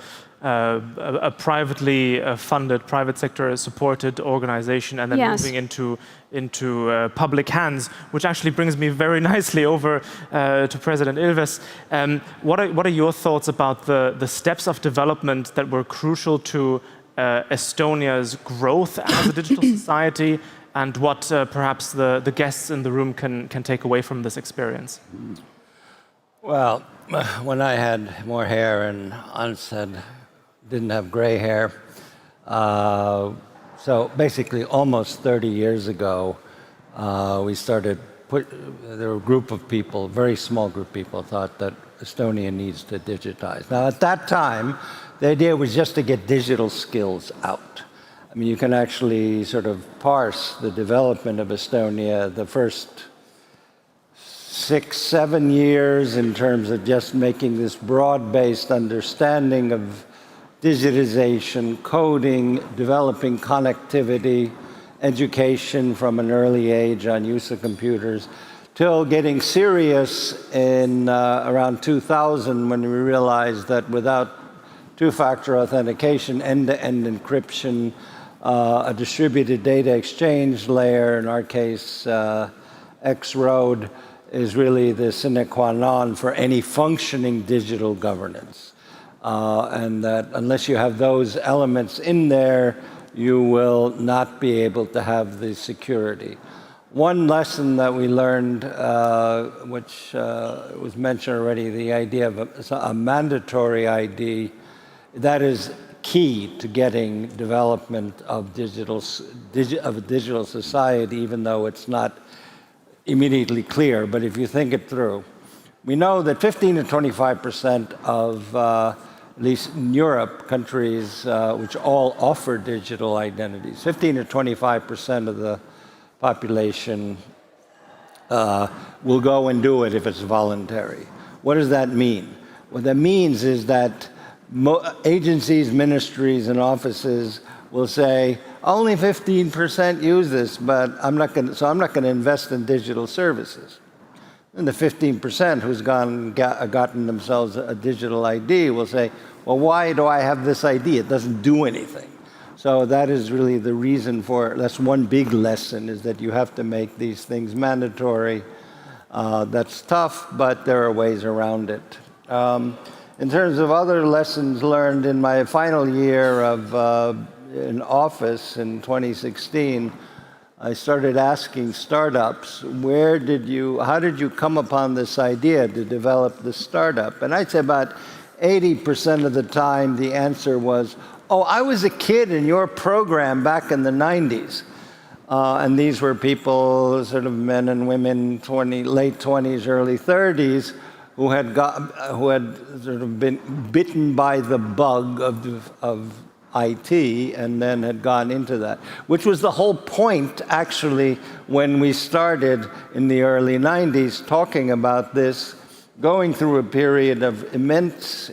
A: privately funded, private sector supported organization, and then moving into public hands, which actually brings me very nicely over to President Ilves. What are your thoughts about the steps of development that were crucial to Estonia's growth as a digital society, and what perhaps the guests in the room can take away from this experience?
R: Well, when I had more hair and Ans didn't have gray hair. So basically almost 30 years ago, we started there were a group of people, a very small group of people, thought that Estonia needs to digitize. Now, at that time, the idea was just to get digital skills out. I mean, you can actually sort of parse the development of Estonia the first 6, 7 years in terms of just making this broad-based understanding of digitization, coding, developing connectivity, education from an early age on use of computers, till getting serious in around 2000 when we realized that without two-factor authentication, end-to-end encryption, a distributed data exchange layer, in our case, X-Road, is really the sine qua non for any functioning digital governance. And that unless you have those elements in there, you will not be able to have the security. One lesson that we learned, which was mentioned already, the idea of a mandatory ID, that is key to getting development of a digital society, even though it's not immediately clear. But if you think it through, we know that 15 to 25% of, at least in Europe, countries which all offer digital identities, 15 to 25% of the population will go and do it if it's voluntary. What does that mean? What that means is that agencies, ministries, and offices will say, only 15% use this, but I'm not going to invest in digital services. And the 15% who's gotten themselves a digital ID will say, well, why do I have this ID? It doesn't do anything. So that is really the reason for it. That's one big lesson, is that you have to make these things mandatory. That's tough, but there are ways around it. In terms of other lessons learned in my final year of in office in 2016, I started asking startups, how did you come upon this idea to develop the startup? And I'd say about 80% of the time the answer was, oh, I was a kid in your program back in the 90s. And these were people, sort of men and women, late 20s, early 30s, who had sort of been bitten by the bug of IT and then had gone into that, which was the whole point, actually, when we started in the early 90s talking about this, going through a period of immense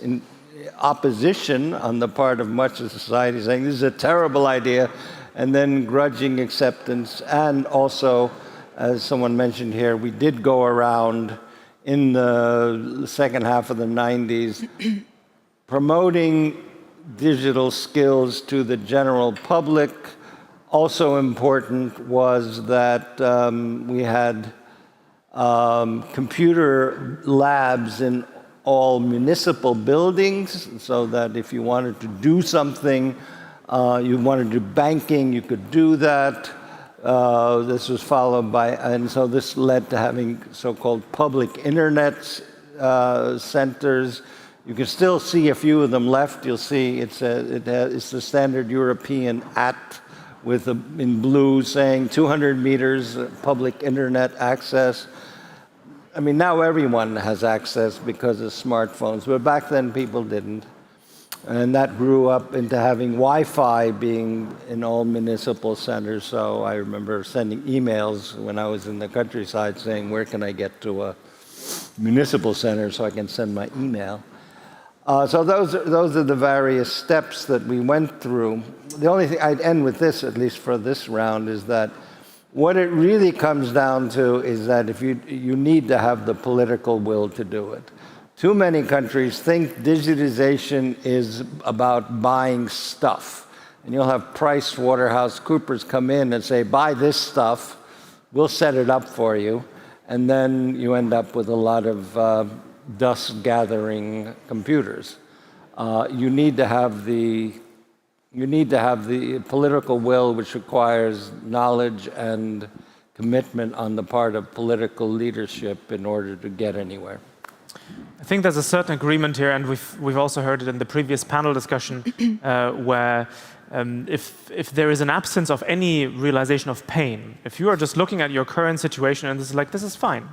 R: opposition on the part of much of society, saying this is a terrible idea, and then grudging acceptance. And also, as someone mentioned here, we did go around in the second half of the 90s promoting digital skills to the general public. Also important was that we had computer labs in all municipal buildings, so that if you wanted to do something, you wanted to do banking, you could do that. This was followed by, and so this led to having so-called public internet centers. You can still see a few of them left. You'll see it's the standard European @ with in blue saying 200 meters public internet access. I mean, now everyone has access because of smartphones, but back then people didn't. And that grew up into having Wi-Fi being in all municipal centers. So I remember sending emails when I was in the countryside saying, where can I get to a municipal center so I can send my email? So those are the various steps that we went through. The only thing I'd end with this, at least for this round, is that what it really comes down to is that if you need to have the political will to do it. Too many countries think digitization is about buying stuff. And you'll have PricewaterhouseCoopers come in and say, buy this stuff, we'll set it up for you. And then you end up with a lot of dust-gathering computers. You need to have the political will, which requires knowledge and commitment on the part of political leadership in order to get anywhere.
A: I think there's a certain agreement here, and we've also heard it in the previous panel discussion, where if there is an absence of any realization of pain, if you are just looking at your current situation and this is fine,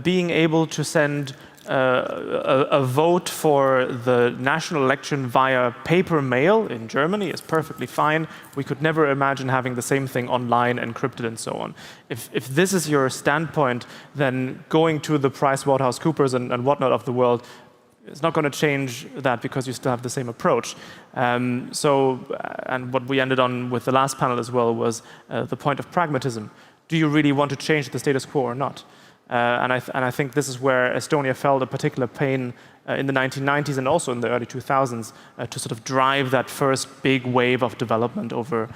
A: being able to send a vote for the national election via paper mail in Germany is perfectly fine. We could never imagine having the same thing online, encrypted, and so on. If this is your standpoint, then going to the PricewaterhouseCoopers and whatnot of the world is not going to change that because you still have the same approach. And what we ended on with the last panel as well was the point of pragmatism. Do you really want to change the status quo or not? And I think this is where Estonia felt a particular pain in the 1990s and also in the early 2000s to sort of drive that first big wave of development over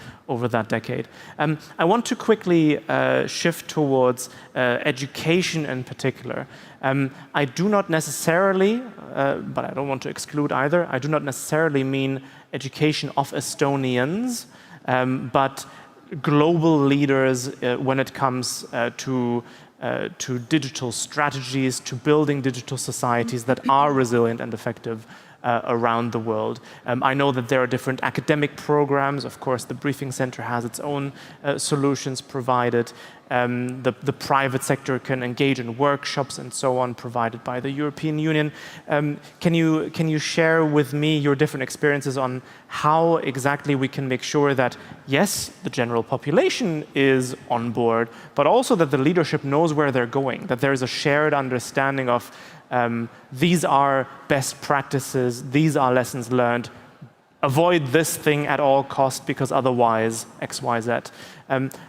A: that decade. I want to quickly shift towards education in particular. I do not necessarily, but I don't want to exclude either, I do not necessarily mean education of Estonians, but global leaders when it comes to digital strategies, to building digital societies that are resilient and effective around the world. I know that there are different academic programs. Of course, the Briefing Center has its own solutions provided. The private sector can engage in workshops and so on provided by the European Union. Can you share with me your different experiences on how exactly we can make sure that, yes, the general population is on board, but also that the leadership knows where they're going, that there is a shared understanding of these are best practices, these are lessons learned, avoid this thing at all costs because otherwise X, Y, Z.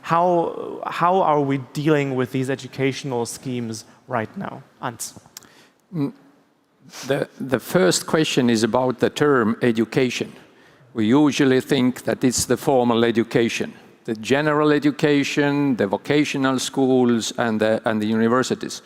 A: How are we dealing with these educational schemes right now? Ants?
O: The first question is about the term education. We usually think that it's the formal education, the general education, the vocational schools, and the universities.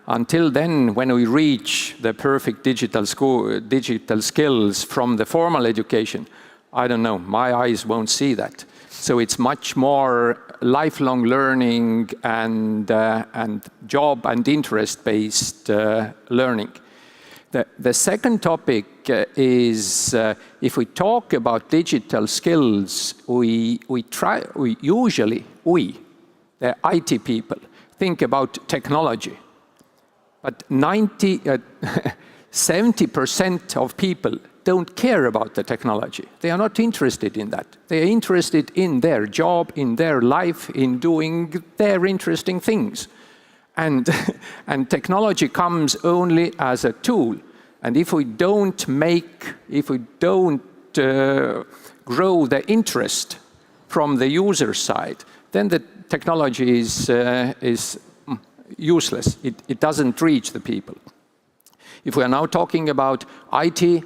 O: Until then, when we reach the perfect digital skills from the formal education, I don't know, my eyes won't see that. So it's much more lifelong learning and job and interest-based learning. The second topic is if we talk about digital skills, we usually, the IT people, think about technology. But 70% of people don't care about the technology. They are not interested in that. They are interested in their job, in their life, in doing their interesting things. And technology comes only as a tool. And if we don't grow the interest from the user side, then the technology is useless. It doesn't reach the people. If we are now talking about IT,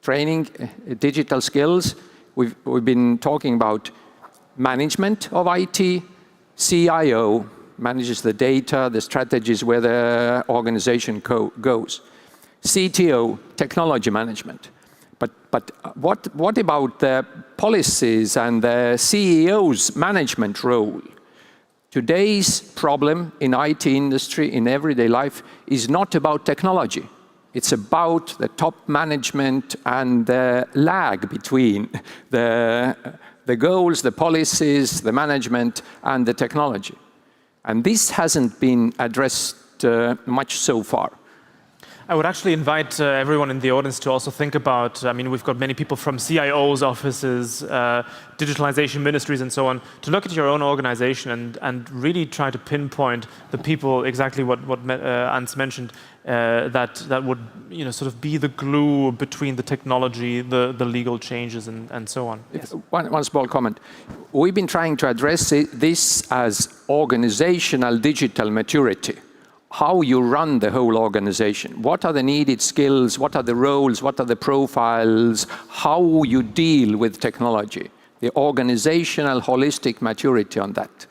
O: training, digital skills, we've been talking about management of IT, CIO manages the data, the strategies where the organization goes. CTO, technology management. But what about the policies and the CEO's management role? Today's problem in IT industry, in everyday life, is not about technology. It's about the top management and the lag between the goals, the policies, the management, and the technology. And this hasn't been addressed much so far.
A: I would actually invite everyone in the audience to also think about, I mean, we've got many people from CIOs' offices, digitalization ministries and so on, to look at your own organization and really try to pinpoint the people, exactly what Ants mentioned, that would sort of be the glue between the technology, the legal changes and so on. Yes.
O: One small comment. We've been trying to address this as organizational digital maturity. How you run the whole organization. What are the needed skills? What are the roles? What are the profiles? How you deal with technology? The organizational holistic maturity on that.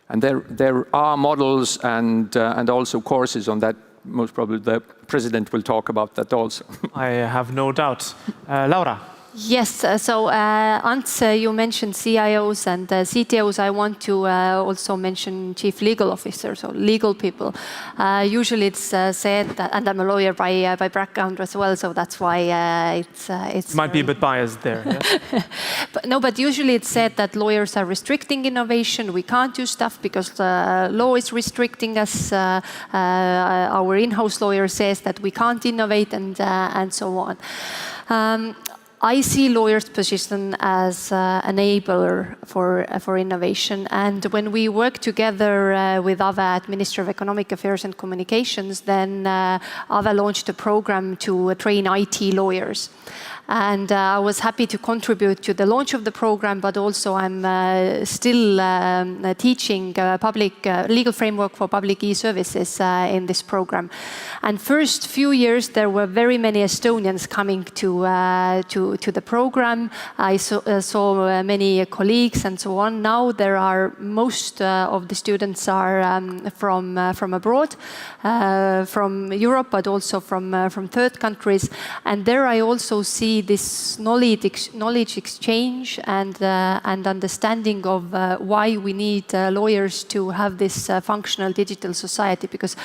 O: And there are models and also courses on that. Most probably the president will talk about that also.
A: I have no doubt. Laura?
M: Yes, so Ants, you mentioned CIOs and CTOs. I want to also mention chief legal officers, so legal people. Usually it's said that, and I'm a lawyer by background as well, so that's why it's
A: might be a bit biased there. Yeah?
M: but usually it's said that lawyers are restricting innovation. We can't do stuff because the law is restricting us. Our in-house lawyer says that we can't innovate, and so on. I see lawyers' position as enabler for innovation. And when we work together with AVE, Ministry of Economic Affairs and Communications, then AVE launched a program to train IT lawyers. And I was happy to contribute to the launch of the program, but also I'm still teaching public legal framework for public e-services in this program. And first few years, there were very many Estonians coming to the program. I saw many colleagues and so on. Now there are most of the students are from abroad, from Europe, but also from third countries. And there I also see this knowledge exchange and understanding of why we need lawyers to have this functional digital society. Because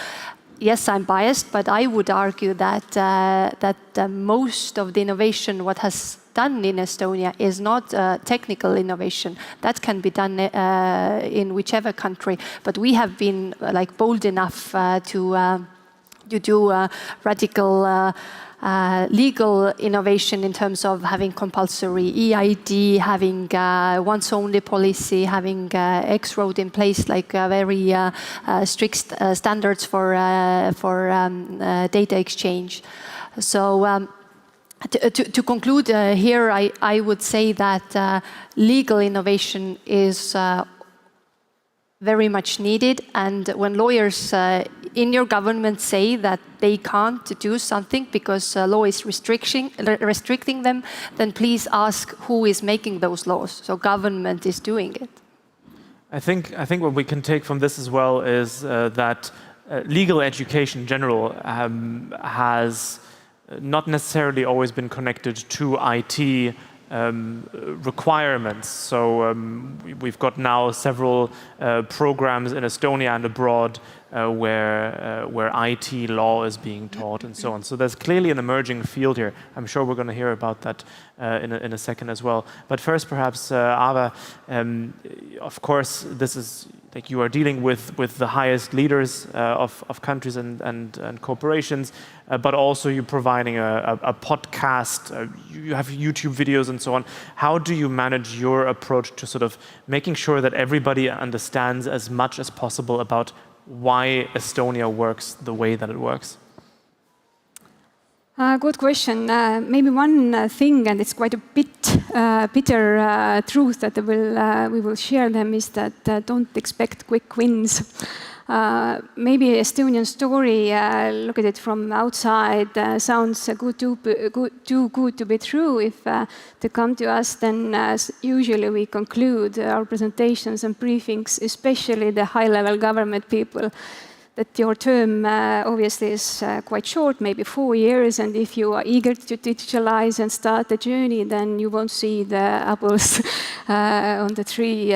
M: yes, I'm biased, but I would argue that most of the innovation what has done in Estonia is not technical innovation. That can be done in whichever country. But we have been bold enough to do radical legal innovation in terms of having compulsory EID, having once-only policy, having X-Road in place, like very strict standards for data exchange. So to conclude here, I would say that legal innovation is very much needed. And when lawyers in your government say that they can't do something because law is restricting them, then please ask who is making those laws. So government is doing it.
A: I think what we can take from this as well is that legal education in general has not necessarily always been connected to IT requirements. So we've got now several programs in Estonia and abroad where IT law is being taught and so on. So there's clearly an emerging field here. I'm sure we're going to hear about that in a second as well. But first, perhaps, Ava, of course, this is like you are dealing with the highest leaders of countries and corporations, but also you're providing a podcast, you have YouTube videos and so on. How do you manage your approach to sort of making sure that everybody understands as much as possible about why Estonia works the way that it works?
Q: Good question. Maybe one thing, and it's quite a bit bitter truth that we will share them, is that don't expect quick wins. Maybe Estonian story, look at it from outside, sounds too good to be true. If they come to us, then usually we conclude our presentations and briefings, especially the high-level government people, that your term obviously is quite short, maybe 4 years, and if you are eager to digitalize and start the journey, then you won't see the apples on the tree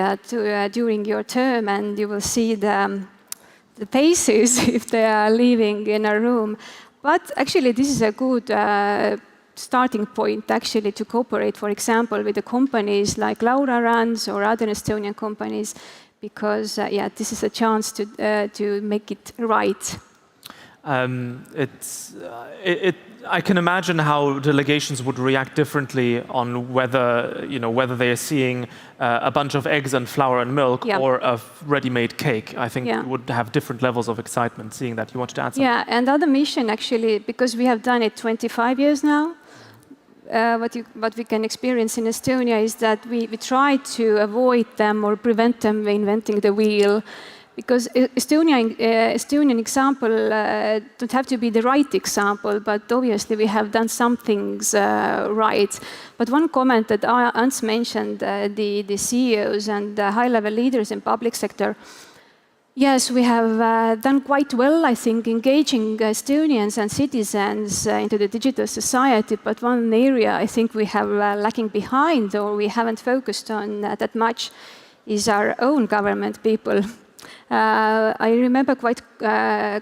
Q: during your term, and you will see the faces if they are leaving in a room. But actually, this is a good starting point actually to cooperate, for example, with the companies like Laura runs or other Estonian companies, because this is a chance to make it right.
A: I can imagine how delegations would react differently on whether they are seeing a bunch of eggs and flour and milk or a ready-made cake. I think it would have different levels of excitement seeing that. You wanted to add something?
Q: Yeah, and other mission actually, because we have done it 25 years now. What we can experience in Estonia is that we try to avoid them or prevent them inventing the wheel, because Estonian example don't have to be the right example, but obviously we have done some things right. But one comment that Ants mentioned, the CEOs and the high-level leaders in public sector, Yes, we have done quite well, I think, engaging Estonians and citizens into the digital society. But one area I think we have lacking behind, or we haven't focused on that much, is our own government people. I remember quite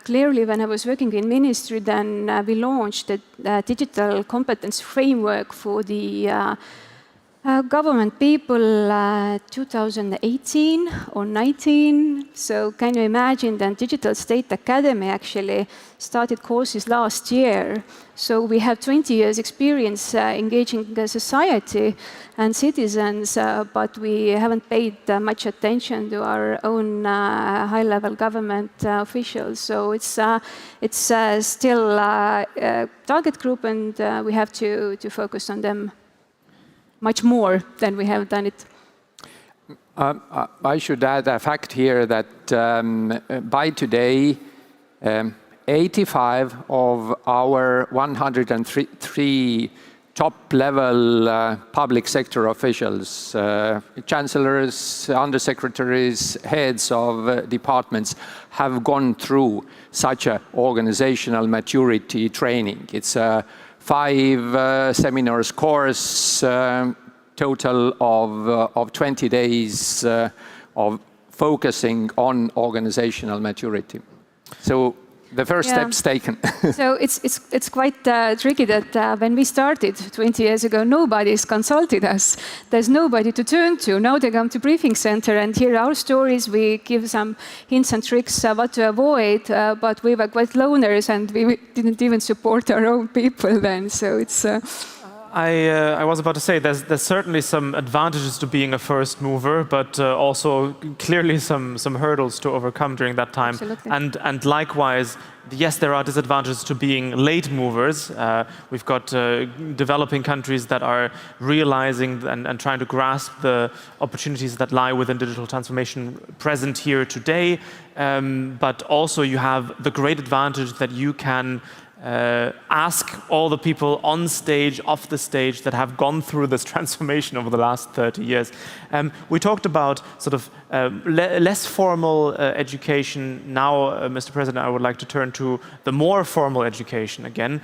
Q: clearly when I was working in ministry, then we launched a digital competence framework for the government people 2018 or 19. So can you imagine that Digital State Academy actually started courses last year. So we have 20 years experience engaging the society and citizens, but we haven't paid much attention to our own high-level government officials. So it's still a target group, and we have to focus on them much more than we have done it.
O: I should add a fact here that by today, 85 of our 103 top-level public sector officials, chancellors, undersecretaries, heads of departments, have gone through such an organizational maturity training. It's a 5 seminars course, total of 20 days of focusing on organizational maturity. So the first step's taken.
Q: So it's quite tricky that when we started 20 years ago, nobody's consulted us. There's nobody to turn to. Now they come to briefing center and hear our stories. We give some hints and tricks what to avoid, but we were quite loners and we didn't even support our own people then. So it's...
A: I was about to say there's certainly some advantages to being a first mover, but also clearly some hurdles to overcome during that time.
Q: Absolutely.
A: And likewise, yes, there are disadvantages to being late movers. We've got developing countries that are realizing and trying to grasp the opportunities that lie within digital transformation present here today. But also you have the great advantage that you can ask all the people on stage, off the stage, that have gone through this transformation over the last 30 years. We talked about sort of less formal education. Now, Mr. President, I would like to turn to the more formal education again.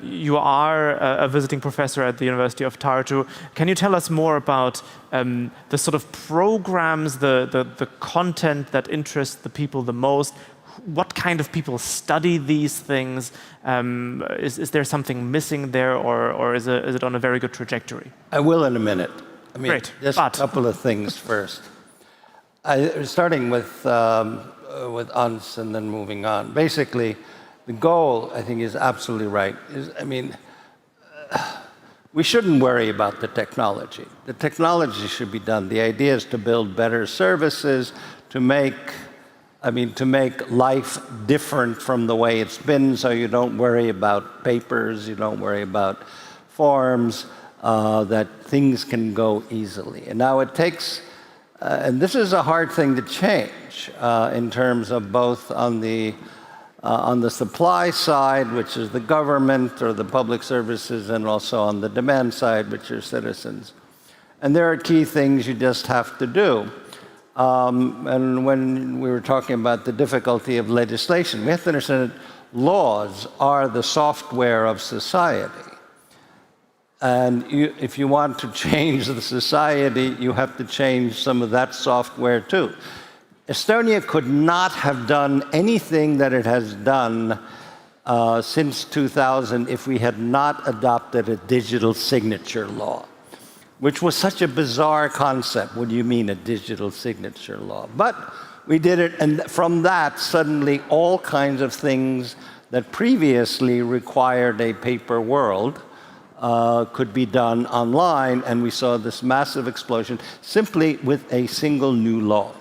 A: You are a visiting professor at the University of Tartu. Can you tell us more about the sort of programs, the content that interests the people the most? What kind of people study these things? Is there something missing there, or is it on a very good trajectory?
R: I will in a minute. I mean,
A: Great.
R: just a couple of things first. Starting with UNS and then moving on. Basically, the goal, I think, is absolutely right. We shouldn't worry about the technology. The technology should be done. The idea is to build better services, to make life different from the way it's been, so you don't worry about papers, you don't worry about forms, that things can go easily. And now it takes, and this is a hard thing to change in terms of both on the supply side, which is the government or the public services, and also on the demand side, which are citizens. And there are key things you just have to do. And when we were talking about the difficulty of legislation, we have to understand that laws are the software of society. And if you want to change the society, you have to change some of that software too. Estonia could not have done anything that it has done since 2000 if we had not adopted a digital signature law, which was such a bizarre concept. What do you mean, a digital signature law? But we did it, and from that, suddenly all kinds of things that previously required a paper world could be done online, and we saw this massive explosion simply with a single new law.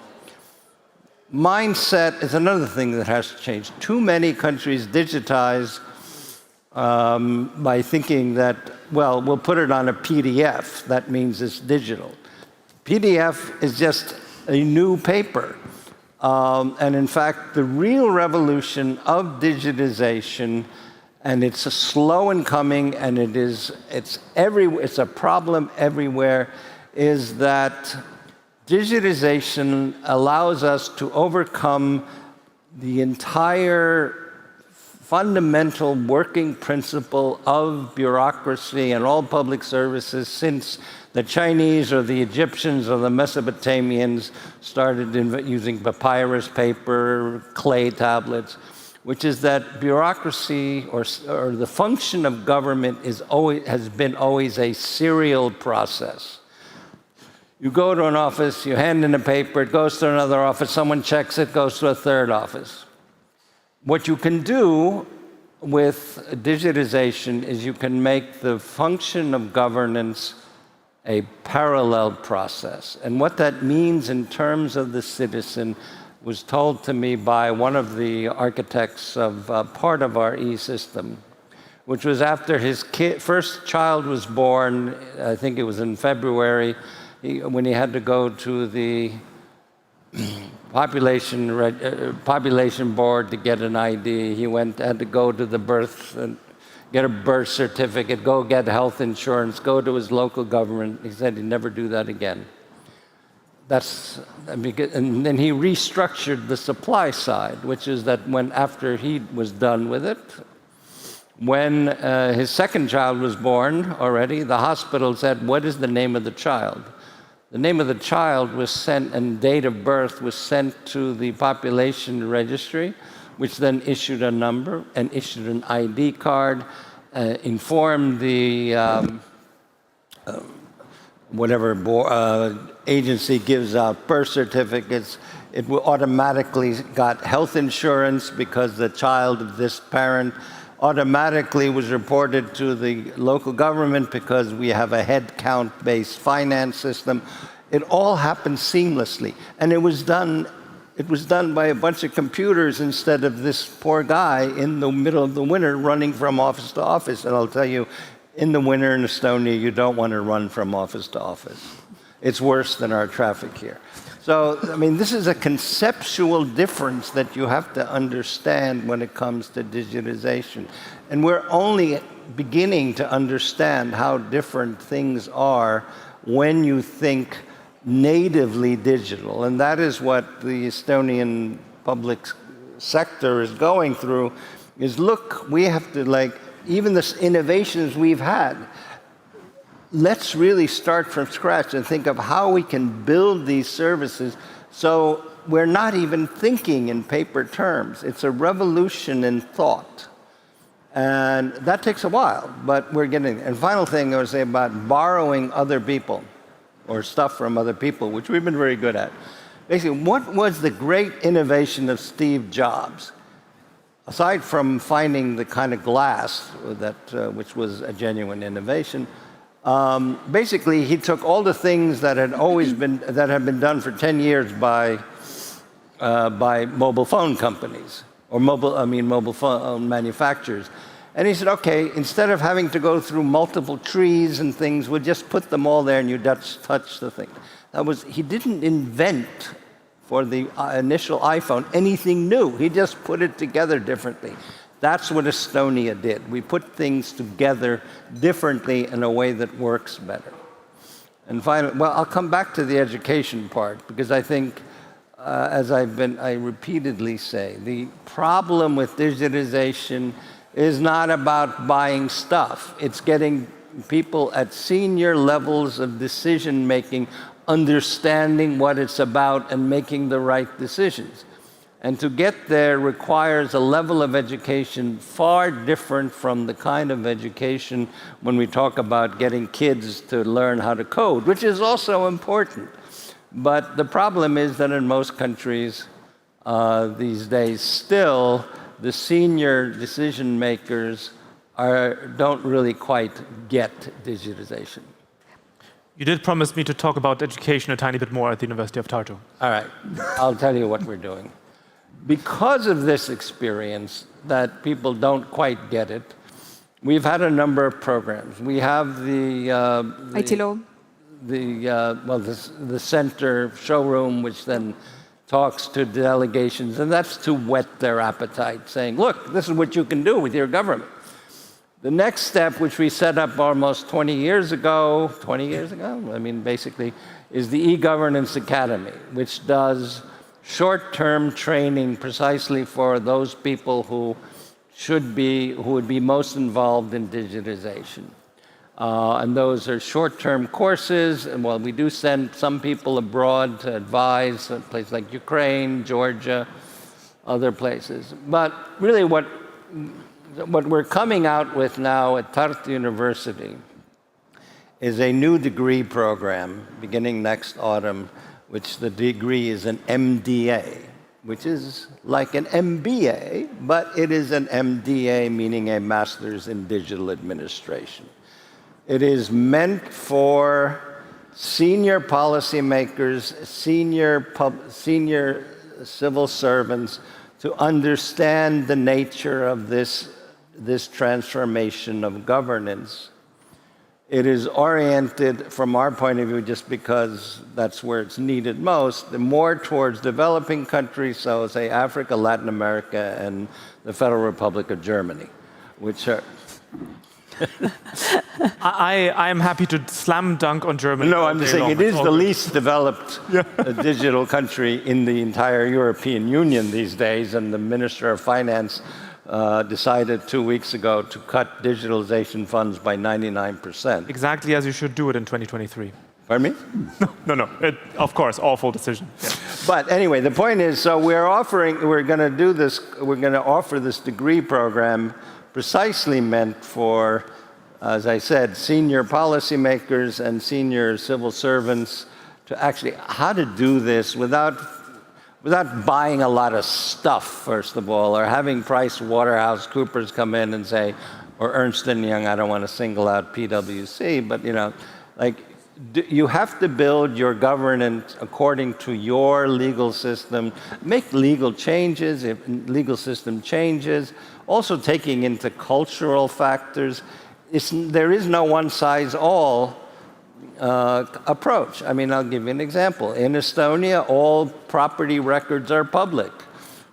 R: Mindset is another thing that has changed. Too many countries digitize by thinking that, well, we'll put it on a PDF. That means it's digital. PDF is just a new paper. And in fact, the real revolution of digitization, and it's slow in coming, and it's a problem everywhere, is that digitization allows us to overcome the entire fundamental working principle of bureaucracy and all public services since the Chinese or the Egyptians or the Mesopotamians started using papyrus paper, clay tablets, which is that bureaucracy or the function of government has been always a serial process. You go to an office, you hand in a paper, it goes to another office, someone checks it, goes to a third office. What you can do with digitization is you can make the function of governance a parallel process. And what that means in terms of the citizen was told to me by one of the architects of part of our e-system, which was after his first child was born, I think it was in February, when he had to go to the population board to get an ID. He had to go to the birth and get a birth certificate, go get health insurance, go to his local government. He said he'd never do that again. And then he restructured the supply side, which is that after he was done with it, when his second child was born already, the hospital said, "What is the name of the child?" The name of the child was sent, and date of birth was sent to the population registry, which then issued a number and issued an ID card, informed the whatever agency gives out birth certificates. It automatically got health insurance because the child of this parent automatically was reported to the local government because we have a head count-based finance system. It all happened seamlessly, and it was done by a bunch of computers instead of this poor guy in the middle of the winter running from office to office. And I'll tell you, in the winter in Estonia, you don't want to run from office to office. It's worse than our traffic here. So, I mean, this is a conceptual difference that you have to understand when it comes to digitization. And we're only beginning to understand how different things are when you think natively digital. And that is what the Estonian public sector is going through, is look, we have to, even the innovations we've had, let's really start from scratch and think of how we can build these services so we're not even thinking in paper terms. It's a revolution in thought. And that takes a while, but we're getting there. And final thing I would say about borrowing other people or stuff from other people, which we've been very good at. Basically, what was the great innovation of Steve Jobs? Aside from finding the kind of glass which was a genuine innovation, basically, he took all the things that had been done for 10 years by mobile phone companies or mobile phone manufacturers, and he said, "Okay, instead of having to go through multiple trees and things, we'll just put them all there, and you touch the thing." He didn't invent for the initial iPhone anything new. He just put it together differently. That's what Estonia did. We put things together differently in a way that works better. And finally, I'll come back to the education part, because I think, as I repeatedly say, the problem with digitization is not about buying stuff. It's getting people at senior levels of decision making understanding what it's about and making the right decisions. And to get there requires a level of education far different from the kind of education when we talk about getting kids to learn how to code, which is also important. But the problem is that in most countries these days, still, the senior decision makers don't really quite get digitization.
A: You did promise me to talk about education a tiny bit more at the University of Tartu.
R: All right, I'll tell you what we're doing. Because of this experience that people don't quite get it, we've had a number of programs. We have the center showroom, which then talks to delegations, and that's to whet their appetite, saying, look, this is what you can do with your government. The next step, which we set up almost 20 years ago, I mean, basically, is the e-governance academy, which does short-term training precisely for those people who would be most involved in digitization. And those are short-term courses, and while we do send some people abroad to advise, places like Ukraine, Georgia, other places. But really what we're coming out with now at Tartu University is a new degree program beginning next autumn, which the degree is an MDA, which is like an MBA, but it is an MDA, meaning a Master's in Digital Administration. It is meant for senior policymakers, senior civil servants to understand the nature of this transformation of governance. It is oriented, from our point of view, just because that's where it's needed most, more towards developing countries, so say Africa, Latin America, and the Federal Republic of Germany, which are...
A: I am happy to slam dunk on Germany.
R: No, I'm saying it is the least developed digital country in the entire European Union these days, and the Minister of Finance decided 2 weeks ago to cut digitalization funds by 99%.
A: Exactly as you should do it in 2023.
R: Pardon me?
A: No. Of course, awful decision. Yeah.
R: But anyway, the point is, so we're going to offer this degree program precisely meant for, as I said, senior policymakers and senior civil servants to actually how to do this without buying a lot of stuff, first of all, or having PricewaterhouseCoopers come in and say, or Ernst & Young, I don't want to single out PwC, but you have to build your governance according to your legal system, make legal changes if legal system changes, also taking into cultural factors. There is no one-size-all approach. I mean, I'll give you an example. In Estonia, all property records are public.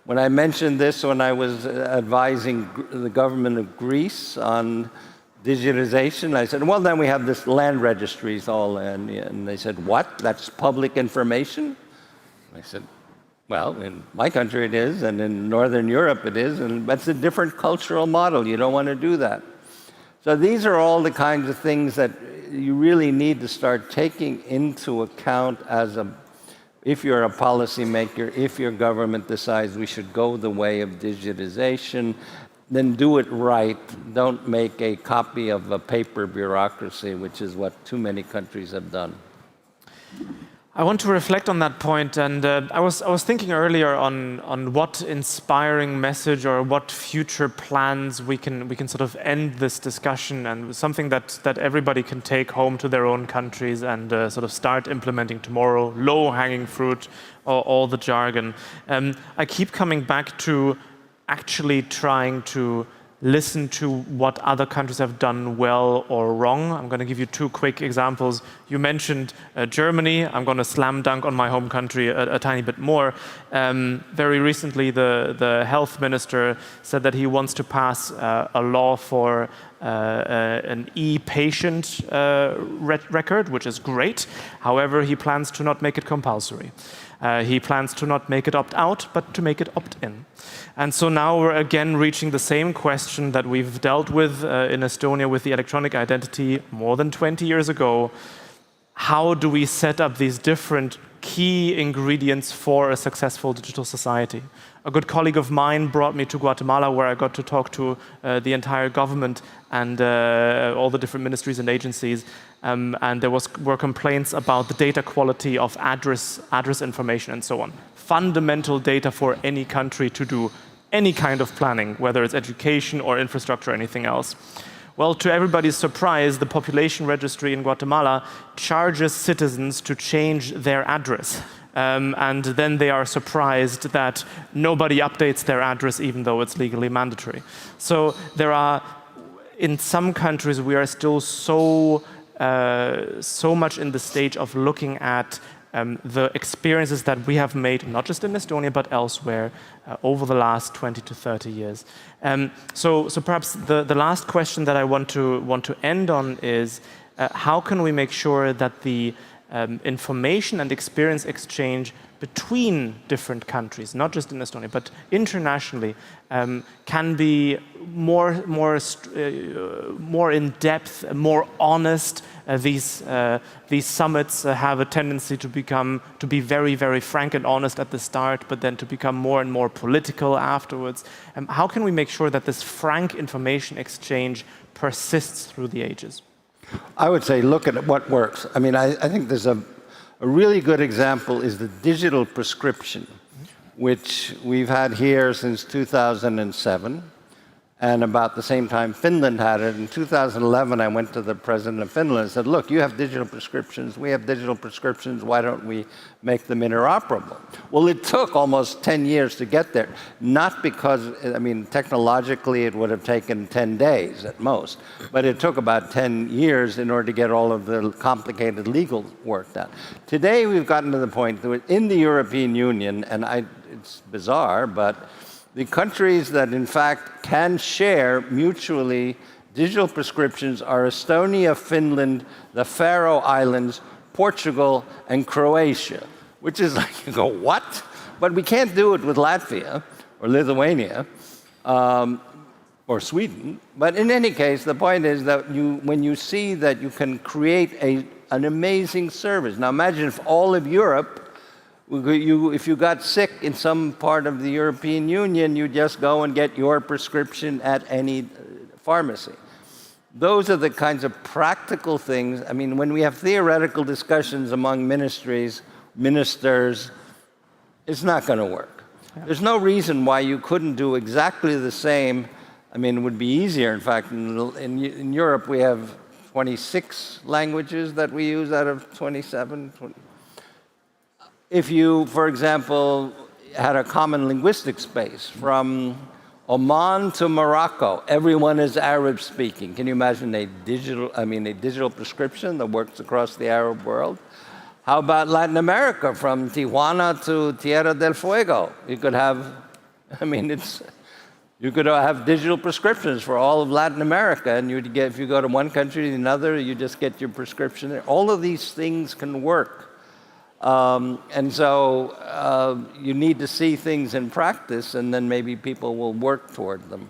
R: When I mentioned this when I was advising the government of Greece on digitization, I said, well, then we have this land registries all in. And they said, what? That's public information? I said, well, in my country it is, and in Northern Europe it is, and that's a different cultural model. You don't want to do that. So these are all the kinds of things that you really need to start taking into account if you're a policymaker, if your government decides we should go the way of digitization, then do it right. Don't make a copy of a paper bureaucracy, which is what too many countries have done.
A: I want to reflect on that point, and I was thinking earlier on what inspiring message or what future plans we can sort of end this discussion, and something that everybody can take home to their own countries and sort of start implementing tomorrow. Low-hanging fruit, all the jargon. I keep coming back to actually trying to listen to what other countries have done well or wrong. I'm going to give you two quick examples. You mentioned Germany. I'm going to slam dunk on my home country a tiny bit more. Very recently, the health minister said that he wants to pass a law for an e-patient record, which is great. However, he plans to not make it compulsory. He plans to not make it opt-out, but to make it opt-in. And so now we're again reaching the same question that we've dealt with in Estonia with the electronic identity more than 20 years ago. How do we set up these different key ingredients for a successful digital society? A good colleague of mine brought me to Guatemala, where I got to talk to the entire government and all the different ministries and agencies. And there were complaints about the data quality of address information and so on. Fundamental data for any country to do any kind of planning, whether it's education or infrastructure or anything else. Well, to everybody's surprise, the population registry in Guatemala charges citizens to change their address. And then they are surprised that nobody updates their address even though it's legally mandatory. So in some countries, we are still so much in the stage of looking at the experiences that we have made, not just in Estonia, but elsewhere, over the last 20 to 30 years. So perhaps the last question that I want to end on is, how can we make sure that the information and experience exchange between different countries, not just in Estonia, but internationally, can be more in depth, more honest. These summits have a tendency to be very, very frank and honest at the start, but then to become more and more political afterwards. How can we make sure that this frank information exchange persists through the ages?
R: I would say look at what works. I mean, I think there's a really good example is the digital prescription, which we've had here since 2007. And about the same time Finland had it. In 2011, I went to the president of Finland and said, look, you have digital prescriptions, we have digital prescriptions, why don't we make them interoperable? Well, it took almost 10 years to get there. Not because, I mean, technologically it would have taken 10 days at most, but it took about 10 years in order to get all of the complicated legal work done. Today, we've gotten to the point that in the European Union, and it's bizarre, but the countries that, in fact, can share mutually digital prescriptions are Estonia, Finland, the Faroe Islands, Portugal, and Croatia, which is like, you go, what? But we can't do it with Latvia or Lithuania or Sweden. But in any case, the point is that when you see that you can create an amazing service. Now imagine if all of Europe, if you got sick in some part of the European Union, you just go and get your prescription at any pharmacy. Those are the kinds of practical things. I mean, when we have theoretical discussions among ministers, it's not going to work. Yeah. There's no reason why you couldn't do exactly the same. I mean, it would be easier. In fact, in Europe, we have 26 languages that we use out of 27. If you, for example, had a common linguistic space from Oman to Morocco, everyone is Arab speaking. Can you imagine a digital prescription that works across the Arab world? How about Latin America, from Tijuana to Tierra del Fuego? You could have, you could have digital prescriptions for all of Latin America, and you'd get, if you go to one country to another, you just get your prescription there. All of these things can work. And so you need to see things in practice, and then maybe people will work toward them.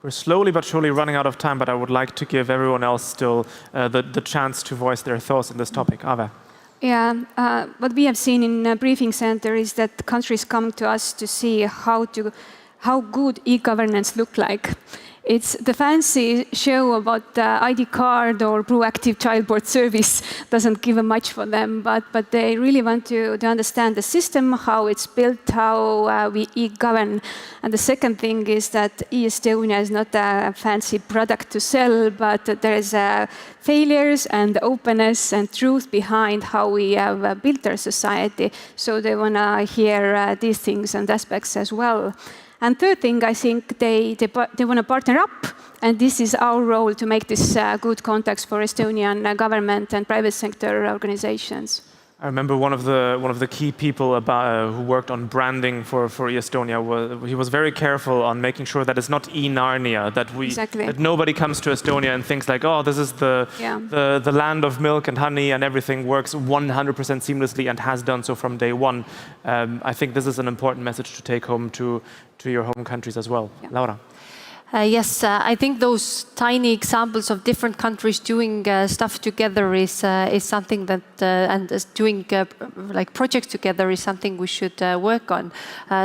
A: We're slowly but surely running out of time, but I would like to give everyone else still the chance to voice their thoughts on this topic. Ave.
Q: Yeah, what we have seen in a briefing center is that countries come to us to see how good e-governance look like. It's the fancy show about ID card or proactive childbirth service doesn't give much for them, but they really want to understand the system, how it's built, how we e-govern. And the second thing is that e-Estonia is not a fancy product to sell, but there is failures and openness and truth behind how we have built our society. So they want to hear these things and aspects as well. And third thing, I think they want to partner up, and this is our role to make this good context for Estonian government and private sector organizations.
A: I remember one of the key people who worked on branding for e-Estonia. He was very careful on making sure that it's not e-Narnia, that nobody comes to Estonia and thinks like, oh, this is the land of milk and honey and everything works 100% seamlessly and has done so from day one. I think this is an important message to take home to your home countries as well. Yeah. Laura.
M: Yes, I think those tiny examples of different countries doing stuff together is something that, and doing like projects together is something we should work on.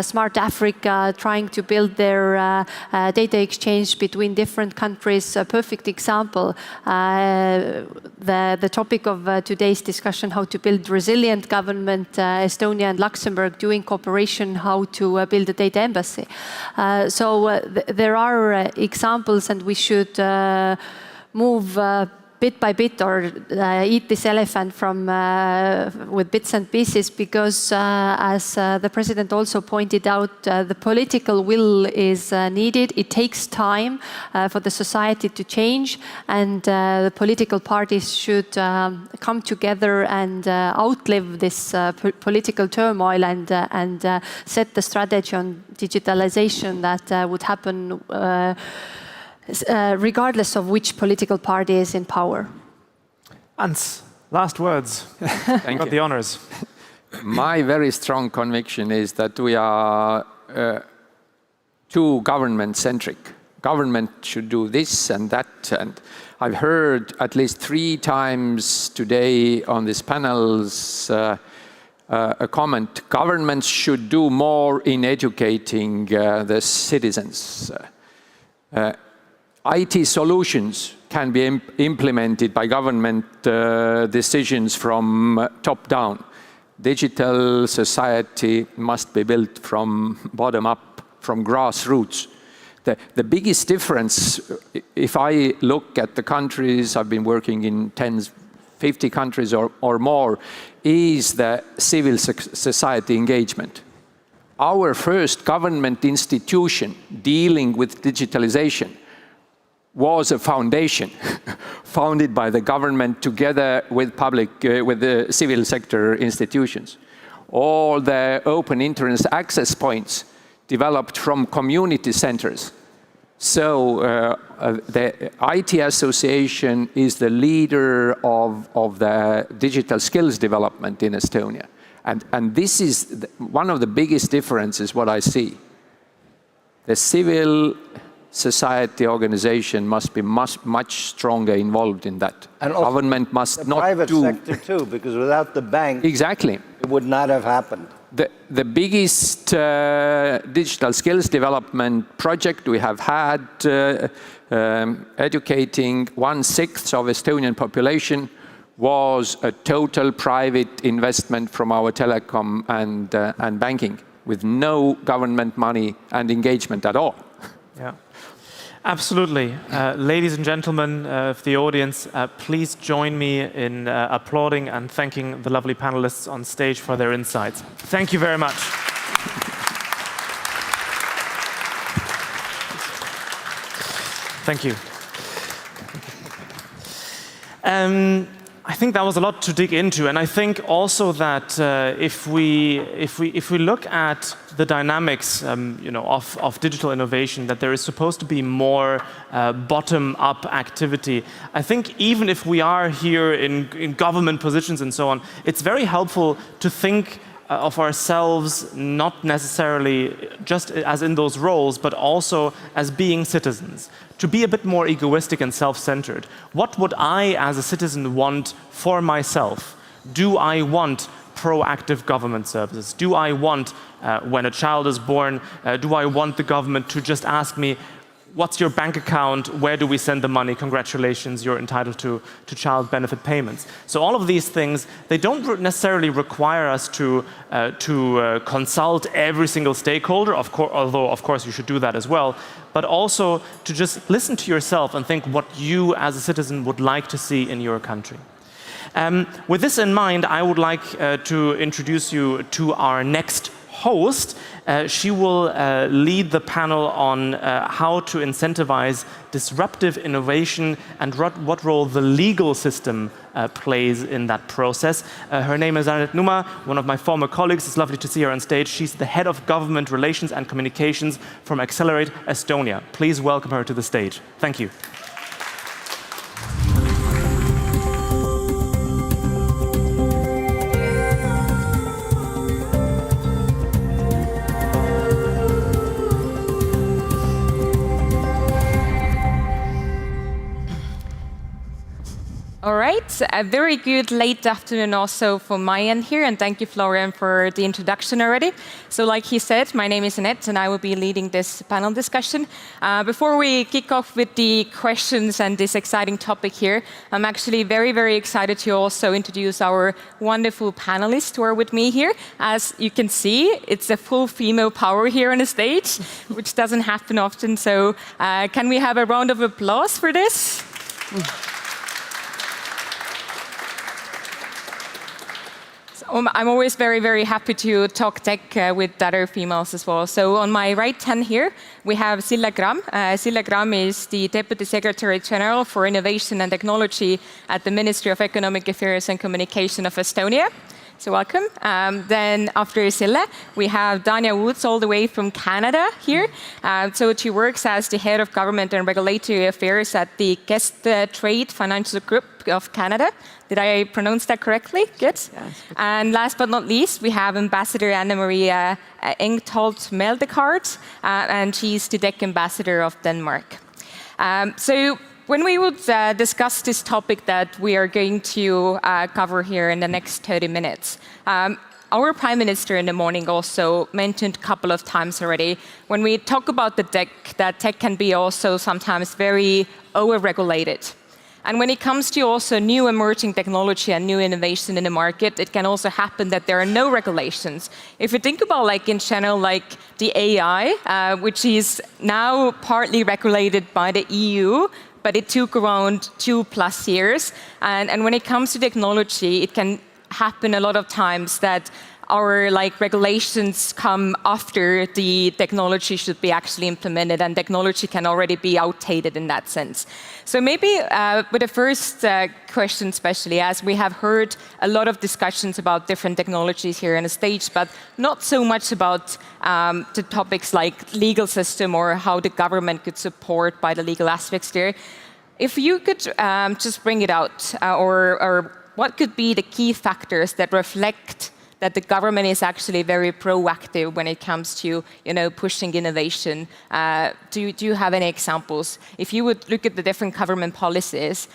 M: Smart Africa, trying to build their data exchange between different countries, a perfect example. The topic of today's discussion, how to build resilient government, Estonia and Luxembourg doing cooperation, how to build a data embassy. So there are examples, and we should move bit by bit or eat this elephant from with bits and pieces, because as the president also pointed out, the political will is needed. It takes time for the society to change, and the political parties should come together and outlive this political turmoil and set the strategy on digitalization that would happen regardless of which political party is in power.
A: Hans, last words.
O: Thank
A: Got
O: you.
A: the honors.
O: My very strong conviction is that we are too government-centric. Government should do this and that, and I've heard at least 3 times today on these panels a comment: governments should do more in educating the citizens. IT solutions can be implemented by government decisions from top down. Digital society must be built from bottom up, from grassroots. The biggest difference, if I look at the countries, I've been working in 50 countries or more, is the civil society engagement. Our first government institution dealing with digitalization was a foundation founded by the government together with with the civil sector institutions. All the open internet access points developed from community centers. So the IT Association is the leader of the digital skills development in Estonia. And this is one of the biggest differences what I see. The civil society organization must be much stronger involved in that.
R: And also
O: government must
R: the
O: not
R: private
O: do...
R: sector too, because without the bank,
O: exactly,
R: it would not have happened.
O: The biggest digital skills development project we have had, educating 1/6 of Estonian population, was a total private investment from our telecom and banking, with no government money and engagement at all.
A: Yeah. Absolutely. Ladies and gentlemen of the audience, please join me in applauding and thanking the lovely panelists on stage for their insights. Thank you very much. Thank you. I think that was a lot to dig into, and I think also that if we look at the dynamics, of digital innovation, that there is supposed to be more bottom-up activity. I think even if we are here in government positions and so on, it's very helpful to think of ourselves not necessarily just as in those roles, but also as being citizens. To be a bit more egoistic and self-centered. What would I, as a citizen, want for myself? Do I want proactive government services? Do I want, when a child is born, do I want the government to just ask me, what's your bank account? Where do we send the money? Congratulations, you're entitled to child benefit payments. So all of these things, they don't necessarily require us to consult every single stakeholder, although of course you should do that as well, but also to just listen to yourself and think what you as a citizen would like to see in your country. With this in mind, I would like to introduce you to our next host. She will lead the panel on how to incentivize disruptive innovation and what role the legal system plays in that process. Her name is Annette Numa, one of my former colleagues. It's lovely to see her on stage. She's the head of government relations and communications from Accelerate Estonia. Please welcome her to the stage. Thank you.
N: All right, a very good late afternoon also from my end here, and thank you, Florian, for the introduction already. So like he said, my name is Annette, and I will be leading this panel discussion. Before we kick off with the questions and this exciting topic here, I'm actually very, very excited to also introduce our wonderful panelists who are with me here. As you can see, it's a full female power here on the stage, which doesn't happen often. So can we have a round of applause for this? I'm always very, very happy to talk tech with other females as well. So on my right hand here, we have Sille Gram. Sille Gram is the Deputy Secretary General for Innovation and Technology at the Ministry of Economic Affairs and Communication of Estonia. So welcome. Then after Sille, we have Dania Woods all the way from Canada here. So she works as the Head of Government and Regulatory Affairs at the Guest Trade Financial Group of Canada. Did I pronounce that correctly? Good. Yes. And last but not least, we have Ambassador Anna-Maria Engtolt Meldekart, and she's the DEC Ambassador of Denmark. So when we would discuss this topic that we are going to cover here in the next 30 minutes, our Prime Minister in the morning also mentioned a couple of times already, when we talk about the tech, that tech can be also sometimes very over-regulated. And when it comes to also new emerging technology and new innovation in the market, it can also happen that there are no regulations. If you think about, like in general, like the AI, which is now partly regulated by the EU, but it took around 2+ years. And when it comes to technology, it can happen a lot of times that our regulations come after the technology should be actually implemented, and technology can already be outdated in that sense. So maybe with the first question especially, as we have heard a lot of discussions about different technologies here on the stage, but not so much about the topics like legal system or how the government could support by the legal aspects there. If you could just bring it out, or what could be the key factors that reflect that the government is actually very proactive when it comes to pushing innovation? Do you have any examples? If you would look at the different government policies,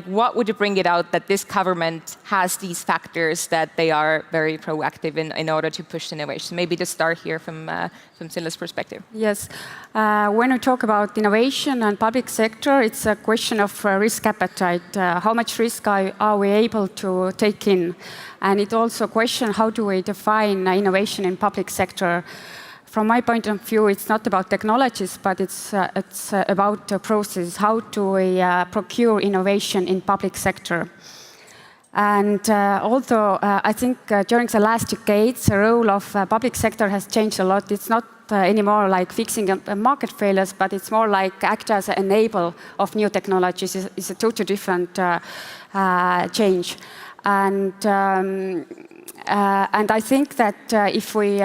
N: what would you bring it out that this government has these factors that they are very proactive in order to push innovation? Maybe to start here from Sille's perspective.
L: Yes. When we talk about innovation and public sector, it's a question of risk appetite. How much risk are we able to take in? And it's also a question, how do we define innovation in public sector? From my point of view, it's not about technologies, but it's about the process. How do we procure innovation in public sector? And although I think during the last decades, the role of public sector has changed a lot. It's not anymore like fixing market failures, but it's more like act as an enabler of new technologies. It's a totally different change. And I think that if we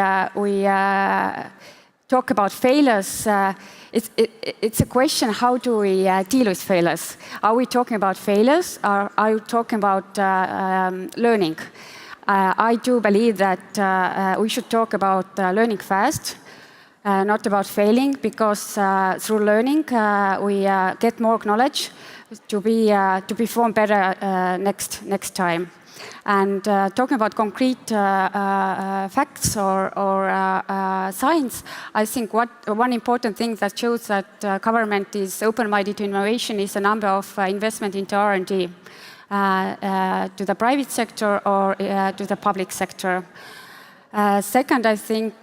L: talk about failures, it's a question, how do we deal with failures? Are we talking about failures, or are we talking about learning? I do believe that we should talk about learning fast, not about failing, because through learning we get more knowledge to perform better next time. And talking about concrete facts or science, I think one important thing that shows that government is open-minded to innovation is the number of investment into R&D to the private sector or to the public sector. Second, I think,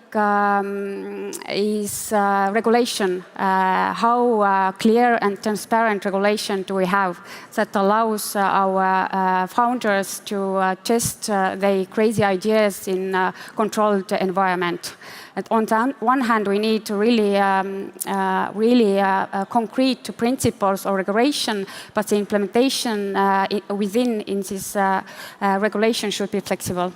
L: is regulation. How clear and transparent regulation do we have that allows our founders to test their crazy ideas in a controlled environment? And on the one hand, we need to really concrete principles or regulation, but the implementation within this regulation should be flexible.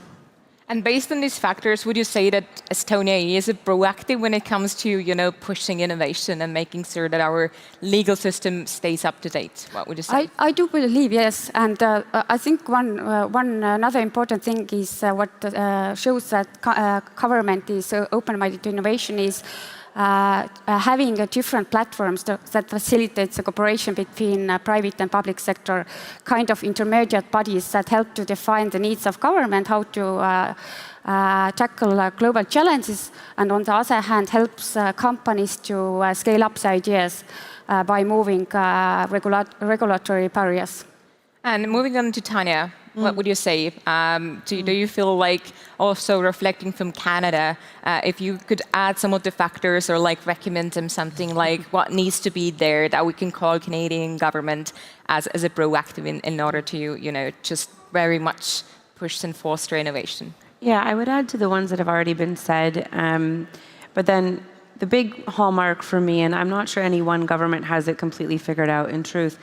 N: And based on these factors, would you say that Estonia is proactive when it comes to, pushing innovation and making sure that our legal system stays up to date? What would you say?
L: I do believe, yes. And I think another important thing is what shows that government is open-minded to innovation is having different platforms that facilitates the cooperation between private and public sector, kind of intermediate bodies that help to define the needs of government, how to tackle global challenges, and on the other hand helps companies to scale up the ideas by moving regulatory barriers.
N: And moving on to Tanya, what would you say? Do you feel like, also reflecting from Canada, if you could add some of the factors or recommend them something like what needs to be there that we can call Canadian government as a proactive in order to just very much push and foster innovation?
S: Yeah, I would add to the ones that have already been said. But then the big hallmark for me, and I'm not sure any one government has it completely figured out in truth,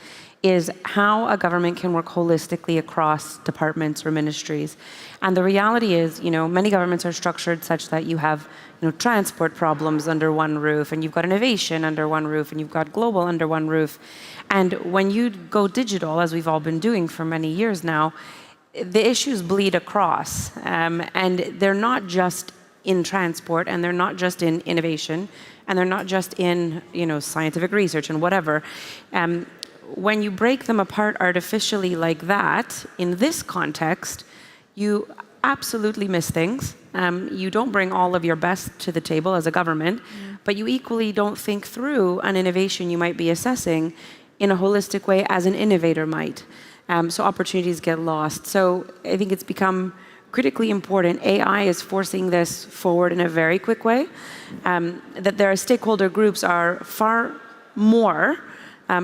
S: is how a government can work holistically across departments or ministries. And the reality is, many governments are structured such that you have, transport problems under one roof, and you've got innovation under one roof, and you've got global under one roof. And when you go digital, as we've all been doing for many years now, the issues bleed across. And they're not just in transport, and they're not just in innovation, and they're not just in, scientific research and whatever. When you break them apart artificially like that, in this context, you absolutely miss things. You don't bring all of your best to the table as a government, but you equally don't think through an innovation you might be assessing in a holistic way as an innovator might. So opportunities get lost. So I think it's become critically important. AI is forcing this forward in a very quick way. That their stakeholder groups are far more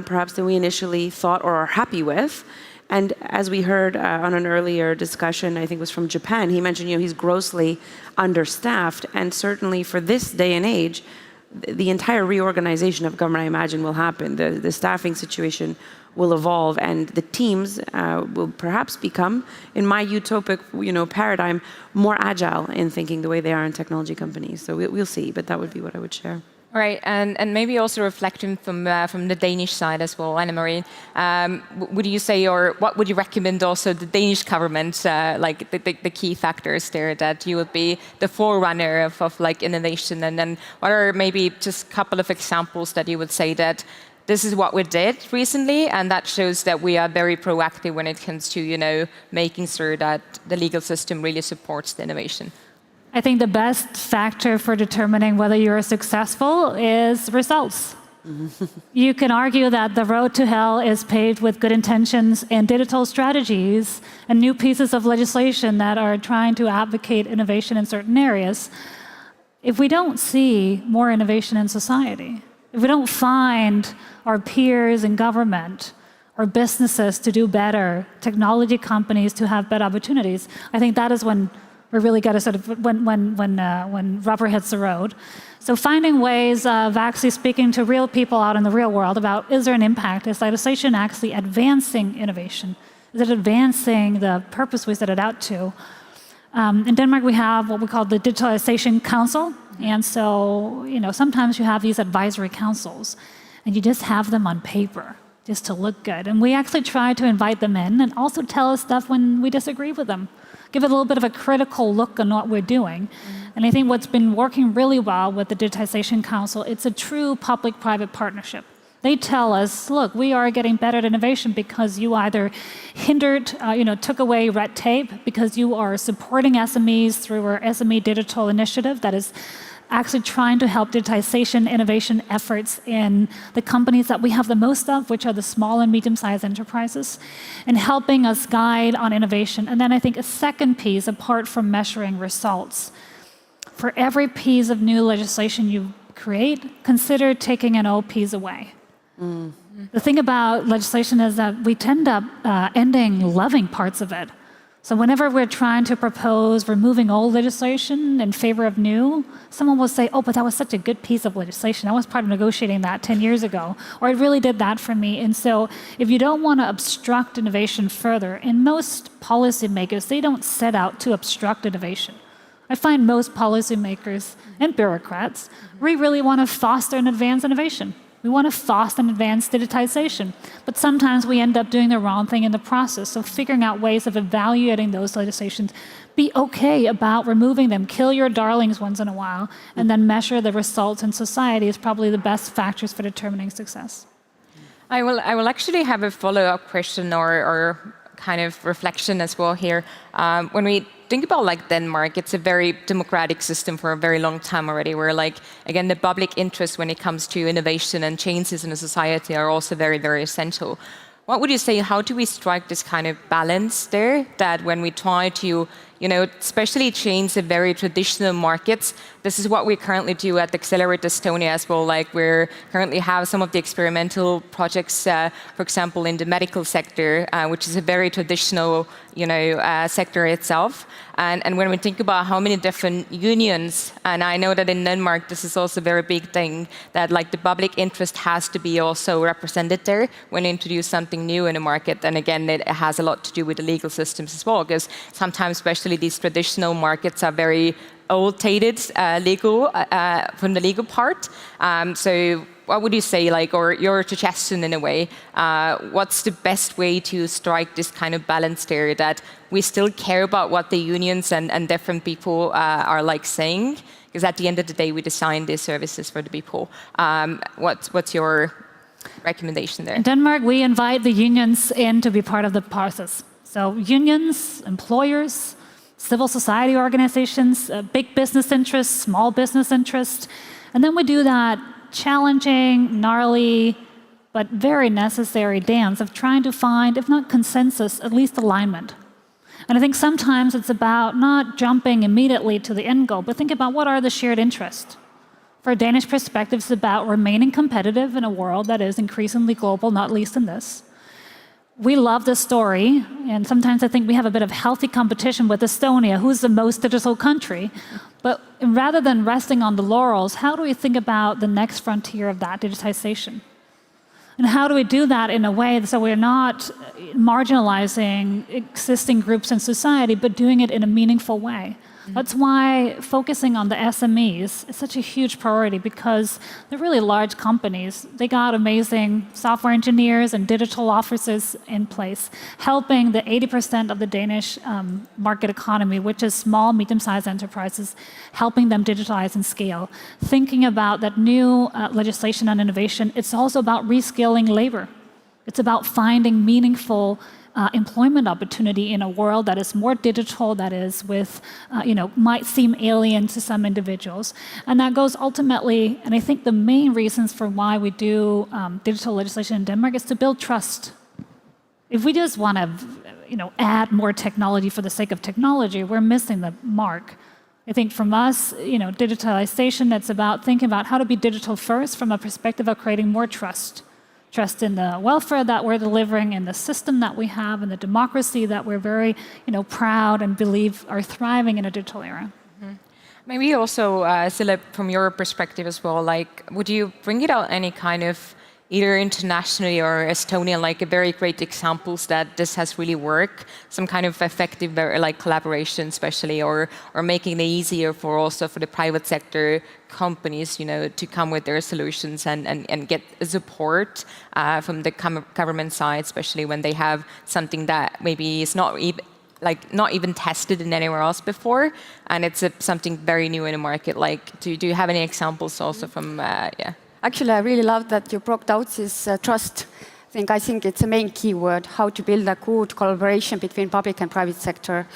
S: perhaps than we initially thought or are happy with. And as we heard on an earlier discussion, I think it was from Japan, he mentioned he's grossly understaffed. And certainly for this day and age, the entire reorganization of government, I imagine, will happen. The staffing situation will evolve, and the teams will perhaps become, in my utopic paradigm, more agile in thinking the way they are in technology companies. So we'll see, but that would be what I would share.
N: Right, and maybe also reflecting from the Danish side as well, Anne-Marie, would you say, or what would you recommend also the Danish government, like the key factors there that you would be the forerunner of like innovation, and then what are maybe just a couple of examples that you would say that this is what we did recently, and that shows that we are very proactive when it comes to making sure that the legal system really supports the innovation?
T: I think the best factor for determining whether you're successful is results. You can argue that the road to hell is paved with good intentions and digital strategies and new pieces of legislation that are trying to advocate innovation in certain areas. If we don't see more innovation in society, if we don't find our peers in government or businesses to do better, technology companies to have better opportunities, I think that is when we really got to sort of when rubber hits the road. So finding ways of actually speaking to real people out in the real world about, is there an impact? Is legislation actually advancing innovation? Is it advancing the purpose we set it out to? In Denmark, we have what we call the Digitalization Council. And so, sometimes you have these advisory councils, and you just have them on paper, just to look good. And we actually try to invite them in and also tell us stuff when we disagree with them. Give it a little bit of a critical look on what we're doing. And I think what's been working really well with the Digitization Council, it's a true public-private partnership. They tell us, look, we are getting better at innovation because you either hindered, took away red tape, because you are supporting SMEs through our SME digital initiative that is actually trying to help digitization innovation efforts in the companies that we have the most of, which are the small and medium-sized enterprises, and helping us guide on innovation. And then I think a second piece, apart from measuring results, for every piece of new legislation you create, consider taking an old piece away. The thing about legislation is that we tend up ending loving parts of it. So whenever we're trying to propose removing old legislation in favor of new, someone will say, oh, but that was such a good piece of legislation. I was part of negotiating that 10 years ago, or it really did that for me. And so if you don't want to obstruct innovation further, and most policymakers, they don't set out to obstruct innovation. I find most policymakers and bureaucrats, we really want to foster and advance innovation. We want to foster and advance digitization, but sometimes we end up doing the wrong thing in the process. So figuring out ways of evaluating those legislations, be okay about removing them, kill your darlings once in a while, and then measure the results in society is probably the best factors for determining success.
N: I will actually have a follow-up question or kind of reflection as well here. When we think about like Denmark, it's a very democratic system for a very long time already, where like, again, the public interest when it comes to innovation and changes in the society are also very, very essential. What would you say, how do we strike this kind of balance there, that when we try to especially change the very traditional markets. This is what we currently do at Accelerate Estonia as well. Like we currently have some of the experimental projects, for example, in the medical sector, which is a very traditional, sector itself. And when we think about how many different unions, and I know that in Denmark this is also a very big thing, that like the public interest has to be also represented there when you introduce something new in a market. And again, it has a lot to do with the legal systems as well, because sometimes, especially these traditional markets, are very old-dated from the legal part. So what would you say, or your suggestion in a way, what's the best way to strike this kind of balance there, that we still care about what the unions and different people are saying? Because at the end of the day, we design these services for the people. What's your recommendation there?
T: In Denmark, we invite the unions in to be part of the process. So unions, employers, civil society organizations, big business interests, small business interests. And then we do that challenging, gnarly, but very necessary dance of trying to find, if not consensus, at least alignment. And I think sometimes it's about not jumping immediately to the end goal, but think about what are the shared interests. For a Danish perspective, it's about remaining competitive in a world that is increasingly global, not least in this. We love this story, and sometimes I think we have a bit of healthy competition with Estonia, who's the most digital country. But rather than resting on the laurels, how do we think about the next frontier of that digitization? And how do we do that in a way so we're not marginalizing existing groups in society, but doing it in a meaningful way? That's why focusing on the SMEs is such a huge priority, because they're really large companies. They got amazing software engineers and digital officers in place, helping the 80% of the Danish market economy, which is small, medium-sized enterprises, helping them digitalize and scale. Thinking about that new legislation on innovation, it's also about reskilling labor. It's about finding meaningful employment opportunity in a world that is more digital, that is might seem alien to some individuals. And that goes ultimately, and I think the main reasons for why we do digital legislation in Denmark is to build trust. If we just want to add more technology for the sake of technology, we're missing the mark. I think from us, digitalization, it's about thinking about how to be digital first from a perspective of creating more trust. Trust in the welfare that we're delivering, in the system that we have, and the democracy that we're very proud and believe are thriving in a digital era.
N: Mm-hmm. Maybe also, Sille, from your perspective as well, would you bring it out any kind of, either internationally or Estonian, very great examples that this has really worked, some kind of effective collaboration especially, or making it easier for the private sector companies to come with their solutions and get support from the government side, especially when they have something that maybe is not even tested in anywhere else before, and it's something very new in the market. Do you have any examples also from
L: Actually, I really love that you brought out this trust. I think it's a main keyword, how to build a good collaboration between public and private sector.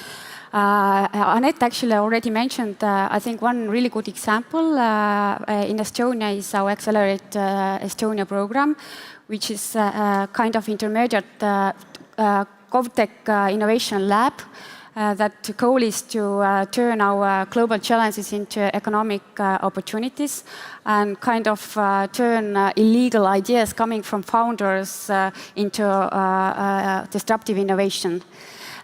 L: Annette actually already mentioned, I think one really good example in Estonia is our Accelerate Estonia program, which is a kind of intermediate GovTech innovation lab. That goal is to turn our global challenges into economic opportunities and kind of turn illegal ideas coming from founders into disruptive innovation.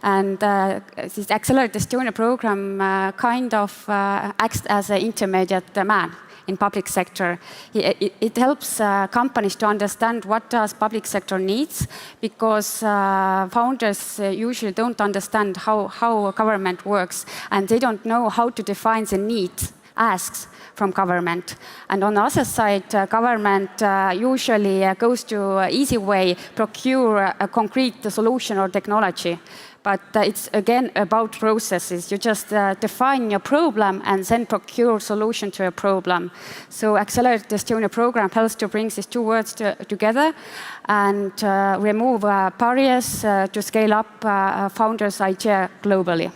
L: And this Accelerate Estonia program kind of acts as an intermediate man in public sector. It helps companies to understand what does public sector needs, because founders usually don't understand how government works, and they don't know how to define the needs, asks from government. And on the other side, government usually goes to easy way, procure a concrete solution or technology. But it's again about processes. You just define your problem and then procure solution to a problem. So Accelerate Estonia program helps to bring these two words together and remove barriers to scale up founders' idea globally.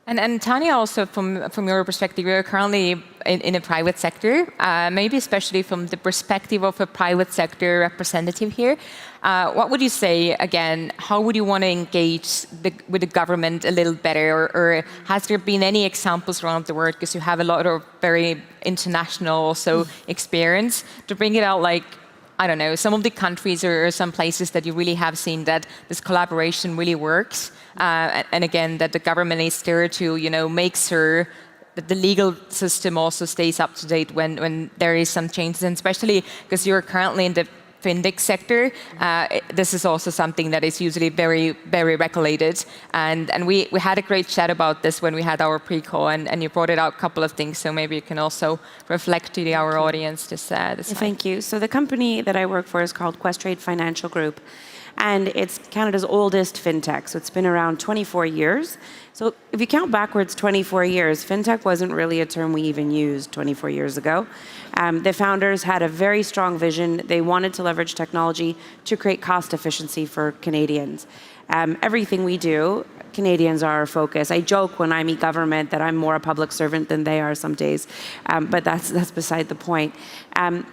N: And Tanya, also from your perspective, you're currently in a private sector, maybe especially from the perspective of a private sector representative here. What would you say, again, how would you want to engage with the government a little better? Or has there been any examples around the world, because you have a lot of very international also experience, to bring it out, like, I don't know, some of the countries or some places that you really have seen that this collaboration really works, and again, that the government is there to, you know, make sure that the legal system also stays up to date when there is some changes, and especially because you're currently in the fintech sector, this is also something that is usually very, very regulated. And we had a great chat about this when we had our pre-call, and you brought it out a couple of things, so maybe you can also reflect to our audience this.
S: Thank you. So the company that I work for is called Questrade Financial Group, and it's Canada's oldest fintech. So it's been around 24 years. So if you count backwards 24 years, fintech wasn't really a term we even used 24 years ago. The founders had a very strong vision. They wanted to leverage technology to create cost efficiency for Canadians. Everything we do, Canadians are our focus. I joke when I meet government that I'm more a public servant than they are some days, but that's beside the point.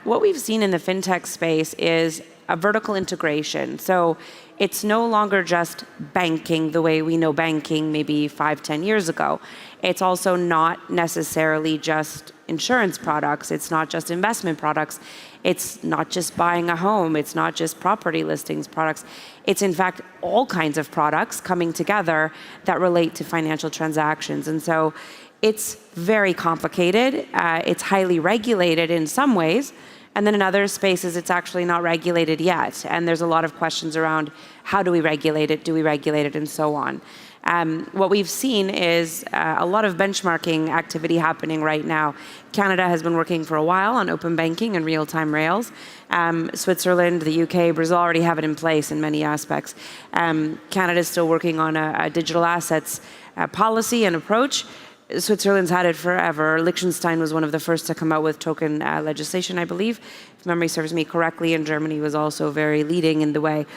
S: What we've seen in the fintech space is a vertical integration. So it's no longer just banking the way we know banking maybe 5-10 years ago. It's also not necessarily just insurance products. It's not just investment products. It's not just buying a home. It's not just property listings products. It's in fact all kinds of products coming together that relate to financial transactions. And so it's very complicated. It's highly regulated in some ways. And then in other spaces, it's actually not regulated yet. And there's a lot of questions around how do we regulate it, do we regulate it, and so on. What we've seen is a lot of benchmarking activity happening right now. Canada has been working for a while on open banking and real-time rails. Switzerland, the UK, Brazil already have it in place in many aspects. Canada is still working on a digital assets policy and approach. Switzerland's had it forever. Liechtenstein was one of the first to come out with token legislation, I believe, if memory serves me correctly, and Germany was also very leading in the way.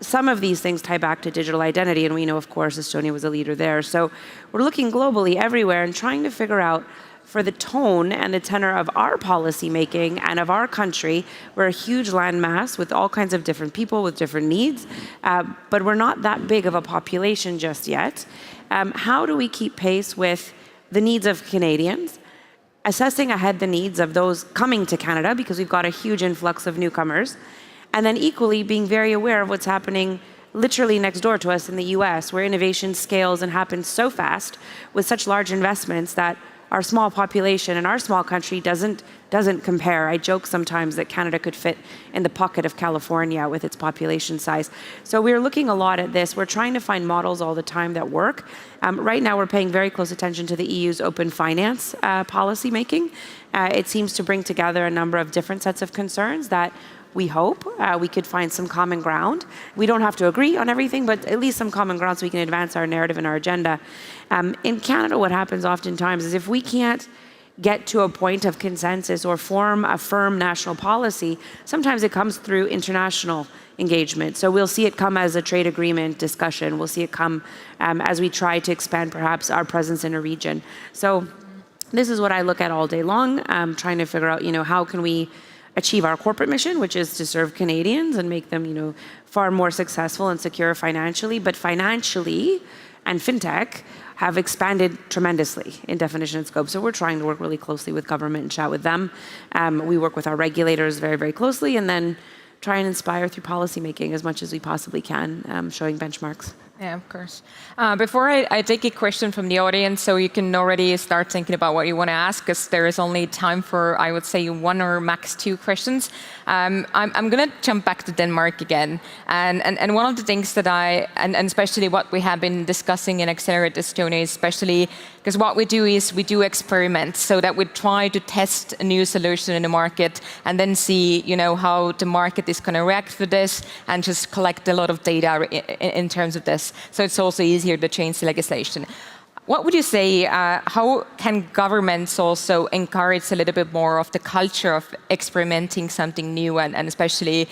S: Some of these things tie back to digital identity, and we know, of course, Estonia was a leader there. So we're looking globally everywhere and trying to figure out, for the tone and the tenor of our policy making and of our country, we're a huge landmass with all kinds of different people with different needs, but we're not that big of a population just yet. How do we keep pace with the needs of Canadians, assessing ahead the needs of those coming to Canada, because we've got a huge influx of newcomers, and then equally being very aware of what's happening literally next door to us in the US, where innovation scales and happens so fast with such large investments that our small population and our small country doesn't compare. I joke sometimes that Canada could fit in the pocket of California with its population size. So we're looking a lot at this. We're trying to find models all the time that work. Right now, we're paying very close attention to the EU's open finance policy making. It seems to bring together a number of different sets of concerns that we hope we could find some common ground. We don't have to agree on everything, but at least some common ground so we can advance our narrative and our agenda. In Canada, what happens oftentimes is if we can't get to a point of consensus or form a firm national policy, sometimes it comes through international engagement. So we'll see it come as a trade agreement discussion. We'll see it come as we try to expand perhaps our presence in a region. So this is what I look at all day long, trying to figure out, how can we achieve our corporate mission, which is to serve Canadians and make them, far more successful and secure financially. But financially and fintech have expanded tremendously in definition and scope. So we're trying to work really closely with government and chat with them. We work with our regulators very, very closely, and then try and inspire through policymaking as much as we possibly can, showing benchmarks.
N: Yeah, of course. Before I take a question from the audience, so you can already start thinking about what you want to ask, because there is only time for, I would say, 1 or max 2 questions. I'm going to jump back to Denmark again. And one of the things that and especially what we have been discussing in Accelerate Estonia, especially because what we do is we do experiments, so that we try to test a new solution in the market and then see, how the market is going to react to this, and just collect a lot of data in terms of this. So it's also easier to change the legislation. What would you say, how can governments also encourage a little bit more of the culture of experimenting something new, and especially,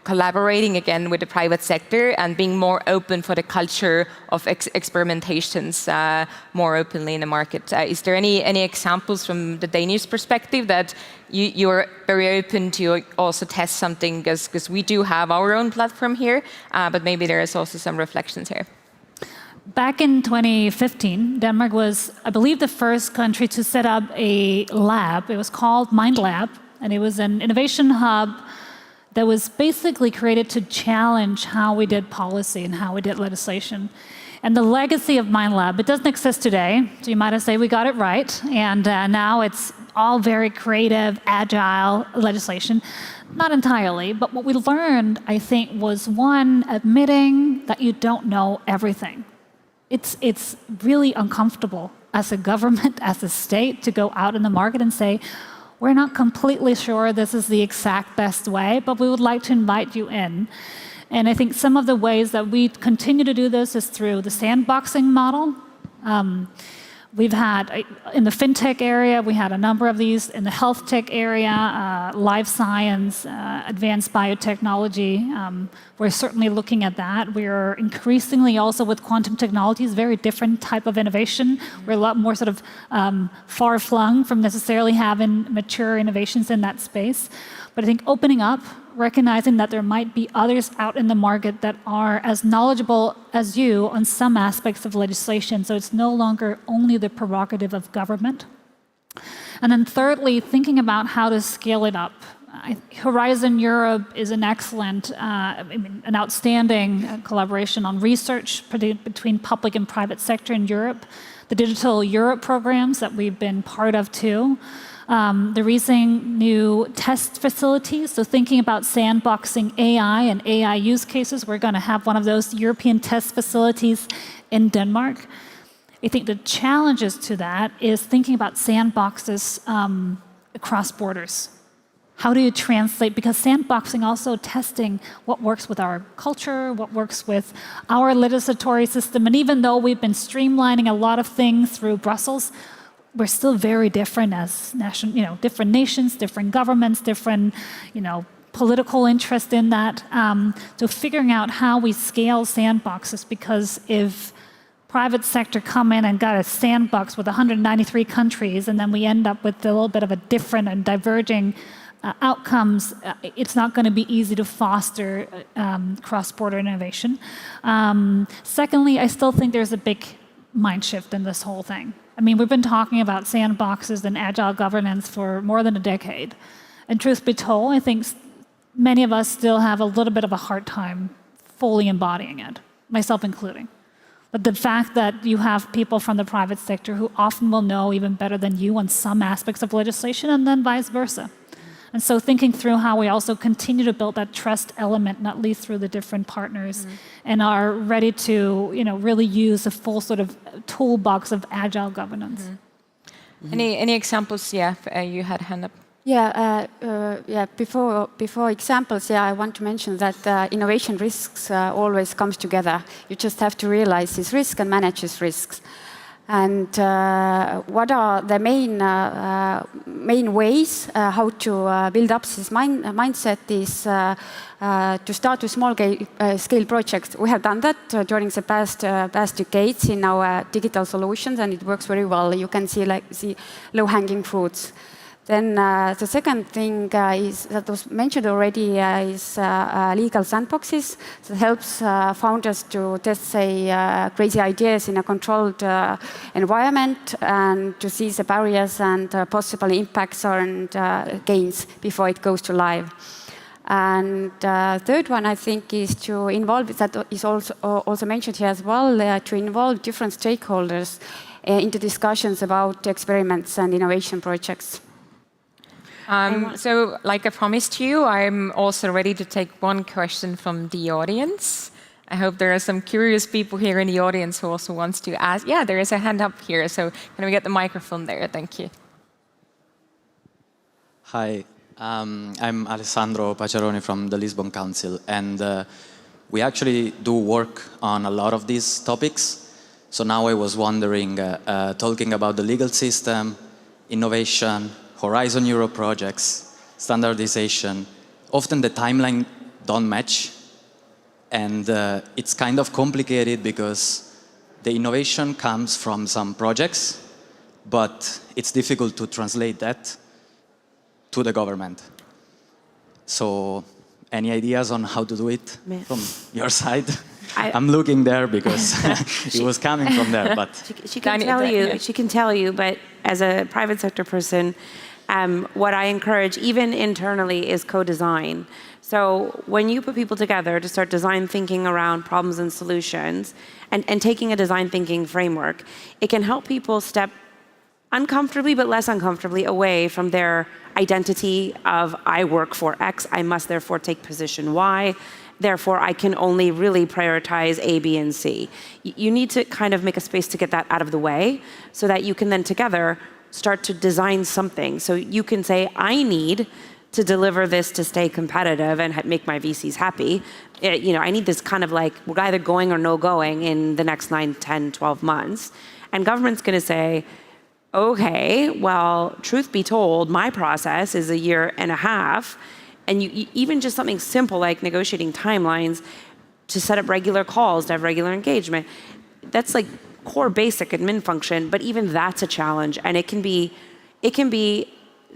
N: collaborating again with the private sector and being more open for the culture of experimentations more openly in the market. Is there any examples from the Danish perspective that you're very open to also test something, because we do have our own platform here, but maybe there is also some reflections here?
T: Back in 2015, Denmark was, I believe, the first country to set up a lab. It was called Mind Lab, and it was an innovation hub that was basically created to challenge how we did policy and how we did legislation. And the legacy of Mind Lab, it doesn't exist today, so you might have said we got it right, and now it's all very creative, agile legislation. Not entirely, but what we learned, I think, was one, admitting that you don't know everything. It's really uncomfortable as a government, as a state, to go out in the market and say, we're not completely sure this is the exact best way, but we would like to invite you in. And I think some of the ways that we continue to do this is through the sandboxing model. We've had, in the fintech area, we had a number of these. In the health tech area, life science, advanced biotechnology, we're certainly looking at that. We're increasingly also with quantum technologies, very different type of innovation. We're a lot more sort of far-flung from necessarily having mature innovations in that space. But I think opening up, recognizing that there might be others out in the market that are as knowledgeable as you on some aspects of legislation, so it's no longer only the prerogative of government. And then thirdly, thinking about how to scale it up. Horizon Europe is an excellent, an outstanding collaboration on research between public and private sector in Europe. The Digital Europe programs that we've been part of too. They're raising new test facilities, so thinking about sandboxing AI and AI use cases. We're going to have one of those European test facilities in Denmark. I think the challenges to that is thinking about sandboxes across borders. How do you translate? Because sandboxing also testing what works with our culture, what works with our legislatory system, and even though we've been streamlining a lot of things through Brussels, we're still very different as different nations, different governments, different, political interest in that. So figuring out how we scale sandboxes, because if private sector come in and got a sandbox with 193 countries, and then we end up with a little bit of a different and diverging outcomes, it's not going to be easy to foster cross-border innovation. Secondly, I still think there's a big mind shift in this whole thing. I mean, we've been talking about sandboxes and agile governance for more than a decade. And truth be told, I think many of us still have a little bit of a hard time fully embodying it, myself including. But the fact that you have people from the private sector who often will know even better than you on some aspects of legislation, and then vice versa. And so thinking through how we also continue to build that trust element, not least through the different partners, and are ready to really use a full sort of toolbox of agile governance.
N: Any examples? Yeah, you had a hand up.
L: Yeah, before examples, I want to mention that innovation risks always comes together. You just have to realize these risks and manage these risks. And what are the main ways how to build up this mindset is to start with small scale projects. We have done that during the past decades in our digital solutions, and it works very well. You can see low-hanging fruits. Then the second thing is that was mentioned already is legal sandboxes that helps founders to test, say, crazy ideas in a controlled environment and to see the barriers and possible impacts and gains before it goes to live. And third one, I think, is to involve, that is also mentioned here as well, to involve different stakeholders into discussions about experiments and innovation projects.
N: So, like I promised you, I'm also ready to take one question from the audience. I hope there are some curious people here in the audience who also wants to ask. Yeah, there is a hand up here, so can we get the microphone there? Thank you.
E: Hi, I'm Alessandro Paciaroni from the Lisbon Council, and we actually do work on a lot of these topics. So now I was wondering, talking about the legal system, innovation, Horizon Europe projects, standardization, often the timeline don't match. And it's kind of complicated because the innovation comes from some projects, but it's difficult to translate that to the government. So any ideas on how to do it from your side? I'm looking there because it was coming from there, but
S: she can tell you. She can tell you. But as a private sector person, what I encourage, even internally, is co-design. So when you put people together to start design thinking around problems and solutions, and taking a design thinking framework, it can help people step uncomfortably but less uncomfortably away from their identity of I work for X, I must therefore take position Y, therefore I can only really prioritize A, B, and C. You need to kind of make a space to get that out of the way so that you can then together start to design something. So you can say, I need to deliver this to stay competitive and make my VCs happy. I need this kind of like, we're either going or no going in the next 9, 10, 12 months. And government's gonna say, okay, well, truth be told, my process is 1.5 years. And even just something simple like negotiating timelines to set up regular calls, to have regular engagement, that's like core basic admin function, but even that's a challenge. And it can be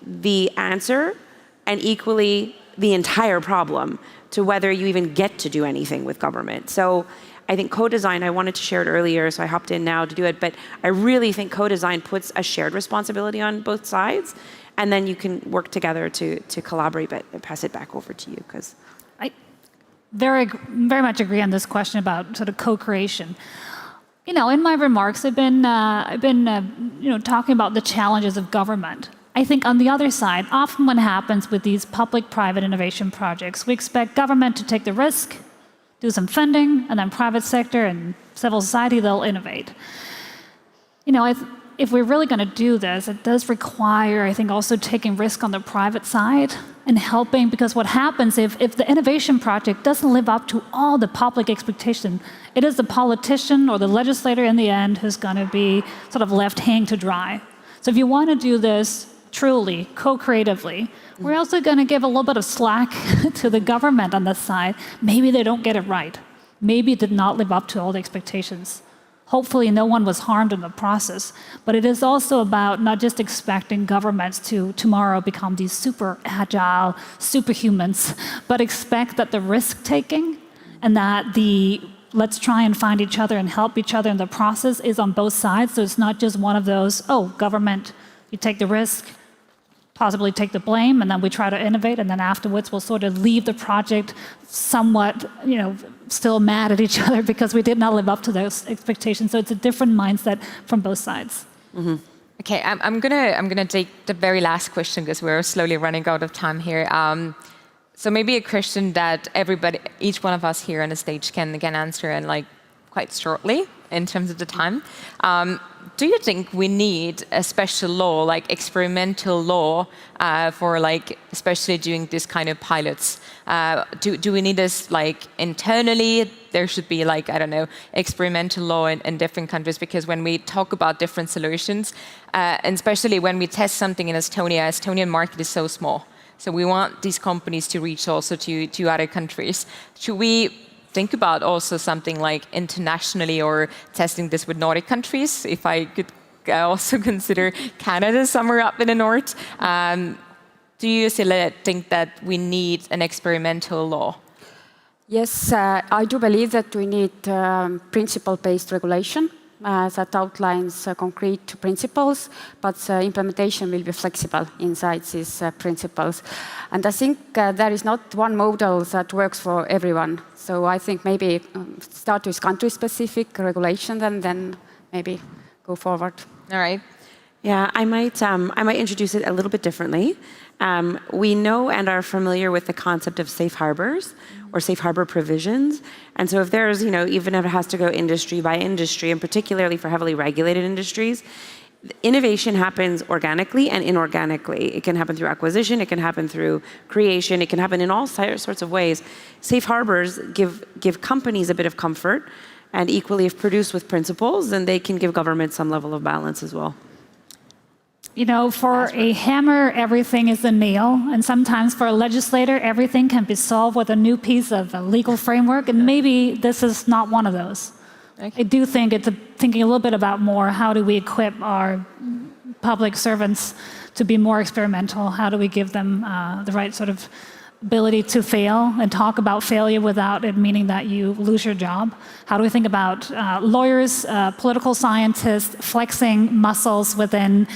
S: the answer and equally the entire problem to whether you even get to do anything with government. So I think co-design, I wanted to share it earlier, so I hopped in now to do it, but I really think co-design puts a shared responsibility on both sides, and then you can work together to collaborate, but I pass it back over to you, because
T: I very much agree on this question about sort of co-creation. In my remarks, I've been talking about the challenges of government. I think on the other side, often what happens with these public-private innovation projects, we expect government to take the risk, do some funding, and then private sector and civil society, they'll innovate. If we're really going to do this, it does require, I think, also taking risk on the private side and helping, because what happens if the innovation project doesn't live up to all the public expectation, it is the politician or the legislator in the end who's going to be sort of left hanging to dry. So if you want to do this truly, co-creatively, we're also going to give a little bit of slack to the government on this side. Maybe they don't get it right. Maybe it did not live up to all the expectations. Hopefully no one was harmed in the process. But it is also about not just expecting governments to tomorrow become these super agile superhumans, but expect that the risk-taking and that let's try and find each other and help each other in the process is on both sides. So it's not just one of those, government, you take the risk, possibly take the blame, and then we try to innovate, and then afterwards we'll sort of leave the project somewhat, still mad at each other because we did not live up to those expectations. So it's a different mindset from both sides.
N: Mm-hmm. Okay, I'm gonna take the very last question because we're slowly running out of time here. So maybe a question that each one of us here on the stage can answer in quite shortly in terms of the time. Do you think we need a special law, like experimental law, for especially doing this kind of pilots? Do we need this internally? There should be I don't know, experimental law in different countries, because when we talk about different solutions, and especially when we test something in Estonia, Estonian market is so small. So we want these companies to reach also to other countries. Should we think about also something like internationally or testing this with Nordic countries? If I could also consider Canada somewhere up in the north. Do you still think that we need an experimental law?
L: Yes, I do believe that we need principle-based regulation that outlines concrete principles, but implementation will be flexible inside these principles. And I think there is not one model that works for everyone. So I think maybe start with country-specific regulation and then maybe go forward.
N: All right.
S: Yeah, I might introduce it a little bit differently. We know and are familiar with the concept of safe harbors or safe harbor provisions. And so if there's, even if it has to go industry by industry, and particularly for heavily regulated industries, innovation happens organically and inorganically. It can happen through acquisition, it can happen through creation, it can happen in all sorts of ways. Safe harbors give companies a bit of comfort, and equally if produced with principles, then they can give government some level of balance as well.
T: you know, for a hammer, everything is a nail. And sometimes for a legislator, everything can be solved with a new piece of a legal framework. And maybe this is not one of those. Okay. I do think it's thinking a little bit about more, how do we equip our public servants to be more experimental? How do we give them the right sort of ability to fail and talk about failure without it meaning that you lose your job? How do we think about lawyers, political scientists flexing muscles within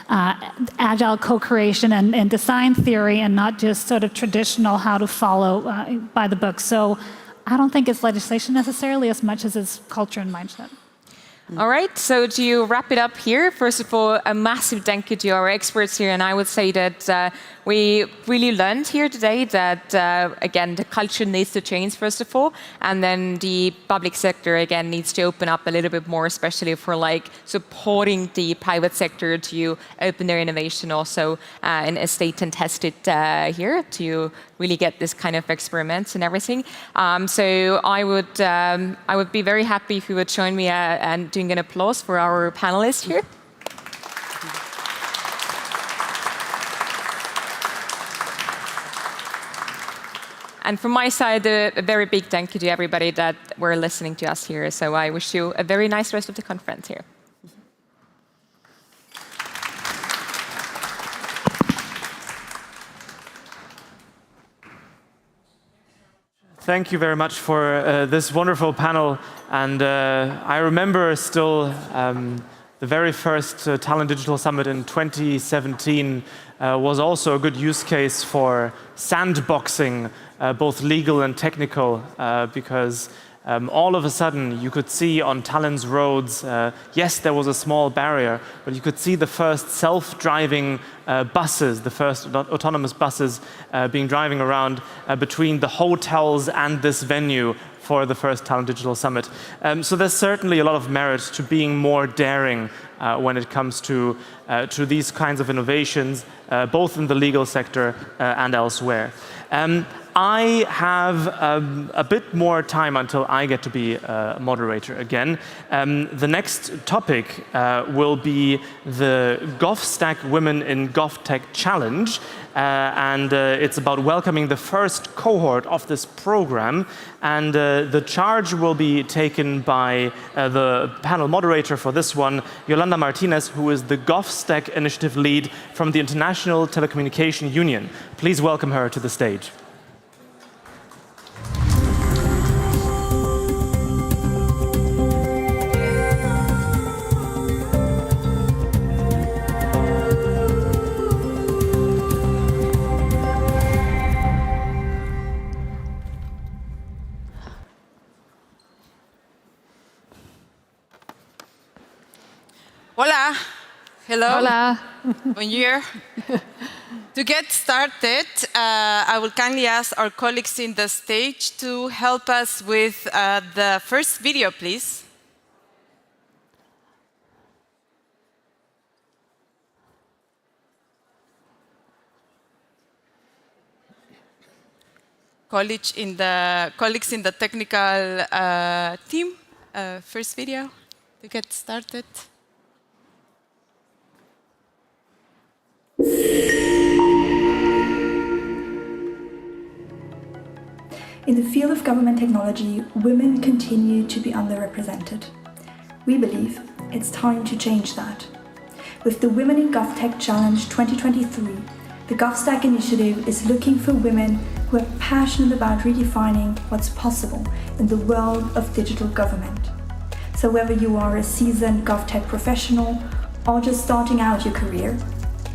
T: agile co-creation and design theory and not just sort of traditional how to follow by the book? So I don't think it's legislation necessarily as much as it's culture and mindset.
N: All right, so to wrap it up here, first of all, a massive thank you to our experts here. And I would say that we really learned here today that, again, the culture needs to change, first of all. And then the public sector, again, needs to open up a little bit more, especially for like supporting the private sector to open their innovation also and state and test it here to really get this kind of experiments and everything. So I would be very happy if you would join me and doing an applause for our panelists here. And from my side, a very big thank you to everybody that were listening to us here. So I wish you a very nice rest of the conference here.
A: Thank you very much for this wonderful panel. And I remember still the very first Tallinn Digital Summit in 2017 was also a good use case for sandboxing, both legal and technical, because all of a sudden you could see on Tallinn's roads, yes, there was a small barrier, but you could see the first self-driving buses, the first autonomous buses being driving around between the hotels and this venue for the first Tallinn Digital Summit. So there's certainly a lot of merit to being more daring when it comes to these kinds of innovations, both in the legal sector and elsewhere. I have a bit more time until I get to be a moderator again. The next topic will be the GovStack Women in GovTech Challenge. And it's about welcoming the first cohort of this program. And the charge will be taken by the panel moderator for this one, Yolanda Martinez, who is the GovStack initiative lead from the International Telecommunication Union. Please welcome her to the stage.
B: Hola. Hello.
P: Hola.
B: Bonjour. To get started, I will kindly ask our colleagues in the stage to help us with the first video, please. Colleagues in the technical team, first video to get started.
U: In the field of government technology, women continue to be underrepresented. We believe it's time to change that. With the Women in GovTech Challenge 2023, the GovStack initiative is looking for women who are passionate about redefining what's possible in the world of digital government. So whether you are a seasoned GovTech professional or just starting out your career,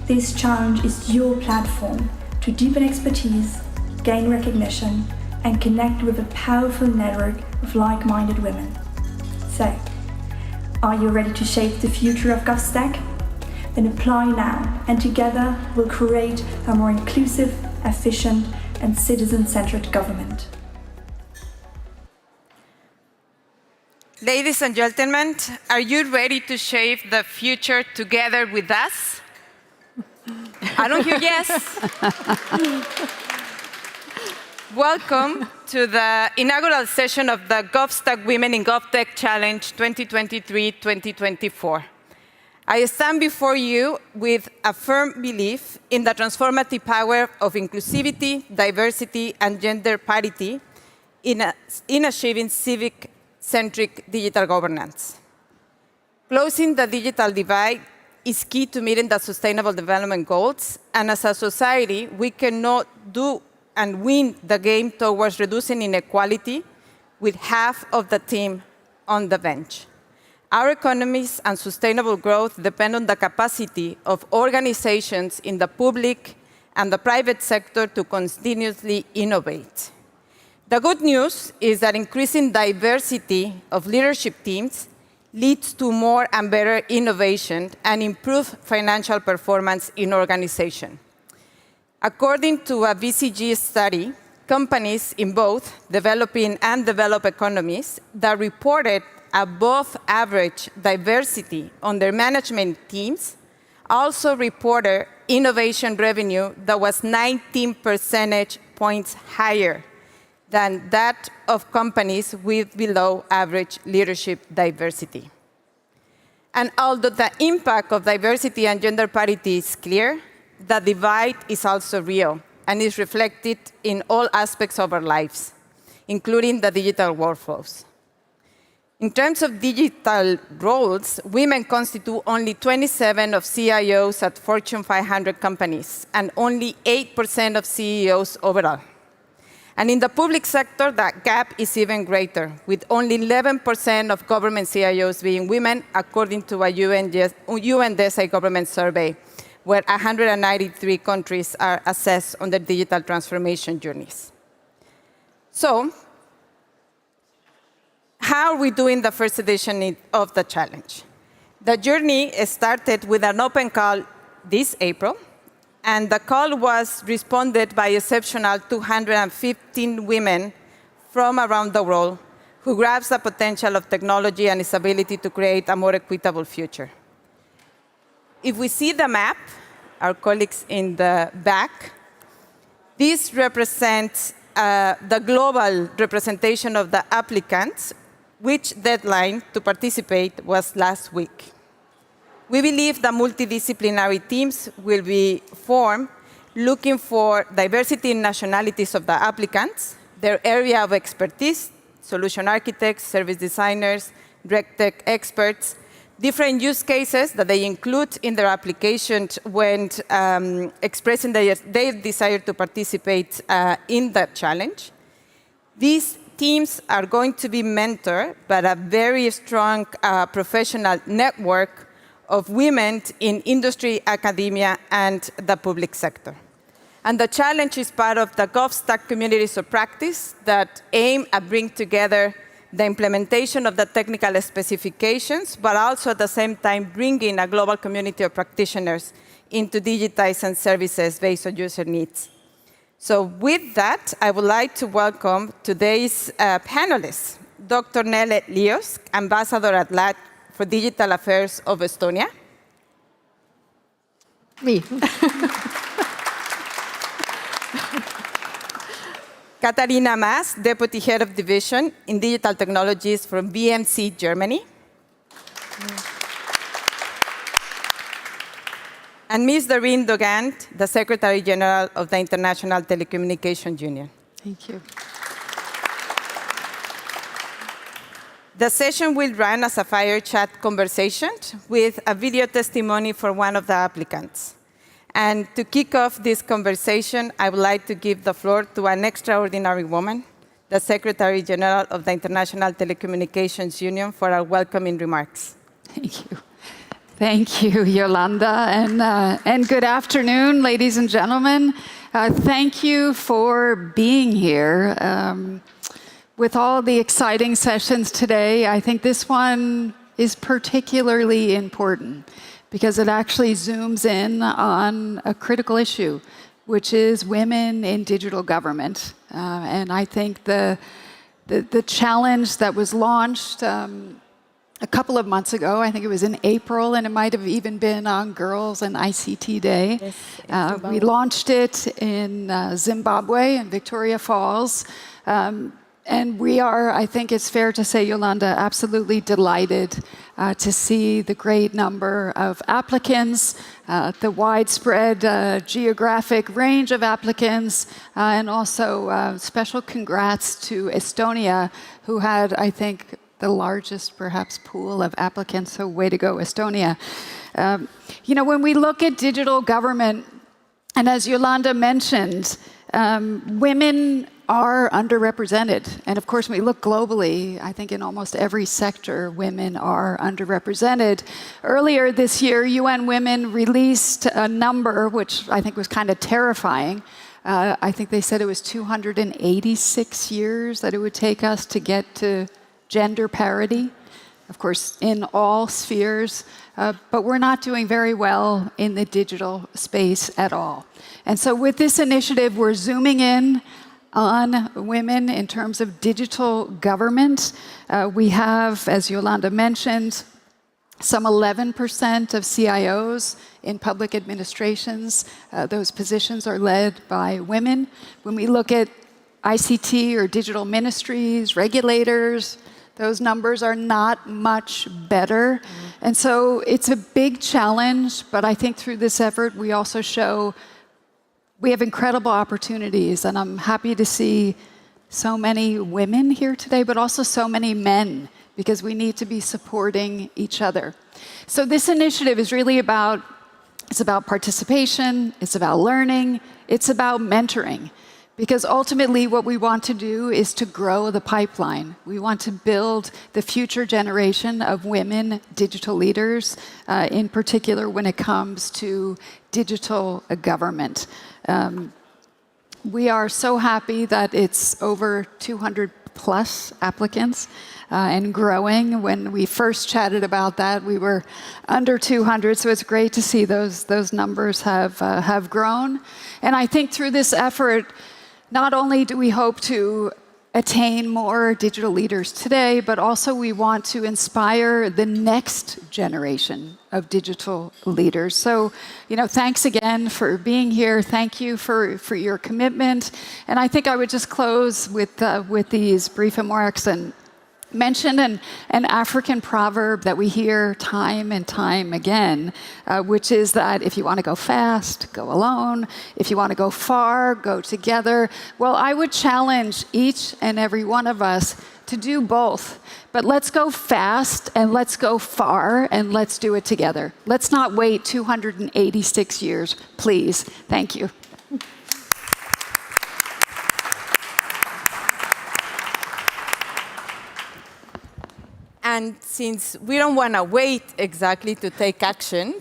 U: this challenge is your platform to deepen expertise, gain recognition, and connect with a powerful network of like-minded women. So, are you ready to shape the future of GovStack? Then apply now, and together we'll create a more inclusive, efficient, and citizen-centered government.
B: Ladies and gentlemen, are you ready to shape the future together with us? I don't hear yes. Welcome to the inaugural session of the GovStack Women in GovTech Challenge 2023-2024. I stand before you with a firm belief in the transformative power of inclusivity, diversity, and gender parity in achieving civic-centric digital governance. Closing the digital divide is key to meeting the Sustainable Development Goals, and as a society, we cannot do and win the game towards reducing inequality with half of the team on the bench. Our economies and sustainable growth depend on the capacity of organizations in the public and the private sector to continuously innovate. The good news is that increasing diversity of leadership teams leads to more and better innovation and improved financial performance in organizations. According to a BCG study, companies in both developing and developed economies that reported above average diversity on their management teams also reported innovation revenue that was 19 percentage points higher than that of companies with below average leadership diversity. And although the impact of diversity and gender parity is clear, the divide is also real and is reflected in all aspects of our lives, including the digital workflows. In terms of digital roles, women constitute only 27% of CIOs at Fortune 500 companies and only 8% of CEOs overall. And in the public sector, that gap is even greater, with only 11% of government CIOs being women, according to a UNDESA government survey, where 193 countries are assessed on their digital transformation journeys. So, how are we doing the first edition of the challenge? The journey started with an open call this April, and the call was responded by exceptional 215 women from around the world who grasp the potential of technology and its ability to create a more equitable future. If we see the map, our colleagues in the back, this represents the global representation of the applicants, which deadline to participate was last week. We believe that multidisciplinary teams will be formed looking for diversity in nationalities of the applicants, their area of expertise, solution architects, service designers, direct tech experts, different use cases that they include in their applications when expressing their desire to participate in the challenge. These teams are going to be mentored by a very strong professional network of women in industry, academia, and the public sector. And the challenge is part of the GovStack communities of practice that aim at bringing together the implementation of the technical specifications, but also at the same time bringing a global community of practitioners into digitizing services based on user needs. So with that, I would like to welcome today's panelists, Dr. Nele Lios, Ambassador at Large for Digital Affairs of Estonia.
L: Me.
B: Katharina Maas, Deputy Head of Division in Digital Technologies from BMC, Germany. And Ms. Doreen Dogant, the Secretary General of the International Telecommunications Union.
L: Thank you.
B: The session will run as a fire chat conversation with a video testimony for one of the applicants. And to kick off this conversation, I would like to give the floor to an extraordinary woman, the Secretary General of the International Telecommunications Union, for our welcoming remarks.
C: Thank you. Thank you, Yolanda, and good afternoon, ladies and gentlemen. Thank you for being here. With all the exciting sessions today, I think this one is particularly important because it actually zooms in on a critical issue, which is women in digital government. And I think the challenge that was launched a couple of months ago, I think it was in April, and it might have even been on Girls and ICT Day. Yes, we launched it in Zimbabwe, in Victoria Falls. And we are, I think it's fair to say, Yolanda, absolutely delighted to see the great number of applicants, the widespread geographic range of applicants, and also special congrats to Estonia, who had, I think, the largest, perhaps, pool of applicants. So way to go, Estonia. You know, when we look at digital government, and as Yolanda mentioned, women are underrepresented. And of course, when we look globally, I think in almost every sector, women are underrepresented. Earlier this year, UN Women released a number, which I think was kind of terrifying. I think they said it was 286 years that it would take us to get to gender parity, of course, in all spheres. But we're not doing very well in the digital space at all. And so with this initiative, we're zooming in on women in terms of digital government. We have, as Yolanda mentioned, some 11% of CIOs in public administrations. Those positions are led by women. When we look at ICT or digital ministries, regulators, those numbers are not much better. And so it's a big challenge, but I think through this effort, we also show we have incredible opportunities, and I'm happy to see so many women here today, but also so many men, because we need to be supporting each other. So this initiative is really about, it's about participation, it's about learning, it's about mentoring. Because ultimately what we want to do is to grow the pipeline. We want to build the future generation of women digital leaders, in particular when it comes to digital government. We are so happy that it's over 200 plus applicants and growing. When we first chatted about that, we were under 200, so it's great to see those numbers have grown. And I think through this effort, not only do we hope to attain more digital leaders today, but also we want to inspire the next generation of digital leaders. So, you know, thanks again for being here. Thank you for your commitment. And I think I would just close with these brief remarks and mention an African proverb that we hear time and time again, which is that if you want to go fast, go alone. If you want to go far, go together. Well, I would challenge each and every one of us to do both. But let's go fast and let's go far and let's do it together. Let's not wait 286 years, please. Thank you.
B: And since we don't want to wait exactly to take action,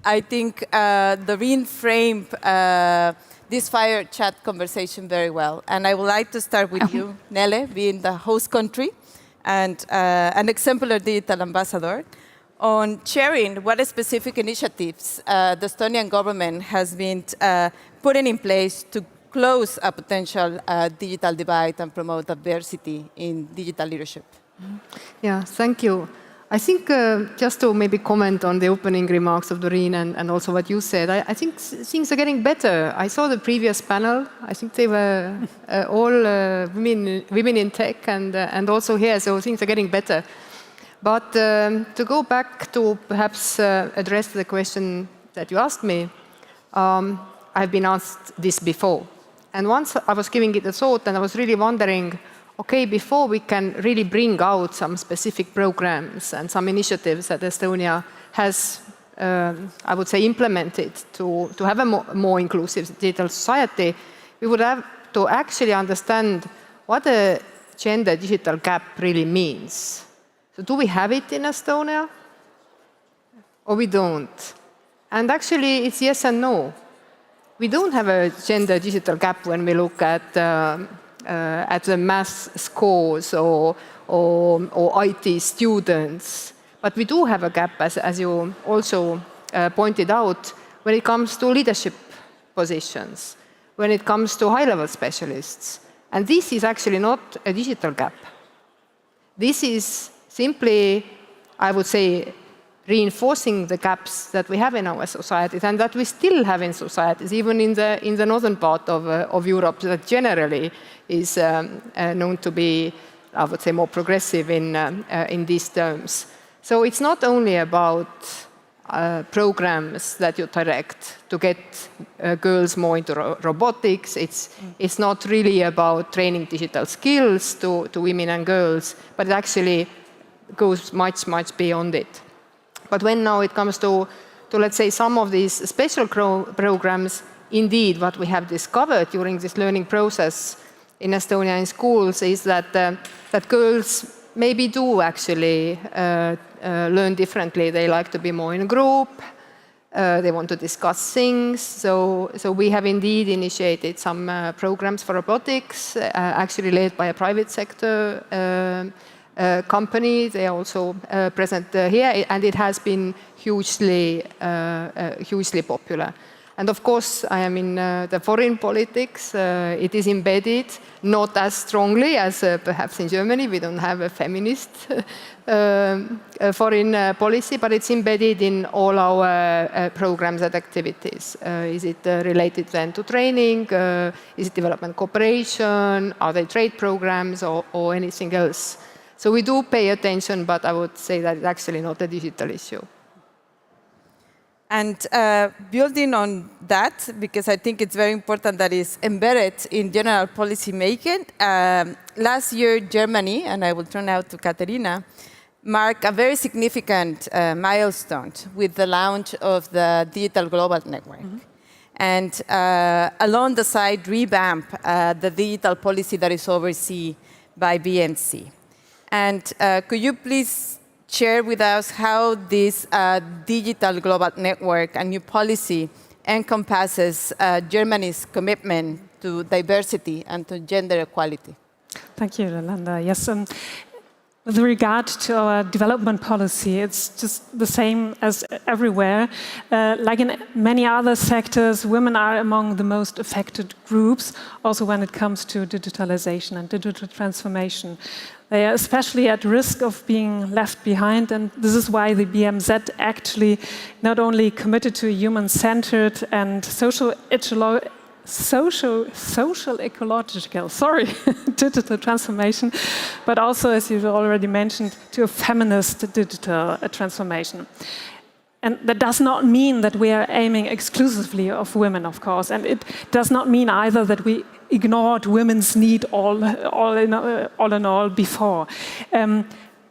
B: I think Doreen framed this fire chat conversation very well. And I would like to start with you, Nele, being the host country and an exemplar digital ambassador, on sharing what specific initiatives the Estonian government has been putting in place to close a potential digital divide and promote diversity in digital leadership.
F: Yeah, thank you. I think just to maybe comment on the opening remarks of Doreen and also what you said, I think things are getting better. I saw the previous panel. I think they were all women in tech and also here, so things are getting better. But to go back to perhaps address the question that you asked me, I've been asked this before. And once I was giving it a thought and I was really wondering, okay, before we can really bring out some specific programs and some initiatives that Estonia has, I would say, implemented to have a more inclusive digital society, we would have to actually understand what a gender digital gap really means. So do we have it in Estonia? Or we don't? And actually, it's yes and no. We don't have a gender digital gap when we look at the math scores or IT students. But we do have a gap, as you also pointed out, when it comes to leadership positions, when it comes to high-level specialists. And this is actually not a digital gap. This is simply, I would say, reinforcing the gaps that we have in our societies and that we still have in societies, even in the northern part of Europe, that generally is known to be, I would say, more progressive in these terms. So it's not only about programs that you direct to get girls more into robotics. It's not really about training digital skills to women and girls, but it actually goes much, much beyond it. But when now it comes to let's say, some of these special programs, indeed, what we have discovered during this learning process in Estonia in schools is that girls maybe do actually learn differently. They like to be more in a group. They want to discuss things. So we have indeed initiated some programs for robotics, actually led by a private sector company. They are also present here, and it has been hugely popular. And of course, I am in the foreign politics. It is embedded, not as strongly as perhaps in Germany. We don't have a feminist foreign policy, but it's embedded in all our programs and activities. Is it related then to training? Is it development cooperation? Are they trade programs or anything else? So we do pay attention, but I would say that it's actually not a digital issue.
B: And building on that, because I think it's very important that it's embedded in general policy making, last year Germany, and I will turn now to Katerina, marked a very significant milestone with the launch of the Digital Global Network. And along the side, revamp the digital policy that is overseen by BMC. And could you please share with us how this digital global network and new policy encompasses Germany's commitment to diversity and to gender equality?
G: Thank you, Yolanda. Yes, with regard to our development policy, it's just the same as everywhere. Like in many other sectors, women are among the most affected groups, also when it comes to digitalization and digital transformation. They are especially at risk of being left behind, and this is why the BMZ actually not only committed to a human-centered and social ecological, digital transformation, but also, as you've already mentioned, to a feminist digital transformation. And that does not mean that we are aiming exclusively of women, of course, and it does not mean either that we ignored women's need all in all before.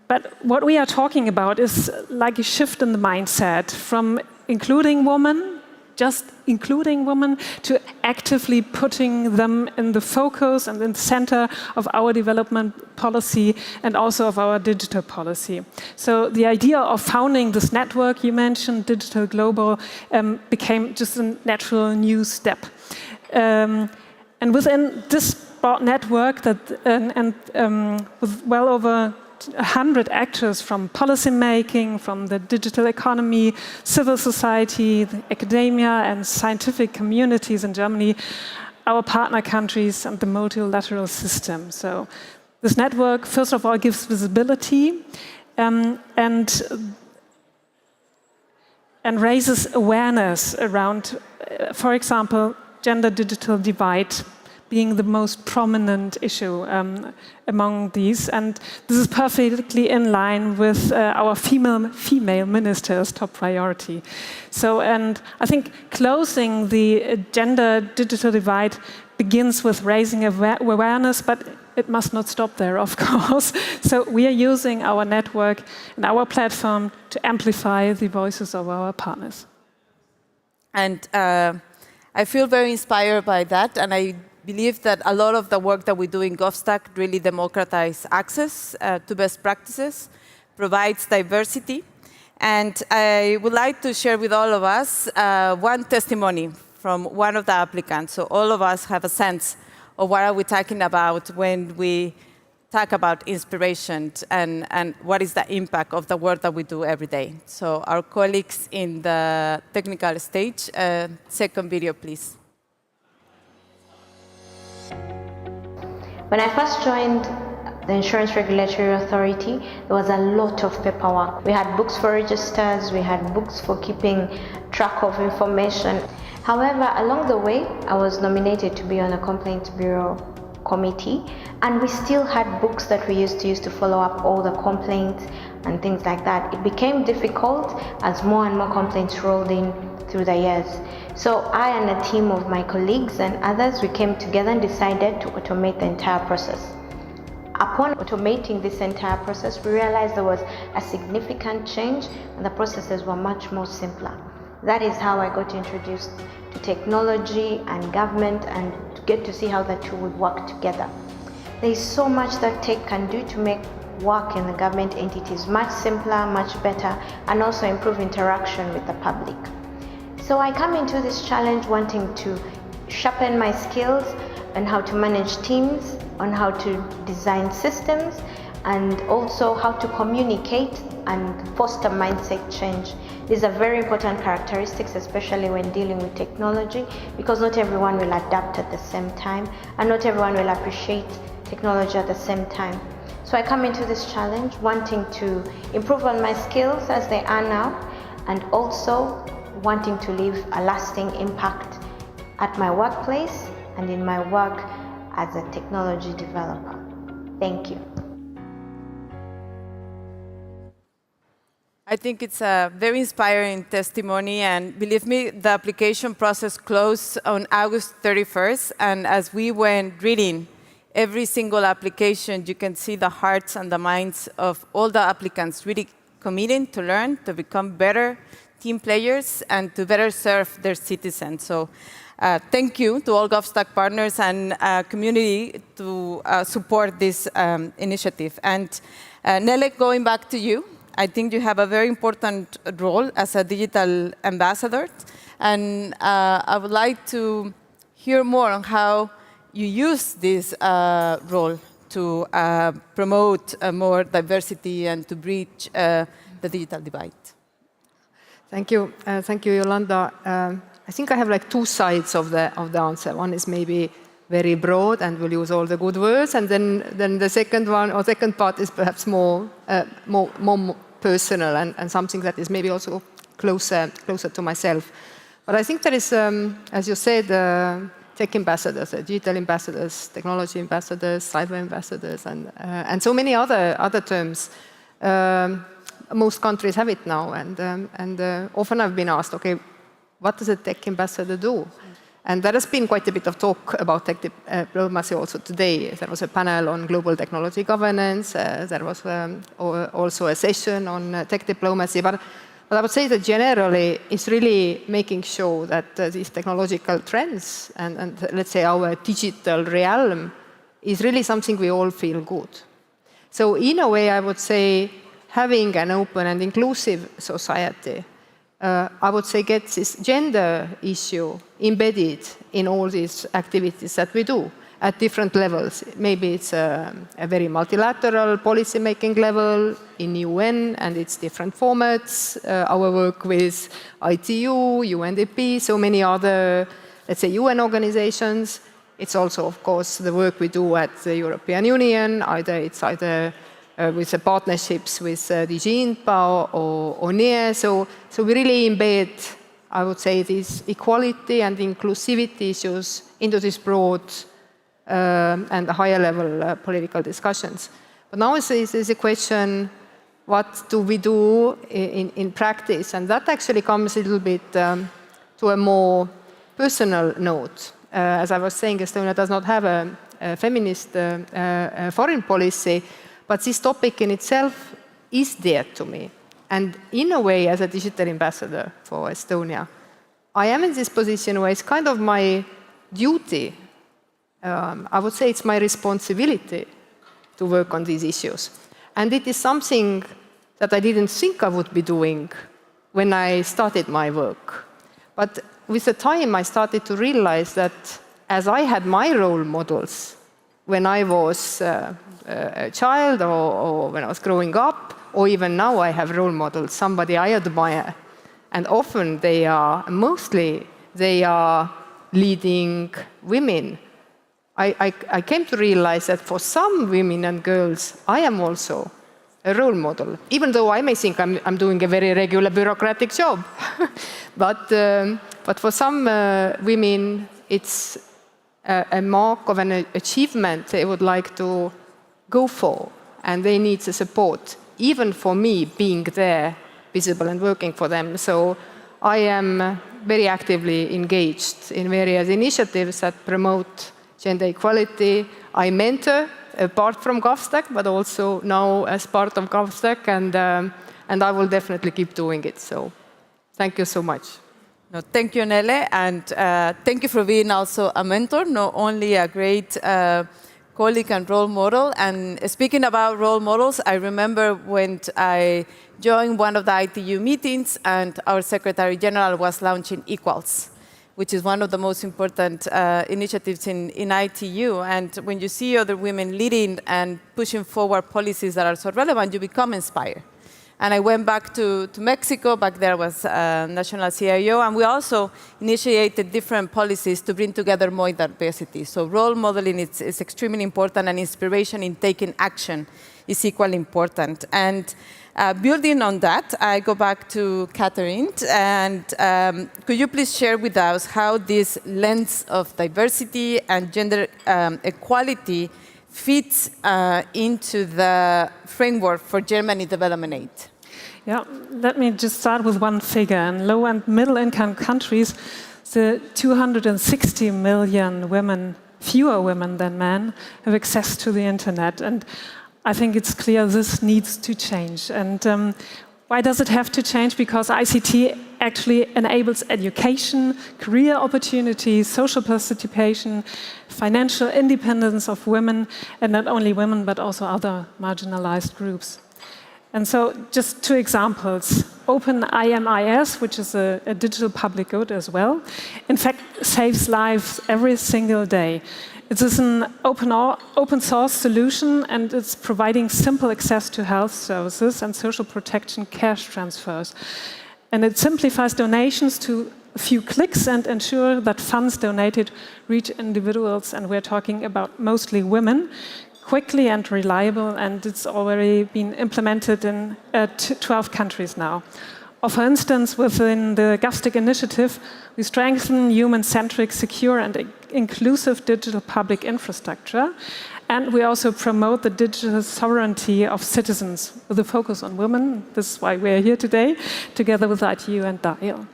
G: But what we are talking about is like a shift in the mindset from including women, just including women, to actively putting them in the focus and in the center of our development policy and also of our digital policy. So the idea of founding this network you mentioned, Digital Global, became just a natural new step. And within this broad network with well over 100 actors from policymaking, from the digital economy, civil society, academia, and scientific communities in Germany, our partner countries, and the multilateral system. So this network, first of all, gives visibility and raises awareness around, for example, gender-digital divide being the most prominent issue among these. And this is perfectly in line with our female minister's top priority. So, and I think closing the gender-digital divide begins with raising awareness, but it must not stop there, of course. So we are using our network and our platform to amplify the voices of our partners.
B: And I feel very inspired by that, and I believe that a lot of the work that we do in GovStack really democratizes access to best practices, provides diversity. And I would like to share with all of us one testimony from one of the applicants, so all of us have a sense of what are we talking about when we talk about inspiration and what is the impact of the work that we do every day. So our colleagues in the technical stage, second video, please.
P: When I first joined the Insurance Regulatory Authority, there was a lot of paperwork. We had books for registers, we had books for keeping track of information. However, along the way, I was nominated to be on a Complaints Bureau committee, and we still had books that we used to use to follow up all the complaints and things like that. It became difficult as more and more complaints rolled in through the years. So I and a team of my colleagues and others, we came together and decided to automate the entire process. Upon automating this entire process, we realized there was a significant change and the processes were much more simpler. That is how I got introduced to technology and government and to get to see how the two would work together. There is so much that tech can do to make work in the government entities much simpler, much better, and also improve interaction with the public. So I come into this challenge wanting to sharpen my skills on how to manage teams, on how to design systems, and also how to communicate and foster mindset change. These are very important characteristics, especially when dealing with technology, because not everyone will adapt at the same time, and not everyone will appreciate technology at the same time. So I come into this challenge wanting to improve on my skills as they are now, and also wanting to leave a lasting impact at my workplace and in my work as a technology developer. Thank you.
B: I think it's a very inspiring testimony, and believe me, the application process closed on August 31st, and as we went reading every single application, you can see the hearts and the minds of all the applicants really committing to learn, to become better team players, and to better serve their citizens. So thank you to all GovStack partners and community to support this initiative. And Nele, going back to you, I think you have a very important role as a digital ambassador. And I would like to hear more on how you use this role to promote more diversity and to bridge the digital divide.
F: Thank you. Thank you, Yolanda. I think I have like two sides of the answer. One is maybe very broad and we'll use all the good words, and then the second one or second part is perhaps more personal and something that is maybe also closer to myself. But I think there is, as you said, tech ambassadors, digital ambassadors, technology ambassadors, cyber ambassadors, and so many other terms. Most countries have it now, and often I've been asked, okay, what does a tech ambassador do? And there has been quite a bit of talk about tech diplomacy also today. There was a panel on global technology governance. There was also a session on tech diplomacy. But I would say that generally it's really making sure that these technological trends and let's say our digital realm is really something we all feel good. So in a way, I would say having an open and inclusive society, I would say, gets this gender issue embedded in all these activities that we do at different levels. Maybe it's a very multilateral policy-making level in UN and its different formats, our work with ITU, UNDP, so many other, let's say, UN organizations. It's also, of course, the work we do at the European Union, either with the partnerships with DG INPA or NIE. So we really embed, I would say, these equality and inclusivity issues into this broad and higher level political discussions. But now there's a question, what do we do in practice? And that actually comes a little bit to a more personal note. As I was saying, Estonia does not have a feminist foreign policy, but this topic in itself is dear to me. And in a way, as a digital ambassador for Estonia, I am in this position where it's kind of my duty. I would say it's my responsibility to work on these issues. And it is something that I didn't think I would be doing when I started my work. But with the time, I started to realize that as I had my role models when I was a child or when I was growing up, or even now I have role models, somebody I admire. And often mostly they are leading women. I came to realize that for some women and girls, I am also a role model, even though I may think I'm doing a very regular bureaucratic job. But for some women, it's a mark of an achievement they would like to go for, and they need the support, even for me being there, visible and working for them. So I am very actively engaged in various initiatives that promote gender equality. I mentor, apart from GovStack, but also now as part of GovStack, and I will definitely keep doing it. So thank you so much.
B: No, thank you, Nele, and thank you for being also a mentor, not only a great colleague and role model. And speaking about role models, I remember when I joined one of the ITU meetings and our Secretary General was launching Equals, which is one of the most important initiatives in ITU. And when you see other women leading and pushing forward policies that are so relevant, you become inspired. And I went back to Mexico. Back there was National CIO, and we also initiated different policies to bring together more diversity. So role modeling is extremely important, and inspiration in taking action is equally important. And building on that, I go back to Catherine, and could you please share with us how this lens of diversity and gender equality fits into the framework for Germany Development Aid?
G: Yeah, let me just start with one figure. In low and middle income countries, the 260 million women, fewer women than men, have access to the internet. And I think it's clear this needs to change. And why does it have to change? Because ICT actually enables education, career opportunities, social participation, financial independence of women, and not only women, but also other marginalized groups. And so just two examples. Open IMIS, which is a digital public good as well, in fact saves lives every single day. It is an open source solution, and it's providing simple access to health services and social protection cash transfers. And it simplifies donations to a few clicks and ensure that funds donated reach individuals, and we're talking about mostly women, quickly and reliable, and it's already been implemented in 12 countries now. Or for instance, within the GovStack initiative, we strengthen human-centric, secure and inclusive digital public infrastructure, and we also promote the digital sovereignty of citizens with a focus on women. This is why we're here today, together with ITU and DIAL.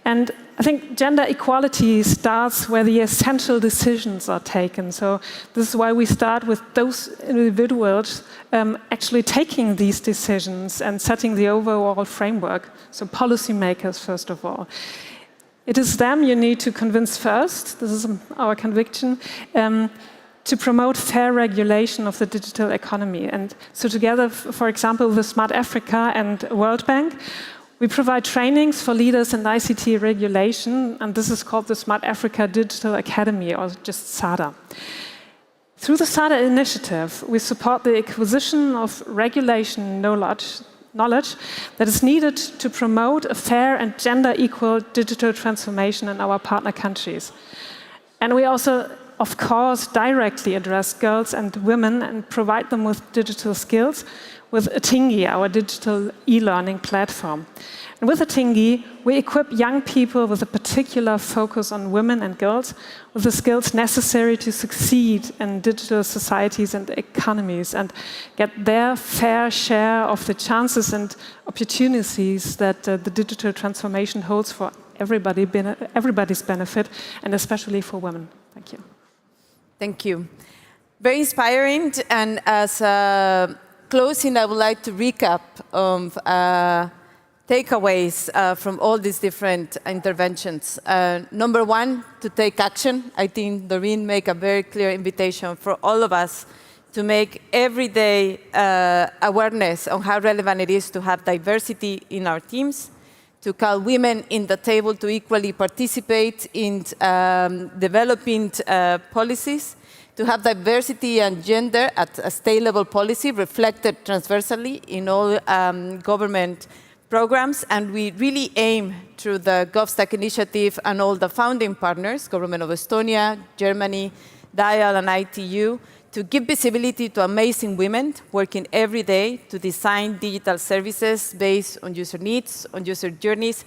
G: And I think gender equality starts where the essential decisions are taken. So this is why we start with those individuals actually taking these decisions and setting the overall framework. So policymakers, first of all. It is them you need to convince first, this is our conviction, to promote fair regulation of the digital economy. And so together, for example, with Smart Africa and World Bank, we provide trainings for leaders in ICT regulation, and this is called the Smart Africa Digital Academy, or just SADA. Through the SADA initiative, we support the acquisition of regulation knowledge that is needed to promote a fair and gender-equal digital transformation in our partner countries. And we also, of course, directly address girls and women and provide them with digital skills with Atingi, our digital e-learning platform. And with Atingi, we equip young people with a particular focus on women and girls with the skills necessary to succeed in digital societies and economies and get their fair share of the chances and opportunities that the digital transformation holds for everybody's benefit, and especially for women. Thank you.
B: Thank you. Very inspiring, and as closing, I would like to recap takeaways from all these different interventions. Number one, to take action. I think Doreen made a very clear invitation for all of us to make everyday awareness on how relevant it is to have diversity in our teams, to call women in the table to equally participate in developing policies, to have diversity and gender at a state-level policy reflected transversally in all government programs. And we really aim through the GovStack initiative and all the founding partners, Government of Estonia, Germany, DIAL and ITU, to give visibility to amazing women working every day to design digital services based on user needs, on user journeys,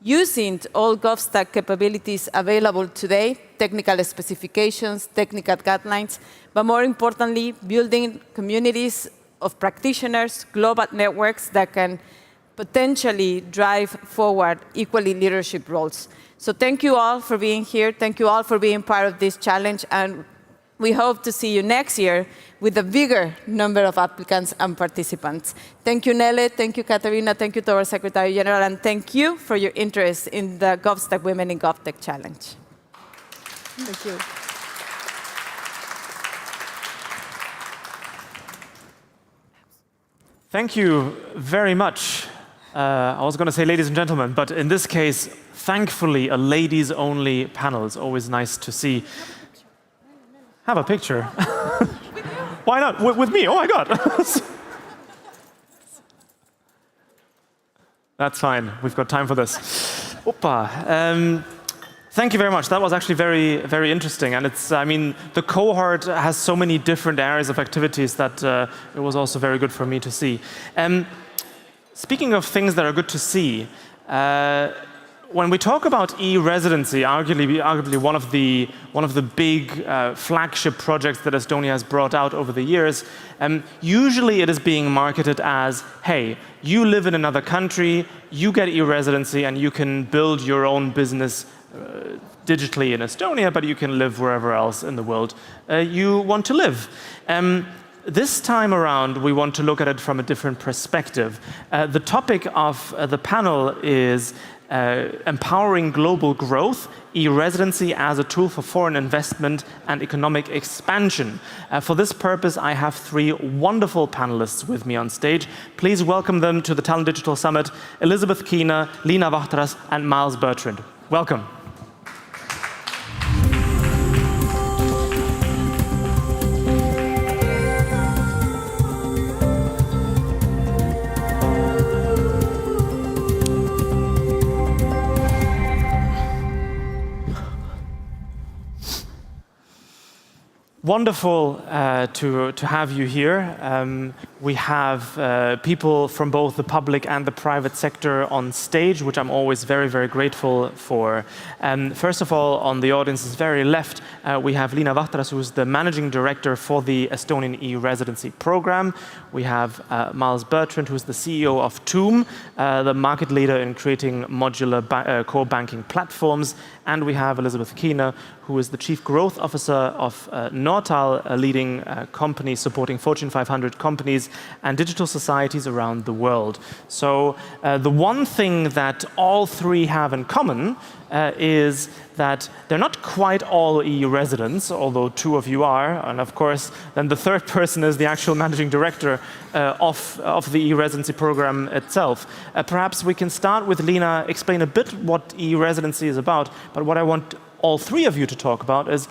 B: using all GovStack capabilities available today, technical specifications, technical guidelines, but more importantly, building communities of practitioners, global networks that can potentially drive forward equally leadership roles. So thank you all for being here. Thank you all for being part of this challenge. And we hope to see you next year with a bigger number of applicants and participants. Thank you, Nele. Thank you, Katarina. Thank you to our Secretary General. And thank you for your interest in the GovStack Women in GovTech Challenge. Thank you.
A: Thank you very much. I was going to say ladies and gentlemen, but in this case, thankfully, a ladies-only panel. It's always nice to see. Have a picture. Why not? With me? Oh my God. That's fine. We've got time for this. Opa. Thank you very much. That was actually very, very interesting. And it's, I mean, the cohort has so many different areas of activities that it was also very good for me to see. Speaking of things that are good to see, when we talk about e-residency, arguably one of the big flagship projects that Estonia has brought out over the years, usually it is being marketed as, hey, you live in another country, you get e-residency, and you can build your own business digitally in Estonia, but you can live wherever else in the world you want to live. This time around, we want to look at it from a different perspective. The topic of the panel is empowering global growth, e-residency as a tool for foreign investment and economic expansion. For this purpose, I have three wonderful panelists with me on stage. Please welcome them to the Tallinn Digital Summit, Elizabeth Keener, Liina Vahtras, and Miles Bertrand. Welcome. Wonderful to have you here. We have people from both the public and the private sector on stage, which I'm always very, very grateful for. First of all, on the audience's very left, we have Liina Vahtras, who is the managing director for the Estonian e-residency program. We have Miles Bertrand, who is the CEO of Toom, the market leader in creating modular core banking platforms. And we have Elizabeth Keener, who is the Chief Growth Officer of Nortal, a leading company supporting Fortune 500 companies and digital societies around the world. So the one thing that all three have in common is that they're not quite all EU residents, although two of you are, and of course, then the third person is the actual managing director of the e-residency program itself. Perhaps we can start with Liina, explain a bit what e-residency is about, but what I want all three of you to talk about is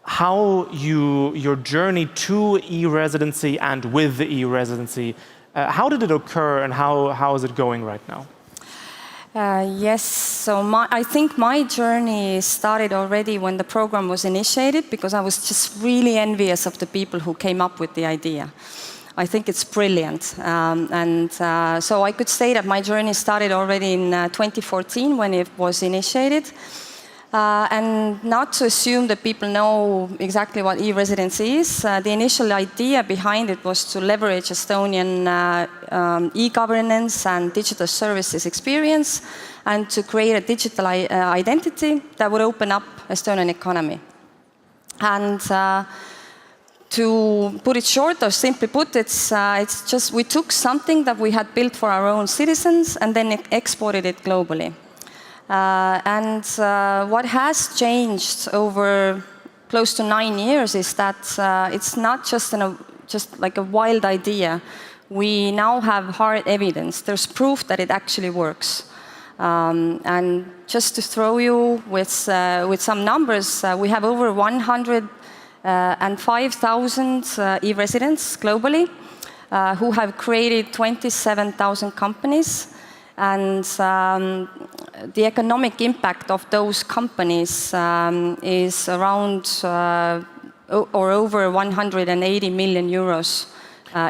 A: how your journey to e-residency and with the e-residency, how did it occur and how is it going right now?
D: Yes, so I think my journey started already when the program was initiated, because I was just really envious of the people who came up with the idea. I think it's brilliant. So I could say that my journey started already in 2014 when it was initiated. And not to assume that people know exactly what e-residency is, the initial idea behind it was to leverage Estonian e-governance and digital services experience and to create a digital identity that would open up Estonian economy. And to put it short, or simply put, it's just we took something that we had built for our own citizens and then exported it globally. What has changed over close to 9 years is that it's not just like a wild idea. We now have hard evidence. There's proof that it actually works. And just to throw you with some numbers, we have over 105,000 e-residents globally who have created 27,000 companies. And the economic impact of those companies is around over 180 million euros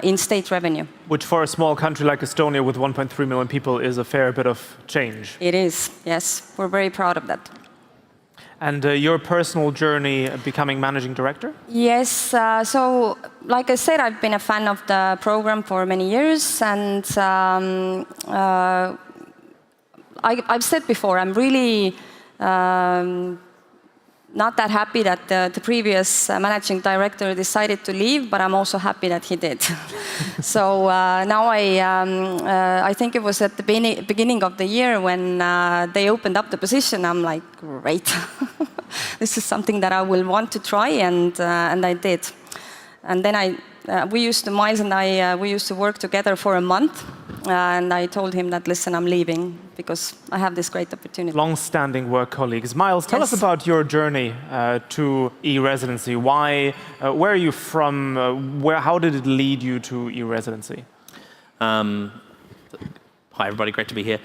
D: in state revenue.
A: Which for a small country like Estonia with 1.3 million people is a fair bit of change.
D: It is, yes. We're very proud of that.
A: And your personal journey becoming managing director?
D: Yes, so like I said, I've been a fan of the program for many years, and I've said before, I'm really not that happy that the previous managing director decided to leave, but I'm also happy that he did. So now I think it was at the beginning of the year when they opened up the position. I'm like, great, this is something that I will want to try, and I did. And then Miles and I, we used to work together for a month, and I told him that, listen, I'm leaving because I have this great opportunity.
A: Long-standing work colleagues. Miles, tell us about your journey to e-residency. Why? Where are you from? How did it lead you to e-residency?
I: Hi, everybody. Great to be here.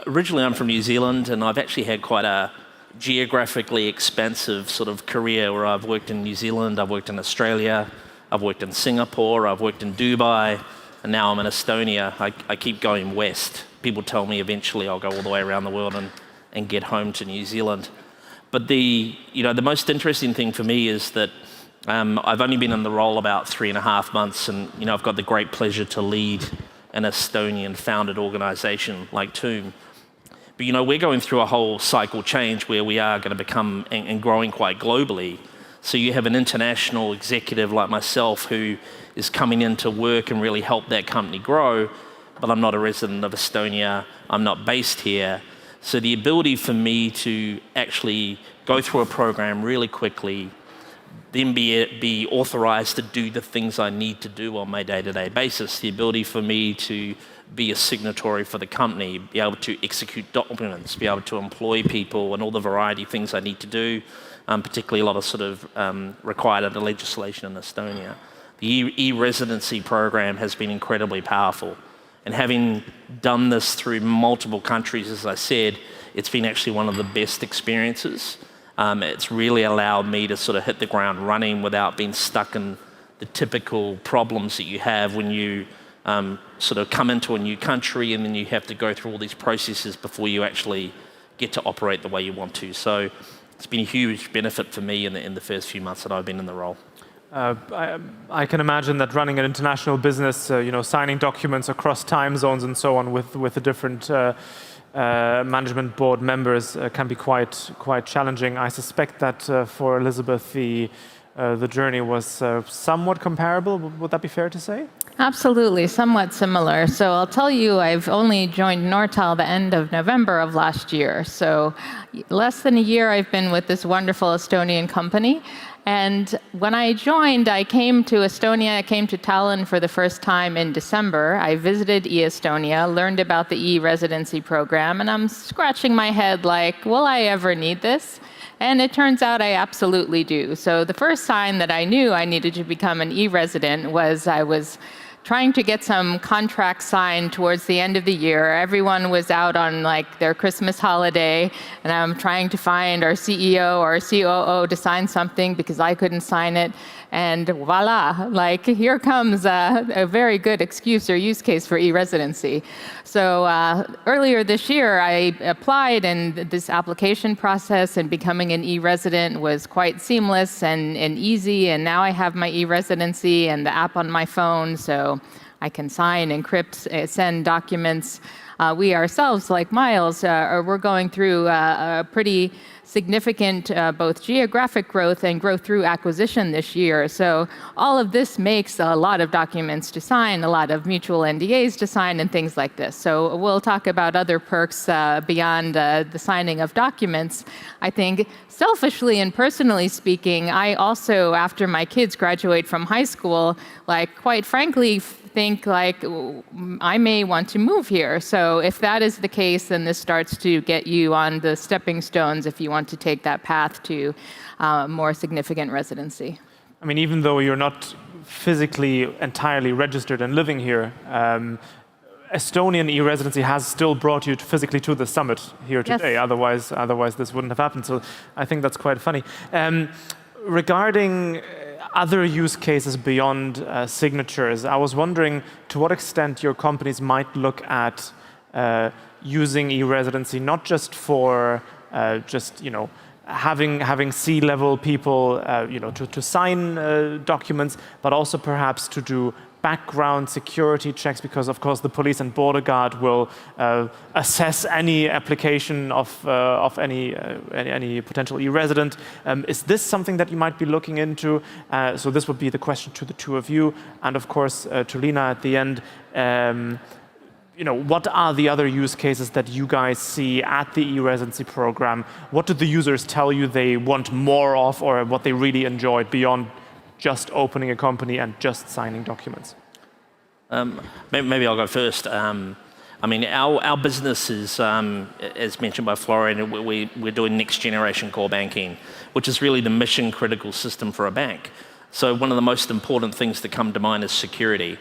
I: Originally, I'm from New Zealand, and I've actually had quite a geographically expansive sort of career where I've worked in New Zealand, I've worked in Australia, I've worked in Singapore, I've worked in Dubai, and now I'm in Estonia. I keep going west. People tell me eventually I'll go all the way around the world and get home to New Zealand. But the most interesting thing for me is that I've only been in the role about 3.5 months, and I've got the great pleasure to lead an Estonian founded organization like Tomb. But we're going through a whole cycle change where we are going to become and growing quite globally. So you have an international executive like myself who is coming in to work and really help that company grow, but I'm not a resident of Estonia, I'm not based here. So the ability for me to actually go through a program really quickly, then be authorized to do the things I need to do on my day-to-day basis, the ability for me to be a signatory for the company, be able to execute documents, be able to employ people and all the variety of things I need to do, particularly a lot of sort of required under legislation in Estonia. The e-residency program has been incredibly powerful. And having done this through multiple countries, as I said, it's been actually one of the best experiences. It's really allowed me to sort of hit the ground running without being stuck in the typical problems that you have when you sort of come into a new country and then you have to go through all these processes before you actually get to operate the way you want to. So it's been a huge benefit for me in the first few months that I've been in the role.
A: I can imagine that running an international business, signing documents across time zones and so on with the different management board members can be quite challenging. I suspect that for Elizabeth, the journey was somewhat comparable. Would that be fair to say?
V: Absolutely, somewhat similar. So I'll tell you, I've only joined Nortal the end of November of last year. So less than a year I've been with this wonderful Estonian company. And when I joined, I came to Estonia, I came to Tallinn for the first time in December. I visited e-Estonia, learned about the e-residency program, and I'm scratching my head like, will I ever need this? And it turns out I absolutely do. So the first sign that I knew I needed to become an e-resident was I was trying to get some contracts signed towards the end of the year. Everyone was out on like their Christmas holiday, and I'm trying to find our CEO or COO to sign something because I couldn't sign it. And voila, like here comes a very good excuse or use case for e-residency. So earlier this year, I applied, and this application process and becoming an e-resident was quite seamless and easy. And now I have my e-residency and the app on my phone, so I can sign, encrypt, send documents. We ourselves, like Miles, we're going through a pretty significant both geographic growth and growth through acquisition this year. So all of this makes a lot of documents to sign, a lot of mutual NDAs to sign, and things like this. So we'll talk about other perks beyond the signing of documents. I think selfishly and personally speaking, I also, after my kids graduate from high school, like quite frankly, think like I may want to move here. So if that is the case, then this starts to get you on the stepping stones if you want to take that path to more significant residency.
A: I mean, even though you're not physically entirely registered and living here, Estonian e-residency has still brought you physically to the summit here today. Yes. Otherwise this wouldn't have happened. So I think that's quite funny. regarding other use cases beyond signatures, I was wondering to what extent your companies might look at using e-residency not just for having C-level people to sign documents, but also perhaps to do background security checks, because of course the police and border guard will assess any application of any potential e-resident. Is this something that you might be looking into? So this would be the question to the two of you, and of course to Lina at the end. What are the other use cases that you guys see at the e-residency program? What do the users tell you they want more of, or what they really enjoyed beyond just opening a company and just signing documents?
I: Maybe I'll go first. Our business is, as mentioned by Florian, we're doing next generation core banking, which is really the mission critical system for a bank. So one of the most important things that come to mind is security.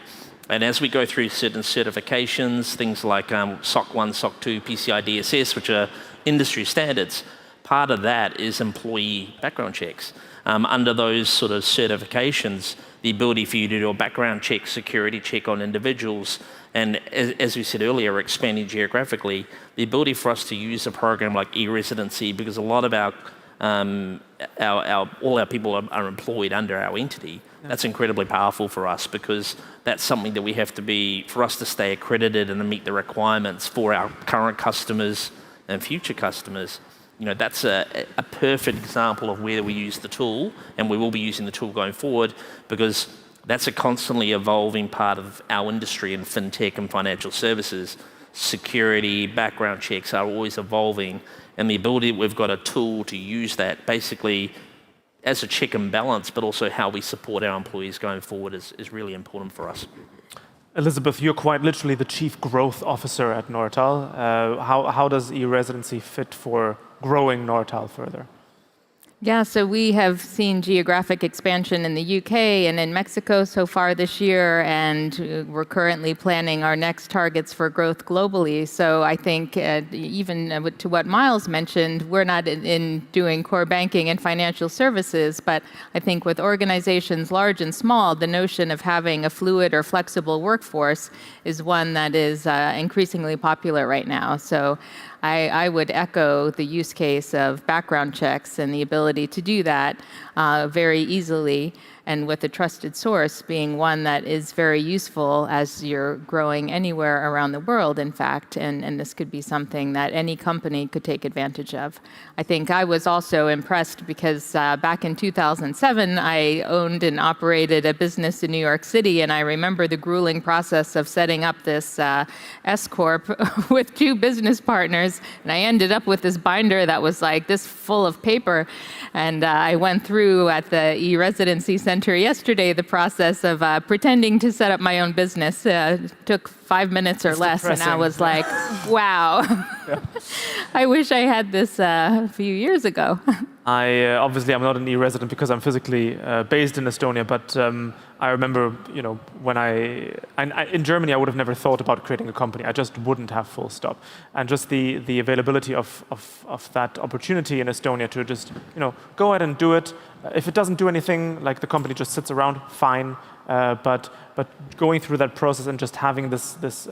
I: And as we go through certain certifications, things like SOC 1, SOC 2, PCI DSS, which are industry standards, part of that is employee background checks. Under those sort of certifications, the ability for you to do a background check, security check on individuals, and as we said earlier, expanding geographically, the ability for us to use a program like e-residency, because a lot of all our people are employed under our entity. That's incredibly powerful for us, because that's something that we have to be, for us to stay accredited and to meet the requirements for our current customers and future customers. That's a perfect example of where we use the tool, and we will be using the tool going forward, because that's a constantly evolving part of our industry in fintech and financial services. Security, background checks are always evolving, and the ability that we've got a tool to use that basically as a check and balance, but also how we support our employees going forward is really important for us.
A: Elizabeth, you're quite literally the Chief Growth Officer at Nortal. How does e-residency fit for growing Nortal further?
V: Yeah, so we have seen geographic expansion in the UK and in Mexico so far this year, and we're currently planning our next targets for growth globally. So I think even to what Miles mentioned, we're not in doing core banking and financial services, but I think with organizations large and small, the notion of having a fluid or flexible workforce is one that is increasingly popular right now. So I would echo the use case of background checks and the ability to do that very easily, and with a trusted source being one that is very useful as you're growing anywhere around the world, in fact, and this could be something that any company could take advantage of. I think I was also impressed because back in 2007, I owned and operated a business in New York City, and I remember the grueling process of setting up this S-Corp with 2 business partners, and I ended up with this binder that was like this full of paper, and I went through at the e-residency center yesterday the process of pretending to set up my own business. Took 5 minutes or less, and I was like, wow. I wish I had this a few years ago.
A: Obviously, I'm not an e-resident because I'm physically based in Estonia, but I remember, when in Germany, I would have never thought about creating a company. I just wouldn't have, full stop. And just the availability of that opportunity in Estonia to just, go ahead and do it. If it doesn't do anything, like the company just sits around, fine. But going through that process and just having this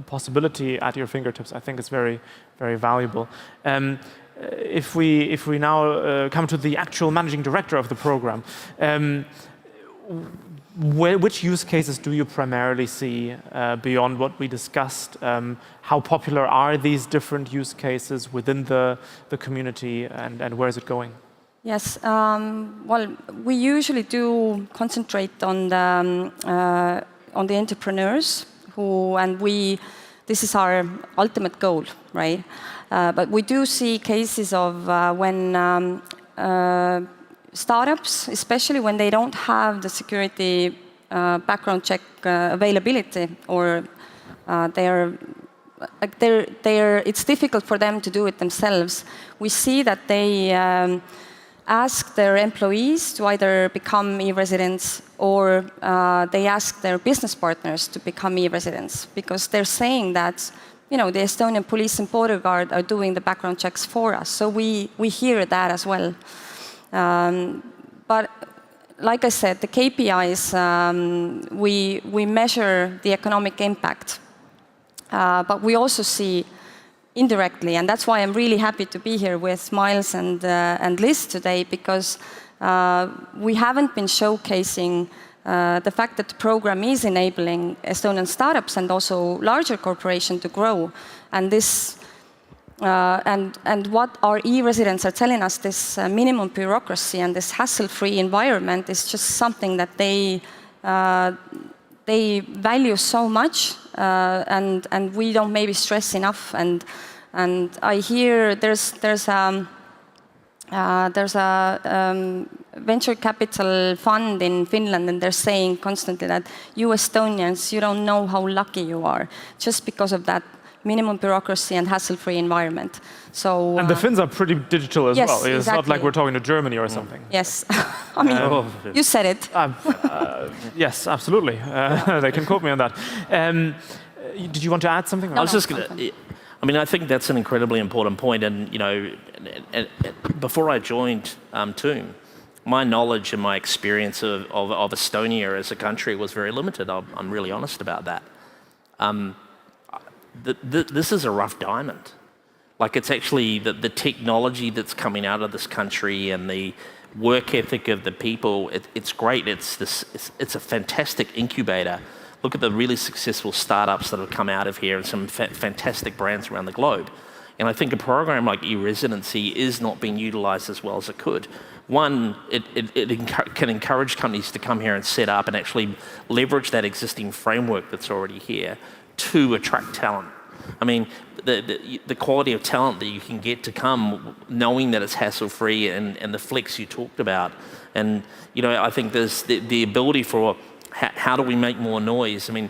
A: possibility at your fingertips, I think is very, very valuable. If we now come to the actual managing director of the program, which use cases do you primarily see beyond what we discussed? How popular are these different use cases within the community, and where is it going?
D: Yes, well, we usually do concentrate on the entrepreneurs this is our ultimate goal, right? But we do see cases of when startups, especially when they don't have the security background check availability, or it's difficult for them to do it themselves. We see that they ask their employees to either become e-residents, or they ask their business partners to become e-residents, because they're saying that the Estonian police and border guard are doing the background checks for us. So we hear that as well. but like I said, the KPIs, we measure the economic impact. But we also see indirectly, and that's why I'm really happy to be here with Miles and Liz today, because we haven't been showcasing the fact that the program is enabling Estonian startups and also larger corporations to grow. And this, and what our e-residents are telling us, this minimum bureaucracy and this hassle-free environment is just something that they value so much, and we don't maybe stress enough. And I hear there's a venture capital fund in Finland, and they're saying constantly that you Estonians, you don't know how lucky you are, just because of that minimum bureaucracy and hassle-free environment. So
A: and the Finns are pretty digital as
D: yes,
A: well. It's
D: exactly.
A: not like we're talking to Germany or something.
D: Yes, I mean, you said it.
A: Yes, absolutely. They can quote me on that. Did you want to add something?
I: I was just going to. I mean, I think that's an incredibly important point. And you know, before I joined TUM, my knowledge and my experience of Estonia as a country was very limited. I'm really honest about that. This is a rough diamond. Like, it's actually the technology that's coming out of this country and the work ethic of the people. It's great. It's a fantastic incubator. Look at the really successful startups that have come out of here and some fantastic brands around the globe. And I think a program like e-residency is not being utilized as well as it could. One, it can encourage companies to come here and set up and actually leverage that existing framework that's already here to attract talent. I mean, the quality of talent that you can get to come, knowing that it's hassle-free and the flex you talked about. And, you know, I think there's the ability for how do we make more noise? I mean,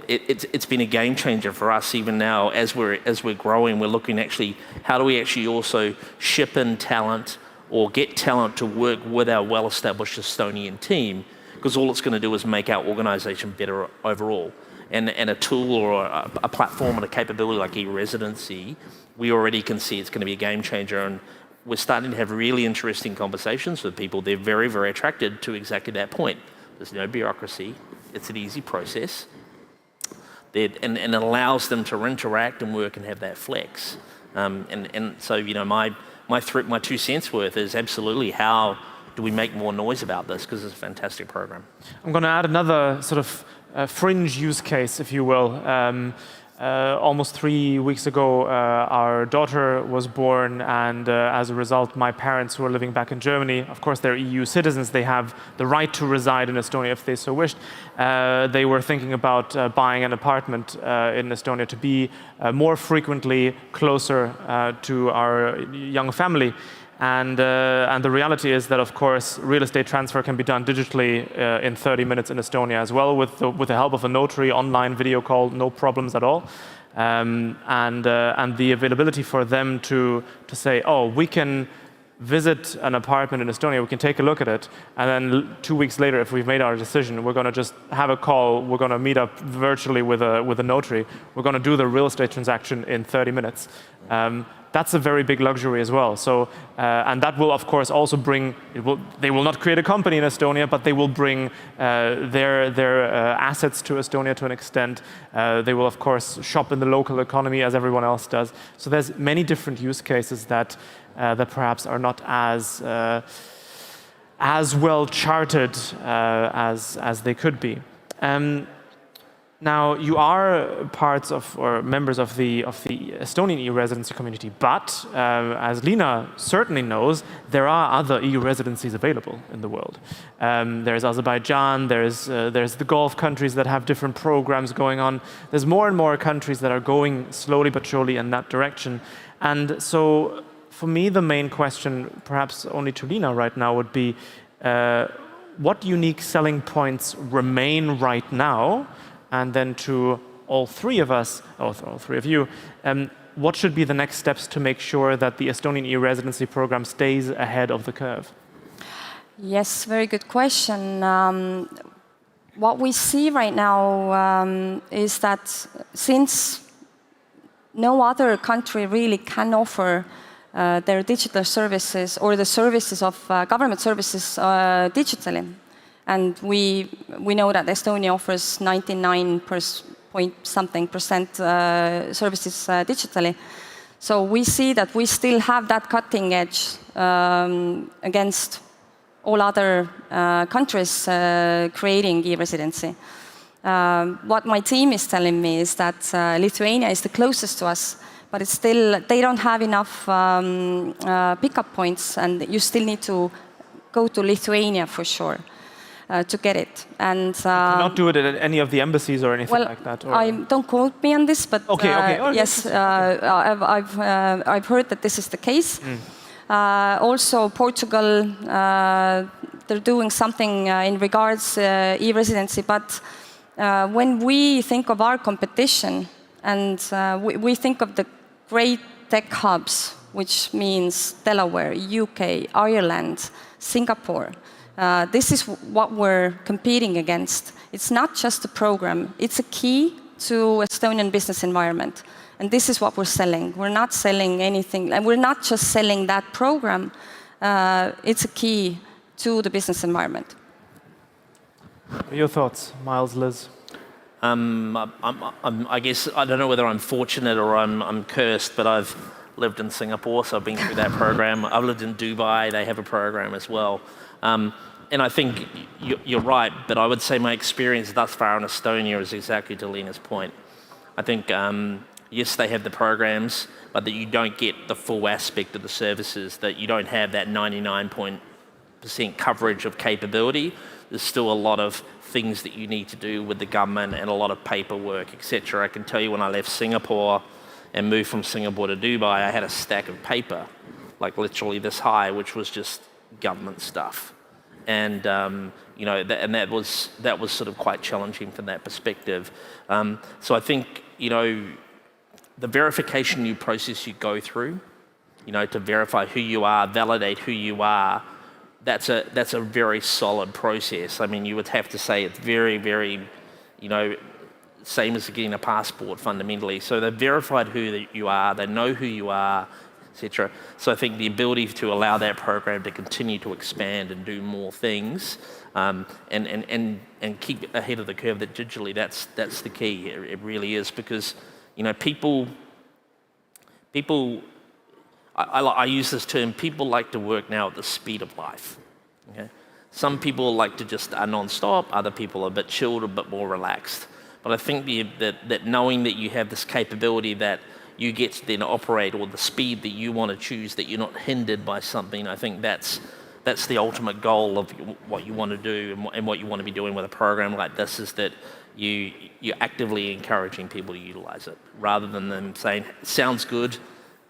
I: it's been a game changer for us even now as we're growing. We're looking actually, how do we actually also ship in talent or get talent to work with our well-established Estonian team? Because all it's going to do is make our organization better overall. And a tool or a platform and a capability like e-residency, we already can see it's going to be a game changer. And we're starting to have really interesting conversations with people. They're very, very attracted to exactly that point. There's no bureaucracy. It's an easy process. And it allows them to interact and work and have that flex. And so, you know, my 2 cents worth is absolutely how do we make more noise about this, because it's a fantastic program.
A: I'm going to add another sort of fringe use case, if you will. Almost 3 weeks ago, our daughter was born, and as a result, my parents, who are living back in Germany, of course, they're EU citizens. They have the right to reside in Estonia if they so wished. They were thinking about buying an apartment in Estonia to be more frequently closer to our young family. And the reality is that, of course, real estate transfer can be done digitally in 30 minutes in Estonia as well, with the help of a notary, online video call, no problems at all. And the availability for them to say, oh, we can visit an apartment in Estonia, we can take a look at it, and then 2 weeks later, if we've made our decision, we're going to just have a call, we're going to meet up virtually with a notary, we're going to do the real estate transaction in 30 minutes. That's a very big luxury as well. So, and that will, of course, also bring. They will not create a company in Estonia, but they will bring their assets to Estonia to an extent. They will, of course, shop in the local economy as everyone else does. So there's many different use cases that perhaps are not as well charted as they could be. Now, you are parts of or members of the Estonian e-residency community, but as Lina certainly knows, there are other e-residencies available in the world. There's Azerbaijan, there's the Gulf countries that have different programs going on. There's more and more countries that are going slowly but surely in that direction. And so, for me, the main question, perhaps only to Lina right now, would be what unique selling points remain right now? And then to all three of us, all three of you, what should be the next steps to make sure that the Estonian e-residency program stays ahead of the curve?
D: Yes, very good question. What we see right now is that since no other country really can offer their digital services or the services of government services digitally. And we know that Estonia offers 99% services digitally. So we see that we still have that cutting edge against all other countries creating e-residency. What my team is telling me is that Lithuania is the closest to us, but it's still, they don't have enough pickup points, and you still need to go to Lithuania for sure to get it. And
A: you cannot do it at any of the embassies or anything like that? Or?
D: Don't quote me on this, but
A: okay.
D: Yes, I've heard that this is the case. Also, Portugal, they're doing something in regards e-residency, but when we think of our competition and we think of the great tech hubs, which means Delaware, UK, Ireland, Singapore, this is what we're competing against. It's not just a program, it's a key to Estonian business environment. And this is what we're selling. We're not selling anything, and we're not just selling that program. It's a key to the business environment.
A: Your thoughts, Miles, Liz?
I: I guess, I don't know whether I'm fortunate or I'm cursed, but I've lived in Singapore, so I've been through that program. I've lived in Dubai, they have a program as well. And I think you're right, but I would say my experience thus far in Estonia is exactly to Lena's point. I think, yes, they have the programs, but that you don't get the full aspect of the services, that you don't have that 99% coverage of capability. There's still a lot of things that you need to do with the government and a lot of paperwork, etc. I can tell you when I left Singapore and moved from Singapore to Dubai, I had a stack of paper, like literally this high, which was just government stuff. And you know, that was sort of quite challenging from that perspective. So I think, you know, the verification process you go through, you know, to verify who you are, validate who you are, that's a very solid process. I mean, you would have to say it's very, very, you know, same as getting a passport fundamentally. So they've verified who you are, they know who you are, etc. So I think the ability to allow that program to continue to expand and do more things, and keep ahead of the curve that digitally, that's the key. It really is, because, you know, people, I use this term, people like to work now at the speed of life. Okay? Some people like to just are non-stop, other people are a bit chilled, a bit more relaxed. But I think that knowing that you have this capability that you get to then operate, or the speed that you want to choose, that you're not hindered by something, I think that's the ultimate goal of what you want to do and what you want to be doing with a program like this, is that you're actively encouraging people to utilize it, rather than them saying, sounds good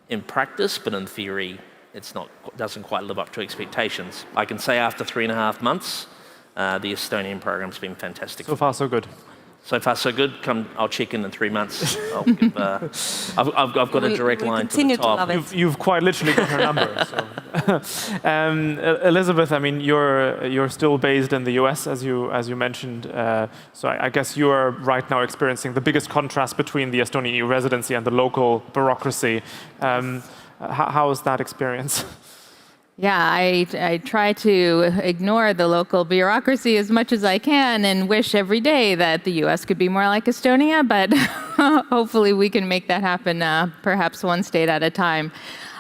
I: in practice, but in theory, doesn't quite live up to expectations. I can say after 3.5 months, the Estonian program's been fantastic.
A: So far, so good.
I: So far, so good. I'll check in 3 months. I'll give, I've got a direct line to the top.
A: You've quite literally got her number. So. Elizabeth, I mean, you're still based in the US, as you mentioned. So I guess you are right now experiencing the biggest contrast between the Estonian EU residency and the local bureaucracy. How is that experience?
V: Yeah, I try to ignore the local bureaucracy as much as I can and wish every day that the US could be more like Estonia, but hopefully we can make that happen perhaps one state at a time.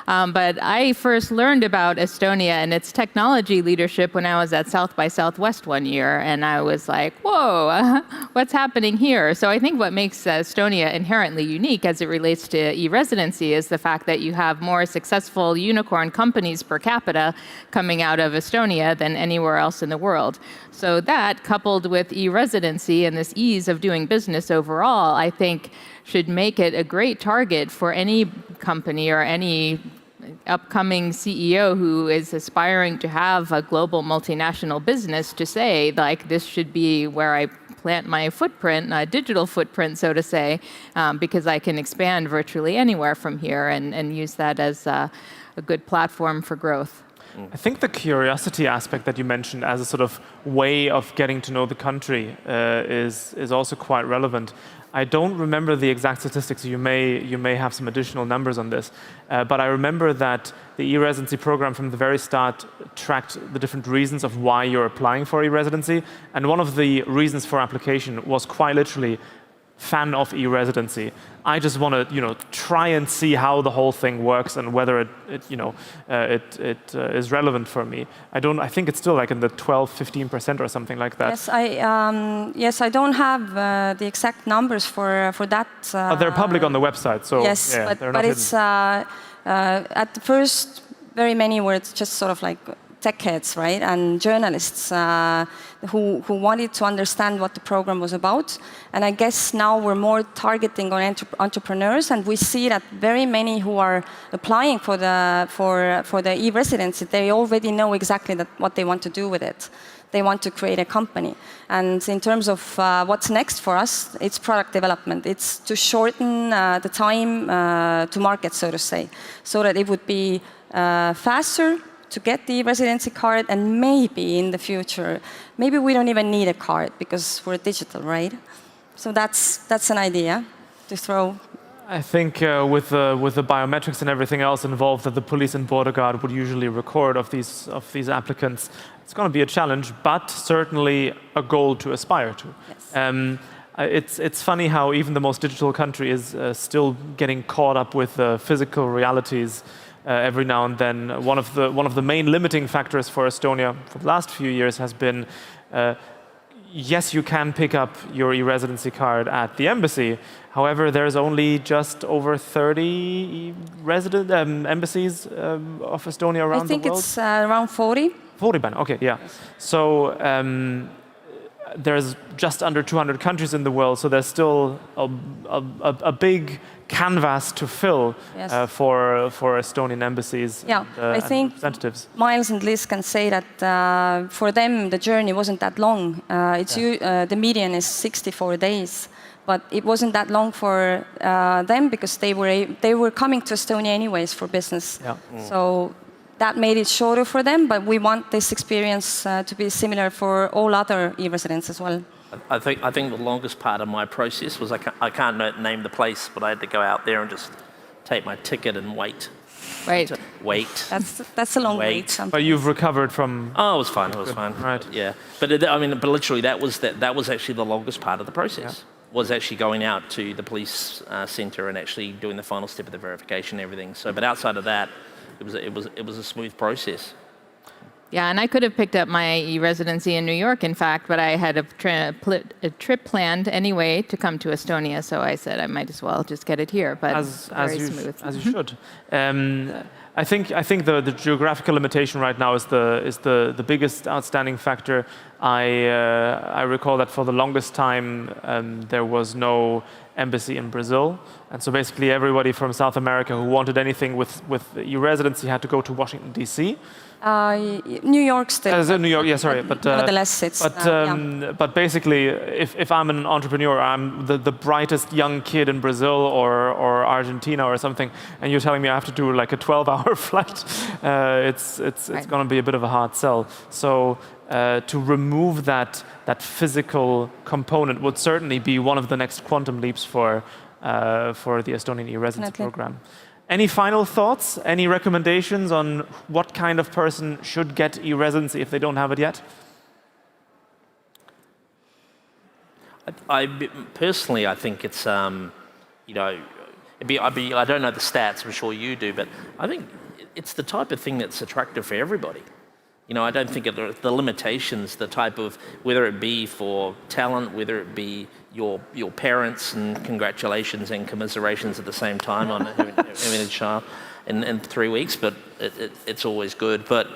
V: But I first learned about Estonia and its technology leadership when I was at South by Southwest one year, and I was like, whoa, what's happening here? So I think what makes Estonia inherently unique as it relates to e-residency is the fact that you have more successful unicorn companies per capita coming out of Estonia than anywhere else in the world. So that, coupled with e-residency and this ease of doing business overall, I think should make it a great target for any company or any upcoming CEO who is aspiring to have a global multinational business to say, like, this should be where I plant my footprint, a digital footprint, so to say, because I can expand virtually anywhere from here and use that as a good platform for growth.
A: I think the curiosity aspect that you mentioned as a sort of way of getting to know the country is also quite relevant. I don't remember the exact statistics. You may have some additional numbers on this, but I remember that the e-residency program from the very start tracked the different reasons of why you're applying for e-residency, and one of the reasons for application was quite literally fan of e-residency. I just want to, try and see how the whole thing works and whether it is relevant for me. I think it's still like in the 12-15% or something like that.
D: Yes, I don't have the exact numbers for that.
A: They're public on the website, so
D: yes,
A: yeah,
D: but it's at the first, very many were just sort of like tech heads, right, and journalists who wanted to understand what the program was about. And I guess now we're more targeting on entrepreneurs, and we see that very many who are applying for the e-residency, they already know exactly what they want to do with it. They want to create a company. And in terms of what's next for us, it's product development. It's to shorten the time to market, so to say, so that it would be faster to get the residency card, and maybe in the future, maybe we don't even need a card because we're digital, right? So that's an idea to throw.
A: I think with the biometrics and everything else involved that the police and border guard would usually record of these applicants, it's going to be a challenge, but certainly a goal to aspire to.
D: Yes.
A: It's funny how even the most digital country is still getting caught up with physical realities. Every now and then, one of the main limiting factors for Estonia for the last few years has been, yes, you can pick up your e-residency card at the embassy. However, there's only just over 30 embassies of Estonia around the world.
D: I think it's around 40.
A: 40, okay, yeah. So there's just under 200 countries in the world, so there's still a big canvas to fill for Estonian embassies
D: I think
A: representatives.
D: Miles and Liz can say that for them the journey wasn't that long. The median is 64 days, but it wasn't that long for them because they were coming to Estonia anyways for business. So that made it shorter for them, but we want this experience to be similar for all other e-residents as well.
I: I think the longest part of my process was I can't name the place, but I had to go out there and just take my ticket and wait. Wait.
D: That's a long wait.
A: But you've recovered from.
I: Oh, it was fine. It was fine.
A: Right.
I: Yeah. But but literally that was actually the longest part of the process. Yeah. Was actually going out to the police centre and actually doing the final step of the verification and everything. So, but outside of that, it was a smooth process.
V: Yeah, and I could have picked up my e-residency in New York, in fact, but I had a trip planned anyway to come to Estonia, so I said I might as well just get it here. But very smooth.
A: As you should. I think the geographical limitation right now is the biggest outstanding factor. I recall that for the longest time there was no embassy in Brazil, and so basically everybody from South America who wanted anything with e-residency had to go to Washington D.C.
D: New York still.
A: New York, yeah, sorry, but
D: nevertheless, it's.
A: But basically, if I'm an entrepreneur, I'm the brightest young kid in Brazil or Argentina or something, and you're telling me I have to do like a 12-hour flight, it's going to be a bit of a hard sell. So to remove that physical component would certainly be one of the next quantum leaps for the Estonian e-residency program. Any final thoughts? Any recommendations on what kind of person should get e-residency if they don't have it yet?
I: Personally, I think it's I don't know the stats. I'm sure you do, but I think it's the type of thing that's attractive for everybody. I don't think the limitations, the type of, whether it be for talent, whether it be your parents, and congratulations and commiserations at the same time on having a child in 3 weeks, but it's always good. But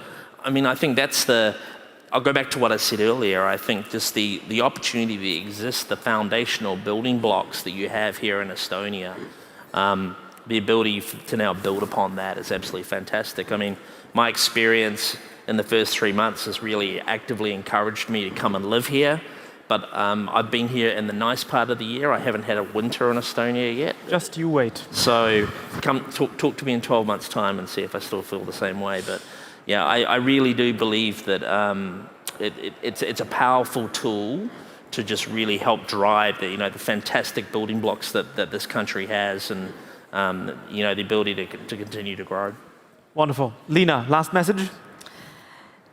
I: I think I'll go back to what I said earlier. I think just the opportunity that exists, the foundational building blocks that you have here in Estonia, the ability to now build upon that is absolutely fantastic. My experience in the first 3 months has really actively encouraged me to come and live here. But I've been here in the nice part of the year. I haven't had a winter in Estonia yet.
A: Just you wait.
I: So come talk to me in 12 months' time and see if I still feel the same way. But yeah, I really do believe that it's a powerful tool to just really help drive the, the fantastic building blocks that this country has, and the ability to continue to grow.
A: Wonderful. Lena, last message?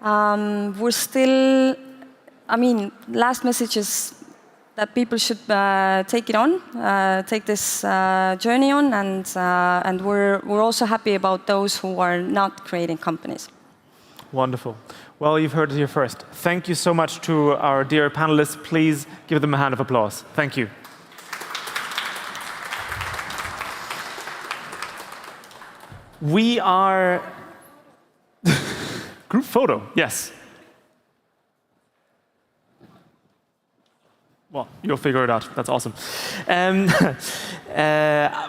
D: We're still, last message is that people should take it on, take this journey on, and we're also happy about those who are not creating companies.
A: Wonderful. Well, you've heard it here first. Thank you so much to our dear panelists. Please give them a hand of applause. Thank you. We are... Group photo, yes. Well, you'll figure it out. That's awesome.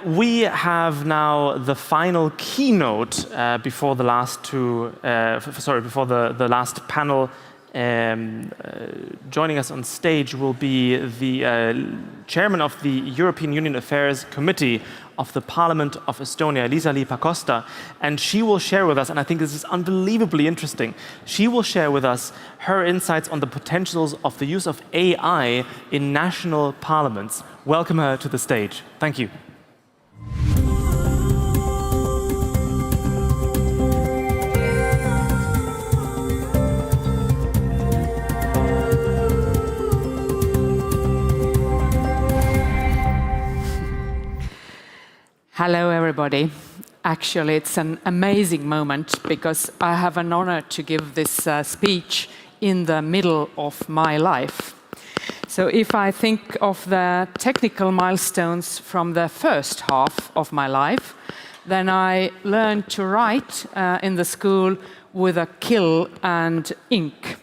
A: We have now the final keynote before the last before the last panel. Joining us on stage will be the chairman of the European Union Affairs Committee of the Parliament of Estonia, Liisa-Ly Pakosta, and she will share with us, and I think this is unbelievably interesting, she will share with us her insights on the potentials of the use of AI in national parliaments. Welcome her to the stage. Thank you.
H: Hello, everybody. Actually, it's an amazing moment because I have an honor to give this speech in the middle of my life. So if I think of the technical milestones from the first half of my life, then I learned to write in the school with a quill and ink.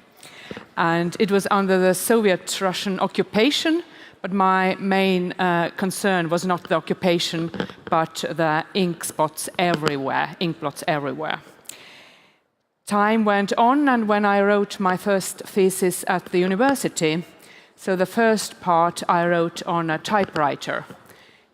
H: And it was under the Soviet-Russian occupation. But my main concern was not the occupation, but the ink blots everywhere. Time went on, and when I wrote my first thesis at the university, so the first part I wrote on a typewriter.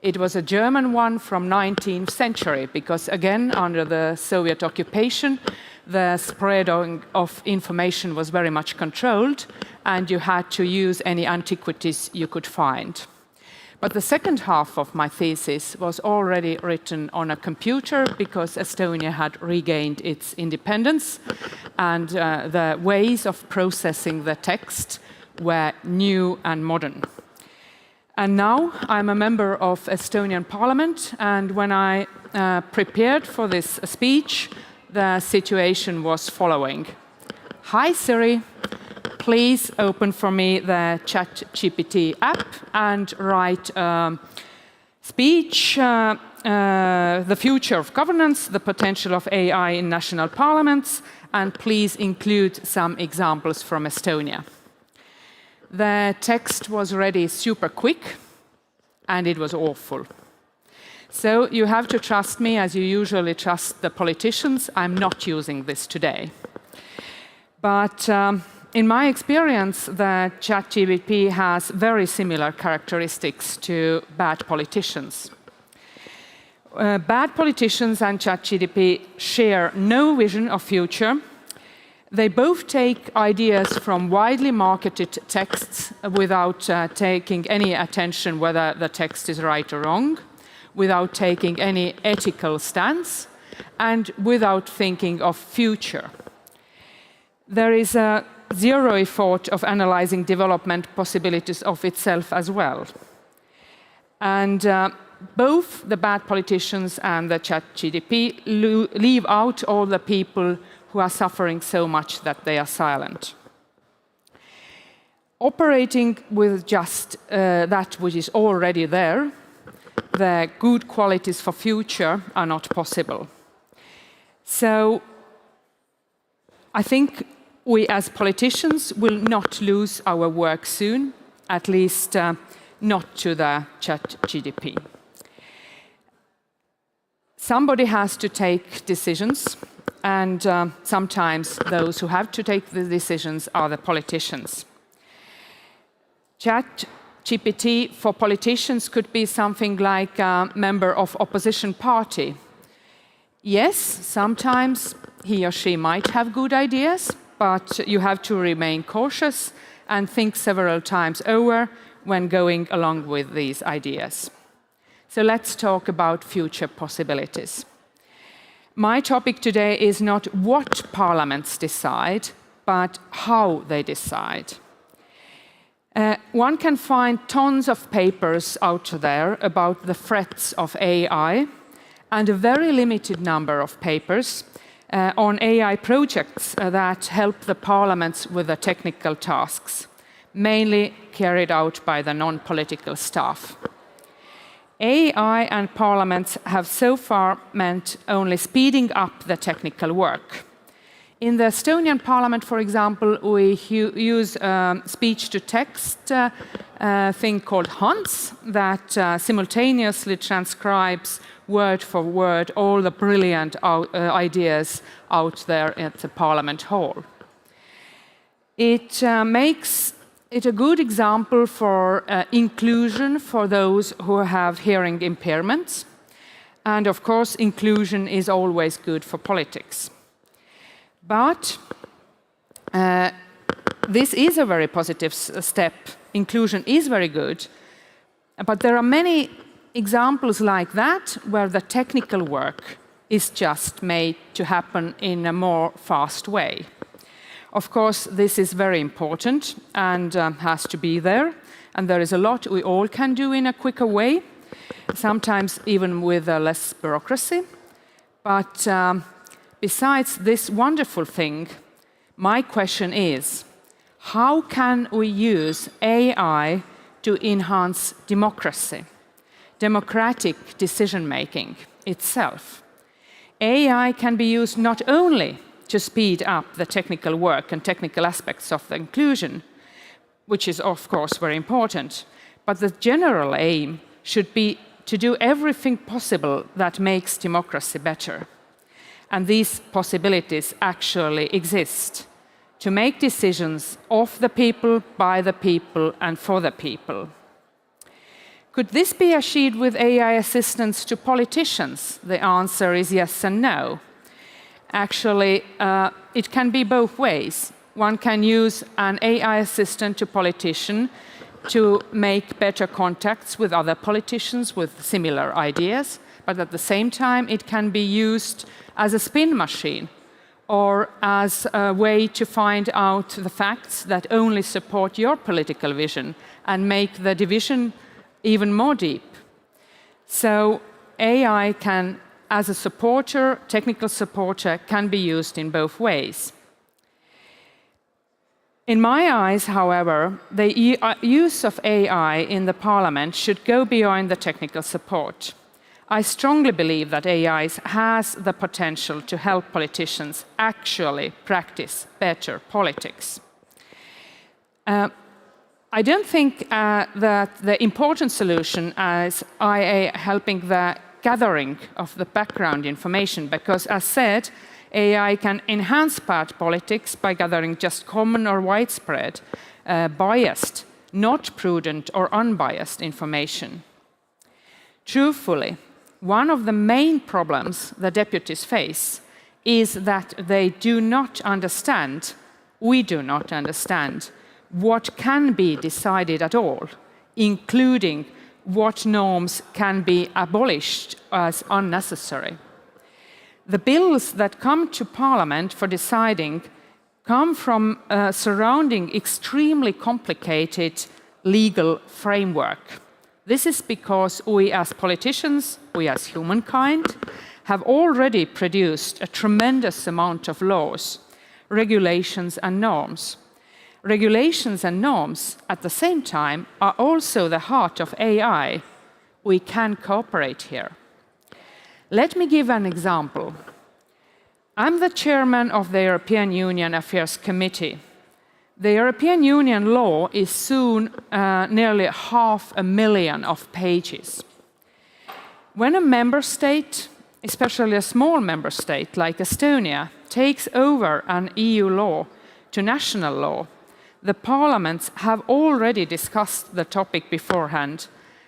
H: It was a German one from 19th century, because again, under the Soviet occupation, the spread of information was very much controlled, and you had to use any antiquities you could find. But the second half of my thesis was already written on a computer because Estonia had regained its independence, and the ways of processing the text were new and modern. And now I'm a member of Estonian Parliament, and when I prepared for this speech, the situation was following. Hi Siri, please open for me the ChatGPT app and write a speech, the future of governance, the potential of AI in national parliaments, and please include some examples from Estonia. The text was ready super quick, and it was awful. So you have to trust me as you usually trust the politicians. I'm not using this today. But in my experience, the ChatGPT has very similar characteristics to bad politicians. Bad politicians and ChatGPT share no vision of future. They both take ideas from widely marketed texts without taking any attention whether the text is right or wrong, without taking any ethical stance, and without thinking of future. There is a zero effort of analyzing development possibilities of itself as well. And both the bad politicians and the ChatGPT leave out all the people who are suffering so much that they are silent. Operating with just that which is already there, the good qualities for future are not possible. So I think we as politicians will not lose our work soon, at least not to the ChatGPT. Somebody has to take decisions, and sometimes those who have to take the decisions are the politicians. ChatGPT for politicians could be something like a member of opposition party. Yes, sometimes he or she might have good ideas, but you have to remain cautious and think several times over when going along with these ideas. So let's talk about future possibilities. My topic today is not what parliaments decide, but how they decide. One can find tons of papers out there about the threats of AI, and a very limited number of papers on AI projects that help the parliaments with the technical tasks, mainly carried out by the non-political staff. AI and parliaments have so far meant only speeding up the technical work. In the Estonian parliament, for example, we use speech-to-text thing called Hans that simultaneously transcribes word for word all the brilliant ideas out there at the Parliament Hall. It makes it a good example for inclusion for those who have hearing impairments. And of course, inclusion is always good for politics. But this is a very positive step. Inclusion is very good. But there are many examples like that where the technical work is just made to happen in a more fast way. Of course, this is very important and has to be there. And there is a lot we all can do in a quicker way, sometimes even with less bureaucracy. But besides this wonderful thing, my question is, how can we use AI to enhance democracy, democratic decision-making itself? AI can be used not only to speed up the technical work and technical aspects of the inclusion, which is of course very important, but the general aim should be to do everything possible that makes democracy better. And these possibilities actually exist to make decisions of the people, by the people, and for the people. Could this be achieved with AI assistance to politicians? The answer is yes and no. Actually, it can be both ways. One can use an AI assistant to politician to make better contacts with other politicians with similar ideas, but at the same time it can be used as a spin machine or as a way to find out the facts that only support your political vision and make the division even more deep. So AI can, as a supporter, technical supporter, can be used in both ways. In my eyes, however, the use of AI in the Parliament should go beyond the technical support. I strongly believe that AI has the potential to help politicians actually practice better politics. I don't think that the important solution is IA helping the gathering of the background information, because as said, AI can enhance part politics by gathering just common or widespread, biased, not prudent or unbiased information. Truthfully, one of the main problems the deputies face is that they do not understand, we do not understand, what can be decided at all, including what norms can be abolished as unnecessary. The bills that come to Parliament for deciding come from surrounding extremely complicated legal framework. This is because we as politicians, we as humankind, have already produced a tremendous amount of laws, regulations and norms. Regulations and norms, at the same time, are also the heart of AI. We can cooperate here. Let me give an example. I'm the chairman of the European Union Affairs Committee. The European Union law is soon nearly 500,000 pages. When a member state, especially a small member state like Estonia, takes over an EU law to national law, the parliaments have already discussed the topic beforehand,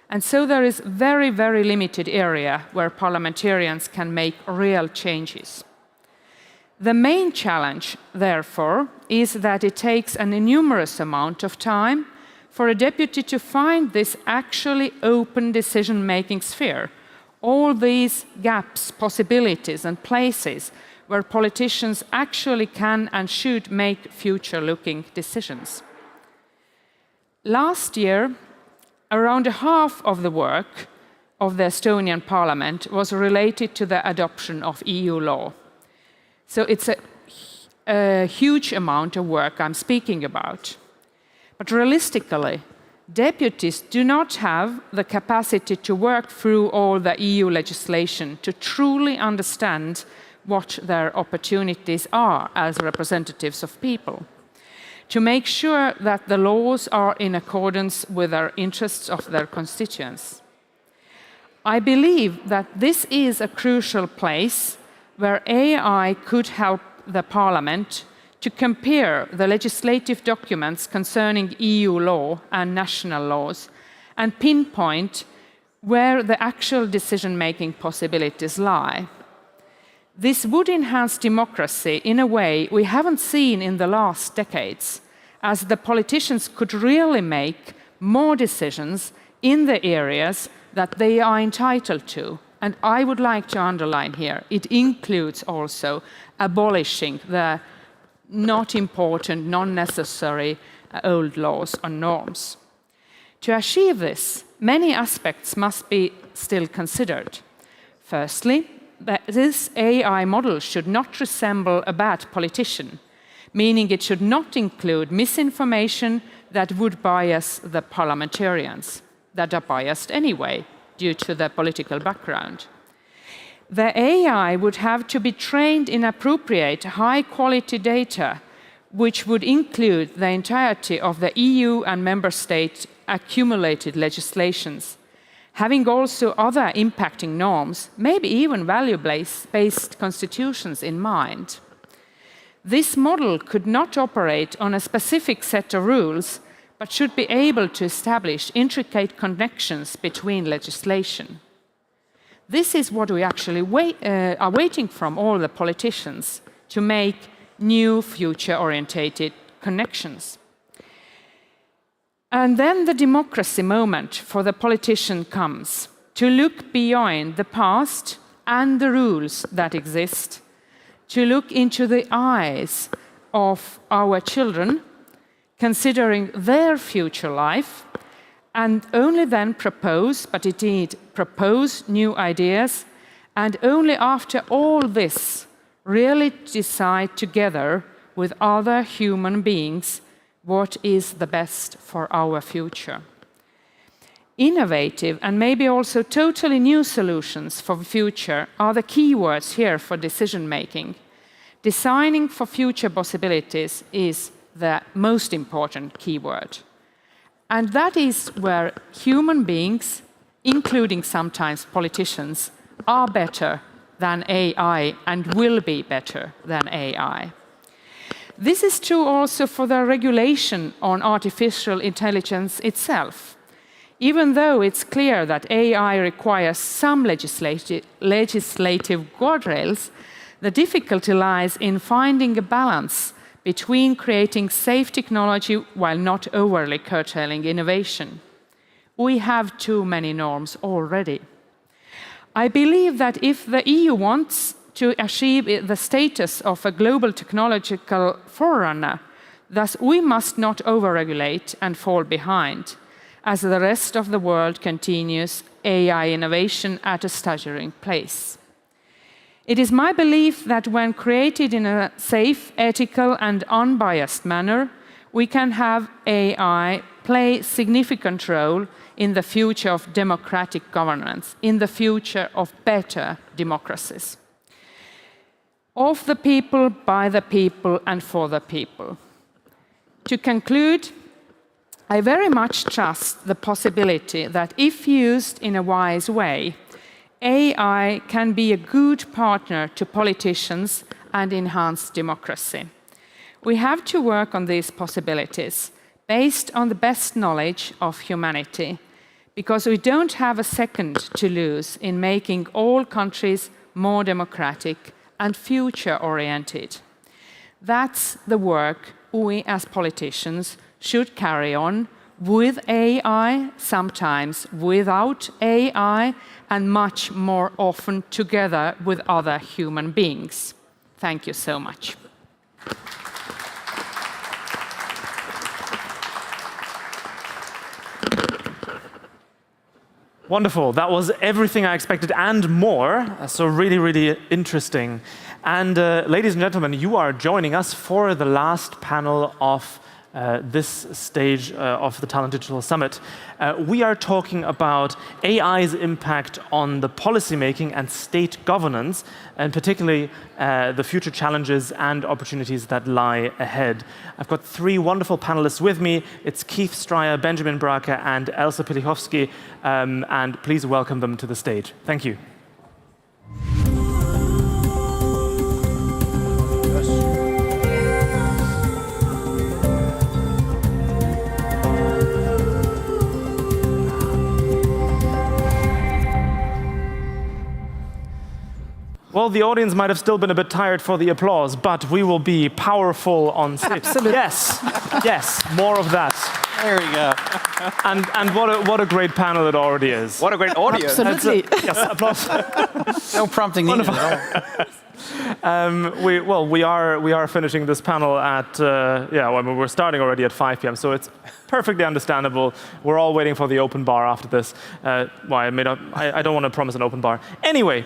H: and so there is very, very limited area where parliamentarians can make real changes. The main challenge, therefore, is that it takes an enormous amount of time for a deputy to find this actually open decision-making sphere, all these gaps, possibilities, and places where politicians actually can and should make future-looking decisions. Last year, around half of the work of the Estonian parliament was related to the adoption of EU law. So it's a huge amount of work I'm speaking about. But realistically, deputies do not have the capacity to work through all the EU legislation to truly understand what their opportunities are as representatives of people, to make sure that the laws are in accordance with the interests of their constituents. I believe that this is a crucial place where AI could help the Parliament to compare the legislative documents concerning EU law and national laws and pinpoint where the actual decision-making possibilities lie. This would enhance democracy in a way we haven't seen in the last decades, as the politicians could really make more decisions in the areas that they are entitled to. And I would like to underline here, it includes also abolishing the not important, non-necessary old laws or norms. To achieve this, many aspects must be still considered. Firstly, that this AI model should not resemble a bad politician, meaning it should not include misinformation that would bias the parliamentarians, that are biased anyway due to their political background. The AI would have to be trained in appropriate, high-quality data, which would include the entirety of the EU and member state accumulated legislations, having also other impacting norms, maybe even value-based constitutions in mind. This model could not operate on a specific set of rules, but should be able to establish intricate connections between legislation. This is what we actually are waiting from all the politicians, to make new future-orientated connections. And then the democracy moment for the politician comes, to look beyond the past and the rules that exist, to look into the eyes of our children, considering their future life, and only then propose, but indeed propose new ideas, and only after all this really decide together with other human beings what is the best for our future. Innovative and maybe also totally new solutions for the future are the key words here for decision making. Designing for future possibilities is the most important keyword. And that is where human beings, including sometimes politicians, are better than AI and will be better than AI. This is true also for the regulation on artificial intelligence itself. Even though it's clear that AI requires some legislative guardrails, the difficulty lies in finding a balance between creating safe technology while not overly curtailing innovation. We have too many norms already. I believe that if the EU wants to achieve the status of a global technological forerunner, thus we must not overregulate and fall behind, as the rest of the world continues AI innovation at a staggering pace. It is my belief that when created in a safe, ethical, and unbiased manner, we can have AI play a significant role in the future of democratic governance, in the future of better democracies. Of the people, by the people, and for the people. To conclude, I very much trust the possibility that if used in a wise way, AI can be a good partner to politicians and enhance democracy. We have to work on these possibilities based on the best knowledge of humanity, because we don't have a second to lose in making all countries more democratic and future-oriented. That's the work we as politicians should carry on with AI, sometimes without AI, and much more often together with other human beings. Thank you so much.
A: Wonderful. That was everything I expected and more. So really, really interesting. And ladies and gentlemen, you are joining us for the last panel of this stage of the Tallinn Digital Summit. We are talking about AI's impact on the policymaking and state governance, and particularly the future challenges and opportunities that lie ahead. I've got three wonderful panelists with me. It's Keith Stryer, Benjamin Brake, and Elsa Pilichowski, and please welcome them to the stage. Thank you. Well, the audience might have still been a bit tired for the applause, but we will be powerful on stage.
B: Absolutely.
A: Yes, yes, more of that.
J: There we go.
A: And what a great panel it already is.
J: What a great audience.
B: Absolutely.
A: Yes, applause.
J: No prompting needed at all.
A: We are finishing this panel at we're starting already at 5 p.m. So it's perfectly understandable. We're all waiting for the open bar after this. I don't want to promise an open bar. Anyway,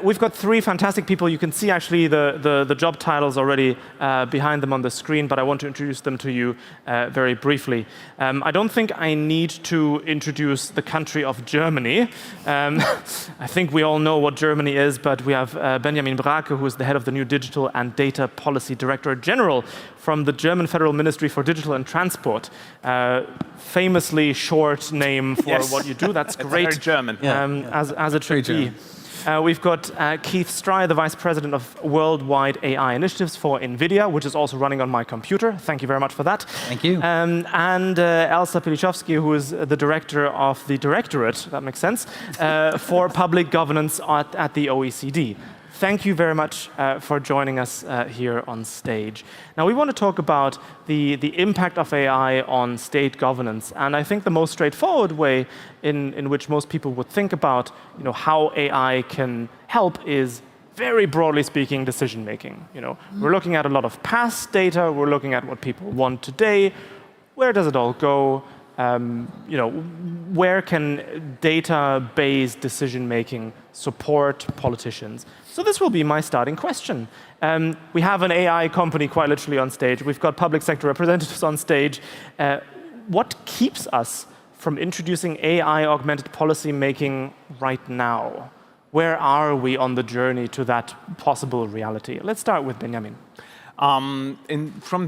A: we've got three fantastic people. You can see actually the job titles already behind them on the screen, but I want to introduce them to you very briefly. I don't think I need to introduce the country of Germany. I think we all know what Germany is, but we have Benjamin Brake, who is the head of the new Digital and Data Policy Directorate General from the German Federal Ministry for Digital and Transport. Famously short name for what you do. That's great.
J: Very German.
A: As it should be. We've got Keith Stryer, the Vice President of Worldwide AI Initiatives for NVIDIA, which is also running on my computer. Thank you very much for that.
J: Thank you.
A: And Elsa Pilichowski, who is the Director of the Directorate, that makes sense, for Public Governance at the OECD. Thank you very much for joining us here on stage. Now, we want to talk about the impact of AI on state governance. And I think the most straightforward way in which most people would think about how AI can help is, very broadly speaking, decision making. We're looking at a lot of past data. We're looking at what people want today. Where does it all go? Where can data-based decision-making support politicians? So this will be my starting question. We have an AI company quite literally on stage. We've got public sector representatives on stage. What keeps us from introducing AI-augmented policy-making right now? Where are we on the journey to that possible reality? Let's start with Benjamin.
J: From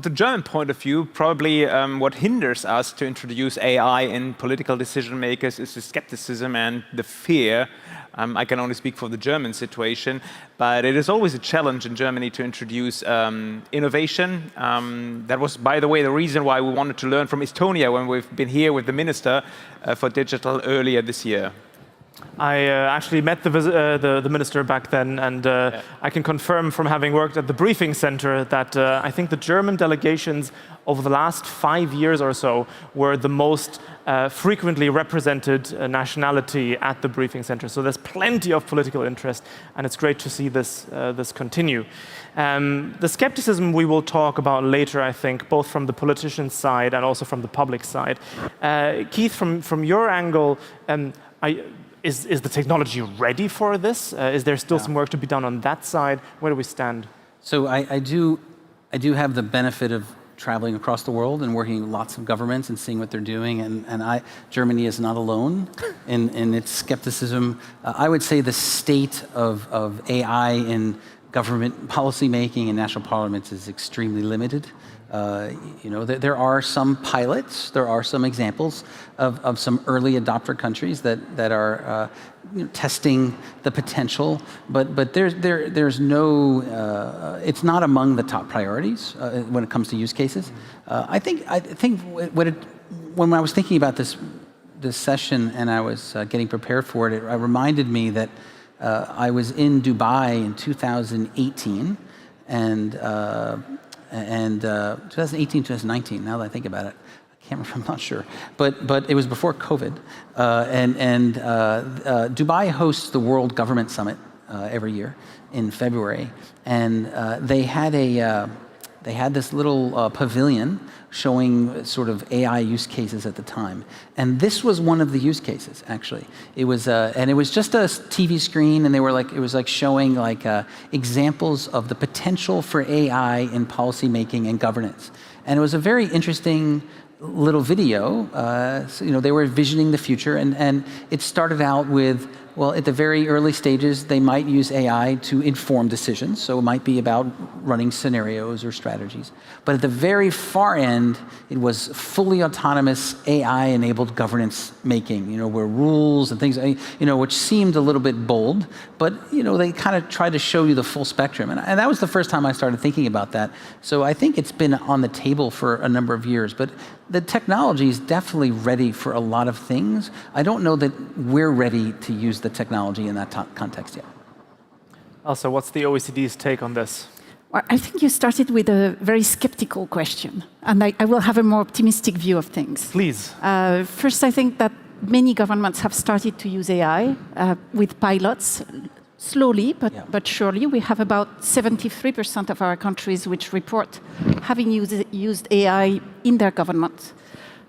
J: the German point of view, probably what hinders us to introduce AI in political decision makers is the skepticism and the fear. I can only speak for the German situation, but it is always a challenge in Germany to introduce innovation. That was, by the way, the reason why we wanted to learn from Estonia when we've been here with the Minister for Digital earlier this year.
A: I actually met the minister back then, and I can confirm from having worked at the briefing center that I think the German delegations over the last 5 years or so were the most frequently represented nationality at the briefing center. So there's plenty of political interest, and it's great to see this continue. The skepticism we will talk about later, I think, both from the politician's side and also from the public side. Keith, from your angle, is the technology ready for this? Is there still some work to be done on that side? Where do we stand?
K: So I do have the benefit of traveling across the world and working with lots of governments and seeing what they're doing. And Germany is not alone in its skepticism. I would say the state of AI in government policy making in national parliaments is extremely limited. There are some pilots, there are some examples of some early adopter countries that are testing the potential, but there's no, it's not among the top priorities when it comes to use cases. I think when I was thinking about this session and I was getting prepared for it, it reminded me that I was in Dubai in 2018 and and 2018, 2019. Now that I think about it, I can't remember. I'm not sure, but it was before COVID. Dubai hosts the World Government Summit every year in February, and they had this little pavilion showing sort of AI use cases at the time. And this was one of the use cases, actually. It was, and it was just a TV screen, and it was like showing examples of the potential for AI in policy making and governance. And it was a very interesting little video. So, they were visioning the future, and it started out with, well, at the very early stages, they might use AI to inform decisions. So it might be about running scenarios or strategies. But at the very far end, it was fully autonomous AI-enabled governance making, where rules and things, which seemed a little bit bold, but, they kind of tried to show you the full spectrum. And that was the first time I started thinking about that. So I think it's been on the table for a number of years, but the technology is definitely ready for a lot of things. I don't know that we're ready to use the technology in that context yet.
A: Elsa, what's the OECD's take on this?
M: Well, I think you started with a very skeptical question, and I will have a more optimistic view of things.
A: Please.
M: First, I think that many governments have started to use AI with pilots, slowly, but surely. We have about 73% of our countries which report having used AI in their government.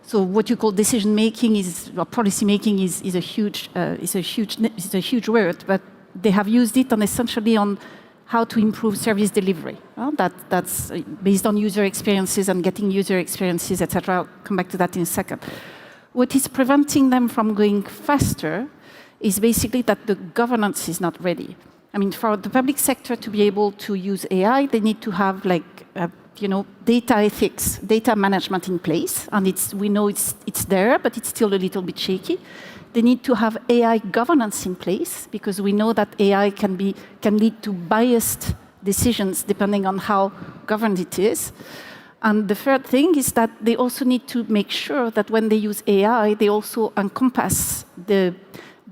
M: So what you call decision making or policy making is a huge word, but they have used it essentially on how to improve service delivery. Well, that's based on user experiences and getting user experiences, etc. I'll come back to that in a second. What is preventing them from going faster is basically that the governance is not ready. I mean, for the public sector to be able to use AI, they need to have data ethics, data management in place, and we know it's there, but it's still a little bit shaky. They need to have AI governance in place, because we know that AI can lead to biased decisions depending on how governed it is. And the third thing is that they also need to make sure that when they use AI, they also encompass the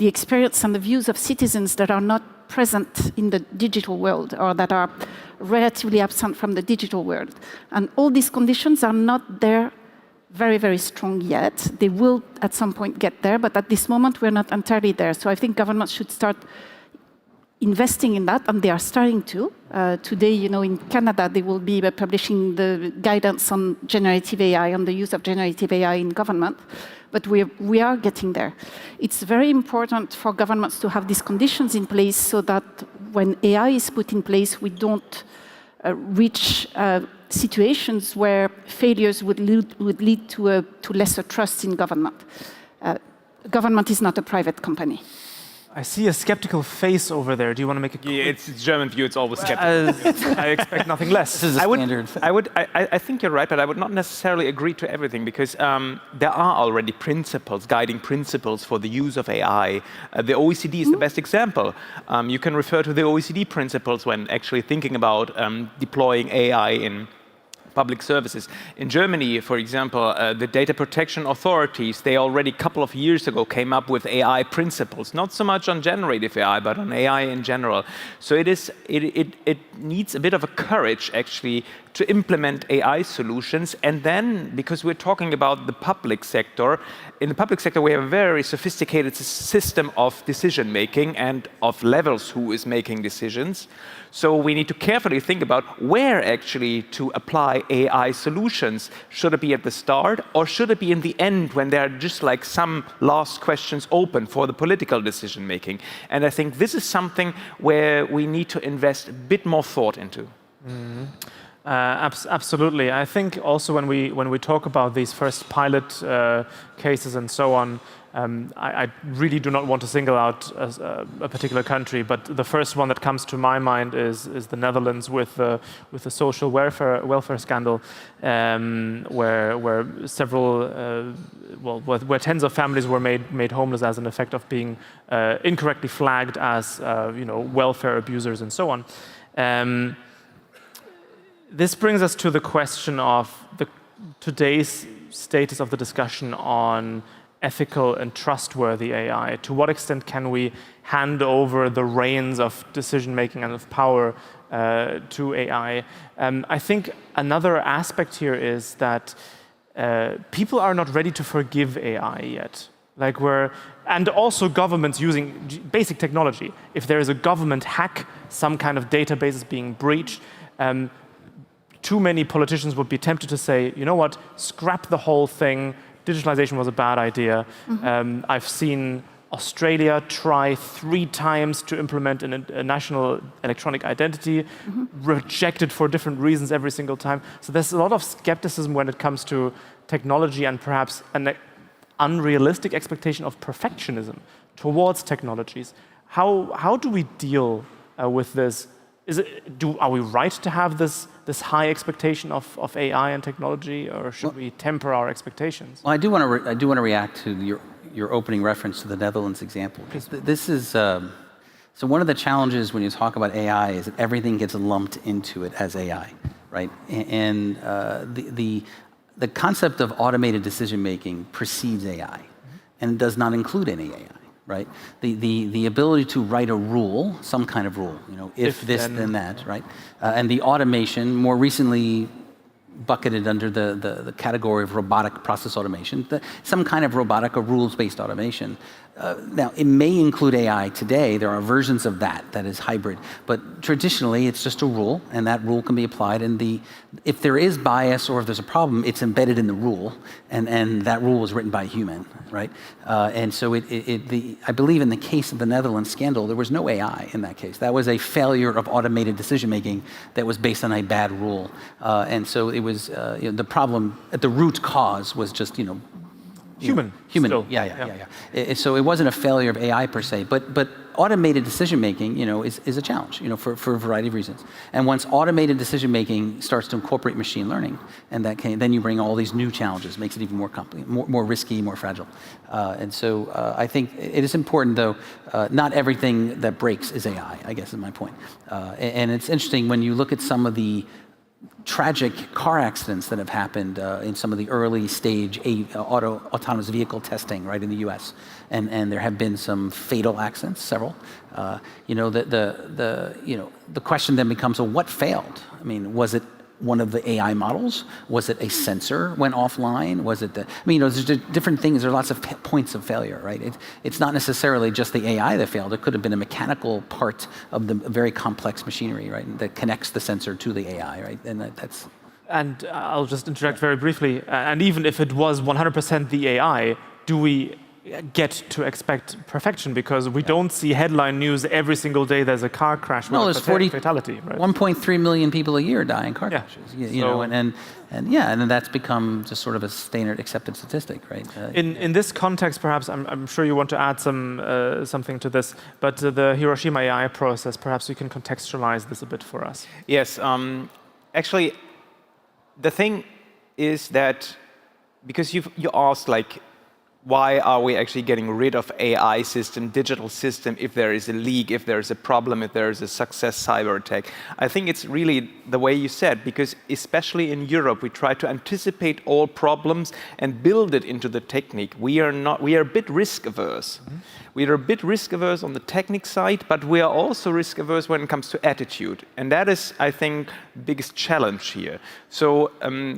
M: experience and the views of citizens that are not present in the digital world, or that are relatively absent from the digital world. And all these conditions are not there very, very strong yet. They will at some point get there, but at this moment we're not entirely there. So I think governments should start investing in that, and they are starting to. Today, in Canada, they will be publishing the guidance on generative AI, on the use of generative AI in government. But we are getting there. It's very important for governments to have these conditions in place so that when AI is put in place, we don't reach situations where failures would lead to lesser trust in government. Government is not a private company.
A: I see a skeptical face over there. Do you want to make a quick...
J: Yeah, it's German view. It's always skeptical.
A: I expect nothing less.
K: This is a standard.
J: I think you're right, but I would not necessarily agree to everything, because there are already guiding principles for the use of AI. The OECD is the best example. You can refer to the OECD principles when actually thinking about deploying AI in public services. In Germany, for example, the data protection authorities, they already a couple of years ago came up with AI principles, not so much on generative AI, but on AI in general. So it needs a bit of a courage, actually, to implement AI solutions. And then, because we're talking about the public sector, in the public sector we have a very sophisticated system of decision making and of levels who is making decisions. So we need to carefully think about where actually to apply AI solutions. Should it be at the start, or should it be in the end when there are just like some last questions open for the political decision making? And I think this is something where we need to invest a bit more thought into.
A: Mm-hmm. Absolutely. I think also when we talk about these first pilot cases and so on, I really do not want to single out a particular country, but the first one that comes to my mind is the Netherlands with the social welfare scandal, where several where tens of families were made homeless as an effect of being incorrectly flagged as welfare abusers and so on. This brings us to the question of today's status of the discussion on ethical and trustworthy AI? To what extent can we hand over the reins of decision-making and of power to AI? I think another aspect here is that people are not ready to forgive AI yet. And also governments using basic technology. If there is a government hack, some kind of database is being breached, too many politicians would be tempted to say, you know what, scrap the whole thing, digitalization was a bad idea. I've seen Australia try 3 times to implement a national electronic identity, rejected for different reasons every single time. So there's a lot of skepticism when it comes to technology and perhaps an unrealistic expectation of perfectionism towards technologies. How do we deal with this? Are we right to have this high expectation of AI and technology, or should we temper our expectations?
K: Well, I do want to react to your opening reference to the Netherlands example, because this is so one of the challenges when you talk about AI is that everything gets lumped into it as AI, right? And the concept of automated decision making precedes AI, and does not include any AI. Right, the ability to write a rule, some kind of rule, if this then that, right, and the automation more recently bucketed under the category of robotic process automation, some kind of robotic or rules-based automation. Now, it may include AI today. There are versions of that is hybrid. But traditionally, it's just a rule, and that rule can be applied. And if there is bias or if there's a problem, it's embedded in the rule, and that rule was written by a human, right? And so I believe in the case of the Netherlands scandal, there was no AI in that case. That was a failure of automated decision-making that was based on a bad rule. And so it was, the problem at the root cause was just,
A: human.
K: Still. Yeah. So it wasn't a failure of AI per se, but automated decision making, is a challenge, for a variety of reasons. And once automated decision making starts to incorporate machine learning, and then you bring all these new challenges, makes it even more complicated, more risky, more fragile. And so I think it is important, though, not everything that breaks is AI, I guess is my point. And it's interesting when you look at some of the tragic car accidents that have happened in some of the early stage autonomous vehicle testing, right, in the U.S. And there have been some fatal accidents, several. The question then becomes, well, what failed? I mean, was it one of the AI models? Was it a sensor went offline? Was it there's different things. There are lots of points of failure, right? It's not necessarily just the AI that failed. It could have been a mechanical part of the very complex machinery, right, that connects the sensor to the AI, right? And that's.
A: And I'll just interject very briefly. And even if it was 100% the AI, do we get to expect perfection? Because we don't see headline news every single day there's a car crash with
K: there's
A: fatality, right?
K: 1.3 million people a year die in car crashes. And then that's become just sort of a standard accepted statistic, right?
A: In this context, perhaps, I'm sure you want to add something to this, but the Hiroshima AI process, perhaps you can contextualize this a bit for us.
J: Yes, actually, the thing is that, because you asked, why are we actually getting rid of AI system, digital system, if there is a leak, if there is a problem, if there is a success cyber attack? I think it's really the way you said, because especially in Europe, we try to anticipate all problems and build it into the technique. We are a bit risk averse. We are a bit risk averse on the technique side, but we are also risk averse when it comes to attitude. And that is, I think, the biggest challenge here. So,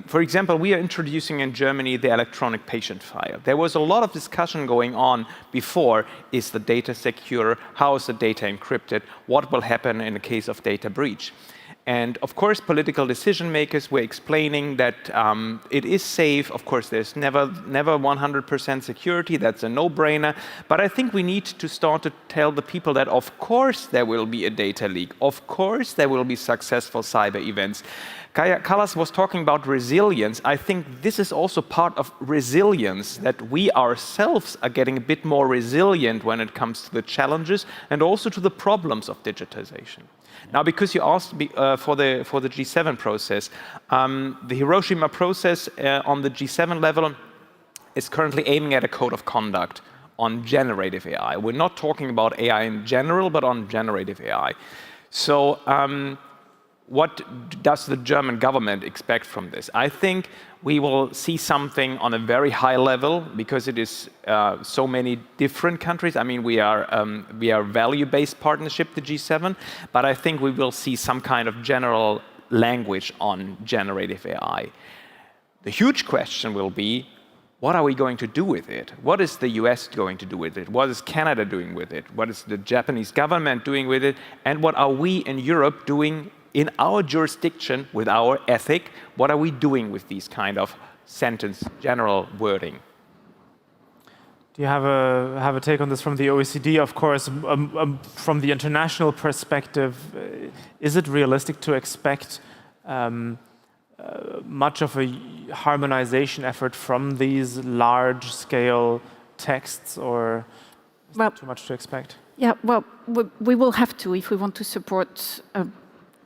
J: for example, we are introducing in Germany the electronic patient file. There was a lot of discussion going on before. Is the data secure? How is the data encrypted? What will happen in the case of data breach? And of course, political decision makers were explaining that it is safe. Of course, there's never 100% security. That's a no-brainer. But I think we need to start to tell the people that, of course, there will be a data leak. Of course, there will be successful cyber events. Kallas was talking about resilience. I think this is also part of resilience, that we ourselves are getting a bit more resilient when it comes to the challenges and also to the problems of digitization. Now, because you asked for the G7 process, the Hiroshima process on the G7 level is currently aiming at a code of conduct on generative AI. We're not talking about AI in general, but on generative AI. So what does the German government expect from this? I think we will see something on a very high level because it is so many different countries. I mean, we are value-based partnership, the G7, but I think we will see some kind of general language on generative AI. The huge question will be, what are we going to do with it? What is the US going to do with it? What is Canada doing with it? What is the Japanese government doing with it? And what are we in Europe doing in our jurisdiction with our ethic? What are we doing with these kind of sentence, general wording?
A: Do you have a take on this from the OECD? Of course, from the international perspective, is it realistic to expect much of a harmonization effort from these large-scale texts, or is that too much to expect?
M: Yeah, well, we will have to if we want to support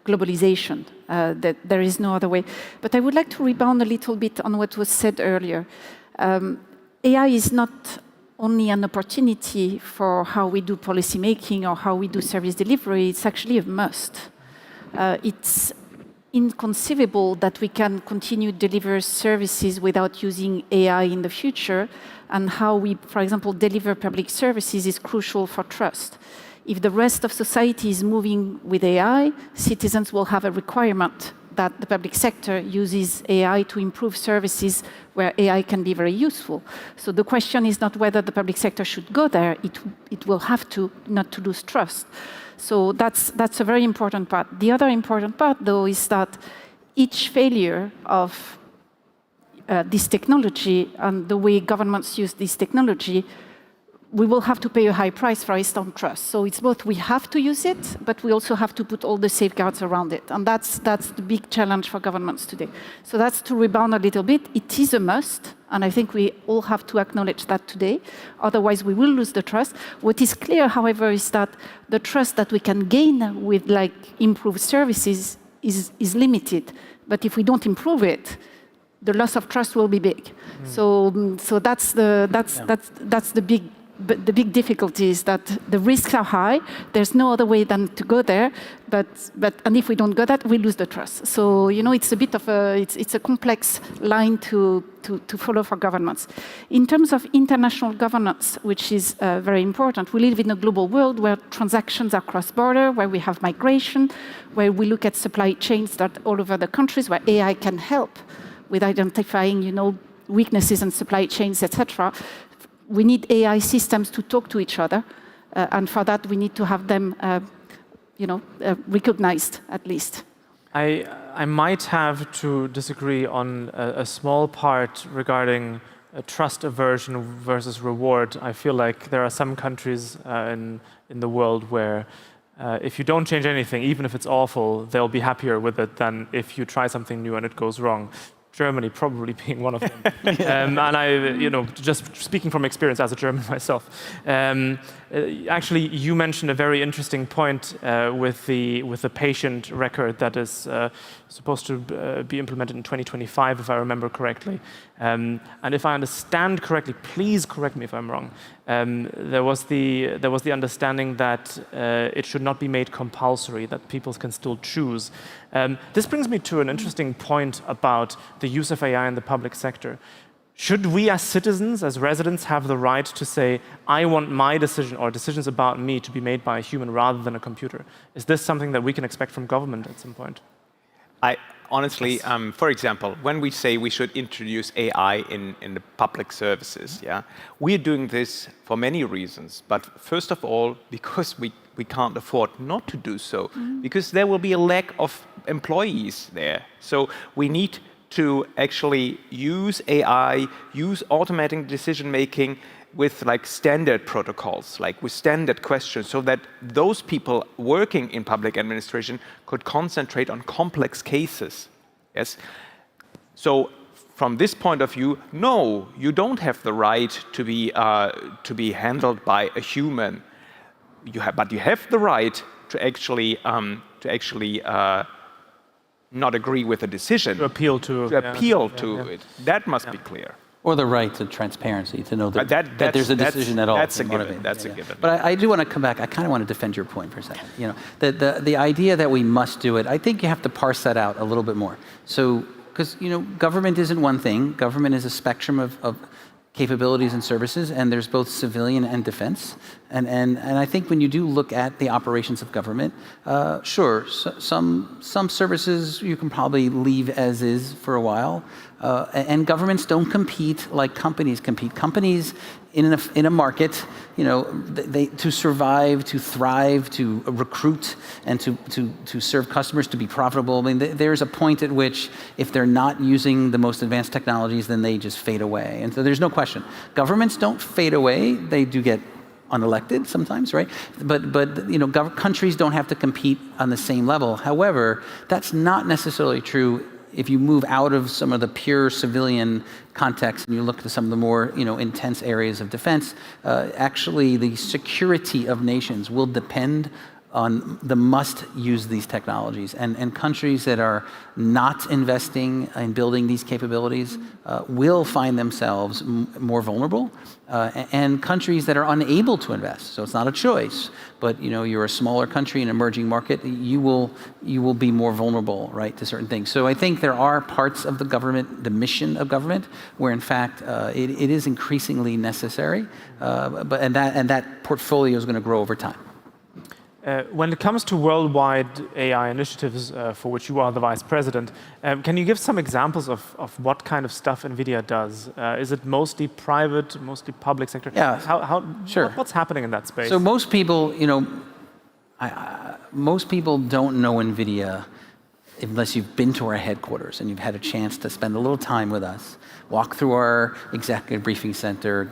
M: globalization. That there is no other way. But I would like to rebound a little bit on what was said earlier. AI is not only an opportunity for how we do policy making or how we do service delivery, it's actually a must. It's inconceivable that we can continue to deliver services without using AI in the future, and how we, for example, deliver public services is crucial for trust. If the rest of society is moving with AI, citizens will have a requirement that the public sector uses AI to improve services where AI can be very useful. So the question is not whether the public sector should go there, it will have to, not to lose trust. So that's a very important part. The other important part, though, is that each failure of this technology and the way governments use this technology, we will have to pay a high price for it on trust. So it's both we have to use it, but we also have to put all the safeguards around it. And that's the big challenge for governments today. So that's to rebound a little bit. It is a must, and I think we all have to acknowledge that today. Otherwise, we will lose the trust. What is clear, however, is that the trust that we can gain with improved services is limited. But if we don't improve it, the loss of trust will be big. So that's the big difficulty, is that the risks are high. There's no other way than to go there. And if we don't go that, we lose the trust. So it's a bit of it's a complex line to follow for governments. In terms of international governance, which is very important, we live in a global world where transactions are cross-border, where we have migration, where we look at supply chains that all over the countries, where AI can help with identifying, weaknesses in supply chains, etc. We need AI systems to talk to each other, and for that we need to have them, recognized at least.
A: I might have to disagree on a small part regarding trust aversion versus reward. I feel like there are some countries in the world where if you don't change anything, even if it's awful, they'll be happier with it than if you try something new and it goes wrong. Germany probably being one of them. And I, just speaking from experience as a German myself, actually, you mentioned a very interesting point with the patient record that is supposed to be implemented in 2025, if I remember correctly. And if I understand correctly, please correct me if I'm wrong. There was the understanding that it should not be made compulsory, that people can still choose. This brings me to an interesting point about the use of AI in the public sector. Should we as citizens, as residents, have the right to say, I want my decision or decisions about me to be made by a human rather than a computer? Is this something that we can expect from government at some point?
J: Honestly, for example, when we say we should introduce AI in the public services, we're doing this for many reasons. But first of all, because we can't afford not to do so, because there will be a lack of employees there. So we need to actually use AI, use automating decision-making with standard protocols, with standard questions, so that those people working in public administration could concentrate on complex cases. Yes. So from this point of view, no, you don't have the right to be handled by a human. But you have the right to actually not agree with a decision.
A: To appeal to.
J: To appeal to it. That must be clear.
K: Or the right to transparency, to know that there's a decision at all.
J: That's a given. That's a given.
K: But I do want to come back. I kind of want to defend your point for a second. You know, the idea that we must do it, I think you have to parse that out a little bit more. So, because, you know, government isn't one thing. Government is a spectrum of capabilities and services, and there's both civilian and defense. And I think when you do look at the operations of government, sure, some services you can probably leave as is for a while. And governments don't compete like companies compete. Companies in a market, you know, to survive, to thrive, to recruit, and to serve customers, to be profitable. I mean, there's a point at which if they're not using the most advanced technologies, then they just fade away. And so there's no question. Governments don't fade away. They do get unelected sometimes, right? But you know, countries don't have to compete on the same level. However, that's not necessarily true if you move out of some of the pure civilian context and you look to some of the more, you know, intense areas of defense. Actually, the security of nations will depend on the must use these technologies. And countries that are not investing in building these capabilities will find themselves more vulnerable. And countries that are unable to invest, so it's not a choice, but you know, you're a smaller country in an emerging market, you will be more vulnerable, right, to certain things. So I think there are parts of the government, the mission of government, where in fact it is increasingly necessary, and that portfolio is going to grow over time.
A: When it comes to worldwide AI initiatives for which you are the vice president, can you give some examples of what kind of stuff NVIDIA does? Is it mostly private, mostly public sector?
K: Yeah, sure.
A: What's happening in that space?
K: So most people, you know, most people don't know NVIDIA unless you've been to our headquarters and you've had a chance to spend a little time with us, walk through our executive briefing center,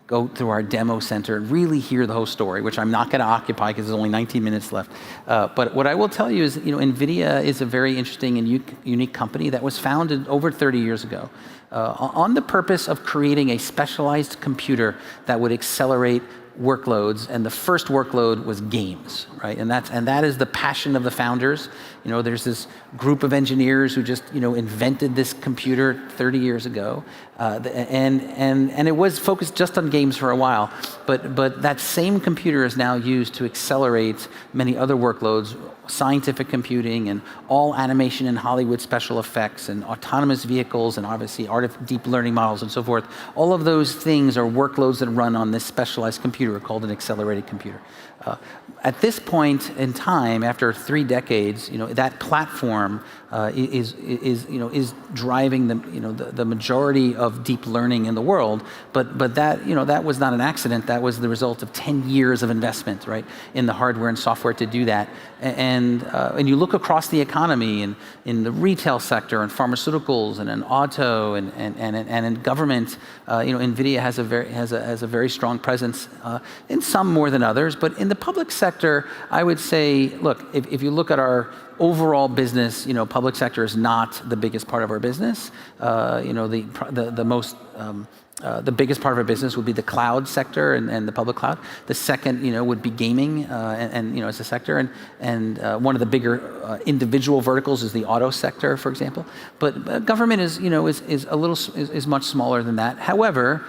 K: go through our demo center and really hear the whole story, which I'm not going to occupy because there's only 19 minutes left. But what I will tell you is, you know, NVIDIA is a very interesting and unique company that was founded over 30 years ago on the purpose of creating a specialized computer that would accelerate workloads, and the first workload was games, right? And that is the passion of the founders. You know, there's this group of engineers who just, you know, invented this computer 30 years ago, and it was focused just on games for a while, but that same computer is now used to accelerate many other workloads, scientific computing and all animation and Hollywood special effects and autonomous vehicles and obviously deep learning models and so forth. All of those things are workloads that run on this specialized computer called an accelerated computer. At this point in time, after 3 decades, you know, that platform is driving the majority of deep learning in the world. But that was not an accident. That was the result of 10 years of investment, right, in the hardware and software to do that. And you look across the economy and in the retail sector and pharmaceuticals and in auto and in government, NVIDIA has a very strong presence in some more than others. But in the public sector, I would say, look, if you look at our overall business, public sector is not the biggest part of our business. The biggest part of our business would be the cloud sector and the public cloud. The second, would be gaming as a sector, and one of the bigger individual verticals is the auto sector, for example. But government is much smaller than that. However,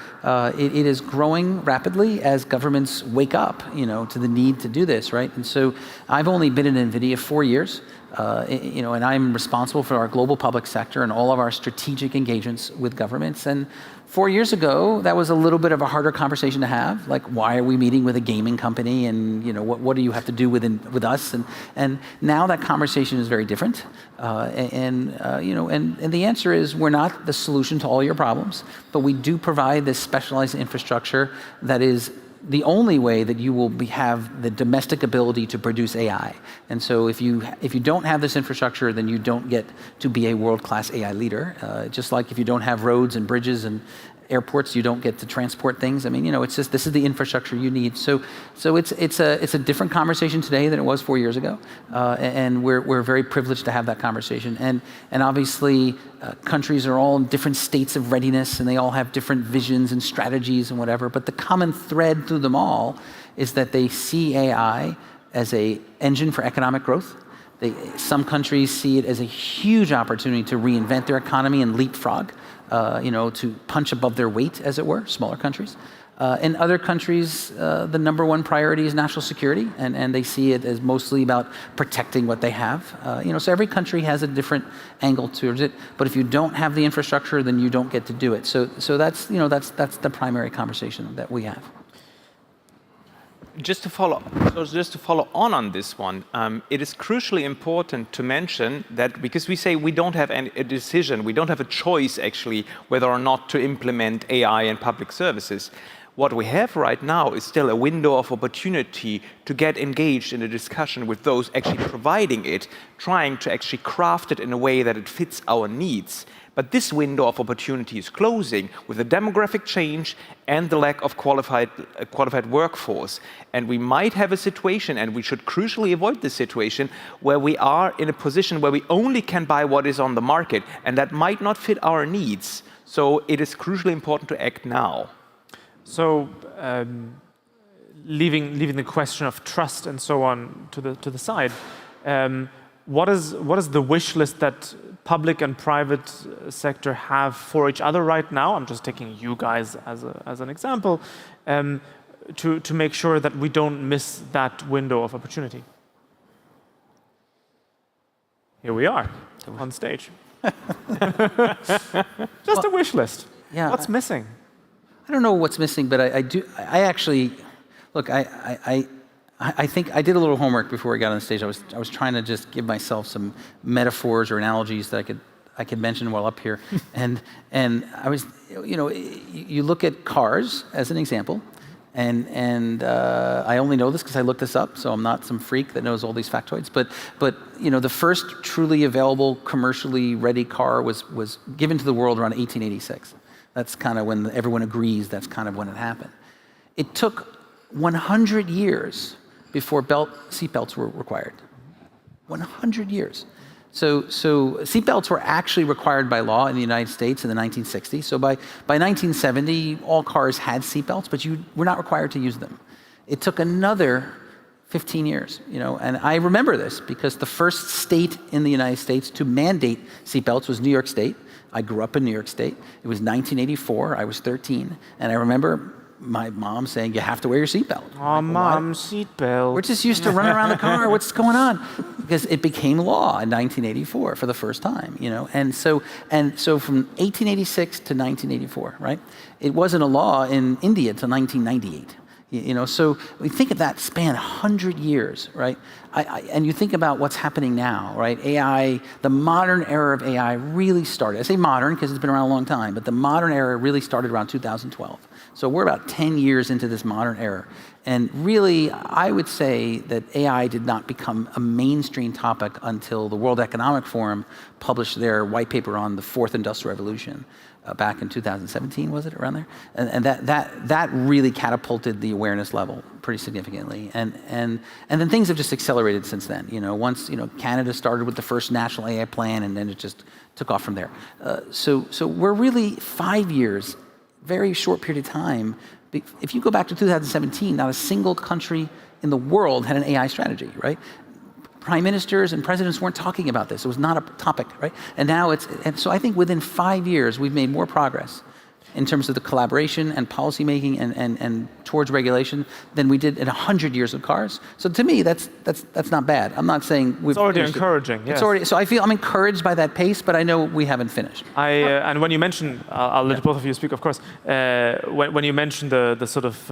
K: it is growing rapidly as governments wake up, to the need to do this, right? And so I've only been in NVIDIA 4 years. And I'm responsible for our global public sector and all of our strategic engagements with governments. And 4 years ago, that was a little bit of a harder conversation to have. Like, why are we meeting with a gaming company? And what do you have to do with us? And now that conversation is very different. And the answer is, we're not the solution to all your problems, but we do provide this specialized infrastructure that is the only way that you will have the domestic ability to produce AI. And so if you don't have this infrastructure, then you don't get to be a world-class AI leader. Just like if you don't have roads and bridges and airports, you don't get to transport things. I mean, it's just, this is the infrastructure you need. So it's a different conversation today than it was 4 years ago, and we're very privileged to have that conversation. And obviously, countries are all in different states of readiness, and they all have different visions and strategies and whatever. But the common thread through them all is that they see AI as an engine for economic growth. Some countries see it as a huge opportunity to reinvent their economy and leapfrog. to punch above their weight, as it were, smaller countries. In other countries, the #1 priority is national security, and they see it as mostly about protecting what they have. So every country has a different angle towards it. But if you don't have the infrastructure, then you don't get to do it. So that's the primary conversation that we have.
J: Just to follow on this one, it is crucially important to mention that because we say we don't have a decision, we don't have a choice actually whether or not to implement AI in public services. What we have right now is still a window of opportunity to get engaged in a discussion with those actually providing it, trying to actually craft it in a way that it fits our needs. But this window of opportunity is closing with the demographic change and the lack of qualified workforce. And we might have a situation, and we should crucially avoid this situation, where we are in a position where we only can buy what is on the market, and that might not fit our needs. So it is crucially important to act now.
A: So, leaving the question of trust and so on to the side, what is the wish list that public and private sector have for each other right now? I'm just taking you guys as an example, to make sure that we don't miss that window of opportunity. Here we are on stage. Just a wish list.
K: Yeah.
A: What's missing?
K: I don't know what's missing, but I actually, look, I think I did a little homework before I got on stage. I was trying to just give myself some metaphors or analogies that I could mention while up here. and I was, you look at cars as an example, and I only know this because I looked this up, so I'm not some freak that knows all these factoids. But the first truly available commercially ready car was given to the world around 1886. That's kind of when everyone agrees that's kind of when it happened. It took 100 years before seatbelts were required. 100 years. So seatbelts were actually required by law in the United States in the 1960s. So by 1970, all cars had seatbelts, but you were not required to use them. It took another 15 years, and I remember this because the first state in the United States to mandate seatbelts was New York State. I grew up in New York State. It was 1984. I was 13, and I remember my mom saying, "You have to wear your seatbelt."
A: Oh, Mom, seatbelt.
K: We're just used to running around the car. What's going on? Because it became law in 1984 for the first time, And so from 1886 to 1984, right? It wasn't a law in India until 1998. So we think of that span 100 years, right? And you think about what's happening now, right? AI, the modern era of AI really started. I say modern because it's been around a long time, but the modern era really started around 2012. So we're about 10 years into this modern era. And really, I would say that AI did not become a mainstream topic until the World Economic Forum published their white paper on the fourth industrial revolution. Back in 2017, was it around there? And that really catapulted the awareness level pretty significantly. And then things have just accelerated since then. Once Canada started with the first national AI plan, and then it just took off from there. So we're really 5 years, very short period of time. If you go back to 2017, not a single country in the world had an AI strategy, right? Prime ministers and presidents weren't talking about this. It was not a topic, right? And now so I think within 5 years, we've made more progress in terms of the collaboration and policymaking and towards regulation than we did in 100 years of cars. So to me, that's not bad. I'm not saying we've
A: It's already encouraging, yes.
K: It's already, so I'm encouraged by that pace, but I know we haven't finished.
A: And when you mention, I'll let both of you speak, of course. When you mention the sort of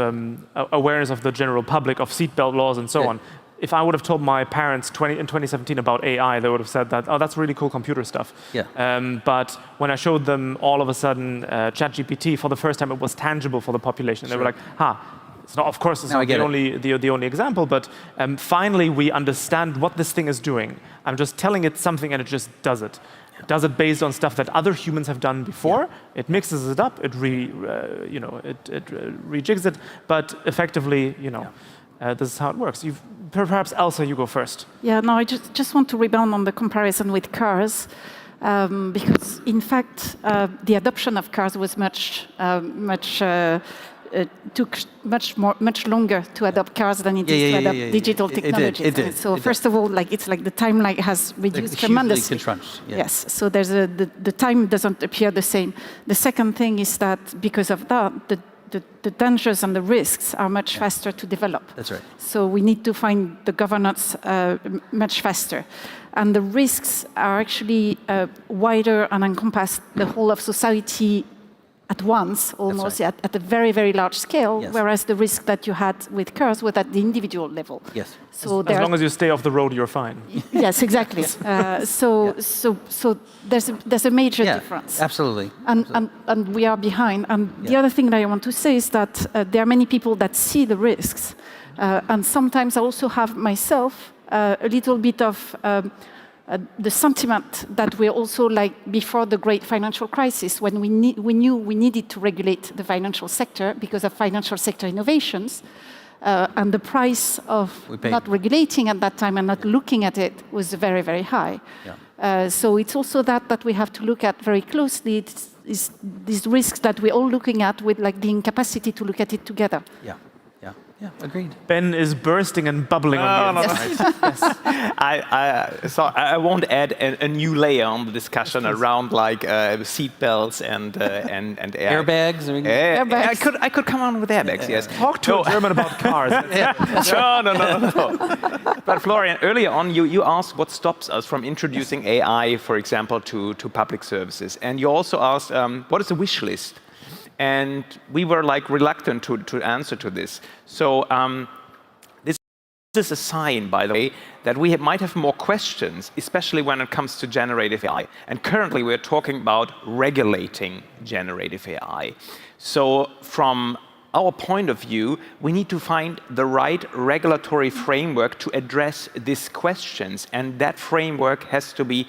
A: awareness of the general public of seatbelt laws and so on, if I would have told my parents in 2017 about AI, they would have said that, oh, that's really cool computer stuff.
K: Yeah.
A: But when I showed them all of a sudden ChatGPT, for the first time it was tangible for the population. They were like, it's not, of course, it's not the only example, but finally we understand what this thing is doing. I'm just telling it something and it just does it. It does it based on stuff that other humans have done before. Yeah. It mixes it up, it rejigs it, but effectively, this is how it works. Perhaps Elsa, you go first.
M: Yeah, no, I just want to rebound on the comparison with cars, because in fact, the adoption of cars was much took much longer to adopt cars than it is to adopt digital technologies.
K: It did.
M: So first of all, it's like the timeline has reduced tremendously. Yes. So there's the time doesn't appear the same. The second thing is that because of that, the dangers and the risks are much faster to develop.
K: That's right.
M: So we need to find the governance much faster. And the risks are actually wider and encompass the whole of society at once, almost at a very, very large scale, whereas the risk that you had with cars was at the individual level.
K: Yes.
A: So as long as you stay off the road, you're fine.
M: Yes, exactly. So there's a major difference.
K: Absolutely.
M: And we are behind. And the other thing that I want to say is that there are many people that see the risks. And sometimes I also have myself a little bit of the sentiment that we're also like before the great financial crisis, when we knew we needed to regulate the financial sector because of financial sector innovations, and the price of not regulating at that time and not looking at it was very, very high. So it's also that we have to look at very closely. It's these risks that we're all looking at with like the incapacity to look at it together.
K: Yeah, agreed.
A: Ben is bursting and bubbling on the inside.
J: Yes. I won't add a new layer on the discussion around like seatbelts and
K: airbags.
J: Airbags. I could come on with airbags. Yes.
A: Talk to a German about cars.
J: No. But Florian, earlier on, you asked what stops us from introducing AI, for example, to public services, and you also asked what is a wish list. And we were like reluctant to answer to this. So this is a sign, by the way, that we might have more questions, especially when it comes to generative AI. And currently we're talking about regulating generative AI. So from our point of view, we need to find the right regulatory framework to address these questions. And that framework has to be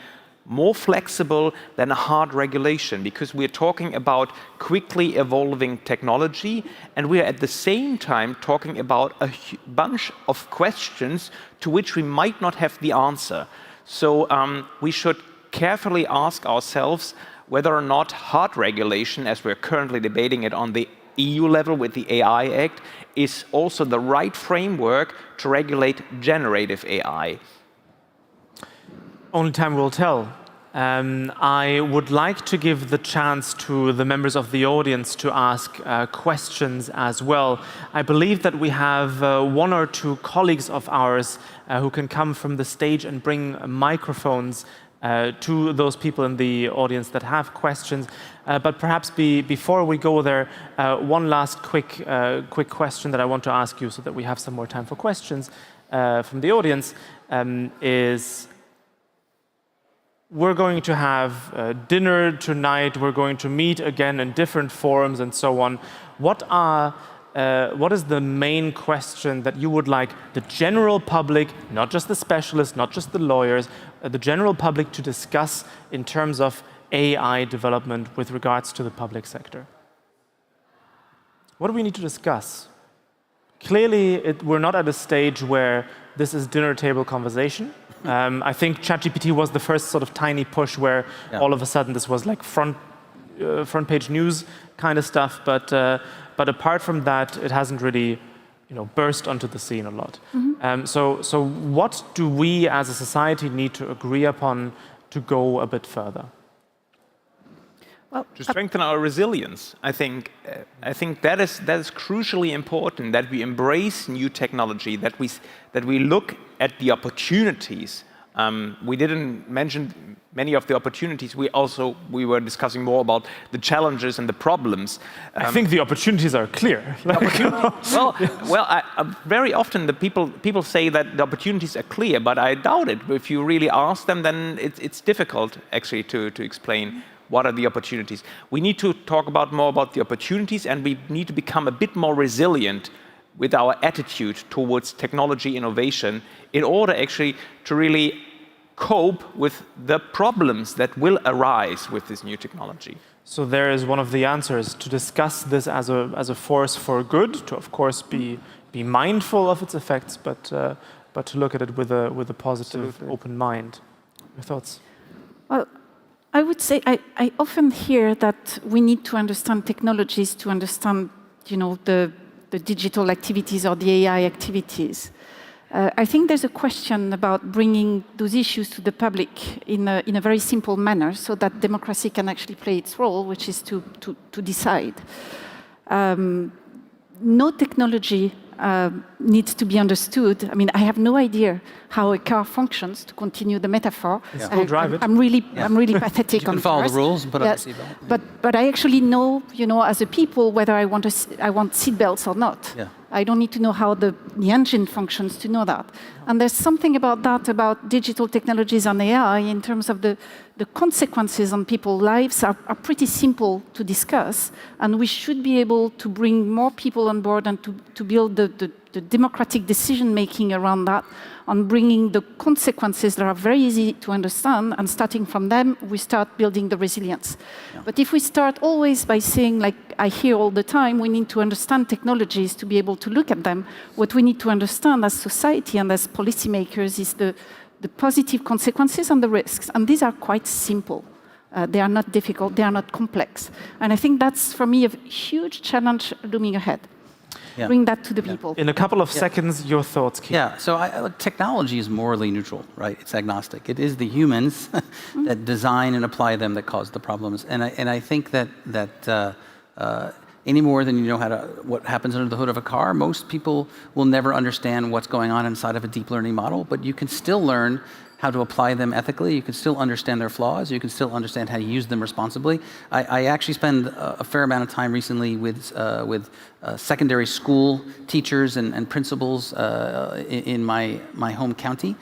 J: more flexible than a hard regulation, because we're talking about quickly evolving technology, and we are at the same time talking about a bunch of questions to which we might not have the answer. So we should carefully ask ourselves whether or not hard regulation, as we're currently debating it on the EU level with the AI Act, is also the right framework to regulate generative AI.
A: Only time will tell. I would like to give the chance to the members of the audience to ask questions as well. I believe that we have one or two colleagues of ours who can come from the stage and bring microphones to those people in the audience that have questions. But perhaps before we go there, one last quick question that I want to ask you so that we have some more time for questions from the audience is, we're going to have dinner tonight, we're going to meet again in different forums and so on. What is the main question that you would like the general public, not just the specialists, not just the lawyers, the general public to discuss in terms of AI development with regards to the public sector? What do we need to discuss? Clearly, we're not at a stage where this is dinner table conversation. I think ChatGPT was the first sort of tiny push where all of a sudden this was like front page news kind of stuff. But apart from that, it hasn't really, burst onto the scene a lot. So what do we as a society need to agree upon to go a bit further?
J: To strengthen our resilience, I think that is crucially important, that we embrace new technology, that we look at the opportunities. We didn't mention many of the opportunities. We were discussing more about the challenges and the problems.
A: I think the opportunities are clear.
J: Very often the people say that the opportunities are clear, but I doubt it. If you really ask them, then it's difficult actually to explain. What are the opportunities? We need to talk more about the opportunities, and we need to become a bit more resilient with our attitude towards technology innovation in order actually to really cope with the problems that will arise with this new technology.
A: So there is one of the answers, to discuss this as a force for good, to of course be mindful of its effects, but to look at it with a positive, open mind. Your thoughts?
M: Well, I would say I often hear that we need to understand technologies to understand the digital activities or the AI activities. I think there's a question about bringing those issues to the public in a very simple manner so that democracy can actually play its role, which is to decide. No technology needs to be understood. I mean, I have no idea how a car functions, to continue the metaphor. I'm really pathetic
K: you
M: on
K: can follow
M: cars.
K: the rules and put up a seatbelt.
M: But I actually know, as a people, whether I want seatbelts or not.
K: Yeah.
M: I don't need to know how the engine functions to know that. And there's something about that, about digital technologies and AI, in terms of the consequences on people's lives are pretty simple to discuss. And we should be able to bring more people on board and to build the democratic decision-making around that, on bringing the consequences that are very easy to understand, and starting from them, we start building the resilience. Yeah. But if we start always by saying, like I hear all the time, we need to understand technologies to be able to look at them, what we need to understand as society and as policymakers is the positive consequences and the risks. And these are quite simple. They are not difficult, they are not complex. And I think that's, for me, a huge challenge looming ahead. Yeah. Bring that to the people.
A: In a couple of seconds, your thoughts, Keith.
K: Yeah, so technology is morally neutral, right? It's agnostic. It is the humans that design and apply them that cause the problems. And I think that any more than you know what happens under the hood of a car, most people will never understand what's going on inside of a deep learning model, but you can still learn how to apply them ethically. You can still understand their flaws. You can still understand how to use them responsibly. I actually spend a fair amount of time recently with secondary school teachers and principals in my home county.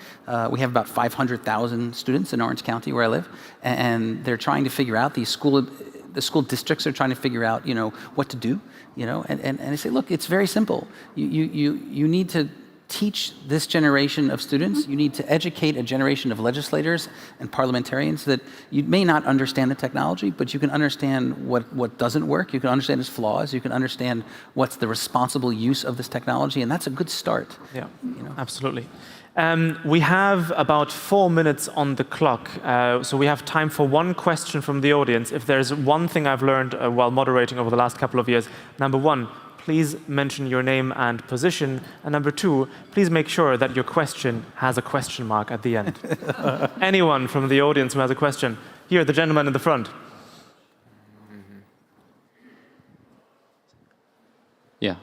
K: We have about 500,000 students in Orange County, where I live, and they're trying to figure out the school districts are trying to figure out what to do. And I say, look, it's very simple. You need to teach this generation of students, you need to educate a generation of legislators and parliamentarians that you may not understand the technology, but you can understand what doesn't work, you can understand its flaws, you can understand what's the responsible use of this technology, and that's a good start.
A: Yeah, absolutely. We have about 4 minutes on the clock, so we have time for one question from the audience. If there's one thing I've learned while moderating over the last couple of years, number one, please mention your name and position. And number two, please make sure that your question has a question mark at the end. Anyone from the audience who has a question? Here, the gentleman in the front.
Q: Yeah.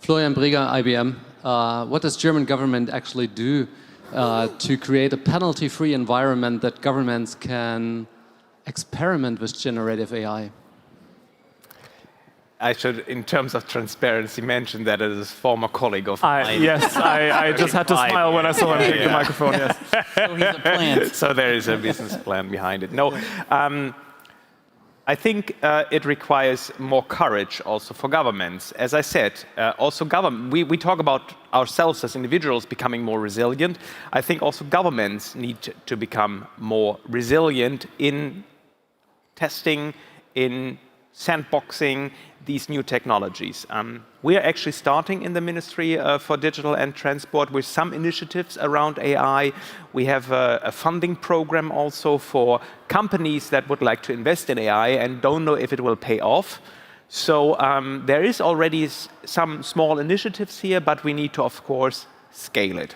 Q: Florian Breger, IBM. What does German government actually do to create a penalty-free environment that governments can experiment with generative AI?
J: I should, in terms of transparency, mention that as a former colleague of mine.
A: Yes, I just had to smile when I saw him take the microphone, yes.
K: So he's a plant.
J: So there is a business plan behind it. No, I think it requires more courage also for governments. As I said, also we talk about ourselves as individuals becoming more resilient. I think also governments need to become more resilient in testing, in sandboxing these new technologies. We are actually starting in the Ministry for Digital and Transport with some initiatives around AI. We have a funding program also for companies that would like to invest in AI and don't know if it will pay off. So there is already some small initiatives here, but we need to, of course, scale it.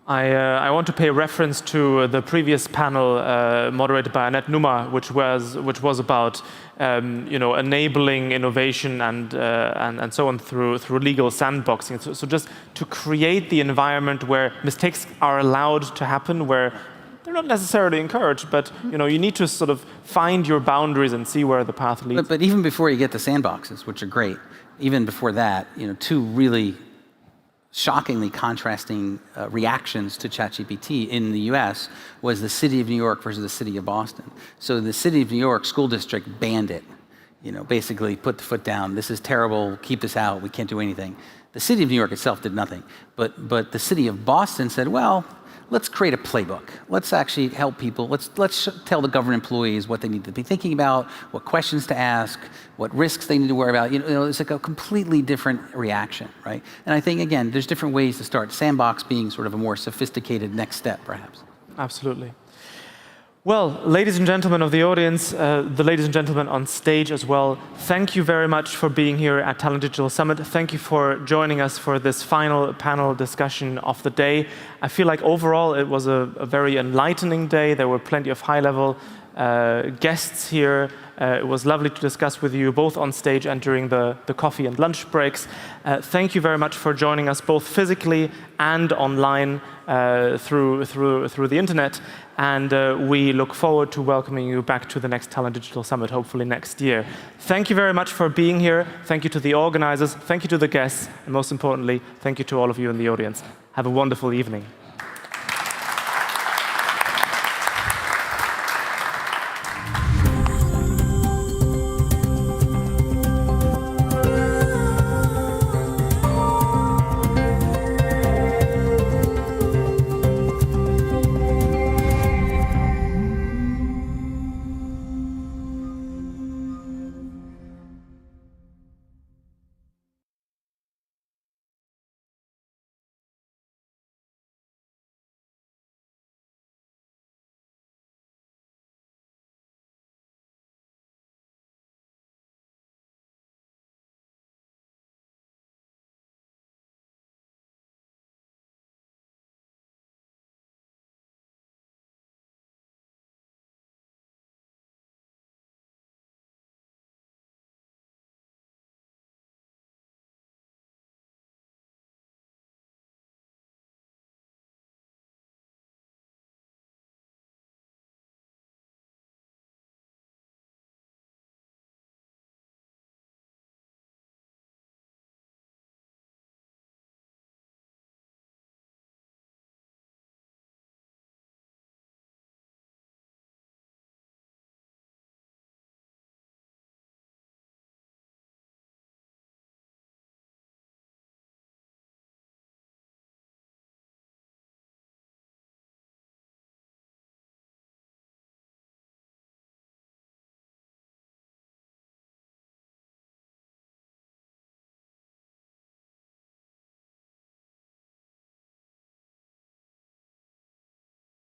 A: I want to pay reference to the previous panel moderated by Annette Nummer, which was about enabling innovation and so on through legal sandboxing. So just to create the environment where mistakes are allowed to happen, where they're not necessarily encouraged, but you need to sort of find your boundaries and see where the path leads.
K: But even before you get to sandboxes, which are great, even before that, two really shockingly contrasting reactions to ChatGPT in the US was the city of New York versus the city of Boston. So the city of New York school district banned it, basically put the foot down. This is terrible, keep this out, we can't do anything. The city of New York itself did nothing. But the city of Boston said, well, let's create a playbook. Let's actually help people. Let's tell the government employees what they need to be thinking about, what questions to ask, what risks they need to worry about. It's like a completely different reaction, right? And I think, again, there's different ways to start. Sandbox being sort of a more sophisticated next step, perhaps.
A: Absolutely. Well, ladies and gentlemen of the audience, the ladies and gentlemen on stage as well, thank you very much for being here at Tallinn Digital Summit. Thank you for joining us for this final panel discussion of the day. I feel like overall it was a very enlightening day. There were plenty of high-level guests here. It was lovely to discuss with you both on stage and during the coffee and lunch breaks. Thank you very much for joining us both physically and online through the internet. And we look forward to welcoming you back to the next Tallinn Digital Summit, hopefully next year. Thank you very much for being here. Thank you to the organizers. Thank you to the guests. And most importantly, thank you to all of you in the audience. Have a wonderful evening.